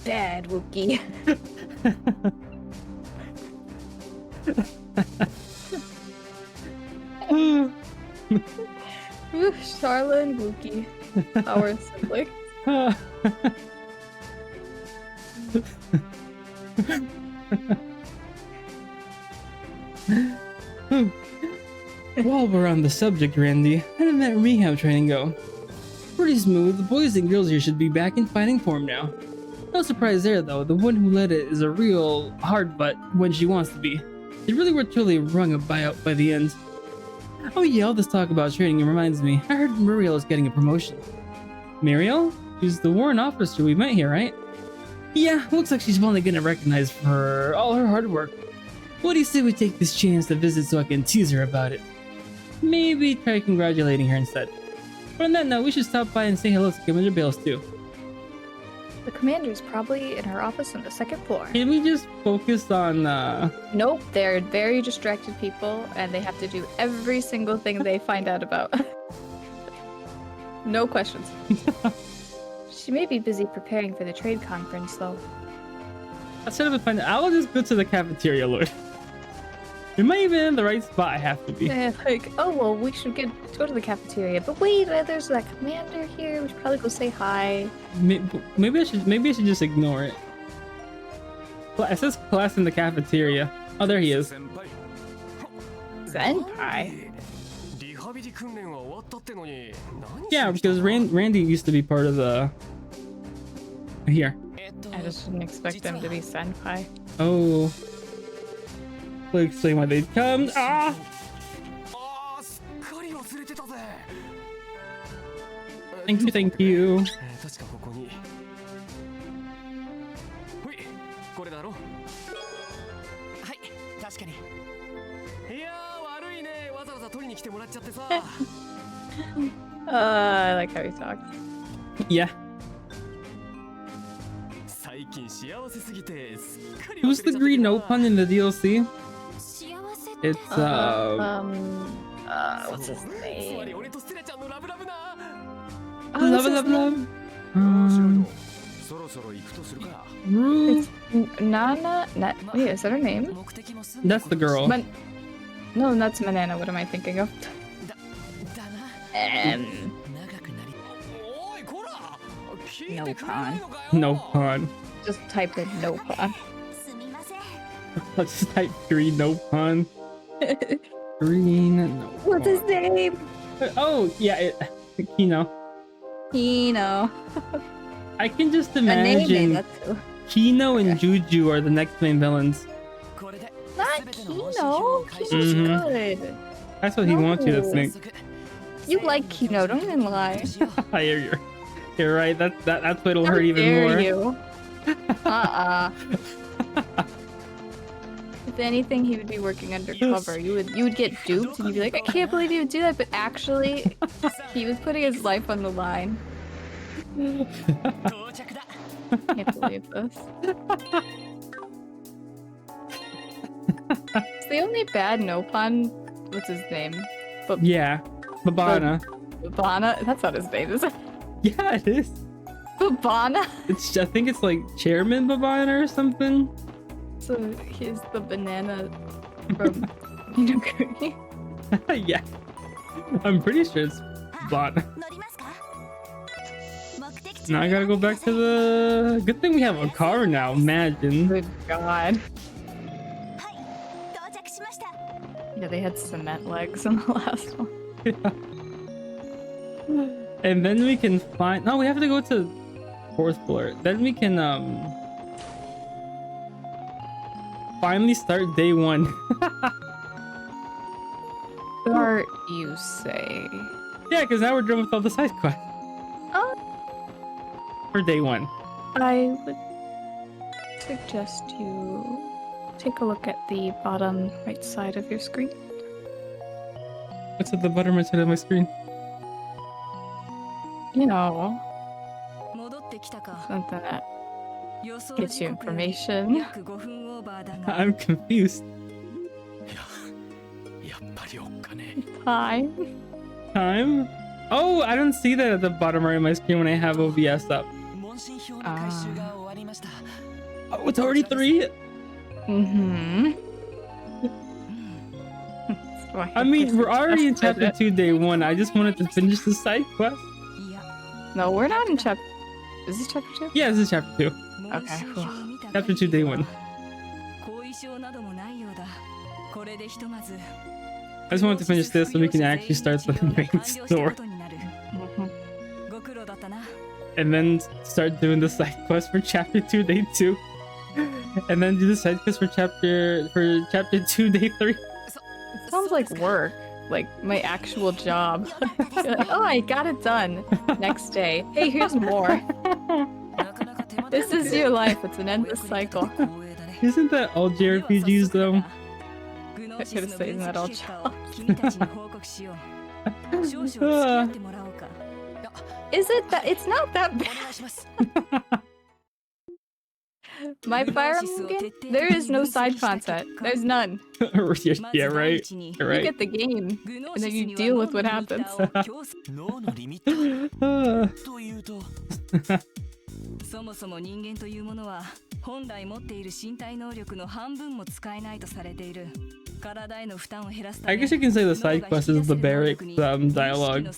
L: Bad Wookie. Ooh, Charla and Wookie. Our siblings.
A: While we're on the subject, Randy, how did that rehab training go? Pretty smooth. The boys and girls here should be back in fighting form now. No surprise there, though. The one who led it is a real hard butt when she wants to be. They really were totally wrung a buyout by the end. Oh yeah, all this talk about training reminds me. I heard Muriel is getting a promotion. Muriel? She's the warrant officer we met here, right? Yeah, looks like she's finally getting recognized for all her hard work. What do you say we take this chance to visit so I can tease her about it? Maybe try congratulating her instead. But on that note, we should stop by and say hello to Commander Bales too.
L: The commander's probably in her office on the second floor.
A: Can we just focus on,
L: Nope, they're very distracted people, and they have to do every single thing they find out about. No questions. She may be busy preparing for the trade conference, though.
A: instead of finding, I will just go to the cafeteria, Lord. We might even in the right spot I have to be.
L: Yeah, like, oh well, we should go to the cafeteria. But wait, there's that commander here. We should probably go say hi.
A: Maybe I should just ignore it. It says class in the cafeteria. Oh, there he is.
L: Senpai.
A: Yeah, because Randy used to be part of the. Here.
L: I just didn't expect them to be senpai.
A: Oh. We'll explain why they'd come. Ah! Thank you, thank you.
L: I like how he talks.
A: Yeah. Who's the green no pun in the DLC? It's
L: what's his name?
A: Love. Rue.
L: Nana. Wait, is that her name?
A: That's the girl.
L: No, that's Manana. What am I thinking of? No pun.
A: No pun.
L: Just type in no pun.
A: Let's just type green no pun. Green no pun.
L: What's his name?
A: Oh, yeah, Kino.
L: Kino.
A: I can just imagine Kino and Juju are the next main villains.
L: Not Kino. Kino's good.
A: That's what he wants you to think.
L: You like Kino, don't even lie.
A: You're right. That's what'll hurt even more.
L: You. If anything, he would be working undercover. You would get duped, and you'd be like, I can't believe you would do that. But actually, he was putting his life on the line. Can't believe this. It's the only bad no pun. What's his name?
A: Yeah, Babana.
L: Babana? That's not his name, is it?
A: Yeah, it is.
L: Babana?
A: I think it's like Chairman Babana or something.
L: So he's the banana from Inokuni.
A: Yeah, I'm pretty sure it's Babana. Now I gotta go back to the. Good thing we have a car now. Imagine.
L: Good God. Yeah, they had cement legs in the last one.
A: Yeah. And then we can find. No, we have to go to 4th floor. Then we can Finally start day 1.
L: Start, you say?
A: Yeah, because now we're done with all the side quests. For day 1.
L: I would suggest you take a look at the bottom right side of your screen.
A: What's at the bottom right side of my screen?
L: You know, something that gives you information.
A: I'm confused.
L: Time.
A: Time? Oh, I don't see that at the bottom right of my screen when I have OBS up. Oh, it's already 3?
L: Mm-hmm.
A: I mean, we're already in chapter 2, day 1. I just wanted to finish the side quest.
L: No, we're not in chapter... Is this chapter 2?
A: Yeah, this is chapter 2.
L: Okay, cool.
A: Chapter 2, day 1. I just wanted to finish this so we can actually start the main story. And then start doing the side quest for chapter 2, day 2. And then do the side quest for chapter 2, day 3.
L: It sounds like work. Like my actual job. Like, oh, I got it done. Next day. Hey, here's more. This is your life. It's an endless cycle.
A: Isn't that all jrpgs though?
L: I could have said that all jobs. Is it that? It's not that bad. My Fire Emblem game, there is no side content. There's none.
A: Yeah, right. You're right.
L: You get the game, and then you deal with what happens.
C: そもそも人間というものは本来持っている身体能力の半分も使えないとされている。体への負担を減らすため
A: I guess you can say the side quest is the barracks dialogue.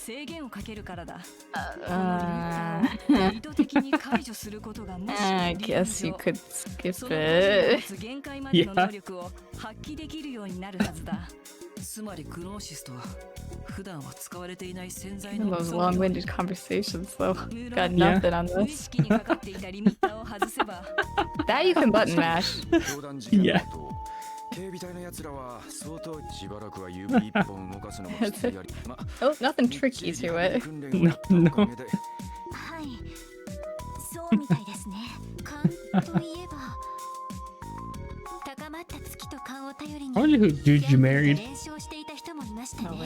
L: I guess you could skip it.
A: Yeah.
B: つまりグノーシスとは普段は使われていない潜在の
L: Those long-winded conversations, though. Got nothing on this. That you can button mash.
A: Yeah.
I: 警備隊の奴らは相当しばらくは指一本動かすのもきついやり。
L: Oh, nothing tricky to it.
A: No.
C: はい、そうみたいですね。勘といえば、高まった月と勘を頼りに
A: I wonder who Juju married.
C: 練習していた人もいましたね。
A: I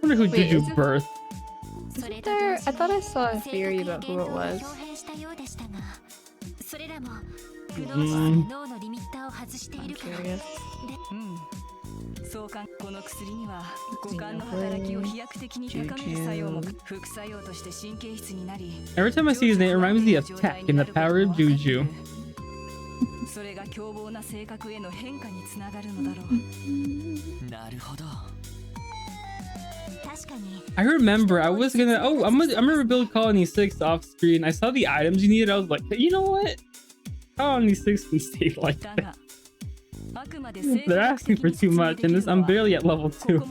A: wonder who
L: Wait,
A: Juju
L: is it-
A: birthed.
L: Isn't there? I thought I saw a theory about who it was.
C: それらもグノーシスの脳のリミッターを外しているから。
L: Curious.
C: そうか、この薬には五感の働きを飛躍的に高める作用も副作用として神経質になり
A: Every time I see his name, it reminds me of Tech and the power of Juju.
C: それが凶暴な性格への変化につながるのだろう。
B: なるほど。
A: I remember I was gonna. Oh, I remember build Colony 6 off screen. I saw the items you needed. I was like, you know what? Colony 6 can stay like that. They're asking for too much, and I'm barely at level 2.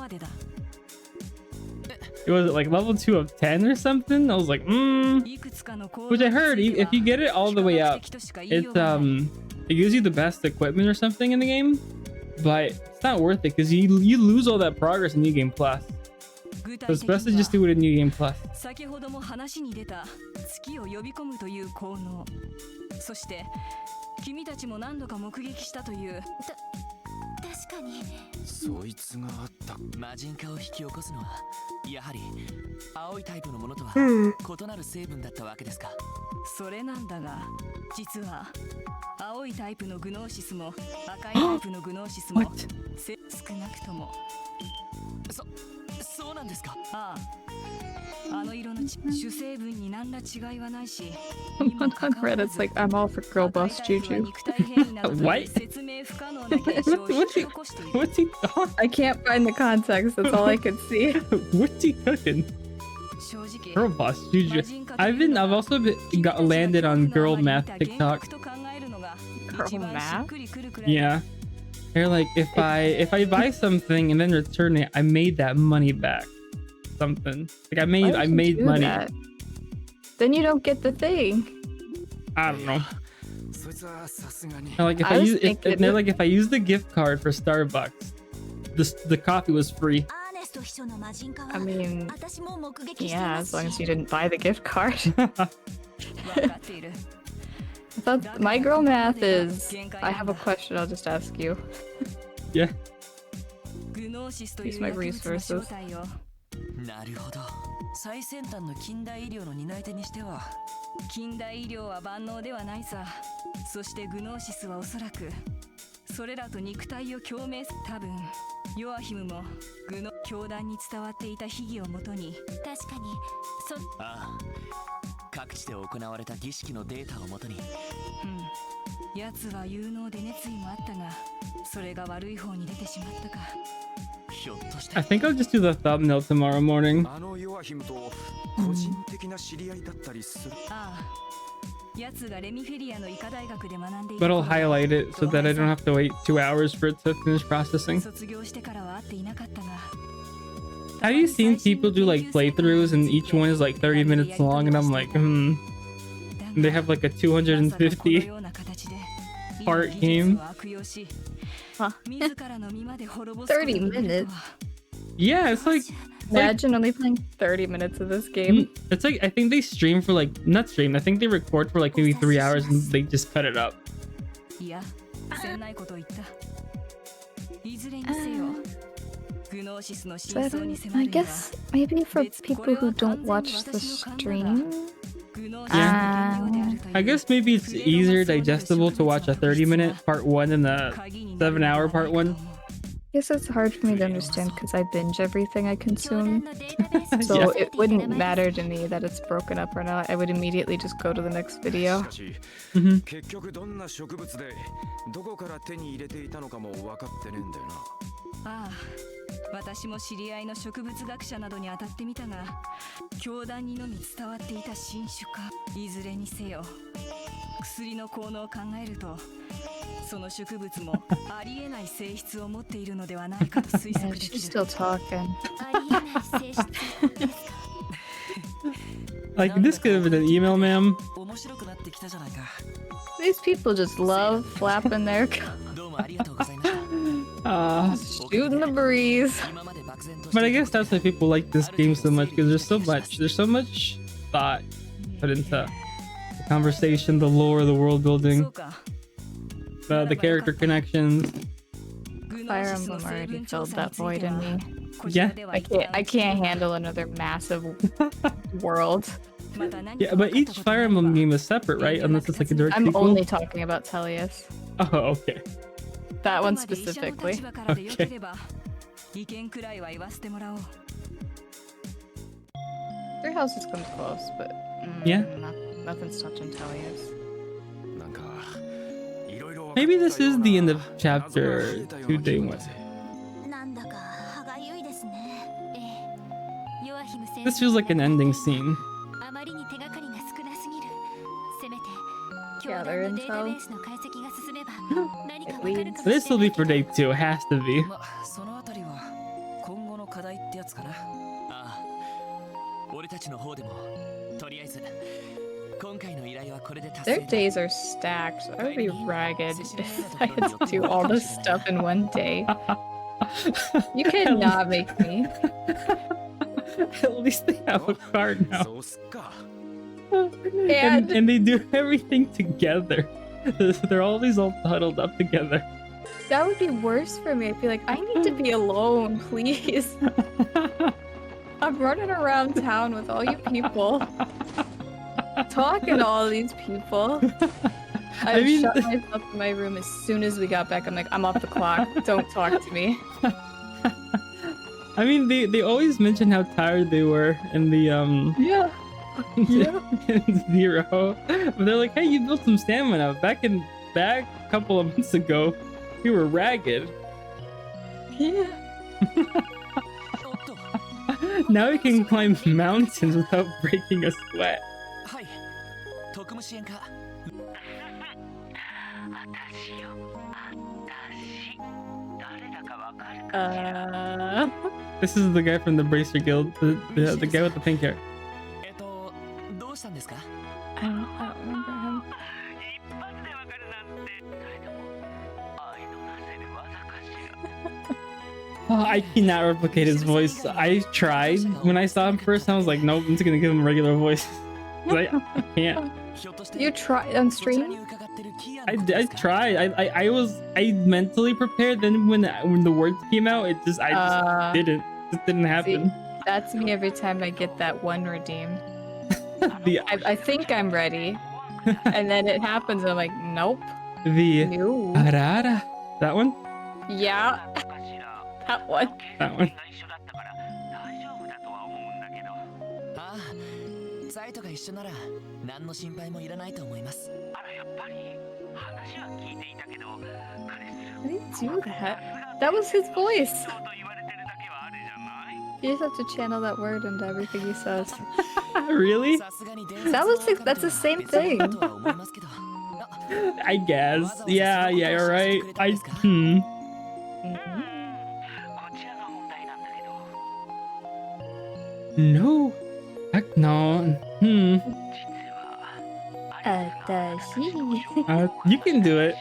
A: It was like level 2 of 10 or something. I was like, Which I heard, if you get it all the way up, it gives you the best equipment or something in the game, but it's not worth it because you lose all that progress in New Game Plus. So it's best to just do it in New Game Plus.
C: 先ほども話に出た月を呼び込むという効能。そして君たちも何度か目撃したという。確かに。
I: そいつがあった。
B: 魔人化を引き起こすのはやはり青いタイプのものとは異なる成分だったわけですか。
C: それなんだが、実は青いタイプのグノーシスも赤いタイプのグノーシスも少なくとも。
B: そうなんですか。
C: ああ、あの色の主成分に何ら違いはないし。
L: On Reddit's like, I'm all for girl boss Juju.
A: What? What's he?
L: I can't find the context. That's all I could see.
A: What's he cooking? Girl boss Juju. I've also got landed on girl math TikTok.
L: Girl math?
A: Yeah. They're like, if I buy something and then return it, I made that money back. Something like I made money.
L: That? Then you don't get the thing.
A: I don't know. And like if I use if they're like if I use the gift card for Starbucks, the coffee was free.
L: I mean, yeah, as long as you didn't buy the gift card. I thought my girl math is. I have a question. I'll just ask you.
A: Yeah.
L: Use my resources.
B: なるほど。最先端の近代医療の担い手にしては近代医療は万能ではないさ。そしてグノーシスはおそらくそれらと肉体を共鳴する。多分ヨアヒムもグノ教団に伝わっていた秘技をもとに
C: 確かに
B: ああ各地で行われた儀式のデータをもとに奴は有能で熱意もあったがそれが悪い方に出てしまったか。
A: I think I'll just do the thumbnail tomorrow morning.
I: あのヨアヒムと個人的な知り合いだったりする。
B: 奴がレミフェリアの医科大学で学んでい
A: But I'll highlight it so that I don't have to wait 2 hours for it to finish processing.
B: 卒業してからは会っていなかったが
A: Have you seen people do like playthroughs and each one is like 30 minutes long and I'm like, They have like a 250 part game.
L: Huh. 30 minutes?
A: Yeah, it's like...
L: Imagine only playing 30 minutes of this game.
A: It's like, I think they stream for like... Not stream, I think they record for like maybe 3 hours and they just cut it up.
L: But I guess maybe for people who don't watch the stream...
A: I guess maybe it's easier digestible to watch a 30-minute part 1 than a 7-hour part 1.
L: I guess it's hard for me to understand because I binge everything I consume. So it wouldn't matter to me that it's broken up or not. I would immediately just go to the next video.
B: Ah. 私も知り合いの植物学者などに当たってみたが教団にのみ伝わっていた新種かいずれにせよ薬の効能を考えるとその植物もありえない性質を持っているのではないかと推測できる
L: She's still talking.
A: Like this could have been an email, ma'am.
L: These people just love flapping their shooting the breeze.
A: But I guess that's why people like this game so much because there's so much thought put into the conversation, the lore, the world building, the character connections.
L: Fire Emblem already filled that void in me.
A: Yeah,
L: I can't handle another massive world.
A: Yeah, but each Fire Emblem game is separate, right? Unless it's like a direct sequel.
L: I'm only talking about Tellius.
A: Oh, okay.
L: That one specifically.
A: Okay.
L: Three Houses comes close, but
A: yeah,
L: nothing's touching Tellius.
A: Maybe this is the end of chapter 2 day 1. This feels like an ending scene.
L: Gather intel. It leads.
A: This will be for day 2, it has to be.
L: Their days are stacked. I would be ragged if I had to do all this stuff in one day. You cannot make me.
A: At least they have a card now.
L: And
A: they do everything together. They're always all huddled up together.
L: That would be worse for me. I'd be like, I need to be alone, please. I'm running around town with all you people. Talking to all these people. I shut myself in my room as soon as we got back. I'm like, I'm off the clock. Don't talk to me.
A: I mean, they always mention how tired they were in the
L: Yeah.
A: in 0. But they're like, hey, you built some stamina. Back a couple of months ago, you were ragged.
L: Yeah.
A: Now we can climb mountains without breaking a sweat. This is the guy from the Bracer Guild, the guy with the pink hair.
L: I don't remember him.
A: Oh, I cannot replicate his voice. I tried when I saw him first. I was like, nope, I'm just gonna give him a regular voice. I can't.
L: You try on stream?
A: I tried. I mentally prepared. Then when the words came out, I just didn't. It just didn't happen.
L: See, that's me every time I get that one redeem. I think I'm ready, and then it happens, and I'm like, nope. No.
A: Arara. That one?
L: Yeah. That one.
A: That one.
B: ああ、サイトが一緒なら何の心配もいらないと思います。やっぱり話は聞いていたけど、
L: I didn't do that. That was his voice. You just have to channel that word into everything he says.
A: Really?
L: That's the same thing.
A: I guess. Yeah, you're right. No. Heck no. You can do it.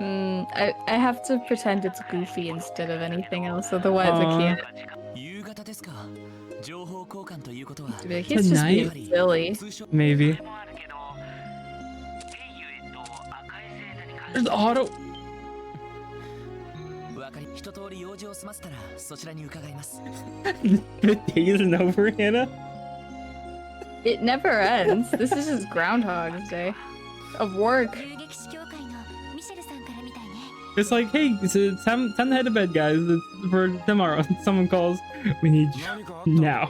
L: I have to pretend it's goofy instead of anything else, otherwise I can't. He's just being silly.
A: Maybe. There's auto. The day isn't over, Hannah.
L: It never ends. This is just Groundhog's Day of work.
A: It's like, hey, it's time to head to bed, guys. It's for tomorrow. Someone calls. We need you now.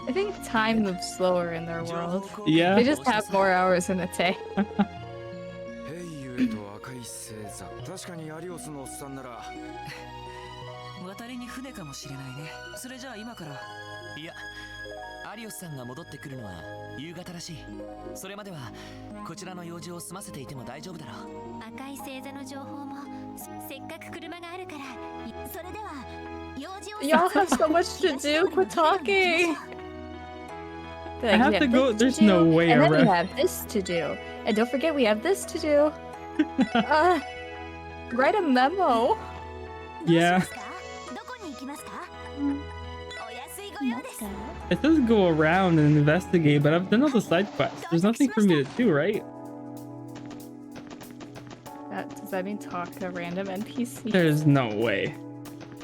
L: I think time moves slower in their world.
A: Yeah.
L: They just have more hours in a day.
I: 確かにアリオスのおっさんなら
B: 渡りに船かもしれないね。それじゃあ今から。いや、アリオスさんが戻ってくるのは夕方らしい。それまではこちらの用事を済ませていても大丈夫だろう。
C: 赤い星座の情報もせっかく車があるから。それでは用事を。
L: Y'all have so much to do. Quit talking.
A: I have to go. There's no way
L: around.
A: And
L: then we have this to do. And don't forget we have this to do. Write a memo.
A: Yeah. It does go around and investigate, but I've done all the side quests. There's nothing for me to do, right?
L: Does that mean talk to random NPCs?
A: There's no way.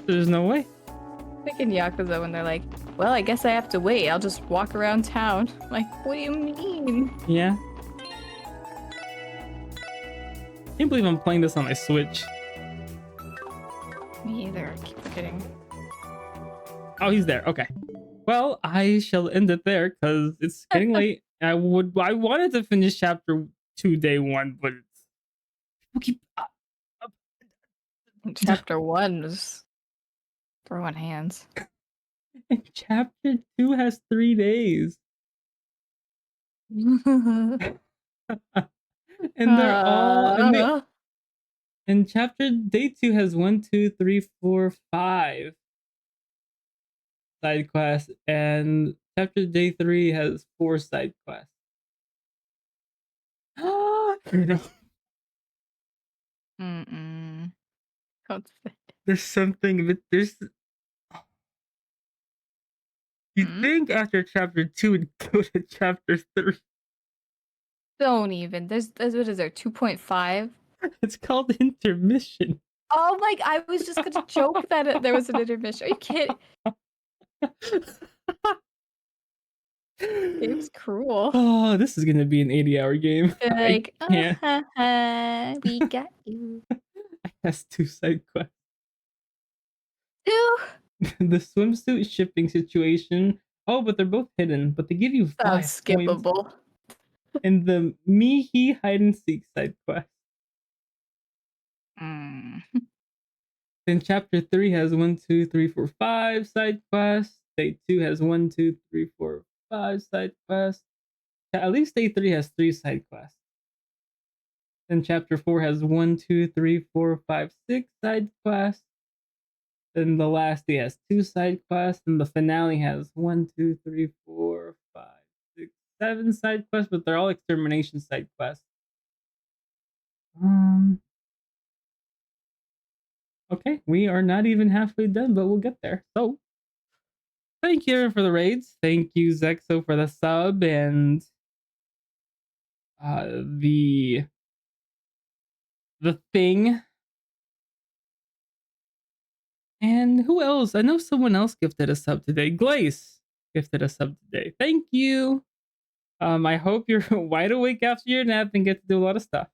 A: There's no way.
L: Like in Yakuza when they're like, well, I guess I have to wait. I'll just walk around town. Like, what do you mean?
A: Yeah. I can't believe I'm playing this on my Switch.
L: Me either. I keep forgetting.
A: Oh, he's there. Okay. Well, I shall end it there because it's getting late. I wanted to finish chapter 2 day 1, but it's
L: chapter 1 was throwing hands.
A: And chapter 2 has 3 days. And they're all and chapter day 2 has 1, 2, 3, 4, 5 side quests, and chapter day 3 has 4 side quests. There's something, but there's. You'd think after chapter 2 would go to chapter 3.
L: Don't even. There's what is there? 2.5.
A: It's called intermission.
L: Oh my! I was just gonna joke that there was an intermission. Are you kidding? Game's cruel.
A: Oh, this is gonna be an 80-hour game.
L: Like, we got you.
A: It has 2 side quests.
L: 2.
A: The swimsuit shipping situation. Oh, but they're both hidden. But they give you 5
L: skippable.
A: Points. And the Mihi hide and seek side quest. Then chapter 3 has 1, 2, 3, 4, 5 side quests. Day 2 has 1, 2, 3, 4, 5 side quests. At least day 3 has 3 side quests. Then chapter 4 has 1, 2, 3, 4, 5, 6 side quests. Then the last day has 2 side quests. And the finale has 1, 2, 3, 4, 5, 6, 7 side quests, but they're all extermination side quests. Okay, we are not even halfway done, but we'll get there. So, thank you for the raids. Thank you, Zexo, for the sub and the thing. And who else? I know someone else gifted a sub today. Glace gifted a sub today. Thank you. I hope you're wide awake after your nap and get to do a lot of stuff.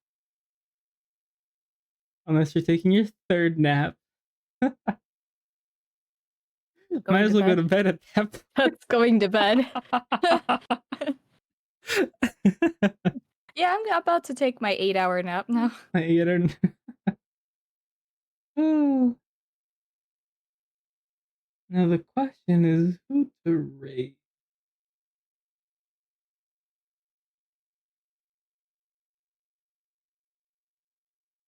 A: Unless you're taking your third nap. Might as well go to bed at that point.
L: That's going to bed. Yeah, I'm about to take my 8-hour nap now.
A: I don't. Oh. Now the question is who to raid.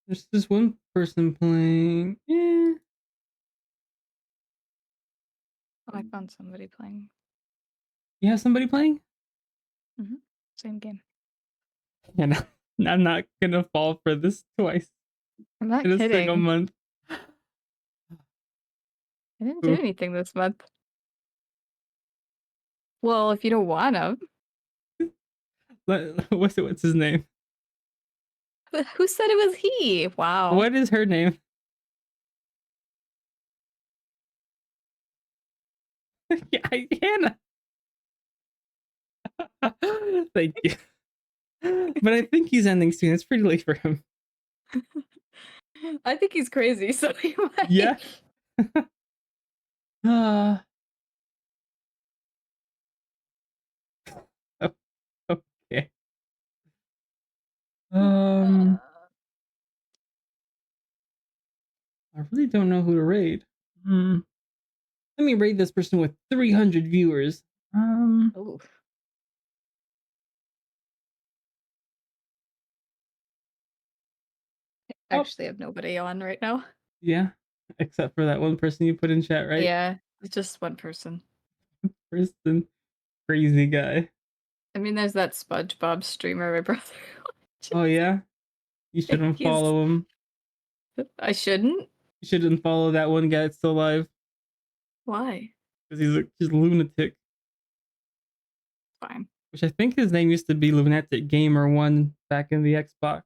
A: There's this one person playing. Yeah.
L: Oh, I found somebody playing.
A: You have somebody playing?
L: Mm-hmm. Same game.
A: Yeah, no, I'm not gonna fall for this twice.
L: I'm not
A: in a single
L: kidding.
A: month.
L: I didn't do anything this month. Well, if you don't want to.
A: What's his name?
L: Who said it was he? Wow.
A: What is her name? Yeah, Hannah. Thank you. But I think he's ending soon. It's pretty late for him.
L: I think he's crazy, so he might.
A: Yeah. Okay. I really don't know who to raid. Let me raid this person with 300 viewers.
L: Ooh. Actually, I have nobody on right now.
A: Yeah, except for that one person you put in chat, right?
L: Yeah, it's just one person.
A: Person, crazy guy.
L: I mean, there's that SpongeBob streamer my brother watches.
A: Oh yeah, you shouldn't follow him.
L: I shouldn't.
A: You shouldn't follow that one guy that's still alive.
L: Why?
A: Because he's a lunatic.
L: Fine.
A: Which I think his name used to be Lunatic Gamer 1 back in the Xbox.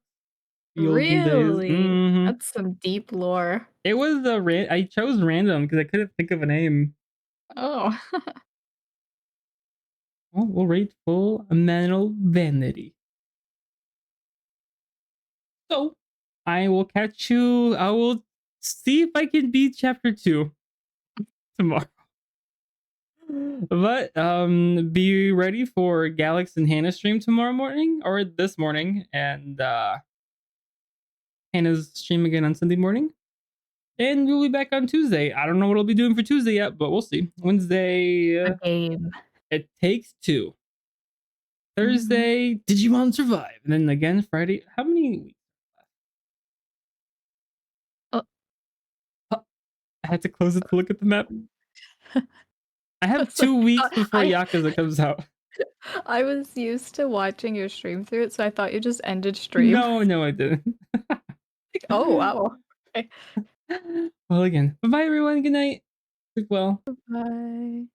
A: The olden days.
L: Really?
A: Mm-hmm.
L: That's some deep lore.
A: It was I chose random because I couldn't think of a name.
L: Oh.
A: Well, we'll rate full mental vanity. So, I will catch you. I will see if I can beat chapter 2 tomorrow. But be ready for Galax and Hannah's stream tomorrow morning or this morning, and Hannah's stream again on Sunday morning. And we'll be back on Tuesday. I don't know what I'll be doing for Tuesday yet, but we'll see. Wednesday,
L: a game.
A: It Takes Two. Thursday, Digimon Survive, and then again Friday. How many weeks? I had to close it to look at the map. I have 2 weeks before Yakuza comes out.
L: I was used to watching your stream through it, so I thought you just ended stream.
A: No, I didn't.
L: Oh, wow. Okay.
A: Well, again, bye everyone. Good night. Sleep well.
L: Bye.